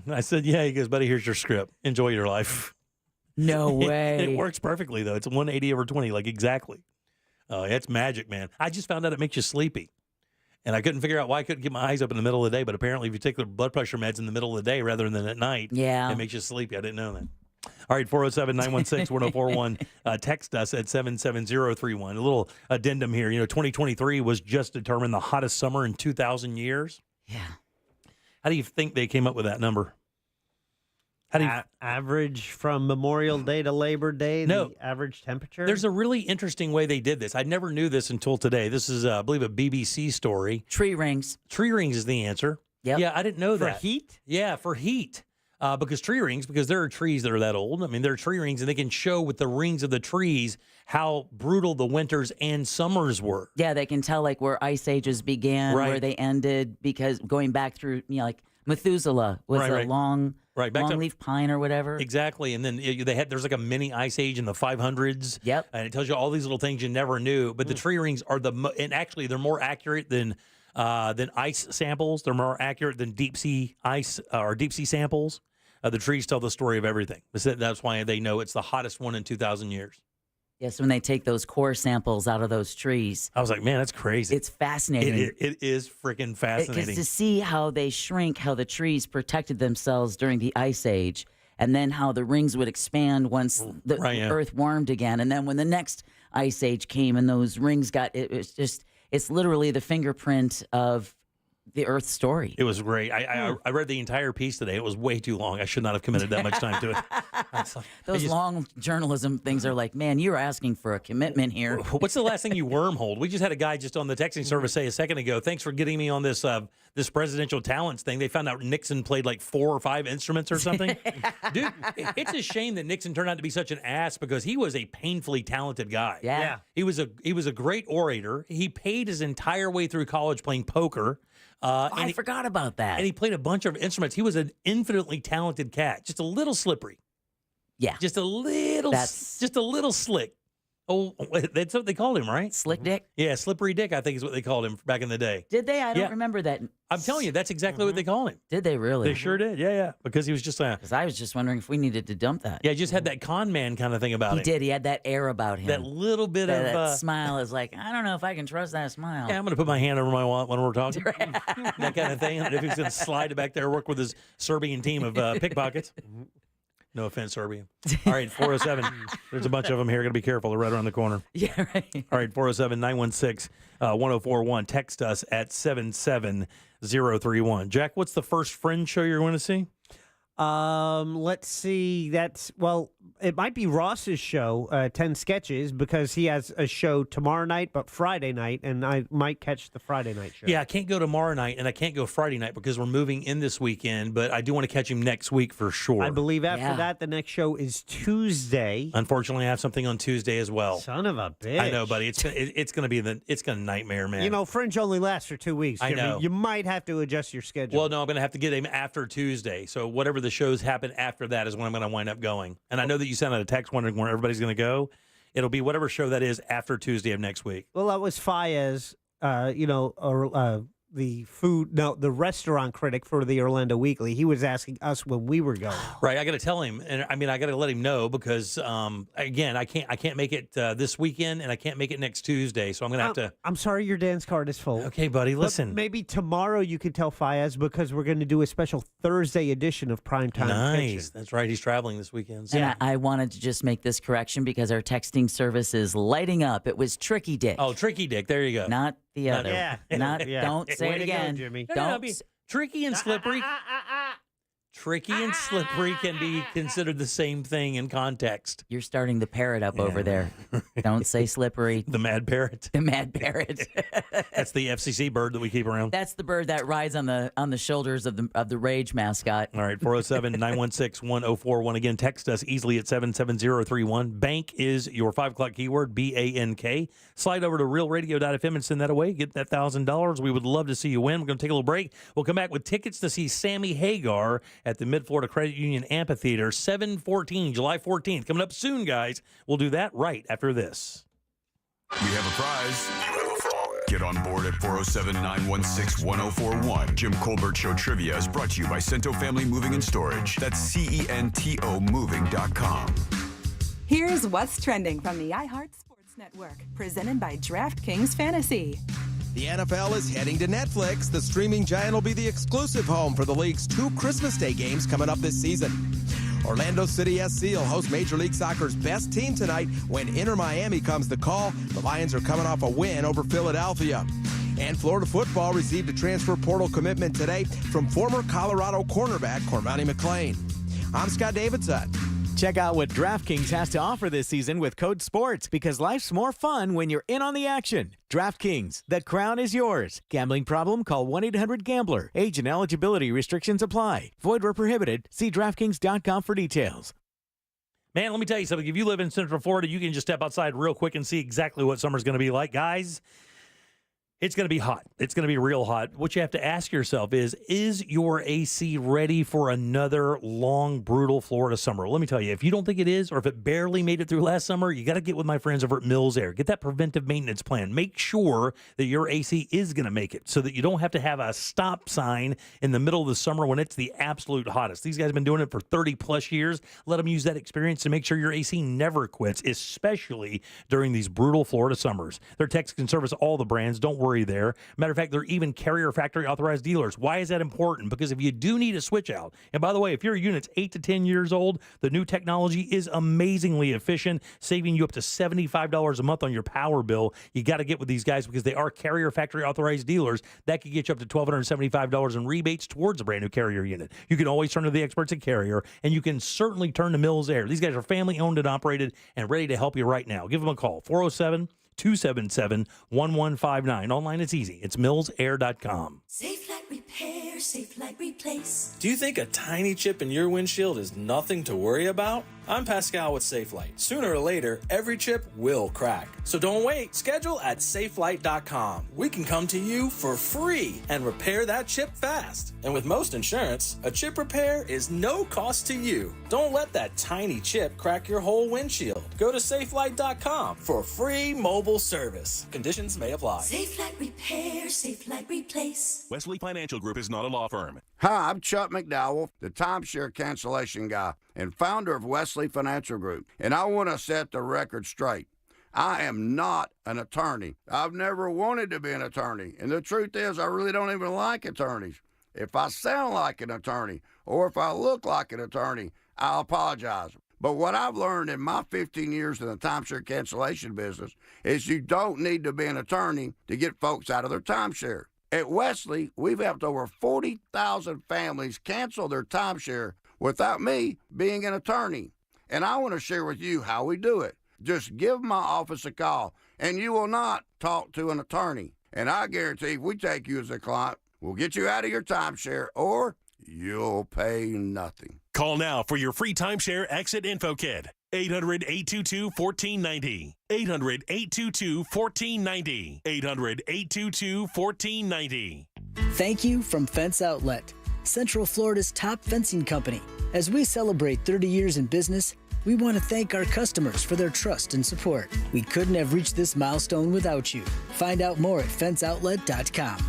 I said, yeah. He goes, buddy, here's your script. Enjoy your life.
No way.
It works perfectly, though. It's 180 over 20, like exactly. Oh, it's magic, man. I just found out it makes you sleepy. And I couldn't figure out why I couldn't get my eyes up in the middle of the day. But apparently, if you take the blood pressure meds in the middle of the day rather than at night, it makes you sleepy. I didn't know that. All right, 407-916-1041. Text us at 77031. A little addendum here. 2023 was just determined the hottest summer in 2,000 years.
Yeah.
How do you think they came up with that number? How do you
average from Memorial Day to Labor Day?
No.
The average temperature?
There's a really interesting way they did this. I never knew this until today. This is, I believe, a BBC story.
Tree rings.
Tree rings is the answer.
Yep.
Yeah, I didn't know that.
For heat?
Yeah, for heat. Because tree rings, because there are trees that are that old. I mean, there are tree rings, and they can show with the rings of the trees how brutal the winters and summers were.
Yeah, they can tell like where ice ages began,
Right.
where they ended, because going back through like Methuselah was a long leaf pine or whatever.
Exactly. And then there's like a mini ice age in the 500s.
Yep.
And it tells you all these little things you never knew. But the tree rings are and actually they're more accurate than ice samples. They're more accurate than deep sea ice or deep sea samples. The trees tell the story of everything. That's why they know it's the hottest one in 2,000 years.
Yes, when they take those core samples out of those trees.
I was like, man, that's crazy.
It's fascinating.
It is freaking fascinating.
Because to see how they shrink, how the trees protected themselves during the Ice Age, and then how the rings would expand once the Earth warmed again. And then when the next Ice Age came and those rings it's literally the fingerprint of the Earth story.
It was great. I read the entire piece today. It was way too long. I should not have committed that much time to it.
Those long journalism things are like, man, you're asking for a commitment here.
What's the last thing you wormholed? We just had a guy just on the texting service say a second ago, thanks for getting me on this this presidential talents thing. They found out Nixon played like 4 or 5 instruments or something. Dude, it's a shame that Nixon turned out to be such an ass because he was a painfully talented guy.
Yeah.
He was a great orator. He paid his entire way through college playing poker.
I forgot about that.
And he played a bunch of instruments. He was an infinitely talented cat, just a little slippery.
Yeah.
Just a little slick. Oh, that's what they called him, right?
Slick Dick?
Yeah, Slippery Dick, I think is what they called him back in the day.
Did they? I don't remember that.
I'm telling you, that's exactly what they called him.
Did they really?
They sure did, yeah. Because he was just
because I was just wondering if we needed to dump that.
Yeah, he just had that con man kind of thing about
He
it.
did. He had that air about him.
That little bit of...
That smile is like, I don't know if I can trust that smile.
Yeah, I'm going to put my hand over my wallet when we're talking. That kind of thing. And if he's going to slide it back there, work with his Serbian team of pickpockets. No offense, Serbia. All right, 407. There's a bunch of them here. Got to be careful. They're right around the corner.
Yeah, right.
All right, 407-916-1041. Text us at 77031. Jack, what's the first Friends show you're going to see?
Let's see. It might be Ross's show, 10 Sketches, because he has a show tomorrow night, but Friday night, and I might catch the Friday night show.
Yeah, I can't go tomorrow night, and I can't go Friday night because we're moving in this weekend, but I do want to catch him next week for sure.
I believe after that, the next show is Tuesday.
Unfortunately, I have something on Tuesday as well.
Son of a bitch.
I know, buddy. It's going to be it's going to nightmare, man.
You know, Fringe only lasts for 2 weeks.
I know.
You might have to adjust your schedule.
Well, no, I'm going to have to get him after Tuesday. So whatever the shows happen after that is when I'm going to wind up going. And I know that you sent out a text wondering where everybody's going to go. It'll be whatever show that is after Tuesday of next week.
Well, that was Fayez, the restaurant critic for the Orlando Weekly. He was asking us when we were going.
Right, I got to tell him, and I mean, I got to let him know because, again, I can't make it this weekend, and I can't make it next Tuesday, so I'm gonna have to.
I'm sorry, your dance card is full.
Okay, buddy, listen.
But maybe tomorrow you could tell Fayez because we're going to do a special Thursday edition of Primetime
Nice,
Kitchen.
that's right. He's traveling this weekend. So.
And I wanted to just make this correction because our texting service is lighting up. It was Tricky Dick.
Oh, Tricky Dick. There you go.
Not the other.
Yeah.
Don't say
Way
it
to go,
again.
Jimmy.
Don't.
Tricky and Slippery. Tricky and Slippery can be considered the same thing in context.
You're starting the parrot up over there. Don't say Slippery.
The mad parrot.
The mad parrot.
That's the FCC bird that we keep around.
That's the bird that rides on the shoulders of the Rage mascot.
All right, 407-916-1041. Again, text us easily at 77031. Bank is your 5 o'clock keyword, BANK. Slide over to realradio.fm and send that away. Get that $1,000. We would love to see you win. We're going to take a little break. We'll come back with tickets to see Sammy Hagar at the Mid-Florida Credit Union Amphitheater, 7/14, July 14th. Coming up soon, guys. We'll do that right after this.
We have a prize. Get on board at 407-916-1041. Jim Colbert Show Trivia is brought to you by Cento Family Moving and Storage. That's CENTO moving.com.
Here's what's trending from the iHeart Sports Network, presented by DraftKings Fantasy.
The NFL is heading to Netflix. The streaming giant will be the exclusive home for the league's 2 Christmas Day games coming up this season. Orlando City SC will host Major League Soccer's best team tonight when Inter Miami comes to call. The Lions are coming off a win over Philadelphia. And Florida football received a transfer portal commitment today from former Colorado cornerback Cormani McClain. I'm Scott Davidson.
Check out what DraftKings has to offer this season with code SPORTS because life's more fun when you're in on the action. DraftKings, the crown is yours. Gambling problem? Call 1-800-GAMBLER. Age and eligibility restrictions apply. Void where prohibited. See DraftKings.com for details.
Man, let me tell you something. If you live in Central Florida, you can just step outside real quick and see exactly what summer's going to be like. Guys, It's going to be hot. It's going to be real hot. What you have to ask yourself is your AC ready for another long, brutal Florida summer? Let me tell you, if you don't think it is, or if it barely made it through last summer, you got to get with my friends over at Mills Air. Get that preventive maintenance plan. Make sure that your AC is going to make it so that you don't have to have a stop sign in the middle of the summer when it's the absolute hottest. These guys have been doing it for 30 plus years. Let them use that experience to make sure your AC never quits, especially during these brutal Florida summers. Their techs can service all the brands. Don't worry there. Matter of fact, they're even Carrier factory authorized dealers. Why is that important? Because if you do need a switch out, and by the way, if your unit's 8 to 10 years old, the new technology is amazingly efficient, saving you up to $75 a month on your power bill. You got to get with these guys because they are Carrier factory authorized dealers. That could get you up to $1,275 in rebates towards a brand new Carrier unit. You can always turn to the experts at Carrier, and you can certainly turn to Mills Air. These guys are family owned and operated and ready to help you right now. Give them a call, 407-277-1159. Online, it's easy. It's millsair.com.
Safe Light Repair, Safe Light Replace.
Do you think a tiny chip in your windshield is nothing to worry about? I'm Pascal with SafeLight. Sooner or later, every chip will crack. So don't wait. Schedule at safelight.com. We can come to you for free and repair that chip fast. And with most insurance, a chip repair is no cost to you. Don't let that tiny chip crack your whole windshield. Go to safelight.com for free mobile service. Conditions may apply.
Safe Light Repair, Safe Light Replace.
Wesley Financial Group is not a law firm.
Hi, I'm Chuck McDowell, the timeshare cancellation guy and founder of Wesley Financial Group, and I want to set the record straight. I am not an attorney. I've never wanted to be an attorney, and the truth is I really don't even like attorneys. If I sound like an attorney or if I look like an attorney, I'll apologize. But what I've learned in my 15 years in the timeshare cancellation business is you don't need to be an attorney to get folks out of their timeshare. At Wesley, we've helped over 40,000 families cancel their timeshare without me being an attorney. And I want to share with you how we do it. Just give my office a call, and you will not talk to an attorney. And I guarantee if we take you as a client, we'll get you out of your timeshare, or you'll pay nothing.
Call now for your free timeshare exit info kit. 800-822-1490. 800-822-1490. 800-822-1490.
Thank you from Fence Outlet, Central Florida's top fencing company. As we celebrate 30 years in business, we want to thank our customers for their trust and support. We couldn't have reached this milestone without you. Find out more at fenceoutlet.com.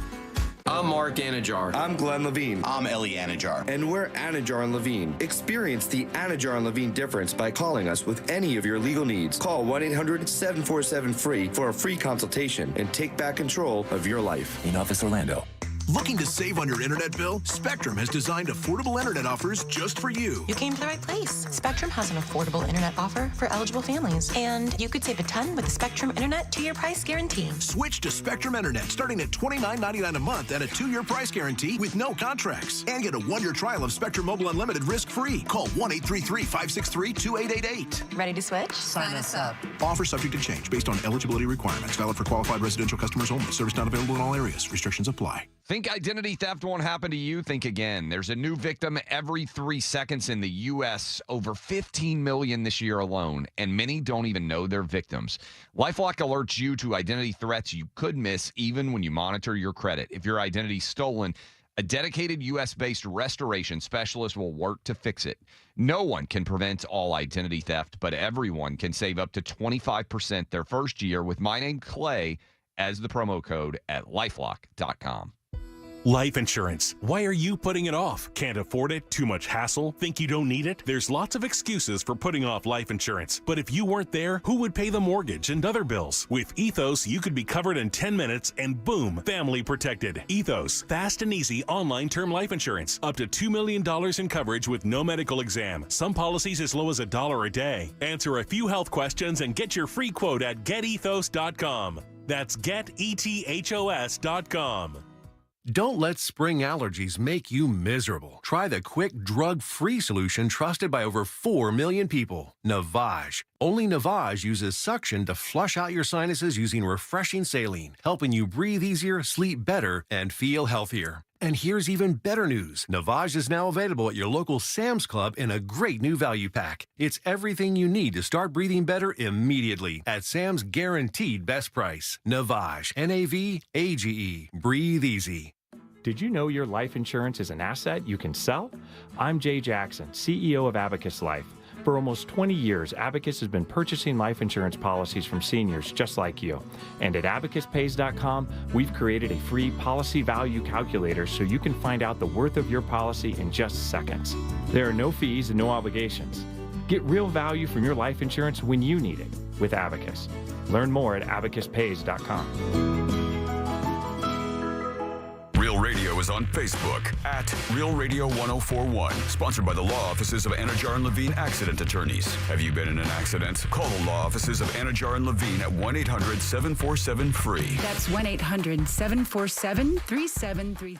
I'm Mark Anajar. I'm Glenn Levine. I'm Ellie Anajar. And we're Anajar and Levine. Experience the Anajar and Levine difference by calling us with any of your legal needs. Call 1-800-747-FREE for a free consultation and take back control of your life. In Office Orlando.
Looking to save on your internet bill? Spectrum has designed affordable internet offers just for you.
You came to the right place. Spectrum has an affordable internet offer for eligible families. And you could save a ton with the Spectrum Internet 2-year price guarantee.
Switch to Spectrum Internet starting at $29.99 a month and a 2-year price guarantee with no contracts. And get a 1-year trial of Spectrum Mobile Unlimited risk-free. Call 1-833-563-2888.
Ready to switch? Sign us up.
Offer subject to change based on eligibility requirements. Valid for qualified residential customers only. Service not available in all areas. Restrictions apply.
Think identity theft won't happen to you? Think again. There's a new victim every 3 seconds in the U.S., over 15 million this year alone, and many don't even know they're victims. LifeLock alerts you to identity threats you could miss even when you monitor your credit. If your identity's stolen, a dedicated U.S.-based restoration specialist will work to fix it. No one can prevent all identity theft, but everyone can save up to 25% their first year with my name, Clay, as the promo code at LifeLock.com.
Life insurance. Why are you putting it off? Can't afford it? Too much hassle? Think you don't need it? There's lots of excuses for putting off life insurance. But if you weren't there, who would pay the mortgage and other bills? With Ethos, you could be covered in 10 minutes and boom, family protected. Ethos, fast and easy online term life insurance. Up to $2 million in coverage with no medical exam. Some policies as low as $1 a day. Answer a few health questions and get your free quote at getethos.com. That's getethos.com. Don't let spring allergies make you miserable. Try the quick, drug-free solution trusted by over 4 million people, Navage. Only Navage uses suction to flush out your sinuses using refreshing saline, helping you breathe easier, sleep better, and feel healthier.
And here's even better news. Navage is now available at your local Sam's Club in a great new value pack. It's everything you need to start breathing better immediately at Sam's guaranteed best price. Navage, N-A-V-A-G-E. Breathe easy.
Did you know your life insurance is an asset you can sell? I'm Jay Jackson, CEO of Abacus Life. For almost 20 years, Abacus has been purchasing life insurance policies from seniors just like you. And at abacuspays.com, we've created a free policy value calculator so you can find out the worth of your policy in just seconds. There are no fees and no obligations. Get real value from your life insurance when you need it with Abacus. Learn more at abacuspays.com.
Real Radio is on Facebook at Real Radio 1041. Sponsored by the law offices of Anajar and Levine Accident Attorneys. Have you been in an accident? Call the law offices of Anajar and Levine at 1-800-747-FREE.
That's 1-800-747-3733.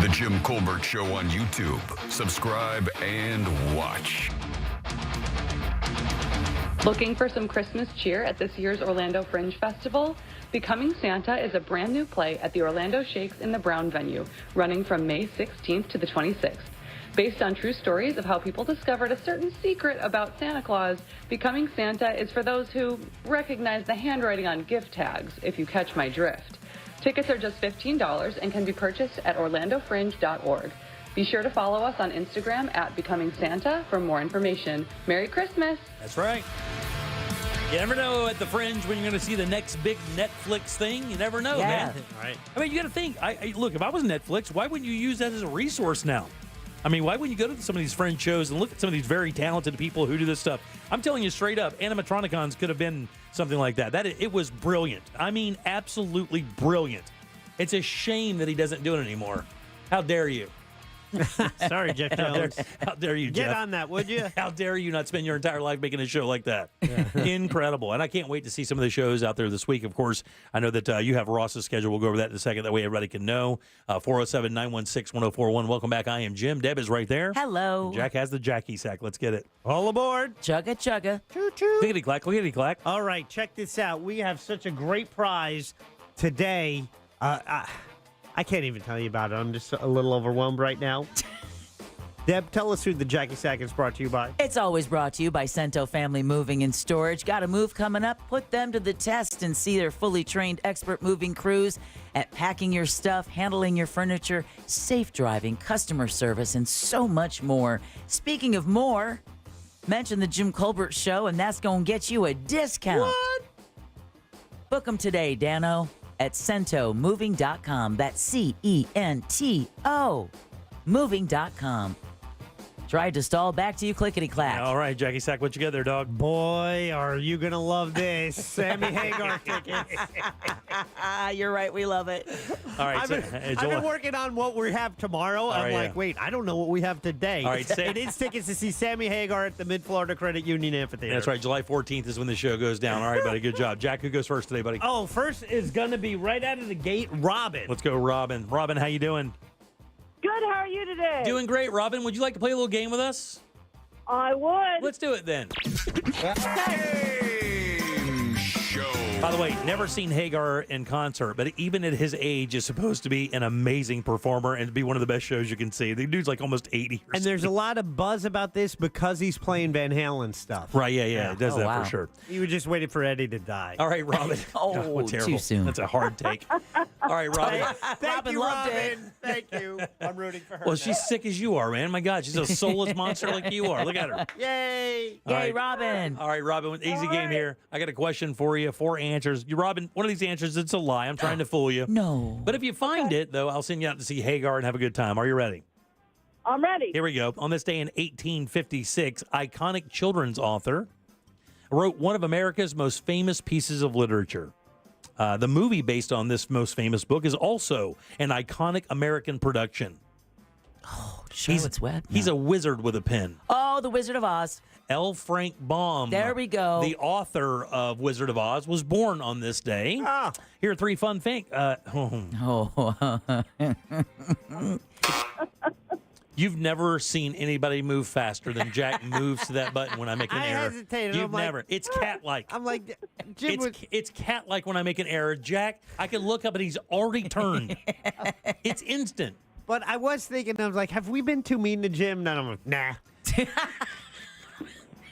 The Jim Colbert Show on YouTube. Subscribe and watch.
Looking for some Christmas cheer at this year's Orlando Fringe Festival? Becoming Santa is a brand new play at the Orlando Shakes in the Brown venue, running from May 16th to the 26th. Based on true stories of how people discovered a certain secret about Santa Claus, Becoming Santa is for those who recognize the handwriting on gift tags, if you catch my drift. Tickets are just $15 and can be purchased at orlandofringe.org. Be sure to follow us on Instagram at Becoming Santa for more information. Merry Christmas!
That's right. You never know at the Fringe when you're going to see the next big Netflix thing. You never know, man.
Right.
I mean, you got to think. Look, if I was Netflix, why wouldn't you use that as a resource now? I mean, why wouldn't you go to some of these Fringe shows and look at some of these very talented people who do this stuff? I'm telling you straight up, animatronicons could have been something like that. It was brilliant. I mean, absolutely brilliant. It's a shame that he doesn't do it anymore. How dare you?
Sorry, Jeff Jones.
How dare you, Jeff?
Get on that, would you?
How dare you not spend your entire life making a show like that? Incredible. And I can't wait to see some of the shows out there this week. Of course, I know that you have Ross's schedule. We'll go over that in a second. That way everybody can know. 407-916-1041. Welcome back. I am Jim. Deb is right there.
Hello.
Jack has the Jackie sack. Let's get it.
All aboard.
Chugga, chugga.
Choo-choo.
Clickety-clack, clickety-clack.
All right, check this out. We have such a great prize today. I can't even tell you about it. I'm just a little overwhelmed right now. Deb, tell us who the Jackie Sack is brought to you by.
It's always brought to you by Cento Family Moving and Storage. Got a move coming up? Put them to the test and see their fully trained expert moving crews at packing your stuff, handling your furniture, safe driving, customer service, and so much more. Speaking of more, mention the Jim Colbert Show, and that's going to get you a discount.
What?
Book them today, Dano, at CentoMoving.com. That's C-E-N-T-O Moving.com. Tried to stall. Back to you, clickety-clack.
All right, Jackie Sack, what you got there, dog?
Boy, are you going to love this. Sammy Hagar tickets.
You're right. We love it.
All right.
I've been working on what we have tomorrow. I'm like, wait, I don't know what we have today.
All right,
it is tickets to see Sammy Hagar at the Mid-Florida Credit Union Amphitheater.
That's right. July 14th is when the show goes down. All right, buddy. Good job. Jack, who goes first today, buddy?
Oh, first is going to be right out of the gate, Robin.
Let's go, Robin. Robin, how you doing?
Good. How are you today?
Doing great, Robin. Would you like to play a little game with us?
I would.
Let's do it then.
Game show.
By the way, never seen Hagar in concert, but even at his age is supposed to be an amazing performer and to be one of the best shows you can see. The dude's like almost 80.
And there's a lot of buzz about this because he's playing Van Halen stuff.
Right, yeah. It does that for sure.
You were just waiting for Eddie to die.
All right, Robin.
Oh,
terrible.
too soon.
That's a hard take. All right, Robin.
Thank you, Robin. Thank you. I'm rooting for her.
Well, she's sick as you are, man. My God, she's a soulless monster like you are. Look at her.
Yay.
All
Yay,
right.
Robin.
All right, Robin, easy game here. I got a question for you. 4 answers. Robin, one of these answers, it's a lie. I'm trying to fool you.
No.
But if you find it, though, I'll send you out to see Hagar and have a good time. Are you ready?
I'm ready.
Here we go. On this day in 1856, iconic children's author wrote one of America's most famous pieces of literature. The movie based on this most famous book is also an iconic American production.
Oh, Charlotte's Web.
He's a wizard with a pen.
Oh, The Wizard of Oz.
L. Frank Baum.
There we go.
The author of Wizard of Oz was born on this day. Here are 3 fun things. You've never seen anybody move faster than Jack moves to that button when I make an error.
I hesitated.
You've
I'm like,
never. It's cat-like.
I'm like, Jim
It's cat-like when I make an error. Jack, I can look up and he's already turned. It's instant.
But I was thinking, I was like, have we been too mean to Jim? And I'm like, nah.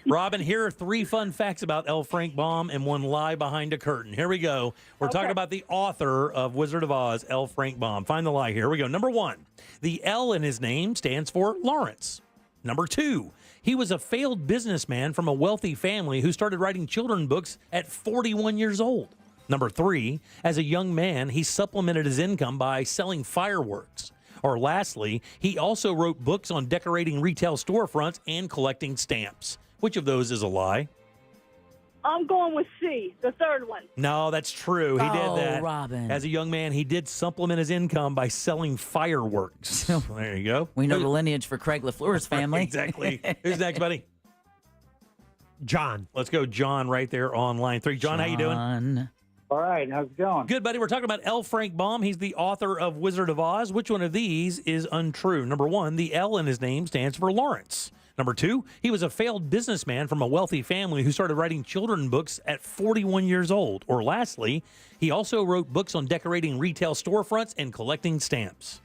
Robin, here are 3 fun facts about L. Frank Baum and 1 lie behind a curtain. Here we go. We're talking about the author of Wizard of Oz, L. Frank Baum. Find the lie here. Here we go. Number 1, the L in his name stands for Lawrence. Number 2, he was a failed businessman from a wealthy family who started writing children's books at 41 years old. Number 3, as a young man, he supplemented his income by selling fireworks. Or lastly, he also wrote books on decorating retail storefronts and collecting stamps. Which of those is a lie?
I'm going with C, the third one.
No, that's true. He did that.
Robin.
As a young man, he did supplement his income by selling fireworks. There you go.
We know the lineage for Craig LaFleur's family.
Exactly. Who's next, buddy?
John.
Let's go, John, right there on line 3. John, how you doing?
All right, how's it going?
Good, buddy. We're talking about L. Frank Baum. He's the author of Wizard of Oz. Which one of these is untrue? Number 1, the L in his name stands for Lawrence. Number 2, he was a failed businessman from a wealthy family who started writing children's books at 41 years old. Or lastly, he also wrote books on decorating retail storefronts and collecting stamps.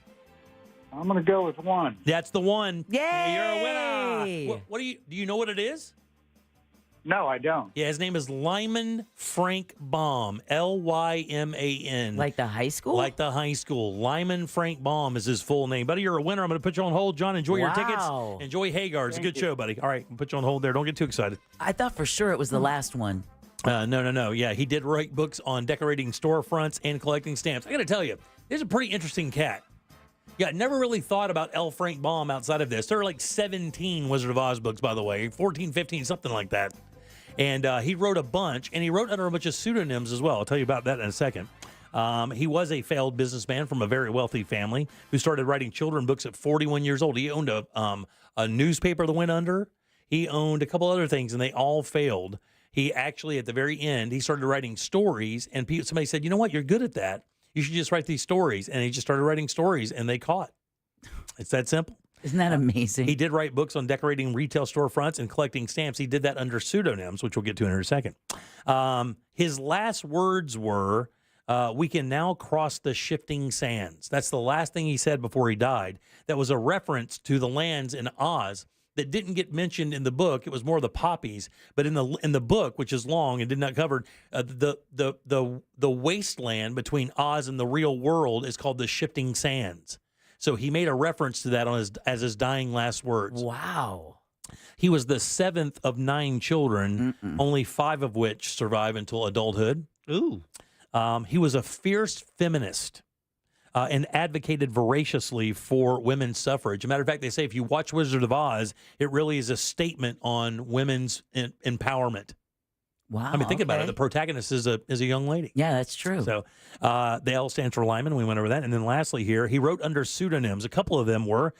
I'm going to go with 1.
That's the one.
Yay!
Yeah, you're a winner. What do you know what it is?
No, I don't.
Yeah, his name is Lyman Frank Baum. Lyman.
Like the high school?
Like the high school. Lyman Frank Baum is his full name. Buddy, you're a winner. I'm going to put you on hold. John, enjoy your tickets. Enjoy Hagar. It's a good show, buddy. All right, I'll put you on hold there. Don't get too excited.
I thought for sure it was the last one.
No. Yeah, he did write books on decorating storefronts and collecting stamps. I got to tell you, this is a pretty interesting cat. Yeah, I never really thought about L. Frank Baum outside of this. There are like 17 Wizard of Oz books, by the way, 14, 15, something like that. And he wrote a bunch, and he wrote under a bunch of pseudonyms as well. I'll tell you about that in a second. He was a failed businessman from a very wealthy family who started writing children's books at 41 years old. He owned a newspaper that went under. He owned a couple other things, and they all failed. He actually, at the very end, he started writing stories, and somebody said, you know what, you're good at that. You should just write these stories. And he just started writing stories, and they caught. It's that simple.
Isn't that amazing?
He did write books on decorating retail storefronts and collecting stamps. He did that under pseudonyms, which we'll get to in a second. His last words were, we can now cross the shifting sands. That's the last thing he said before he died. That was a reference to the lands in Oz that didn't get mentioned in the book. It was more the poppies. But in the book, which is long and did not cover, the wasteland between Oz and the real world is called the shifting sands. So he made a reference to that as his dying last words.
Wow.
He was the 7th of 9 children, only 5 of which survive until adulthood.
Ooh.
He was a fierce feminist and advocated voraciously for women's suffrage. As a matter of fact, they say if you watch Wizard of Oz, it really is a statement on women's empowerment.
Wow.
I mean, think about it. The protagonist is a young lady.
Yeah, that's true.
So the L stands for Lyman. We went over that. And then lastly here, he wrote under pseudonyms. A couple of them were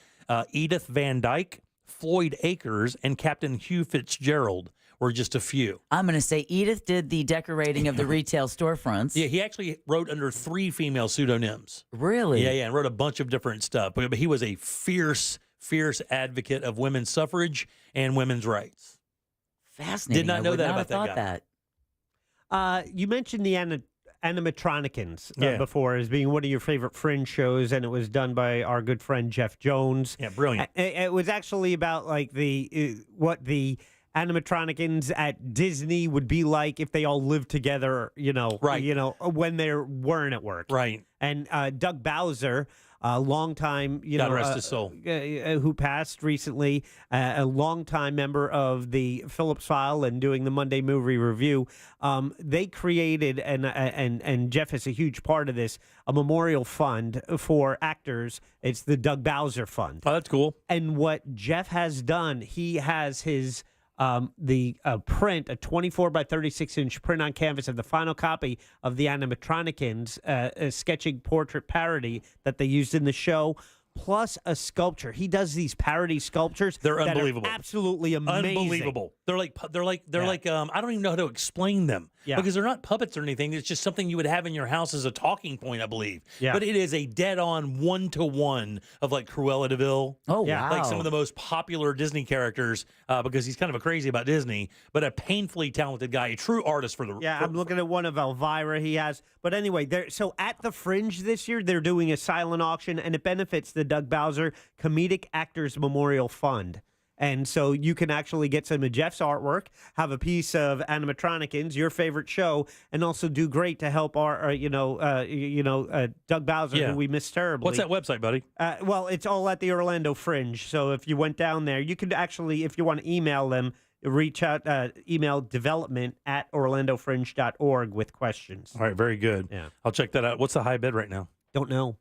Edith Van Dyke, Floyd Akers, and Captain Hugh Fitzgerald were just a few.
I'm going to say Edith did the decorating of the retail storefronts.
Yeah, he actually wrote under 3 female pseudonyms.
Really?
Yeah, and wrote a bunch of different stuff. But he was a fierce advocate of women's suffrage and women's rights.
Fascinating.
Did not know that about
that
guy.
You mentioned the Animatronicans
Yeah.
before as being one of your favorite Fringe shows, and it was done by our good friend Jeff Jones.
Yeah, brilliant.
It was actually about like what the animatronicans at Disney would be like if they all lived together,
Right.
when they weren't at work.
Right.
And Doug Bowser, a longtime,
God rest his soul.
who passed recently, a longtime member of the Phillips File and doing the Monday Movie Review. They created, and Jeff is a huge part of this, a memorial fund for actors. It's the Doug Bowser Fund.
Oh, that's cool.
And what Jeff has done, he has his print, a 24 by 36 inch print on canvas of the final copy of the Animatronicans, a sketching portrait parody that they used in the show. plus a sculpture. He does these parody sculptures.
They're
that are
unbelievable.
absolutely amazing.
Unbelievable. They're like I don't even know how to explain them because they're not puppets or anything. It's just something you would have in your house as a talking point, I believe.
Yeah.
But it is a dead-on one-to-one of like Cruella de Vil.
Oh, wow.
Like some of the most popular Disney characters because he's kind of a crazy about Disney, but a painfully talented guy, a true artist for the.
Yeah, I'm looking at one of Elvira he has. But anyway, so at the Fringe this year, they're doing a silent auction, and it benefits the Doug Bowser Comedic Actors Memorial Fund. And so you can actually get some of Jeff's artwork, have a piece of Animatronicans, your favorite show, and also do great to help our, Doug Bowser, who we miss terribly.
What's that website, buddy?
Well, it's all at the Orlando Fringe. So if you went down there, you could actually, if you want to email them, reach out, email development@orlandofringe.org with questions.
All right, very good.
Yeah.
I'll check that out. What's the high bid right now?
Don't know.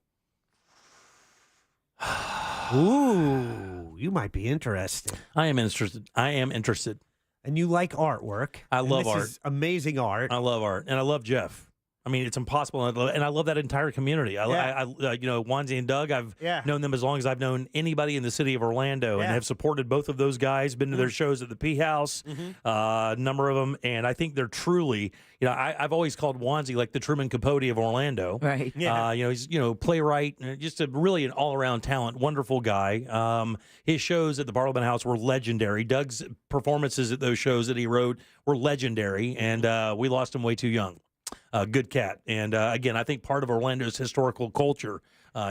Ooh, you might be interested.
I am interested.
And you like artwork.
I love
this
art.
Is amazing art.
I love art, and I love Jeff. I mean, it's impossible, and I love that entire community. Wanzi and Doug, I've known them as long as I've known anybody in the city of Orlando, and have supported both of those guys. Been to their shows at the P House, a number of them, and I think they're truly. I've always called Wanzi like the Truman Capote of Orlando.
Right.
Yeah.
He's playwright, just really an all around talent, wonderful guy. His shows at the Parliament House were legendary. Doug's performances at those shows that he wrote were legendary, and we lost him way too young. Good cat. And again, I think part of Orlando's historical culture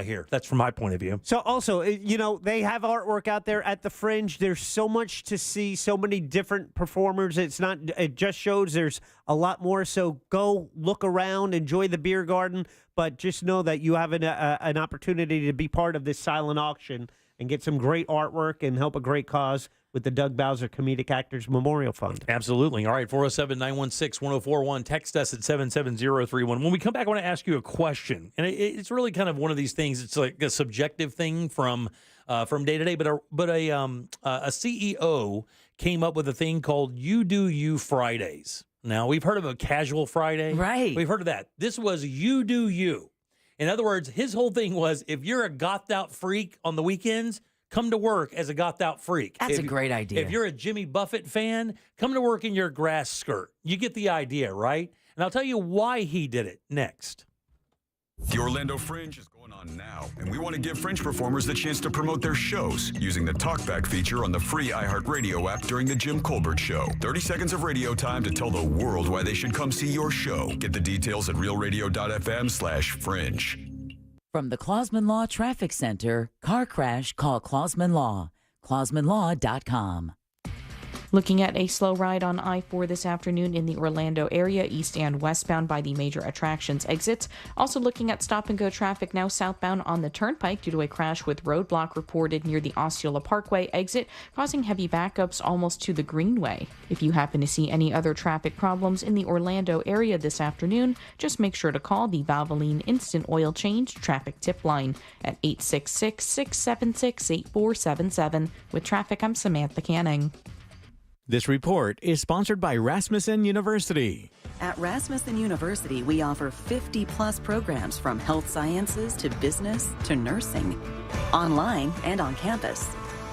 here. That's from my point of view.
So also, they have artwork out there at the Fringe. There's so much to see, so many different performers. It just shows there's a lot more. So go look around, enjoy the beer garden, but just know that you have an opportunity to be part of this silent auction and get some great artwork and help a great cause with the Doug Bowser Comedic Actors Memorial Fund.
Absolutely. All right, 407-916-1041. Text us at 77031. When we come back, I want to ask you a question. And it's really kind of one of these things. It's like a subjective thing from day to day. But a CEO came up with a thing called You Do You Fridays. Now, we've heard of a casual Friday.
Right.
We've heard of that. This was You Do You. In other words, his whole thing was if you're a gothed out freak on the weekends, come to work as a gothed out freak.
That's a great idea.
If you're a Jimmy Buffett fan, come to work in your grass skirt. You get the idea, right? And I'll tell you why he did it next.
The Orlando Fringe is going on now, and we want to give Fringe performers the chance to promote their shows using the Talkback feature on the free iHeartRadio app during the Jim Colbert Show. 30 seconds of radio time to tell the world why they should come see your show. Get the details at realradio.fm/fringe.
From the Clausman Law Traffic Center, car crash, call Clausman Law. ClausmanLaw.com.
Looking at a slow ride on I-4 this afternoon in the Orlando area, east and westbound by the major attractions exits. Also looking at stop-and-go traffic now southbound on the Turnpike due to a crash with roadblock reported near the Osceola Parkway exit, causing heavy backups almost to the Greenway. If you happen to see any other traffic problems in the Orlando area this afternoon, just make sure to call the Valvoline Instant Oil Change Traffic Tip Line at 866-676-8477. With traffic, I'm Samantha Canning.
This report is sponsored by Rasmussen University.
At Rasmussen University, we offer 50-plus programs from health sciences to business to nursing, online and on campus.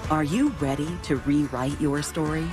Are you ready to rewrite your story?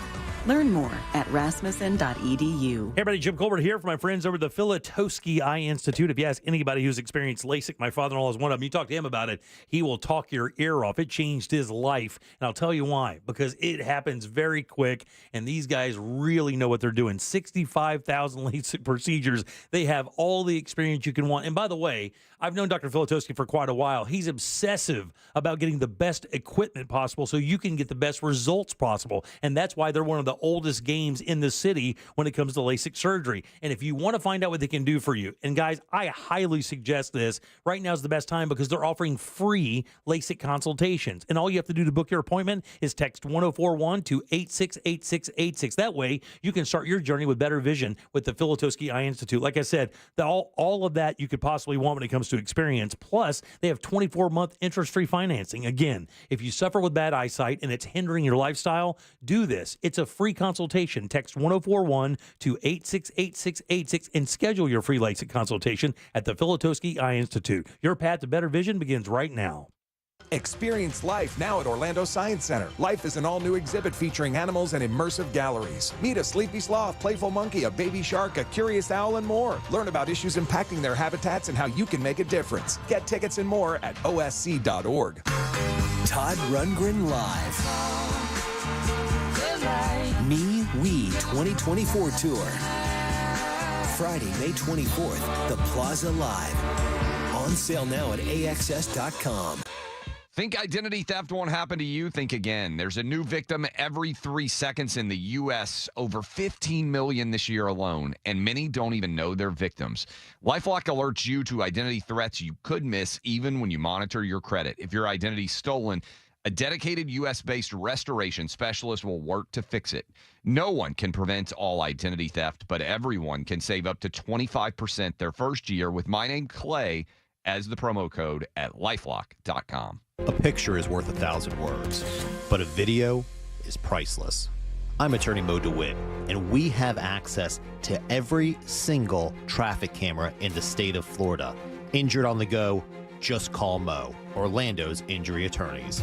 Learn more at rasmussen.edu.
Hey everybody, Jim Colbert here for my friends over at the Filatowski Eye Institute. If you ask anybody who's experienced LASIK, my father-in-law is one of them. You talk to him about it, he will talk your ear off. It changed his life, and I'll tell you why. Because it happens very quick, and these guys really know what they're doing. 65,000 LASIK procedures. They have all the experience you can want. And by the way, I've known Dr. Filatowski for quite a while. He's obsessive about getting the best equipment possible so you can get the best results possible. And that's why they're one of the oldest games in the city when it comes to LASIK surgery. And if you want to find out what they can do for you, and guys, I highly suggest this. Right now is the best time because they're offering free LASIK consultations. And all you have to do to book your appointment is text 1041 to 868686. That way, you can start your journey with better vision with the Filatowski Eye Institute. Like I said, all of that you could possibly want when it comes to experience. Plus, they have 24-month interest-free financing. Again, if you suffer with bad eyesight and it's hindering your lifestyle, do this. It's a free consultation. Text 1041 to 868686 and schedule your free LASIK consultation at the Filatowski Eye Institute. Your path to better vision begins right now.
Experience life now at Orlando Science Center. Life is an all-new exhibit featuring animals and immersive galleries. Meet a sleepy sloth, playful monkey, a baby shark, a curious owl, and more. Learn about issues impacting their habitats and how you can make a difference. Get tickets and more at osc.org.
Todd Rundgren Live. Me, We 2024 Tour. Friday, May 24th, The Plaza Live. On sale now at AXS.com.
Think identity theft won't happen to you? Think again. There's a new victim every 3 seconds in the U.S., over 15 million this year alone, and many don't even know they're victims. LifeLock alerts you to identity threats you could miss even when you monitor your credit. If your identity's stolen, a dedicated U.S.-based restoration specialist will work to fix it. No one can prevent all identity theft, but everyone can save up to 25% their first year with my name, Clay, as the promo code at LifeLock.com.
A picture is worth 1,000 words, but a video is priceless. I'm attorney Mo DeWitt, and we have access to every single traffic camera in the state of Florida. Injured on the go, just call Mo, Orlando's injury attorneys.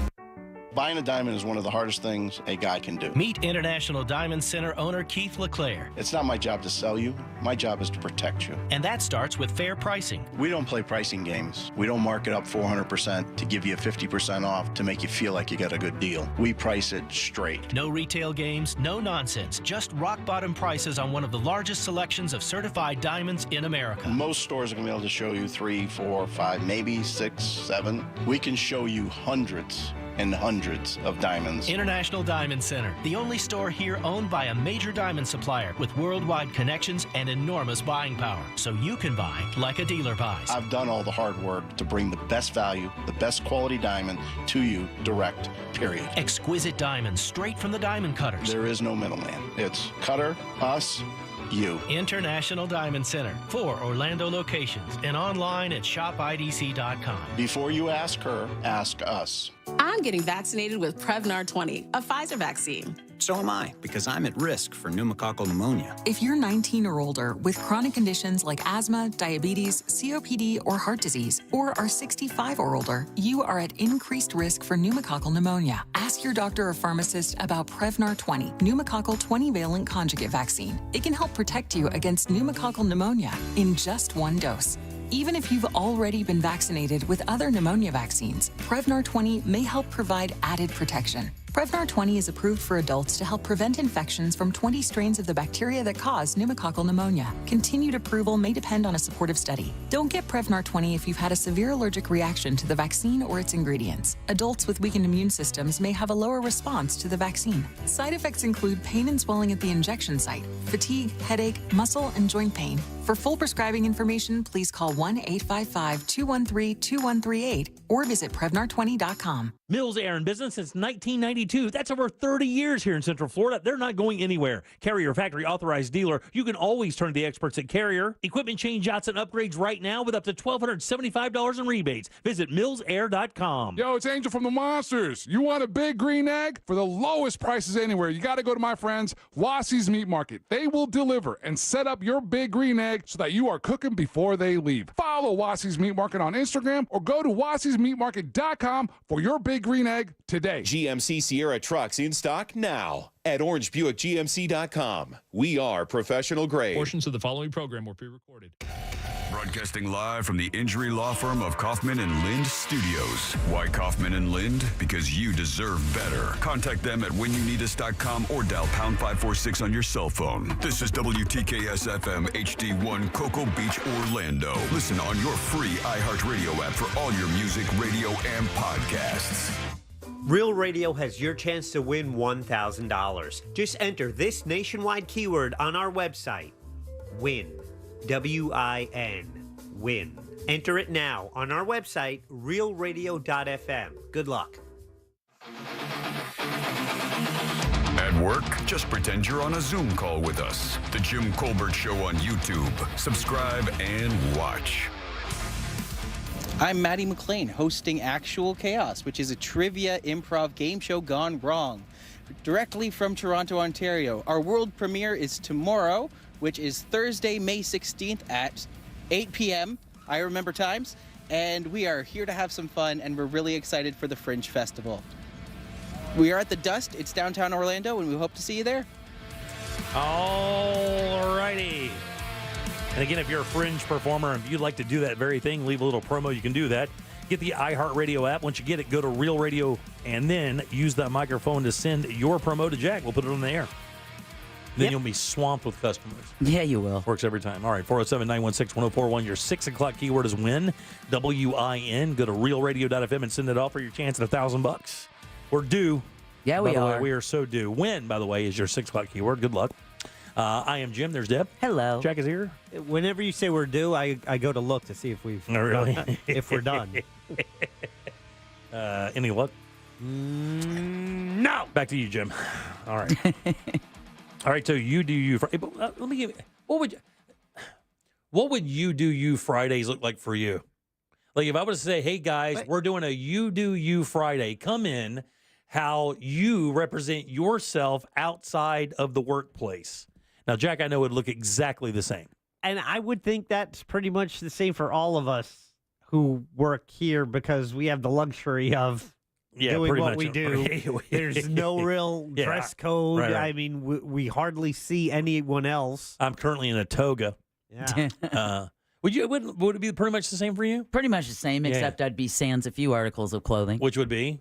Buying a diamond is one of the hardest things a guy can do.
Meet International Diamond Center owner Keith LeClaire.
It's not my job to sell you. My job is to protect you.
And that starts with fair pricing.
We don't play pricing games. We don't mark it up 400% to give you 50% off to make you feel like you got a good deal. We price it straight.
No retail games, no nonsense. Just rock bottom prices on one of the largest selections of certified diamonds in America.
Most stores are going to be able to show you 3, 4, 5, maybe 6, 7. We can show you hundreds and hundreds of diamonds.
International Diamond Center, the only store here owned by a major diamond supplier with worldwide connections and enormous buying power, so you can buy like a dealer buys.
I've done all the hard work to bring the best value, the best quality diamond to you direct, period.
Exquisite diamonds straight from the diamond cutters.
There is no middleman. It's cutter, us, you.
International Diamond Center, 4 Orlando locations, and online at shopidc.com.
Before you ask her, ask us.
I'm getting vaccinated with Prevnar 20, a Pfizer vaccine.
So am I, because I'm at risk for pneumococcal pneumonia.
If you're 19 or older with chronic conditions like asthma, diabetes, COPD, or heart disease, or are 65 or older, you are at increased risk for pneumococcal pneumonia. Ask your doctor or pharmacist about Prevnar 20, pneumococcal 20-valent conjugate vaccine. It can help protect you against pneumococcal pneumonia in just one dose. Even if you've already been vaccinated with other pneumonia vaccines, Prevnar 20 may help provide added protection. Prevnar 20 is approved for adults to help prevent infections from 20 strains of the bacteria that cause pneumococcal pneumonia. Continued approval may depend on a supportive study. Don't get Prevnar 20 if you've had a severe allergic reaction to the vaccine or its ingredients. Adults with weakened immune systems may have a lower response to the vaccine. Side effects include pain and swelling at the injection site, fatigue, headache, muscle, and joint pain. For full prescribing information, please call 1-855-213-2138 or visit Prevnar20.com.
Mills Air in business since 1992. That's over 30 years here in Central Florida. They're not going anywhere. Carrier factory authorized dealer. You can always turn to the experts at Carrier. Equipment change-outs and upgrades right now with up to $1,275 in rebates. Visit millsair.com.
Yo, it's Angel from the Monsters. You want a big green egg? For the lowest prices anywhere, you got to go to my friends, Wassie's Meat Market. They will deliver and set up your big green egg so that you are cooking before they leave. Follow Wassie's Meat Market on Instagram or go to wassiesmeatmarket.com for your big green egg today.
GMC Sierra trucks in stock now at orangebuickgmc.com. We are professional grade.
Portions of the following program were pre-recorded.
Broadcasting live from the injury law firm of Kaufman and Lind Studios. Why Kaufman and Lind? Because you deserve better. Contact them at whenyouneedus.com or dial pound 546 on your cell phone. This is WTKS FM HD1 Cocoa Beach, Orlando. Listen on your free iHeartRadio app for all your music, radio, and podcasts.
Real Radio has your chance to win $1,000. Just enter this nationwide keyword on our website. WIN. W-I-N. WIN. Enter it now on our website, realradio.fm. Good luck.
At work, just pretend you're on a Zoom call with us. The Jim Colbert Show on YouTube. Subscribe and watch.
I'm Maddie McLean, hosting Actual Chaos, which is a trivia improv game show gone wrong. Directly from Toronto, Ontario. Our world premiere is tomorrow, which is Thursday, May 16th at 8 p.m. I remember times. and we are here to have some fun, and we're really excited for the Fringe Festival. We are at the Dust. It's downtown Orlando, and we hope to see you there.
All righty. And again, if you're a Fringe performer and you'd like to do that very thing, leave a little promo, you can do that. Get the iHeartRadio app. Once you get it, go to Real Radio and then use that microphone to send your promo to Jack. We'll put it on the air. Then you'll be swamped with customers.
Yeah, you will.
Works every time. All right, 407-916-1041. Your 6 o'clock keyword is win, W-I-N. Go to realradio.fm and send it off for your chance at $1,000. We're due.
Yeah, we are.
We are so due. Win, by the way, is your 6 o'clock keyword. Good luck. I am Jim. There's Deb.
Hello.
Jack is here.
Whenever you say we're due, I go to look to see if we've
really?
if we're done.
Any luck? No. Back to you, Jim. All right. All right. So you do you. Let me give. What would you do you Fridays look like for you? Like if I was to say, hey guys, we're doing a you do you Friday. Come in. How you represent yourself outside of the workplace. Now, Jack, I know would look exactly the same.
And I would think that's pretty much the same for all of us who work here because we have the luxury of doing what we do. There's no real dress code.
Right.
I mean, we hardly see anyone else.
I'm currently in a toga.
Yeah.
Would it be pretty much the same for you?
Pretty much the same, except I'd be sans a few articles of clothing.
Which would be?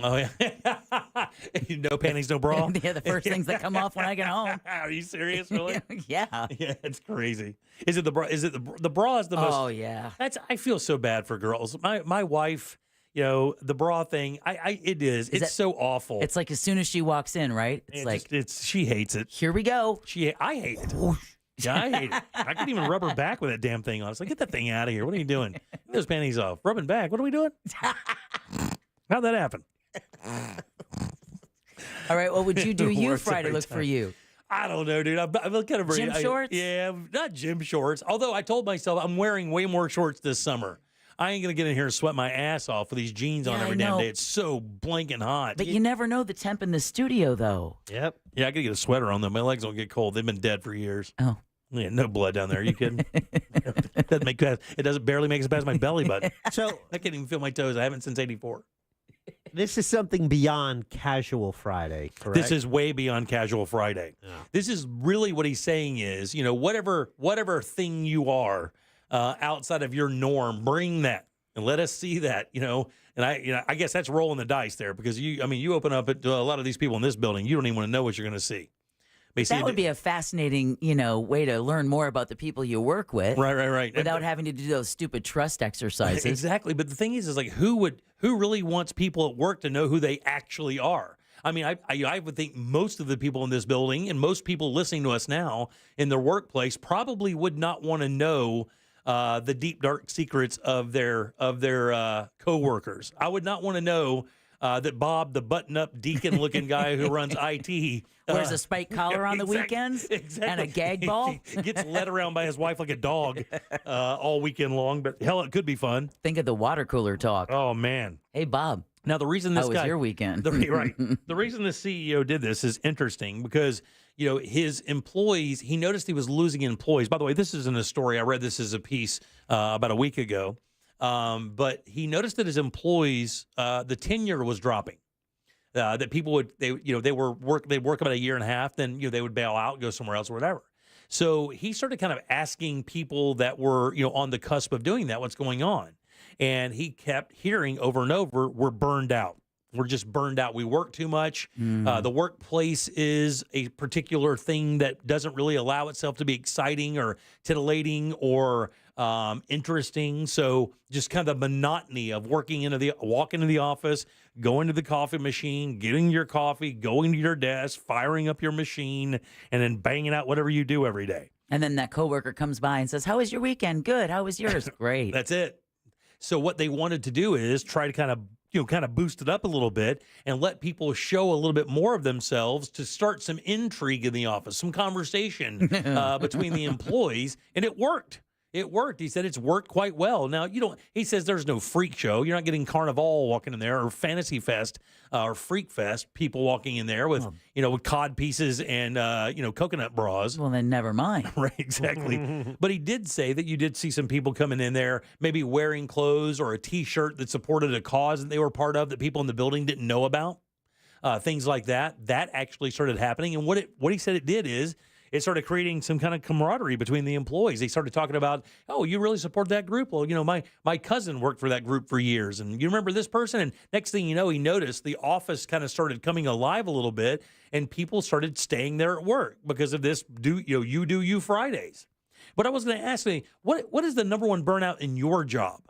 Oh, yeah. No panties, no bra?
Yeah, the first things that come off when I get home.
Are you serious, really?
Yeah.
Yeah, it's crazy. Is it the bra? Is it the bra is the most?
Oh, yeah.
I feel so bad for girls. My wife, the bra thing, it is. It's so awful.
It's like as soon as she walks in, right?
She hates it.
Here we go.
I hate it. Yeah, I hate it. I couldn't even rub her back with that damn thing on. It's like, get that thing out of here. What are you doing? Get those panties off. Rubbing back. What are we doing? How'd that happen?
All right, what would you do you Friday look for you?
I don't know, dude. I'm kind of
gym shorts?
Yeah, not gym shorts. Although I told myself I'm wearing way more shorts this summer. I ain't going to get in here and sweat my ass off with these jeans on every damn day. It's so blanking hot.
But you never know the temp in the studio, though.
Yep.
Yeah, I got to get a sweater on, though. My legs don't get cold. They've been dead for years.
Oh.
Yeah, no blood down there. Are you kidding? It doesn't barely make it past my belly button.
So
I can't even feel my toes. I haven't since '84.
This is something beyond casual Friday, correct?
This is way beyond casual Friday.
Yeah.
This is really what he's saying is, whatever thing you are outside of your norm, bring that and let us see that, And I guess that's rolling the dice there because you open up to a lot of these people in this building, you don't even want to know what you're going to see.
That would be a fascinating, way to learn more about the people you work with.
Right.
Without having to do those stupid trust exercises.
Exactly. But the thing is like, who really wants people at work to know who they actually are? I mean, I would think most of the people in this building and most people listening to us now in their workplace probably would not want to know the deep, dark secrets of their coworkers. I would not want to know that Bob, the button-up deacon-looking guy who runs IT,
wears a spike collar on the weekends and a gag ball.
He gets led around by his wife like a dog all weekend long. But hell, it could be fun.
Think of the water cooler talk.
Oh man.
Hey Bob.
Now the reason this
How was your weekend?
The reason the CEO did this is interesting because his employees. He noticed he was losing employees. By the way, this isn't a story. I read this as a piece about a week ago. But he noticed that his employees, the tenure was dropping. That people they'd work about a year and a half, then they would bail out, go somewhere else or whatever. So he started kind of asking people that were on the cusp of doing that, what's going on, and he kept hearing over and over, "We're burned out. We're just burned out. We work too much. The workplace is a particular thing that doesn't really allow itself to be exciting or titillating or interesting. So just kind of the monotony of walking into the office, going to the coffee machine, getting your coffee, going to your desk, firing up your machine, and then banging out whatever you do every day."
And then that coworker comes by and says, "How was your weekend?" "Good. How was yours?" "Great."
That's it. So what they wanted to do is try to kind of boost it up a little bit and let people show a little bit more of themselves to start some intrigue in the office, some conversation between the employees. And it worked. it worked. He said it's worked quite well. Now, he says there's no freak show. You're not getting Carnival walking in there or Fantasy Fest or Freak Fest, people walking in there with, with cod pieces and, coconut bras.
Well, then never mind.
Right, exactly. But he did say that you did see some people coming in there, maybe wearing clothes or a T-shirt that supported a cause that they were part of that people in the building didn't know about. Things like that. That actually started happening. And what he said it did is, it started creating some kind of camaraderie between the employees. They started talking about, oh, you really support that group? Well, my cousin worked for that group for years. And you remember this person? And next thing you know, he noticed the office kind of started coming alive a little bit, and people started staying there at work because of this you Fridays. But I was going to ask me, what is the number one burnout in your job?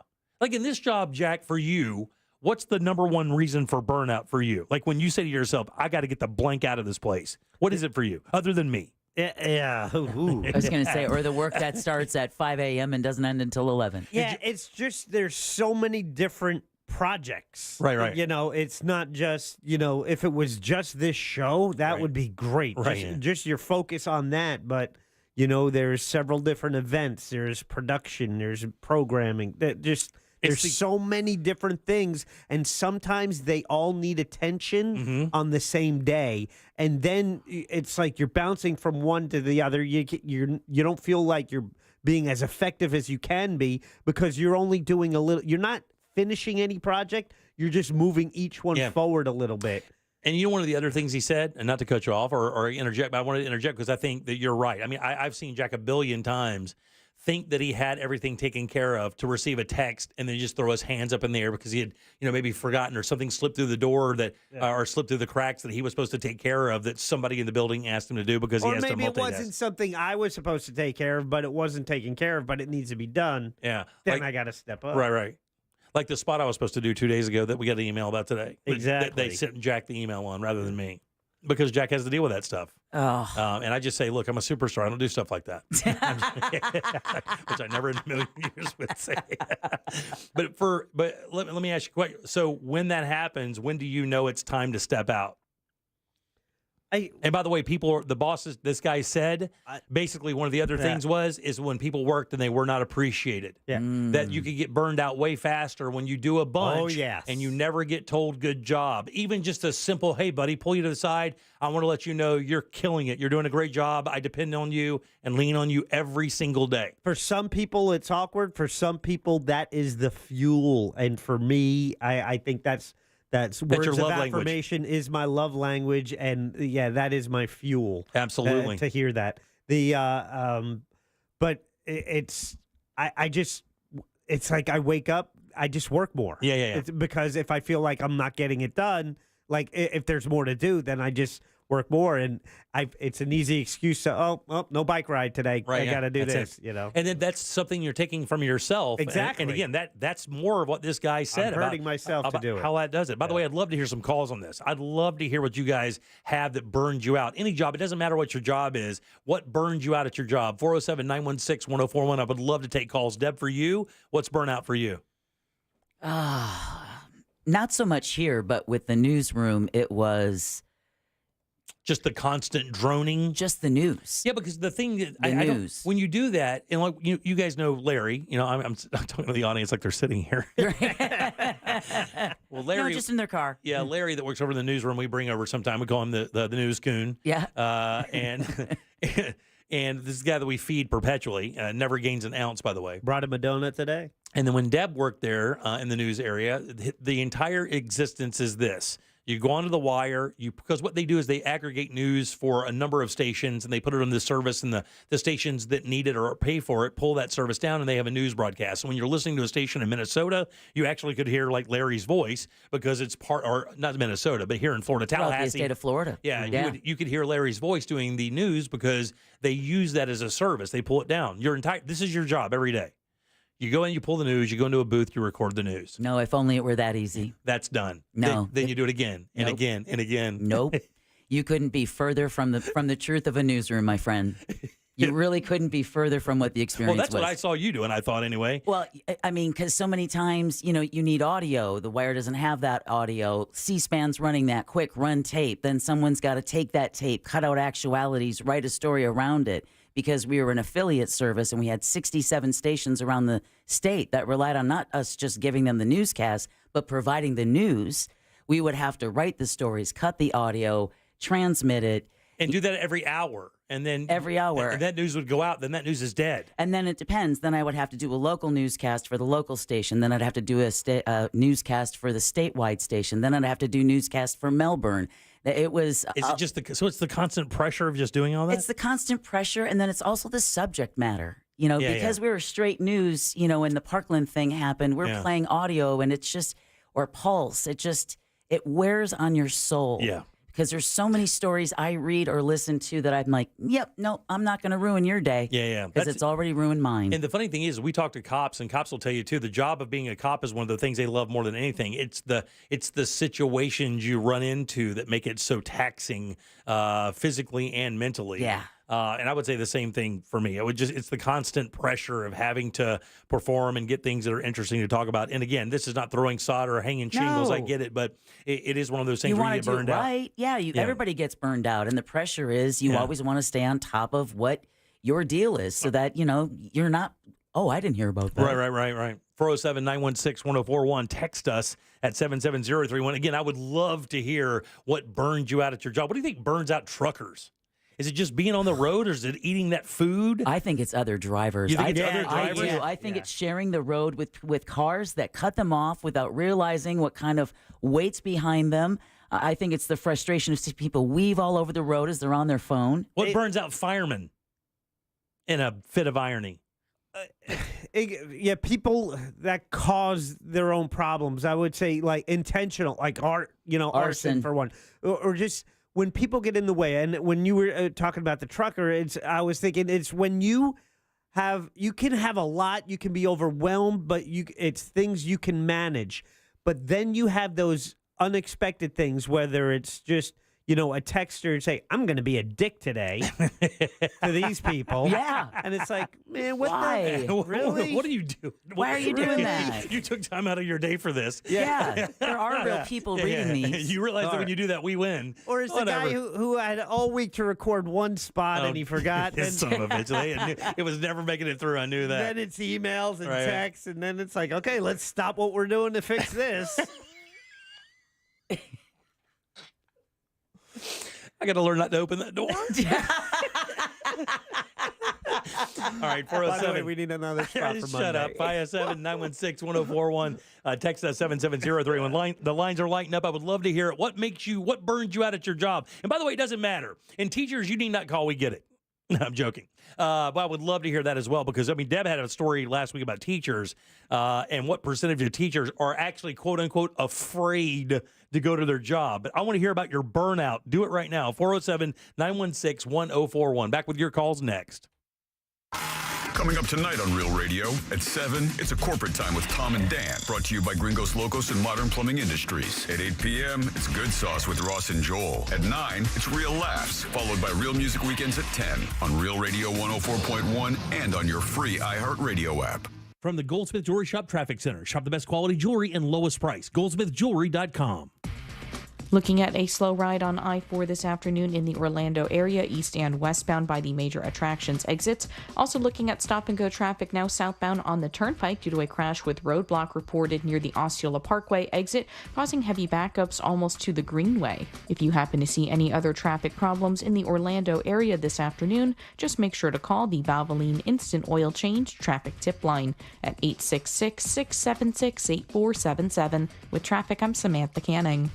Like in this job, Jack, for you, what's the number one reason for burnout for you? Like when you say to yourself, I got to get the blank out of this place. What is it for you, other than me?
Yeah. Ooh.
I was going to say, or the work that starts at 5 a.m. and doesn't end until 11.
Yeah, it's just there's so many different projects.
Right.
It's not just, if it was just this show, that would be great.
Right.
Just your focus on that. But, there's several different events. There's production. There's programming. There's so many different things, and sometimes they all need attention on the same day, and then it's like you're bouncing from one to the other. You don't feel like you're being as effective as you can be because you're only doing a little. You're not finishing any project. You're just moving each one forward a little bit.
And one of the other things he said, and not to cut you off or interject, but I wanted to interject because I think that you're right. I mean, I've seen Jack a billion times think that he had everything taken care of to receive a text and then just throw his hands up in the air because he had, maybe forgotten or something slipped through the door or slipped through the cracks that he was supposed to take care of that somebody in the building asked him to do because he has to multitask.
Or maybe it wasn't something I was supposed to take care of, but it wasn't taken care of, but it needs to be done.
Yeah.
Then I got to step up.
Right. Like the spot I was supposed to do 2 days ago that we got an email about today.
Exactly.
They sent Jack the email on rather than me. Because Jack has to deal with that stuff.
Oh.
And I just say, look, I'm a superstar. I don't do stuff like that. Which I never in a million years would say. But let me ask you a question. So when that happens, when do you know it's time to step out? And by the way, the bosses, this guy said, basically one of the other things is when people worked and they were not appreciated.
Yeah.
That you could get burned out way faster when you do a bunch.
Oh, yes.
And you never get told good job. Even just a simple, hey, buddy, pull you to the side. I want to let you know you're killing it. You're doing a great job. I depend on you and lean on you every single day.
For some people, it's awkward. For some people, that is the fuel. And for me, I think that's words
your
of
love
affirmation is my love language, and that is my fuel.
Absolutely.
To hear that. But it's like I wake up, I just work more.
Yeah.
It's because if I feel like I'm not getting it done, like if there's more to do, then I just work more, and it's an easy excuse to no bike ride today.
Right,
I got to do this,
And then that's something you're taking from yourself.
Exactly.
And again, that's more of what this guy said
I'm hurting myself to do it.
How that does it. By the way, I'd love to hear some calls on this. I'd love to hear what you guys have that burned you out. Any job, it doesn't matter what your job is. What burned you out at your job? 407-916-1041. I would love to take calls. Deb, for you, what's burnout for you?
Not so much here, but with the newsroom, it was
just the constant droning.
Just the news.
Yeah, because the thing that
I news.
When you do that, and like you guys know Larry, I'm talking to the audience like they're sitting here. Well, Larry,
just in their car.
Yeah, Larry that works over in the newsroom, we bring over sometime. We call him the news coon.
Yeah.
And this is the guy that we feed perpetually. Never gains an ounce, by the way.
Brought him a donut today.
And then when Deb worked there in the news area, the entire existence is this. You go onto the wire, because what they do is they aggregate news for a number of stations, and they put it on the service, and the stations that need it or pay for it pull that service down, and they have a news broadcast. So when you're listening to a station in Minnesota, you actually could hear like Larry's voice because it's not Minnesota, but here in Florida, Tallahassee.
The state of Florida.
Yeah. You could hear Larry's voice doing the news because they use that as a service. They pull it down. This is your job every day. You go in, you pull the news, you go into a booth, you record the news.
No, if only it were that easy.
That's done.
No.
Then you do it again and again and again.
Nope. You couldn't be further from the truth of a newsroom, my friend. You really couldn't be further from what the experience
Well, that's
was.
what I saw you doing, I thought, anyway.
Well, I mean, because so many times, you need audio. The Wire doesn't have that audio. C-SPAN's running that quick run tape. Then someone's got to take that tape, cut out actualities, write a story around it. Because we were an affiliate service and we had 67 stations around the state that relied on not us just giving them the newscast, but providing the news. We would have to write the stories, cut the audio, transmit it.
And do that every hour. And then
every hour.
And that news would go out. Then that news is dead.
And then it depends. Then I would have to do a local newscast for the local station. Then I'd have to do a newscast for the statewide station. Then I'd have to do newscast for Melbourne. It was.
Is it just so it's the constant pressure of just doing all that?
It's the constant pressure, and then it's also the subject matter. Because we were straight news. When the Parkland thing happened, we're playing audio, and it's just or Pulse. It wears on your soul.
Yeah.
Because there's so many stories I read or listen to that I'm like, yep, no, I'm not going to ruin your day.
Yeah.
Because it's already ruined mine.
And the funny thing is, we talk to cops, and cops will tell you too. The job of being a cop is one of the things they love more than anything. It's the situations you run into that make it so taxing, physically and mentally.
Yeah.
And I would say the same thing for me. It's the constant pressure of having to perform and get things that are interesting to talk about. And again, this is not throwing solder or hanging shingles.
No.
I get it, but it is one of those things
you
where you
want
get
to
burned
do it
out.
right. Yeah, everybody gets burned out. And the pressure is you always want to stay on top of what your deal is so that, you're not, I didn't hear about that.
Right. 407-916-1041. Text us at 77031. Again, I would love to hear what burns you out at your job. What do you think burns out truckers? Is it just being on the road, or is it eating that food?
I think it's other drivers.
You think it's other drivers?
I do. I think it's sharing the road with cars that cut them off without realizing what kind of weight's behind them. I think it's the frustration of seeing people weave all over the road as they're on their phone.
What burns out firemen in a fit of irony?
People that cause their own problems. I would say like intentional, like arson for one, or just when people get in the way. And when you were talking about the trucker, I was thinking it's when you can have a lot, you can be overwhelmed, but it's things you can manage. But then you have those unexpected things, whether it's just a texter and say, I'm going to be a dick today to these people.
Yeah.
And it's like, man, what
Why?
Really?
What are you doing?
Why are you doing that?
You took time out of your day for this.
Yeah. There are real people reading these.
You realize that when you do that, we win.
Or is the guy who had all week to record one spot and he forgot.
Son of a bitch. It was never making it through. I knew that.
Then it's emails and texts, and then it's like, okay, let's stop what we're doing to fix this.
I got to learn not to open that door. All right, 407.
By the way, we need another spot for Monday.
Shut up. 507-916-1041. Text us 77031. The lines are lighting up. I would love to hear it. What burns you out at your job? And by the way, it doesn't matter. And teachers, you need not call. We get it. No, I'm joking. But I would love to hear that as well because, Deb had a story last week about teachers and what percentage of teachers are actually, quote unquote, afraid to go to their job. But I want to hear about your burnout. Do it right now. 407-916-1041. Back with your calls next.
Coming up tonight on Real Radio at 7, it's a corporate time with Tom and Dan, brought to you by Gringos Locos and Modern Plumbing Industries. At 8 p.m., it's Good Sauce with Ross and Joel. At 9, it's Real Laughs, followed by Real Music Weekends at 10 on Real Radio 104.1 and on your free iHeartRadio app.
From the Goldsmith Jewelry Shop Traffic Center. Shop the best quality jewelry and lowest price. GoldsmithJewelry.com.
Looking at a slow ride on I-4 this afternoon in the Orlando area, east and westbound by the major attractions exits. Also looking at stop-and-go traffic now southbound on the Turnpike due to a crash with roadblock reported near the Osceola Parkway exit, causing heavy backups almost to the Greenway. If you happen to see any other traffic problems in the Orlando area this afternoon, just make sure to call the Valvoline Instant Oil Change Traffic Tip Line at 866-676-8477. With traffic, I'm Samantha Canning.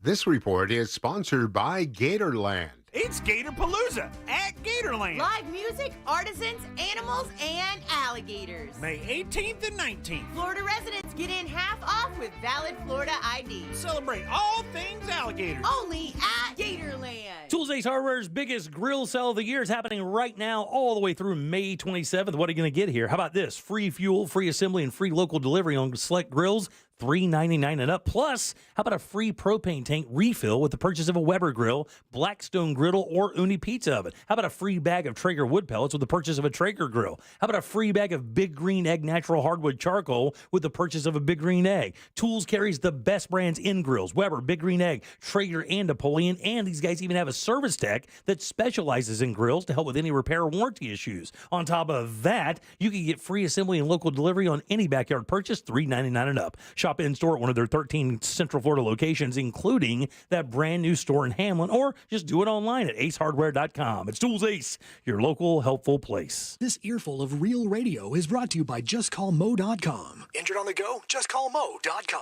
This report is sponsored by Gatorland.
It's Gatorpalooza at Gatorland.
Live music, artisans, animals, and alligators.
May 18th and 19th.
Florida residents get in half off with valid Florida ID.
Celebrate all things alligators.
Only at Gatorland.
Tools Ace Hardware's biggest grill sale of the year is happening right now all the way through May 27th. What are you going to get here? How about this? Free fuel, free assembly, and free local delivery on select grills. $3.99 and up. Plus, how about a free propane tank refill with the purchase of a Weber grill, Blackstone griddle, or Uni pizza oven? How about a free free bag of Traeger wood pellets with the purchase of a Traeger grill. How about a free bag of Big Green Egg natural hardwood charcoal with the purchase of a Big Green Egg? Tools carries the best brands in grills: Weber, Big Green Egg, Traeger, and Napoleon. And these guys even have a service tech that specializes in grills to help with any repair or warranty issues. On top of that, you can get free assembly and local delivery on any backyard purchase, $3.99 and up. Shop in-store at one of their 13 Central Florida locations, including that brand new store in Hamlin, or just do it online at acehardware.com. It's Tools Ace, your local helpful place.
This earful of real radio is brought to you by JustCallMo.com.
Injured on the go? JustCallMo.com.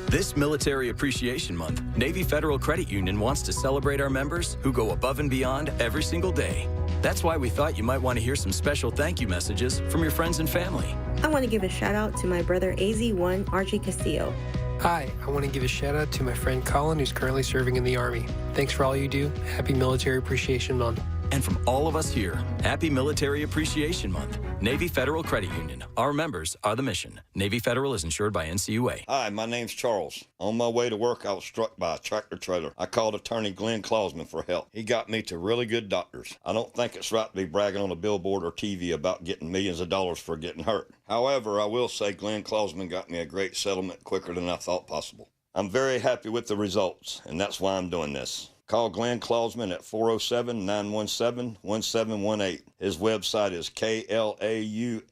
This Military Appreciation Month, Navy Federal Credit Union wants to celebrate our members who go above and beyond every single day. That's why we thought you might want to hear some special thank you messages from your friends and family.
I want to give a shout out to my brother AZ1 Archie Castillo.
Hi, I want to give a shout out to my friend Colin, who's currently serving in the Army. Thanks for all you do. Happy Military Appreciation Month.
And from all of us here, happy Military Appreciation Month. Navy Federal Credit Union. Our members are the mission. Navy Federal is insured by NCUA.
Hi, my name's Charles. On my way to work, I was struck by a tractor trailer. I called attorney Glenn Klausman for help. He got me to really good doctors. I don't think it's right to be bragging on a billboard or TV about getting millions of dollars for getting hurt. However, I will say Glenn Klausman got me a great settlement quicker than I thought possible. I'm very happy with the results, and that's why I'm doing this. Call Glenn Klausman at 407-917-1718. His website is KLAUSMAN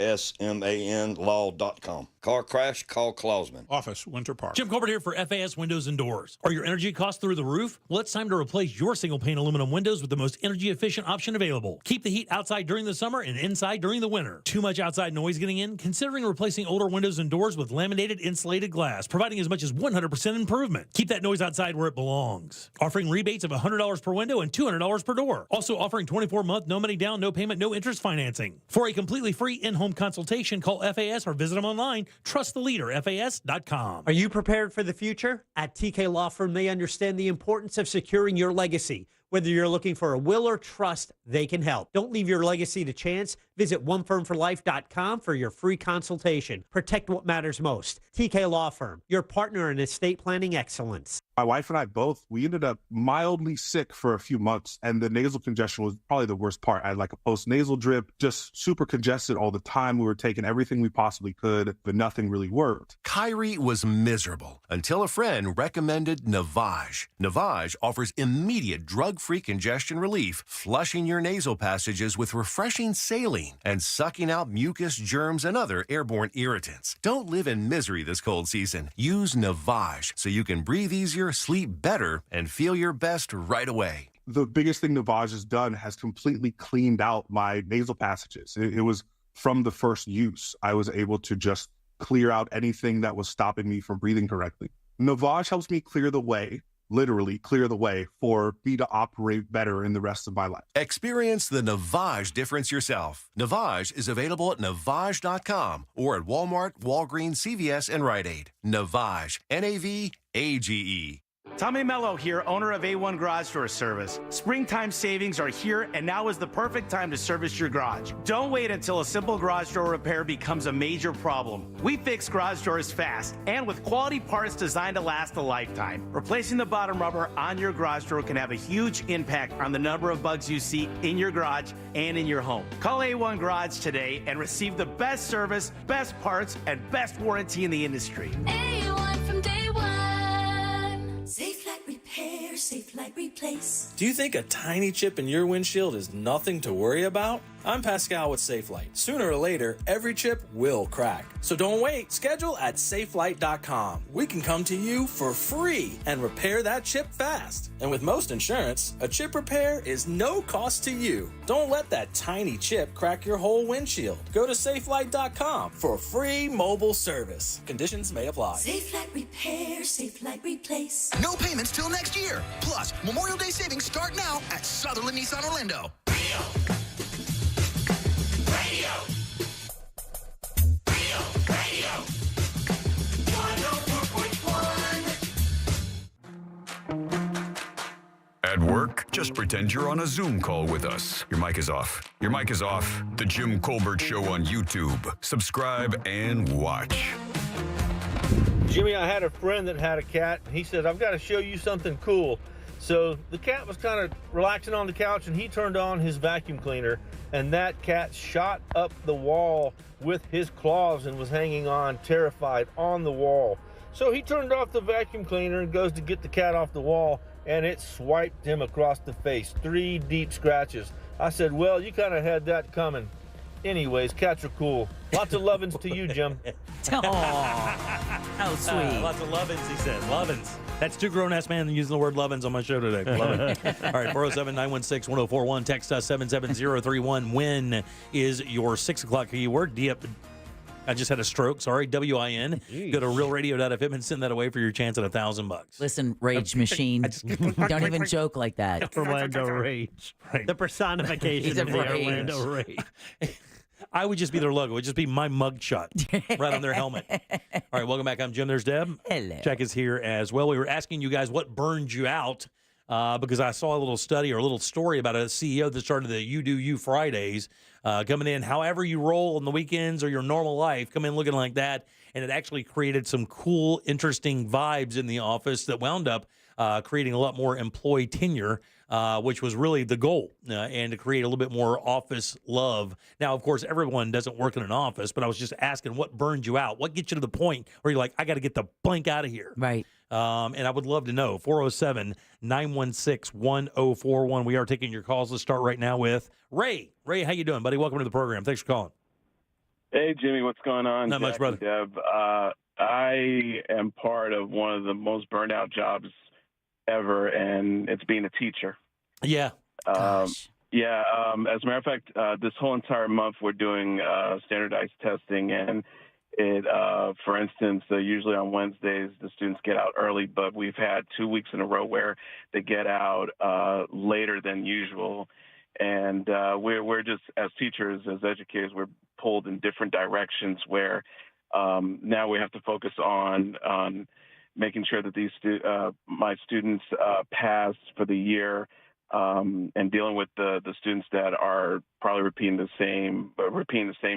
law.com. Car crash, call Klausman.
Office, Winter Park.
Jim Colbert here for FAS Windows and Doors. Are your energy costs through the roof? Well, it's time to replace your single-pane aluminum windows with the most energy-efficient option available. Keep the heat outside during the summer and inside during the winter. Too much outside noise getting in? Considering replacing older windows and doors with laminated insulated glass, providing as much as 100% improvement. Keep that noise outside where it belongs. Offering rebates of $100 per window and $200 per door. Also offering 24-month, no money down, no payment, no interest financing. For a completely free in-home consultation, call FAS or visit them online. Trust the leader, FAS.com.
Are you prepared for the future? At TK Law Firm, they understand the importance of securing your legacy. Whether you're looking for a will or trust, they can help. Don't leave your legacy to chance. Visit onefirmforlife.com for your free consultation. Protect what matters most. TK Law Firm, your partner in estate planning excellence.
My wife and I both, we ended up mildly sick for a few months, and the nasal congestion was probably the worst part. I had like a post-nasal drip, just super congested all the time. We were taking everything we possibly could, but nothing really worked.
Kyrie was miserable until a friend recommended Navage. Navage offers immediate drug-free congestion relief, flushing your nasal passages with refreshing saline and sucking out mucus, germs, and other airborne irritants. Don't live in misery this cold season. Use Navage so you can breathe easier, sleep better, and feel your best right away.
The biggest thing Navage has done has completely cleaned out my nasal passages. It was from the first use. I was able to just clear out anything that was stopping me from breathing correctly. Navage helps me clear the way, literally clear the way for me to operate better in the rest of my life.
Experience the Navage difference yourself. Navage is available at Navage.com or at Walmart, Walgreens, CVS, and Rite Aid. Navage, N-A-V-A-G-E.
Tommy Mello here, owner of A1 Garage Door Service. Springtime savings are here, and now is the perfect time to service your garage. Don't wait until a simple garage door repair becomes a major problem. We fix garage doors fast and with quality parts designed to last a lifetime. Replacing the bottom rubber on your garage door can have a huge impact on the number of bugs you see in your garage and in your home. Call A1 Garage today and receive the best service, best parts, and best warranty in the industry.
A1 from day one. Safe Light Repair, Safe Light Replace.
Do you think a tiny chip in your windshield is nothing to worry about? I'm Pascal with SafeLight. Sooner or later, every chip will crack. So don't wait. Schedule at SafeLight.com. We can come to you for free and repair that chip fast. And with most insurance, a chip repair is no cost to you. Don't let that tiny chip crack your whole windshield. Go to SafeLight.com for free mobile service. Conditions may apply.
Safe Light Repair, Safe Light Replace.
No payments till next year. Plus, Memorial Day savings start now at Sutherland Nissan Orlando.
Radio. 104.1.
At work, just pretend you're on a Zoom call with us. Your mic is off. Your mic is off. The Jim Colbert Show on YouTube. Subscribe and watch.
Jimmy, I had a friend that had a cat. He said, I've got to show you something cool.
So the cat was kind of relaxing on the couch, and he turned on his vacuum cleaner, and that cat shot up the wall with his claws and was hanging on, terrified, on the wall. So he turned off the vacuum cleaner and goes to get the cat off the wall, and it swiped him across the face, 3 deep scratches. I said, well, you kind of had that coming. Anyways, cats are cool. Lots of lovin's to you, Jim.
How sweet.
Lots of lovin's, he said. Lovin's. That's 2 grown-ass men using the word lovin's on my show today. Love it. All right, 407-916-1041. Text us 77031. When is your 6 o'clock keyword? I just had a stroke. Sorry, WIN. Go to realradio.fm and send that away for your chance at $1,000.
Listen, Rage Machine. Don't even joke like that.
Orlando Rage.
Right.
The personification
He's a
of the
rage.
Orlando Rage.
I would just be their logo. It would just be my mugshot right on their helmet. All right, welcome back. I'm Jim. There's Deb.
Hello.
Check is here as well. We were asking you guys what burned you out because I saw a little study or a little story about a CEO that started the You Do You Fridays coming in. However you roll on the weekends or your normal life, come in looking like that. And it actually created some cool, interesting vibes in the office that wound up creating a lot more employee tenure, which was really the goal, and to create a little bit more office love. Now, of course, everyone doesn't work in an office, but I was just asking what burned you out? What gets you to the point where you're like, I got to get the blank out of here?
Right.
And I would love to know. 407-916-1041. We are taking your calls. Let's start right now with Ray. Ray, how you doing, buddy? Welcome to the program. Thanks for calling.
Hey, Jimmy, what's going on?
Not much,
Jack
brother.
and Deb. I am part of one of the most burned out jobs ever, and it's being a teacher.
Yeah.
Yeah. As a matter of fact, this whole entire month we're doing standardized testing, and it, for instance, usually on Wednesdays the students get out early, but we've had 2 weeks in a row where they get out later than usual. And we're just, as teachers, as educators, we're pulled in different directions where now we have to focus on making sure that these my students pass for the year, and dealing with the students that are probably repeating the same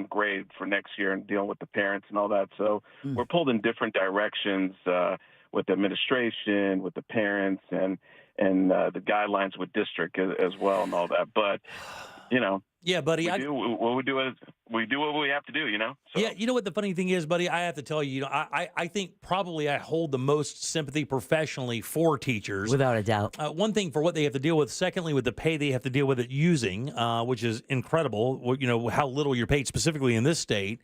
grade for next year, and dealing with the parents and all that. So we're pulled in different directions with the administration, with the parents, and the guidelines with district as well, and all that. But
yeah, buddy,
we do what we have to do. So.
Yeah, you know what the funny thing is, buddy? I have to tell you, I think probably I hold the most sympathy professionally for teachers.
Without a doubt.
One thing for what they have to deal with. Secondly, with the pay they have to deal with it using, which is incredible. How little you're paid specifically in this state.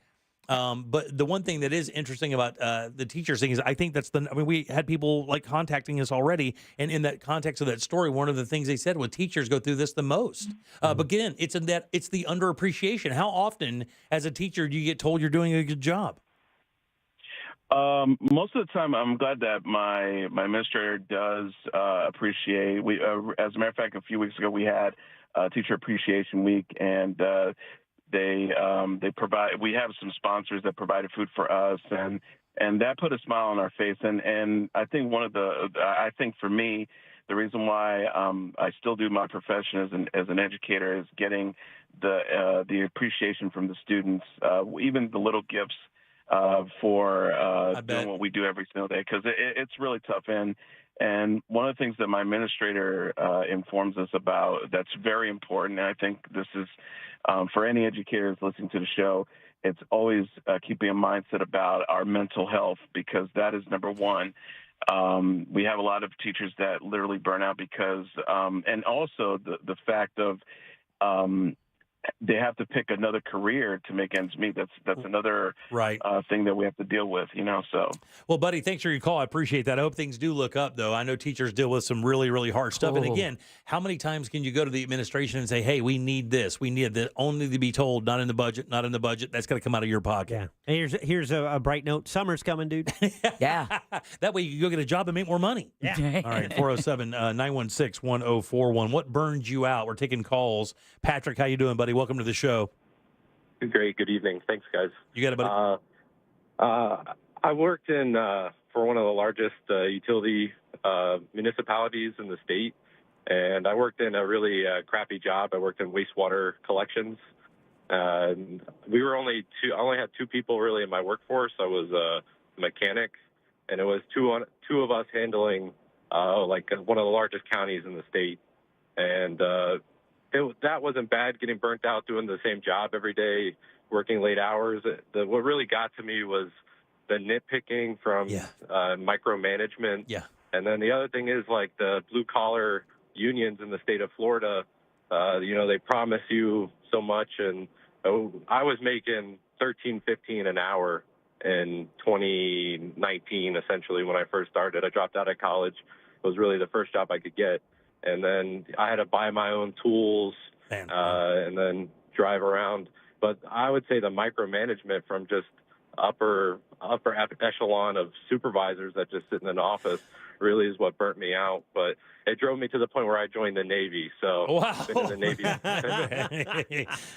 But the one thing that is interesting about the teachers thing is I think we had people like contacting us already. And in that context of that story, one of the things they said was teachers go through this the most. But again, it's the underappreciation. How often as a teacher do you get told you're doing a good job?
Most of the time, I'm glad that my administrator does appreciate. We, as a matter of fact, a few weeks ago we had Teacher Appreciation Week, and they provide. We have some sponsors that provided food for us, and that put a smile on our face. And I think I think for me, the reason why I still do my profession as an educator is getting the appreciation from the students, even the little gifts for doing what we do every single day, because it's really tough. And one of the things that my administrator informs us about that's very important, and I think this is for any educators listening to the show, it's always keeping a mindset about our mental health, because that is number one. We have a lot of teachers that literally burn out because, and also the fact of they have to pick another career to make ends meet. That's another thing that we have to deal with, so.
Well, buddy, thanks for your call. I appreciate that. I hope things do look up, though. I know teachers deal with some really, really hard stuff. And again, how many times can you go to the administration and say, hey, we need this. We need that, only to be told, not in the budget, not in the budget. That's going to come out of your pocket.
Yeah. And here's a bright note. Summer's coming, dude.
Yeah.
That way you can go get a job and make more money.
Yeah.
All right, 407-916-1041. What burned you out? We're taking calls. Patrick, how you doing, buddy? Welcome to the show.
Great. Good evening. Thanks, guys.
You got it, buddy.
I worked in for one of the largest utility municipalities in the state, and I worked in a really crappy job. I worked in wastewater collections. And I only had 2 people really in my workforce. I was a mechanic, and it was two of us handling like one of the largest counties in the state. And that wasn't bad, getting burnt out doing the same job every day, working late hours. What really got to me was the nitpicking from micromanagement.
Yeah.
And then the other thing is, like, the blue-collar unions in the state of Florida, they promise you so much. And I was making $13.15 an hour in 2019, essentially, when I first started. I dropped out of college. It was really the first job I could get. And then I had to buy my own tools and then drive around. But I would say the micromanagement from just upper echelon of supervisors that just sit in an office really is what burnt me out. But it drove me to the point where I joined the Navy. So I've been in the Navy.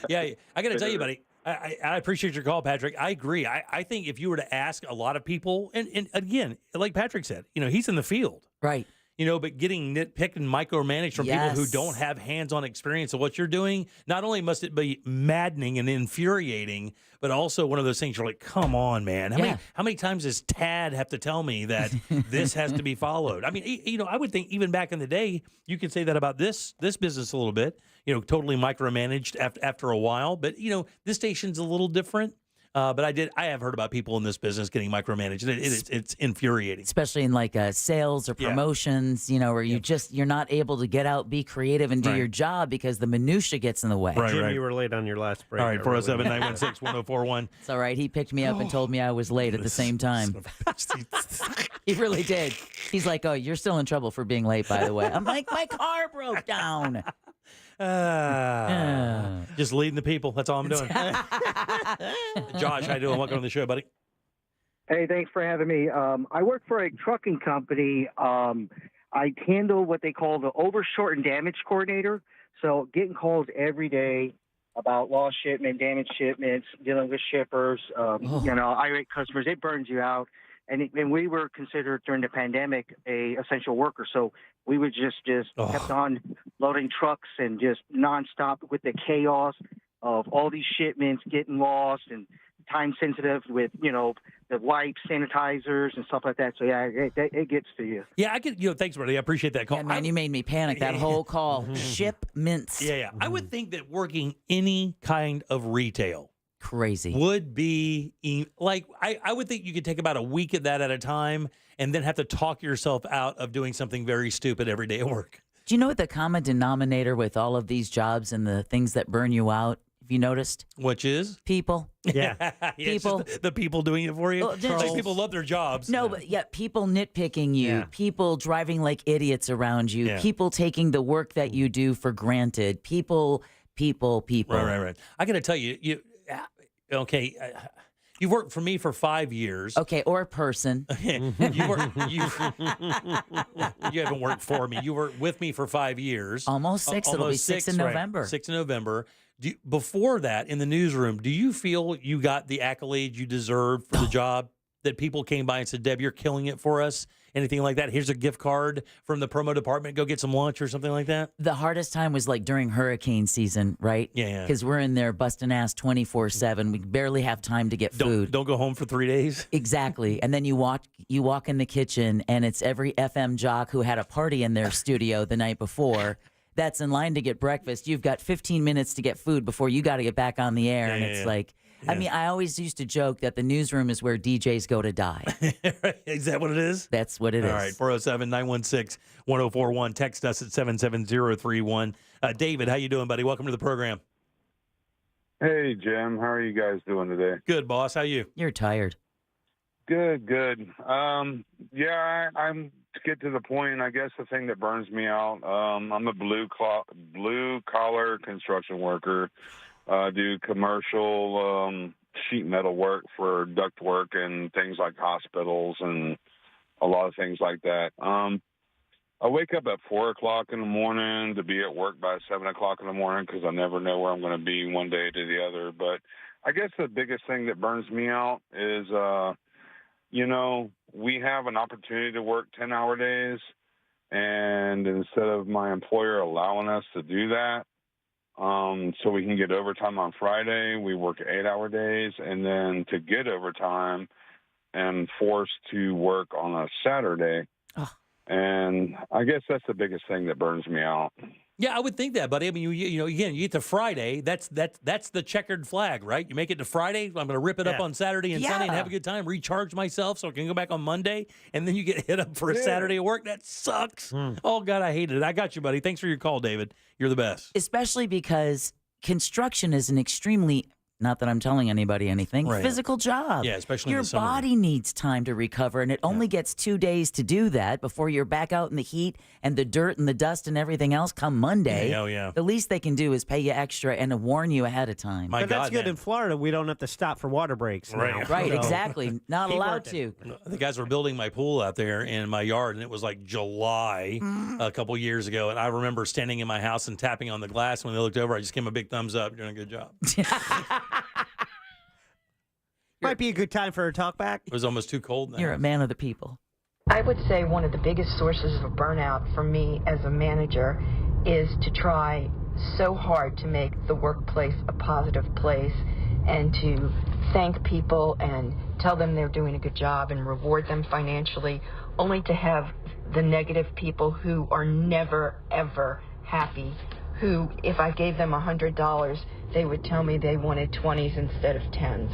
Yeah, I got to tell you, buddy, I appreciate your call, Patrick. I agree. I think if you were to ask a lot of people, and again, like Patrick said, he's in the field.
Right.
But getting nitpicked and micromanaged from people who don't have hands-on experience of what you're doing, not only must it be maddening and infuriating, but also one of those things you're like, come on, man. How many times does Tad have to tell me that this has to be followed? I mean, I would think even back in the day, you could say that about this business a little bit, totally micromanaged after a while. But, this station's a little different. But I have heard about people in this business getting micromanaged. It's infuriating,
especially in like sales or promotions. Where you're not able to get out, be creative, and do your job because the minutia gets in the way.
Jim, you were late on your last break.
All right, 407-916-1041.
It's all right. He picked me up and told me I was late at the same time. He really did. He's like, "Oh, you're still in trouble for being late, by the way." I'm like, "My car broke down."
Just leading the people. That's all I'm doing. Josh, how you doing? Welcome to the show, buddy.
Hey, thanks for having me. I work for a trucking company. I handle what they call the overshort and damage coordinator. So getting calls every day about lost shipment, damaged shipments, dealing with shippers, irate customers. It burns you out. And we were considered during the pandemic a essential worker. So we would just kept on loading trucks and just nonstop with the chaos of all these shipments getting lost and time sensitive with, the wipes, sanitizers and stuff like that. So yeah, it gets to you.
Yeah, I could, thanks, buddy. I appreciate that call.
Yeah, man, you made me panic that whole call. Shipments.
Yeah. I would think that working any kind of retail
crazy
would be like, I would think you could take about a week of that at a time and then have to talk yourself out of doing something very stupid every day at work.
Do you know what the common denominator with all of these jobs and the things that burn you out? Have you noticed?
Which is?
People.
Yeah.
People.
The people doing it for you. These people love their jobs.
No, but people nitpicking you, people driving like idiots around you, people taking the work that you do for granted, people.
Right. I got to tell you, okay, you've worked for me for 5 years.
Okay, or a person.
You haven't worked for me. You worked with me for 5 years.
Almost 6. It'll be 6 in November.
6 in November. Before that, in the newsroom, do you feel you got the accolades you deserved for the job? That people came by and said, Deb, you're killing it for us? Anything like that? Here's a gift card from the promo department. Go get some lunch or something like that?
The hardest time was like during hurricane season, right?
Yeah.
Because we're in there busting ass 24/7. We barely have time to get food.
Don't go home for 3 days?
Exactly. And then you walk in the kitchen and it's every FM jock who had a party in their studio the night before that's in line to get breakfast. You've got 15 minutes to get food before you got to get back on the air. And it's like... I mean, I always used to joke that the newsroom is where DJs go to die.
Is that what it is?
That's what it is.
All right, 407-916-1041. Text us at 77031. David, how you doing, buddy? Welcome to the program.
Hey, Jim. How are you guys doing today?
Good, boss. How are you?
You're tired.
Good. I'm to get to the point. I guess the thing that burns me out. I'm a blue collar construction worker. Do commercial sheet metal work for duct work and things like hospitals and a lot of things like that. I wake up at 4 o'clock in the morning to be at work by 7 o'clock in the morning because I never know where I'm going to be one day to the other. But I guess the biggest thing that burns me out is, we have an opportunity to work 10-hour days, and instead of my employer allowing us to do that, so we can get overtime on Friday, we work 8-hour days, and then to get overtime and forced to work on a Saturday. And I guess that's the biggest thing that burns me out.
Yeah, I would think that, buddy. I mean, you know, again, you get to Friday. That's the checkered flag, right? You make it to Friday. I'm going to rip it up on Saturday and Sunday and have a good time, recharge myself so I can go back on Monday, and then you get hit up for a Saturday at work. That sucks. Oh, God, I hated it. I got you, buddy. Thanks for your call, David. You're the best.
Especially because construction is an extremely, not that I'm telling anybody anything, physical job.
Yeah, especially
your
in the summer.
body needs time to recover, and it only gets 2 days to do that before you're back out in the heat and the dirt and the dust and everything else come Monday.
Yeah, oh, yeah.
The least they can do is pay you extra and warn you ahead of time.
But that's good in Florida. We don't have to stop for water breaks.
Right.
now.
Right,
So
exactly. Not
keep
allowed
working.
to.
The guys were building my pool out there in my yard, and it was like July a couple years ago. And I remember standing in my house and tapping on the glass. When they looked over, I just gave them a big thumbs up. You're doing a good job.
Might be a good time for a talk back.
It was almost too cold.
You're a man of the people.
I would say one of the biggest sources of burnout for me as a manager is to try so hard to make the workplace a positive place and to thank people and tell them they're doing a good job and reward them financially, only to have the negative people who are never, ever happy, who, if I gave them $100, they would tell me they wanted 20s instead of 10s.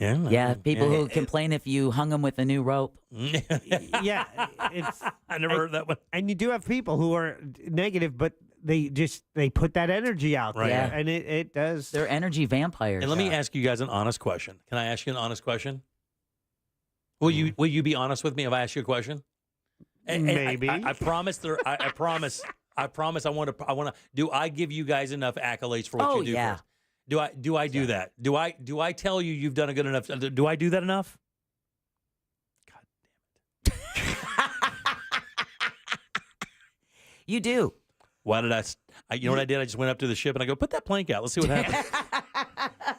Yeah, people who complain if you hung them with a new rope.
Yeah,
I never heard that one.
And you do have people who are negative, but they put that energy out there,
Yeah.
and it does.
They're energy vampires.
And let me ask you guys an honest question. Can I ask you an honest question? Will you be honest with me if I ask you a question?
Maybe.
I promise. I promise. I promise. I want to. Do I give you guys enough accolades for what you do? For us? Do I do that? Do I tell you you've done a good enough? Do I do that enough? God damn it!
You do.
Why did you know what I did? I just went up to the ship and I go, put that plank out. Let's see what happens.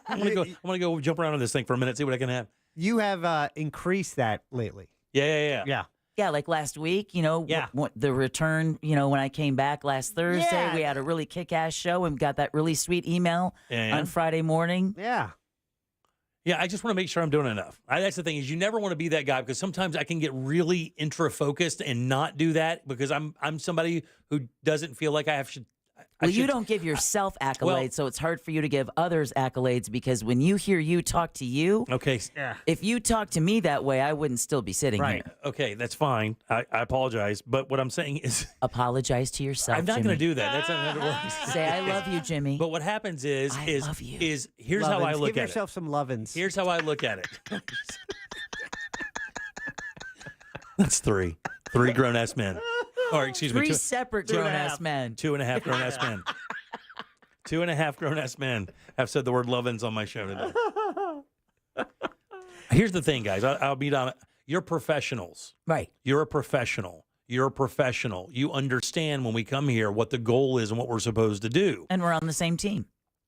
I'm gonna go jump around on this thing for a minute, see what I can have.
You have increased that lately.
Yeah.
Yeah, like last week, the return, when I came back last Thursday, we had a really kick-ass show and got that really sweet email on Friday morning.
Yeah.
Yeah, I just want to make sure I'm doing enough. That's the thing is you never want to be that guy because sometimes I can get really intra-focused and not do that because I'm somebody who doesn't feel like I should.
Well, you don't give yourself accolades, so it's hard for you to give others accolades because when you hear you talk to you, if you talk to me that way, I wouldn't still be sitting here.
Okay, that's fine. I apologize. But what I'm saying is...
Apologize to yourself,
I'm not
Jimmy.
going to do that. That's not how it works.
Say, I love you, Jimmy.
But what happens is here's
Lovin's.
how I look
Give
at
yourself some lovins.
Here's how I look at it. That's three. 3 grown-ass men. Or, excuse me.
3 separate grown-ass men.
2.5 grown-ass men. 2.5 grown-ass men have said the word lovins on my show today. Here's the thing, guys. I'll be honest. You're professionals.
Right.
You're a professional. You're a professional. You understand when we come here what the goal is and what we're supposed to do.
And we're on the same team.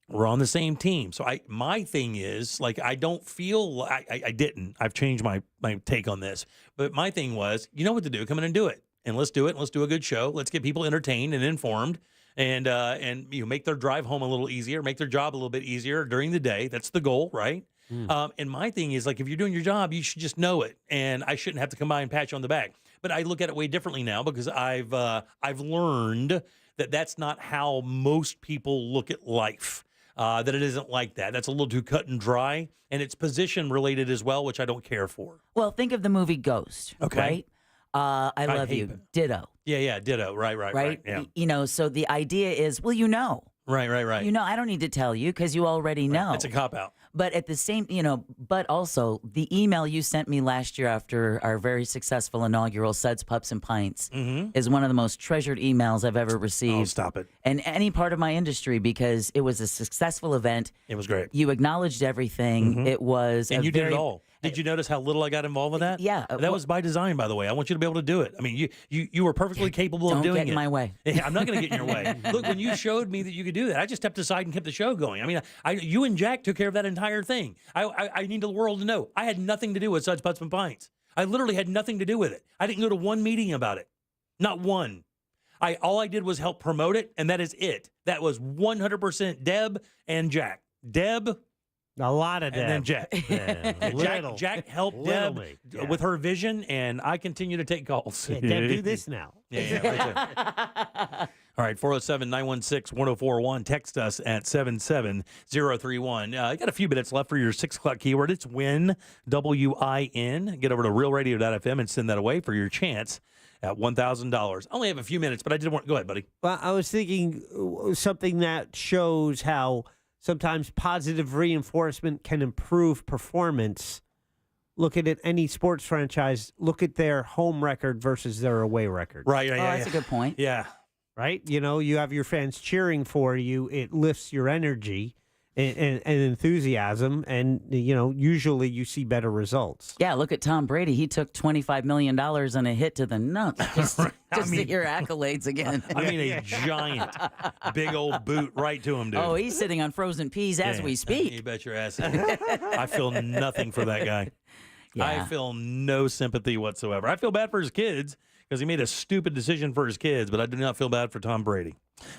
We're on the same team. So my thing is, like, I don't feel, I didn't. I've changed my take on this. But my thing was, you know what to do. Come in and do it. And let's do it. And let's do a good show. Let's get people entertained and informed and make their drive home a little easier, make their job a little bit easier during the day. That's the goal, right? And my thing is, like, if you're doing your job, you should just know it. And I shouldn't have to come by and pat you on the back. But I look at it way differently now because I've learned that that's not how most people look at life. That it isn't like that. That's a little too cut and dry. And it's position related as well, which I don't care for.
Well, think of the movie Ghost, right? I love you.
it.
Ditto.
Yeah, ditto. Right. Yeah.
So the idea is, well, you know.
Right.
I don't need to tell you because you already know.
It's a cop-out.
But at the same, but also the email you sent me last year after our very successful inaugural Suds, Pups, and Pints is one of the most treasured emails I've ever received.
Oh, stop it.
In any part of my industry because it was a successful event.
It was great.
You acknowledged everything. It was
And you did it all. Did you notice how little I got involved with that?
Yeah.
That was by design, by the way. I want you to be able to do it. I mean, you were perfectly capable of doing it.
Don't get in my way.
I'm not going to get in your way. Look, when you showed me that you could do that, I just stepped aside and kept the show going. I mean, you and Jack took care of that entire thing. I need the world to know. I had nothing to do with Suds, Puts, and Pints. I literally had nothing to do with it. I didn't go to one meeting about it. Not one. All I did was help promote it, and that is it. That was 100% Deb and Jack. Deb,
A lot of
and
them.
then Jack. Jack helped
Little
Deb
me.
with her vision, and I continue to take calls.
Yeah, Deb, do this now.
Yeah, right. All right, 407-916-1041. Text us at 77031. I got a few minutes left for your 6 o'clock keyword. It's WIN, W-I-N. Get over to realradio.fm and send that away for your chance at $1,000. I only have a few minutes, but I did want to go ahead, buddy.
Well, I was thinking something that shows how sometimes positive reinforcement can improve performance. Look at it, any sports franchise, look at their home record versus their away record.
Right,
That's a good point.
Yeah.
Right? You know, you have your fans cheering for you. It lifts your energy and enthusiasm. And, you know, usually you see better results.
Yeah, look at Tom Brady. He took $25 million on a hit to the nuts just to hear accolades again.
I mean, a giant, big old boot right to him, dude.
Oh, he's sitting on frozen peas as we speak.
You bet your ass. I feel nothing for that guy.
Yeah.
I feel no sympathy whatsoever. I feel bad for his kids because he made a stupid decision for his kids, but I do not feel bad for Tom Brady.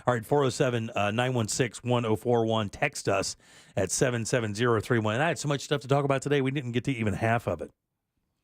All right, 407-916-1041. Text us at 77031. And I had so much stuff to talk about today, we didn't get to even half of it.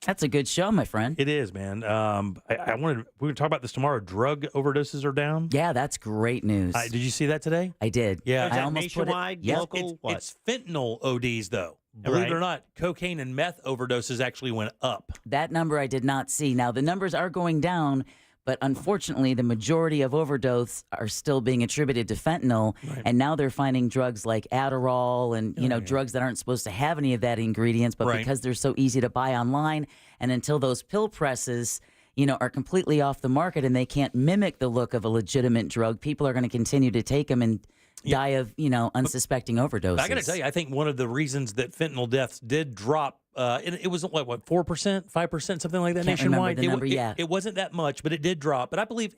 That's a good show, my friend.
It is, man. We're going to talk about this tomorrow. Drug overdoses are down.
Yeah, that's great news.
Did you see that today?
I did.
Yeah.
I almost
nationwide,
put it,
local, what?
It's fentanyl ODs, though. Believe it or not, cocaine and meth overdoses actually went up.
That number I did not see. Now, the numbers are going down, but unfortunately, the majority of overdose are still being attributed to fentanyl.
Right.
And now they're finding drugs like Adderall and, drugs that aren't supposed to have any of that ingredients, but because they're so easy to buy online, and until those pill presses, are completely off the market and they can't mimic the look of a legitimate drug, people are going to continue to take them and die of, unsuspecting overdoses.
I got to tell you, I think one of the reasons that fentanyl deaths did drop, it was what 4%, 5%, something like that
Can't
nationwide.
remember the number yet.
It wasn't that much, but it did drop. But I believe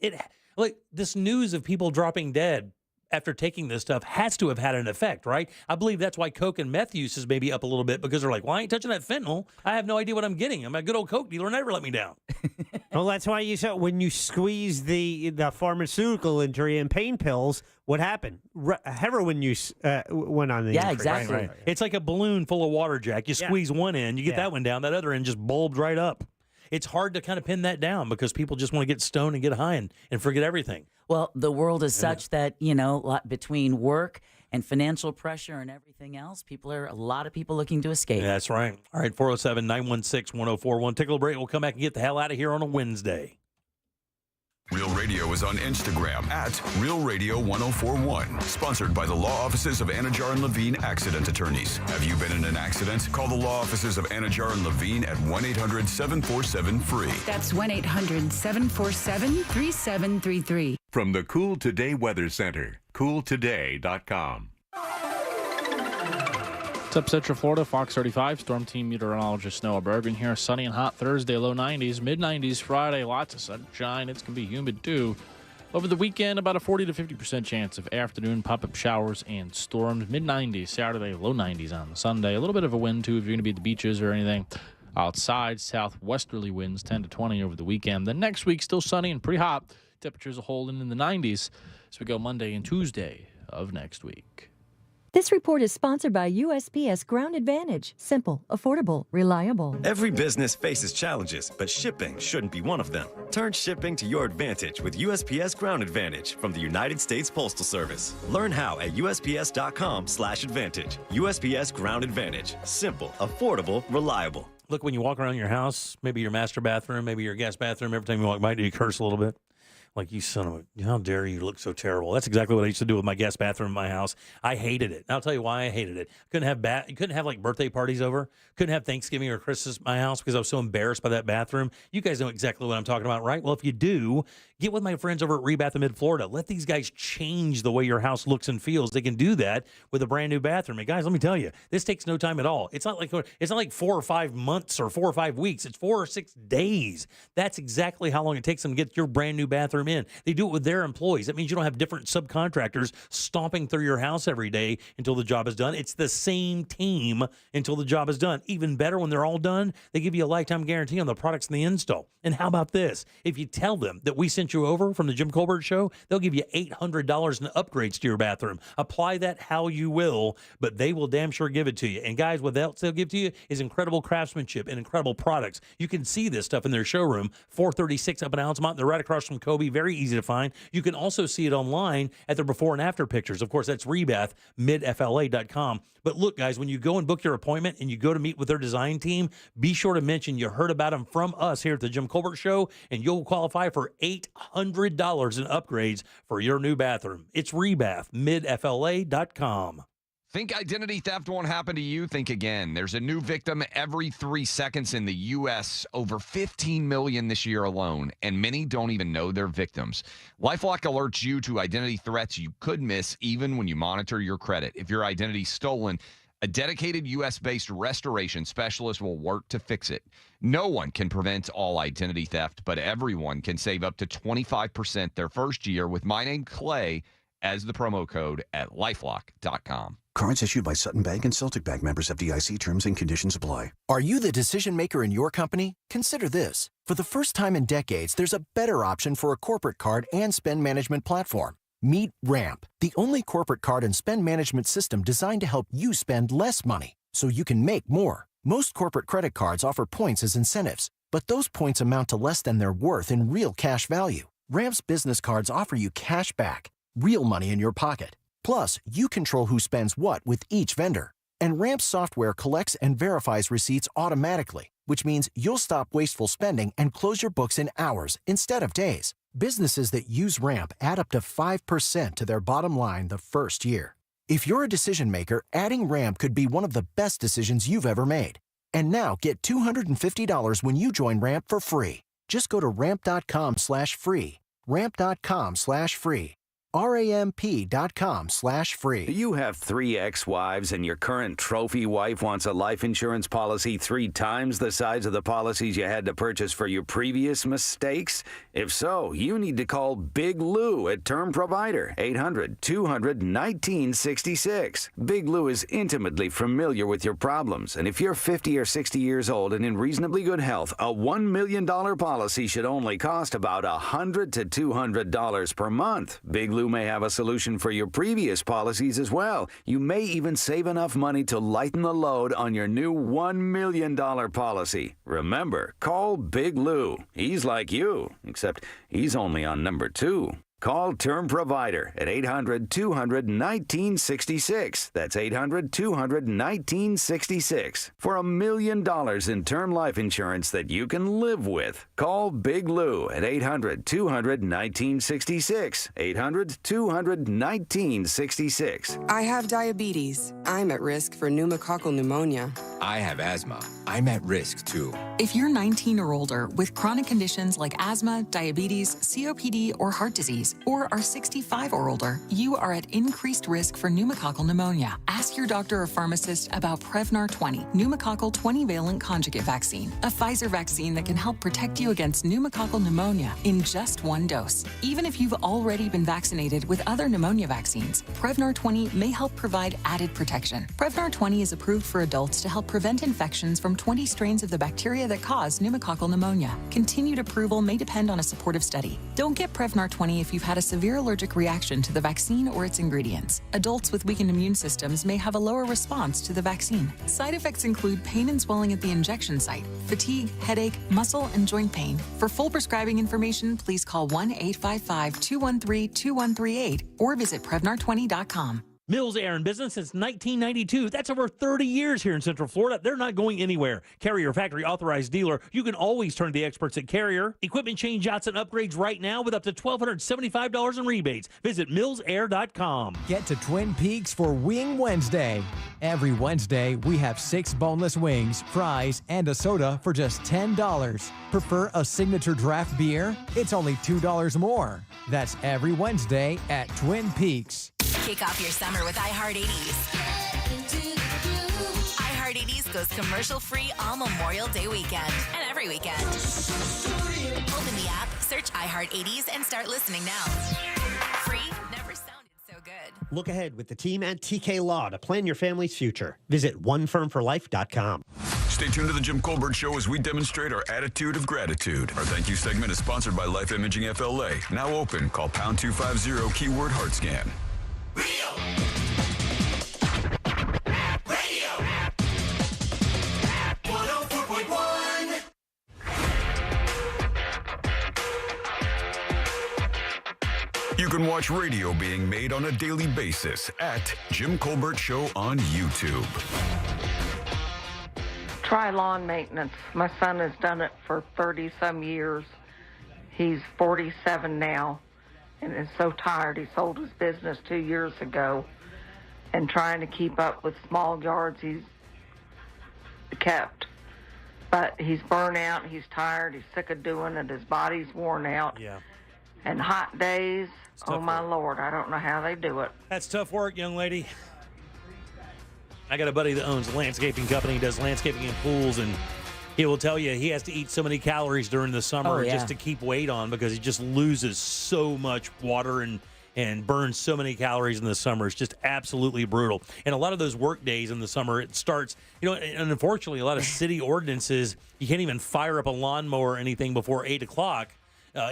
this news of people dropping dead after taking this stuff has to have had an effect, right? I believe that's why coke and meth use is maybe up a little bit because they're like, well, I ain't touching that fentanyl. I have no idea what I'm getting. I'm a good old coke dealer. Never let me down.
Well, that's why you saw when you squeeze the pharmaceutical industry and pain pills, what happened? Heroin use went on the increase.
Exactly.
Right. It's like a balloon full of water, Jack. You squeeze one end, you get that one down, that other end just bulbed right up. It's hard to kind of pin that down because people just want to get stoned and get high and forget everything.
Well, the world is such that, between work and financial pressure and everything else, a lot of people looking to escape.
That's right. All right, 407-916-1041. Take a little break. We'll come back and get the hell out of here on a Wednesday.
Real Radio is on Instagram at Real Radio 1041. Sponsored by the law offices of Anajar and Levine Accident Attorneys. Have you been in an accident? Call the law offices of Anajar and Levine at 1-800-747-FREE.
That's 1-800-747-3733.
From the Cool Today Weather Center, cooltoday.com.
What's up, Central Florida? Fox 35, Storm Team Meteorologist Noah Bergen here. Sunny and hot Thursday, low 90s, mid 90s Friday, lots of sunshine. It's going to be humid too. Over the weekend, about a 40 to 50% chance of afternoon pop-up showers and storms. Mid 90s Saturday, low 90s on Sunday. A little bit of a wind too if you're going to be at the beaches or anything. Outside, southwesterly winds 10 to 20 over the weekend. Then next week, still sunny and pretty hot. Temperatures will hold in the 90s as we go Monday and Tuesday of next week.
This report is sponsored by USPS Ground Advantage. Simple, affordable, reliable.
Every business faces challenges, but shipping shouldn't be one of them. Turn shipping to your advantage with USPS Ground Advantage from the United States Postal Service. Learn how at USPS.com/advantage. USPS Ground Advantage. Simple, affordable, reliable.
Look, when you walk around your house, maybe your master bathroom, maybe your guest bathroom, every time you walk by, do you curse a little bit? Like, you son of a, how dare you look so terrible. That's exactly what I used to do with my guest bathroom in my house. I hated it. And I'll tell you why I hated it. Couldn't have like birthday parties over. Couldn't have Thanksgiving or Christmas at my house because I was so embarrassed by that bathroom. You guys know exactly what I'm talking about, right? Well, if you do, get with my friends over at Rebath in Mid-Florida. Let these guys change the way your house looks and feels. They can do that with a brand new bathroom. And guys, let me tell you, this takes no time at all. It's not like 4 or 5 months or 4 or 5 weeks. It's 4 or 6 days. That's exactly how long it takes them to get your brand new bathroom in. They do it with their employees. That means you don't have different subcontractors stomping through your house every day until the job is done. It's the same team until the job is done. Even better, when they're all done, they give you a lifetime guarantee on the products and the install. And how about this? If you tell them that we send sent you over from the Jim Colbert Show, they'll give you $800 in upgrades to your bathroom. Apply that how you will, but they will damn sure give it to you. And guys, what else they'll give to you is incredible craftsmanship and incredible products. You can see this stuff in their showroom, 436 up in Altamont. They're right across from Kobe, very easy to find. You can also see it online at their before and after pictures. Of course, that's Rebath, midfla.com. But look, guys, when you go and book your appointment and you go to meet with their design team, be sure to mention you heard about them from us here at the Jim Colbert Show, and you'll qualify for $800 in upgrades for your new bathroom. It's Rebath, midfla.com.
Think identity theft won't happen to you? Think again. There's a new victim every 3 seconds in the U.S., over 15 million this year alone, and many don't even know they're victims. LifeLock alerts you to identity threats you could miss even when you monitor your credit. If your identity's stolen, a dedicated U.S.-based restoration specialist will work to fix it. No one can prevent all identity theft, but everyone can save up to 25% their first year with my name, Clay, as the promo code at LifeLock.com.
Cards issued by Sutton Bank and Celtic Bank, members of FDIC. Terms and conditions apply.
Are you the decision maker in your company? Consider this. For the first time in decades, there's a better option for a corporate card and spend management platform. Meet Ramp, the only corporate card and spend management system designed to help you spend less money so you can make more. Most corporate credit cards offer points as incentives, but those points amount to less than their worth in real cash value. Ramp's business cards offer you cash back, real money in your pocket. Plus, you control who spends what with each vendor. And Ramp's software collects and verifies receipts automatically, which means you'll stop wasteful spending and close your books in hours instead of days. Businesses that use Ramp add up to 5% to their bottom line the first year. If you're a decision maker, adding Ramp could be one of the best decisions you've ever made. And now get $250 when you join Ramp for free. Just go to ramp.com/free. Ramp.com/free. ramp.com/free.
You have 3 ex-wives and your current trophy wife wants a life insurance policy 3 times the size of the policies you had to purchase for your previous mistakes? If so, you need to call Big Lou at Term Provider, 800-200-1966. Big Lou is intimately familiar with your problems, and if you're 50 or 60 years old and in reasonably good health, a $1 million policy should only cost about $100 to $200 per month. Big Lou may have a solution for your previous policies as well. You may even save enough money to lighten the load on your new $1 million policy. Remember, call Big Lou. He's like you, except he's only on number 2. Call Term Provider at 800-200-1966. That's 800-200-1966 for $1 million in term life insurance that you can live with. Call Big Lou at 800-200-1966. 800-200-1966.
I have diabetes. I'm at risk for pneumococcal pneumonia.
I have asthma. I'm at risk too.
If you're 19 or older with chronic conditions like asthma, diabetes, COPD, or heart disease, or are 65 or older, you are at increased risk for pneumococcal pneumonia. Ask your doctor or pharmacist about Prevnar 20, pneumococcal 20-valent conjugate vaccine, a Pfizer vaccine that can help protect you against pneumococcal pneumonia in just 1 dose. Even if you've already been vaccinated with other pneumonia vaccines, Prevnar 20 may help provide added protection. Prevnar 20 is approved for adults to help prevent infections from 20 strains of the bacteria that cause pneumococcal pneumonia. Continued approval may depend on a supportive study. Don't get Prevnar 20 if you've had a severe allergic reaction to the vaccine or its ingredients. Adults with weakened immune systems may have a lower response to the vaccine. Side effects include pain and swelling at the injection site, fatigue, headache, muscle, and joint pain. For full prescribing information, please call 1-855-213-2138 or visit Prevnar20.com.
Mills Air in business since 1992. That's over 30 years here in Central Florida. They're not going anywhere. Carrier factory authorized dealer. You can always turn to the experts at Carrier. Equipment change-outs and upgrades right now with up to $1,275 in rebates. Visit millsair.com.
Get to Twin Peaks for Wing Wednesday. Every Wednesday, we have 6 boneless wings, fries, and a soda for just $10. Prefer a signature draft beer? It's only $2 more. That's every Wednesday at Twin Peaks.
Kick off your summer with iHeart80s. iHeart80s goes commercial-free all Memorial Day weekend and every weekend. Open the app, search iHeart80s, and start listening now. Free never sounded so good.
Look ahead with the team at TK Law to plan your family's future. Visit onefirmforlife.com.
Stay tuned to the Jim Colbert Show as we demonstrate our attitude of gratitude. Our thank you segment is sponsored by Life Imaging FLA. Now open. Call pound 250 keyword heart scan. You can watch radio being made on a daily basis at Jim Colbert Show on YouTube.
Try lawn maintenance. My son has done it for 30-some years. He's 47 now and is so tired. He sold his business 2 years ago, and trying to keep up with small yards he's kept. But he's burnt out. He's tired. He's sick of doing it. His body's worn out.
Yeah.
And hot days, oh my Lord, I don't know how they do it.
That's tough work, young lady. I got a buddy that owns a landscaping company. He does landscaping in pools, and he will tell you he has to eat so many calories during the summer just to keep weight on because he just loses so much water and burns so many calories in the summer. It's just absolutely brutal. And a lot of those work days in the summer, it starts, and unfortunately, a lot of city ordinances, you can't even fire up a lawnmower or anything before 8 o'clock.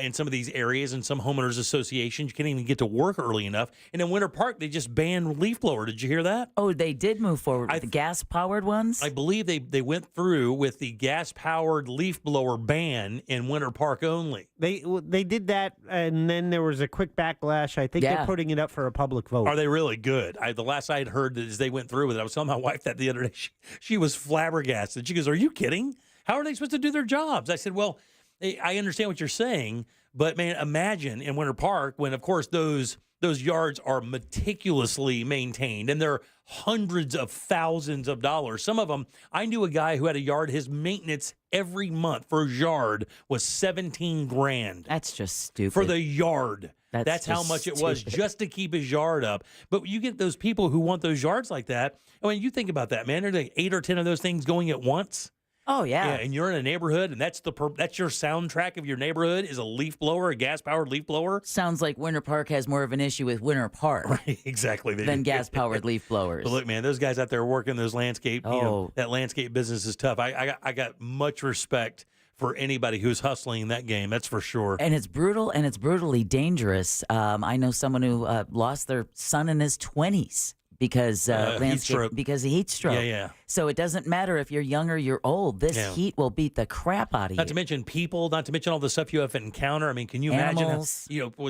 In some of these areas and some homeowners associations, you can't even get to work early enough. And in Winter Park, they just banned leaf blower. Did you hear that?
Oh, they did move forward with the gas-powered ones?
I believe they went through with the gas-powered leaf blower ban in Winter Park only.
They did that, and then there was a quick backlash. I think they're putting it up for a public vote.
Are they really good? The last I had heard is they went through with it. I was telling my wife that the other day. She was flabbergasted. She goes, "Are you kidding? How are they supposed to do their jobs?" I said, "Well, I understand what you're saying, but man, imagine in Winter Park when, of course, those yards are meticulously maintained and they're hundreds of thousands of dollars. Some of them, I knew a guy who had a yard. His maintenance every month for his yard was $17,000.
That's just stupid
for the yard. That's how
just
much it was just to keep his yard up. But you get those people who want those yards like that. I mean, you think about that, man. There's like 8 or 10 of those things going at once.
Oh, yeah.
And you're in a neighborhood, and that's your soundtrack of your neighborhood is a leaf blower, a gas-powered leaf blower.
Sounds like Winter Park has more of an issue with Winter Park.
Right, exactly.
Than gas-powered leaf blowers.
But look, man, those guys out there working those landscape, that landscape business is tough. I got much respect for anybody who's hustling in that game, that's for sure.
And it's brutal, and it's brutally dangerous. I know someone who lost their son in his 20s. Because because of heat stroke.
Yeah.
So it doesn't matter if you're young or you're old. This heat will beat the crap out of you.
Not to mention people, not to mention all the stuff you have to encounter. I mean, can you imagine,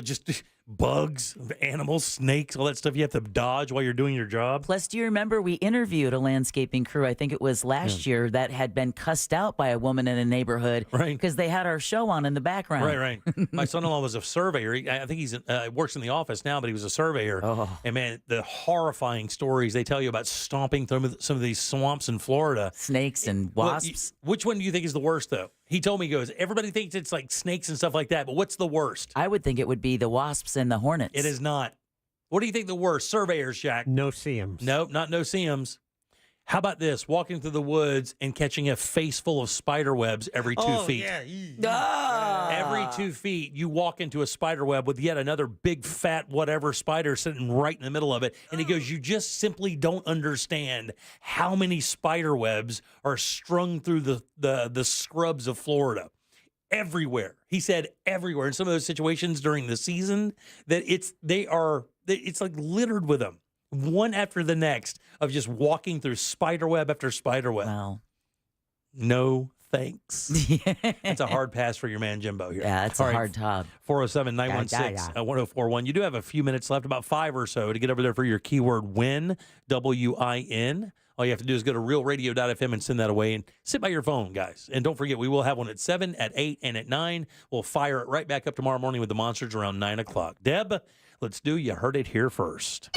just bugs, animals, snakes, all that stuff you have to dodge while you're doing your job?
Plus, do you remember we interviewed a landscaping crew, I think it was last year, that had been cussed out by a woman in a neighborhood because they had our show on in the background.
Right. My son-in-law was a surveyor. I think he's works in the office now, but he was a surveyor.
Oh.
And, man, the horrifying stories they tell you about stomping through some of these swamps in Florida.
Snakes and wasps.
Which one do you think is the worst, though? He told me, he goes, everybody thinks it's like snakes and stuff like that, but what's the worst?
I would think it would be the wasps and the hornets.
It is not. What do you think the worst? Surveyors, Shaq.
No-see-ums.
Nope, not no-see-ums. How about this? Walking through the woods and catching a face full of spider webs every 2 feet. Every 2 feet, you walk into a spider web with yet another big, fat, whatever spider sitting right in the middle of it. And he goes, you just simply don't understand how many spider webs are strung through the scrubs of Florida. Everywhere. He said everywhere. In some of those situations during the season, that it's like littered with them. One after the next of just walking through spider web after spider web.
Wow.
No thanks. That's a hard pass for your man Jimbo here.
Yeah, it's a hard job.
407-916-1041. You do have a few minutes left, about 5 or so, to get over there for your keyword WIN, W-I-N. All you have to do is go to realradio.fm and send that away and sit by your phone, guys. And don't forget, we will have one at 7, at 8, and at 9. We'll fire it right back up tomorrow morning with the Monsters around 9 o'clock. Deb, let's do You Heard It Here First.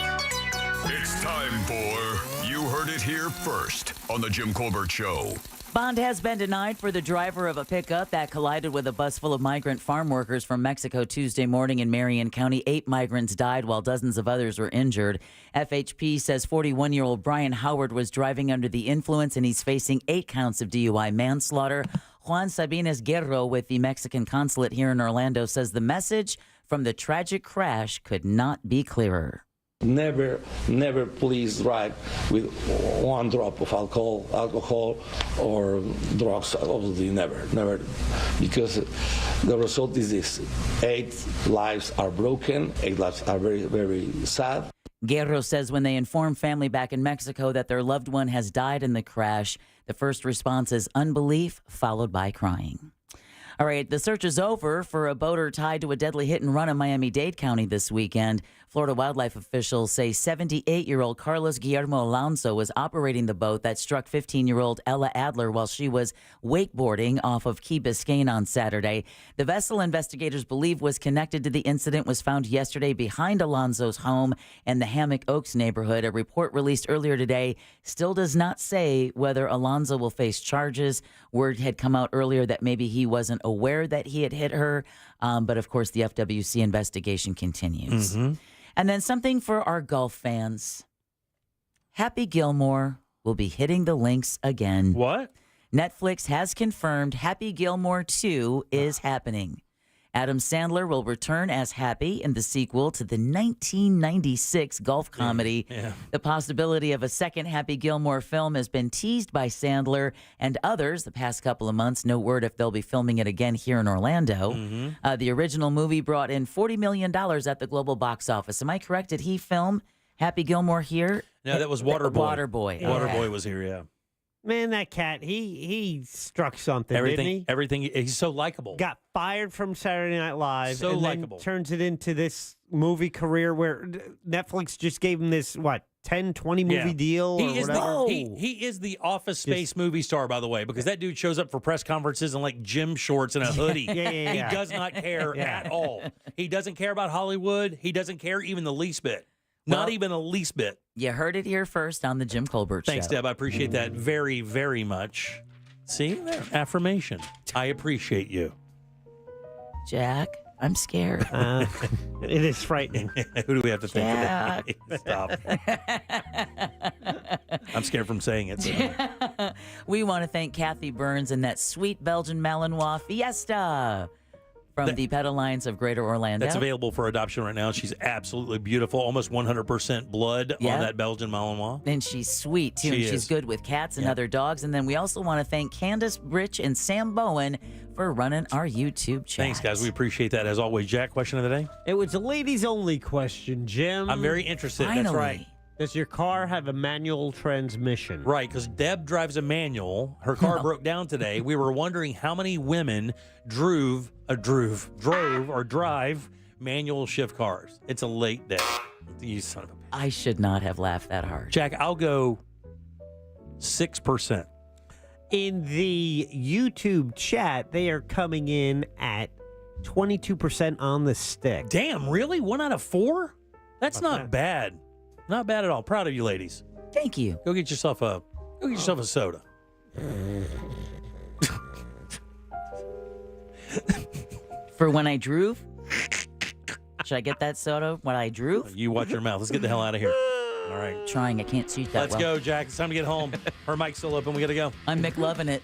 It's time for You Heard It Here First on the Jim Colbert Show.
Bond has been denied for the driver of a pickup that collided with a bus full of migrant farm workers from Mexico Tuesday morning in Marion County. 8 migrants died while dozens of others were injured. FHP says 41-year-old Brian Howard was driving under the influence, and he's facing 8 counts of DUI manslaughter. Juan Sabines Guerrero with the Mexican consulate here in Orlando says the message from the tragic crash could not be clearer.
Never please drive with 1 drop of alcohol or drugs. Obviously, never, because the result is this: 8 lives are broken. 8 lives are very, very sad.
Guerrero says when they inform family back in Mexico that their loved one has died in the crash, the first response is unbelief, followed by crying. All right, the search is over for a boater tied to a deadly hit and run in Miami-Dade County this weekend. Florida wildlife officials say 78-year-old Carlos Guillermo Alonso was operating the boat that struck 15-year-old Ella Adler while she was wakeboarding off of Key Biscayne on Saturday. The vessel investigators believe was connected to the incident was found yesterday behind Alonso's home in the Hammock Oaks neighborhood. A report released earlier today still does not say whether Alonso will face charges. Word had come out earlier that maybe he wasn't aware that he had hit her, but of course the FWC investigation continues.
Mm-hmm.
And then something for our golf fans. Happy Gilmore will be hitting the links again.
What?
Netflix has confirmed Happy Gilmore 2 is happening. Adam Sandler will return as Happy in the sequel to the 1996 golf comedy.
Yeah.
The possibility of a second Happy Gilmore film has been teased by Sandler and others the past couple of months. No word if they'll be filming it again here in Orlando.
Mm-hmm.
The original movie brought in $40 million at the global box office. Am I correct? Did he film Happy Gilmore here?
No, that was Waterboy.
Waterboy.
Waterboy was here, yeah.
Man, that cat, he struck something, didn't he?
Everything, he's so likable.
Got fired from Saturday Night Live.
So
and
likable.
Then turns it into this movie career where Netflix just gave him this, 10, 20 movie deal or
He is
whatever?
he is the Office Space movie star, by the way, because that dude shows up for press conferences in like gym shorts and a hoodie.
Yeah.
He does not care at all. He doesn't care about Hollywood. He doesn't care even the least bit. Not even the least bit.
You heard it here first on the Jim Colbert Show.
Thanks, Deb. I appreciate that very, very much. See there? Affirmation. I appreciate you.
Jack, I'm scared.
It is frightening.
Who do we have to thank
Jack.
today? Stop. I'm scared from saying it. So.
We want to thank Kathy Burns and that sweet Belgian Malinois Fiesta from the Pet Alliance of Greater Orlando.
That's available for adoption right now. She's absolutely beautiful. Almost 100% blood on that Belgian Malinois.
And she's sweet, too.
She
and she's
is.
good with cats and other dogs. And then we also want to thank Candace, Rich, and Sam Bowen for running our YouTube chat.
Thanks, guys. We appreciate that. As always, Jack, question of the day?
It was a ladies only question, Jim.
I'm very interested.
Finally.
That's right.
Does your car have a manual transmission?
Right, because Deb drives a manual. Her car broke down today. We were wondering how many women drove or drive manual shift cars. It's a late day. You son of a...
I should not have laughed that hard.
Jack, I'll go 6%.
In the YouTube chat, they are coming in at 22% on the stick.
Damn, really? 1 out of 4? That's not bad. Not bad at all. Proud of you, ladies.
Thank you.
Go get yourself a soda.
For when I drove? Should I get that soda when I drove?
You watch your mouth. Let's get the hell out of here. All right.
Trying. I can't see that
Let's
well.
go, Jack. It's time to get home. Her mic's still open. We got to go.
I'm McLovin' it.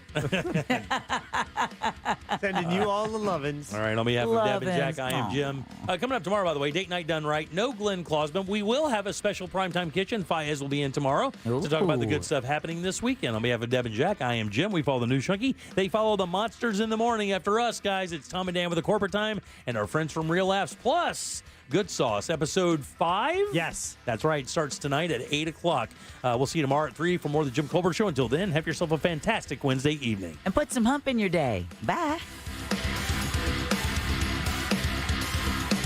Sending you all the lovin's.
All right. On behalf of Deb and Jack, I am
Aw.
Jim. Coming up tomorrow, by the way, date night done right. No Glenn Clausman. We will have a special primetime kitchen. Faiz will be in tomorrow to talk about the good stuff happening this weekend. On behalf of Deb and Jack, I am Jim. We follow the News Chunky. They follow the monsters in the morning after us, guys. It's Tom and Dan with the Corporate Time and our friends from Real Laughs. Plus, Good Sauce, episode 5?
Yes.
That's right. Starts tonight at 8 o'clock. We'll see you tomorrow at 3 for more of the Jim Colbert Show. Until then, have yourself a fantastic Wednesday evening.
And put some hump in your day. Bye.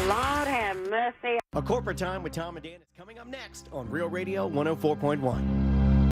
Lord have mercy.
A Corporate Time with Tom and Dan is coming up next on Real Radio 104.1.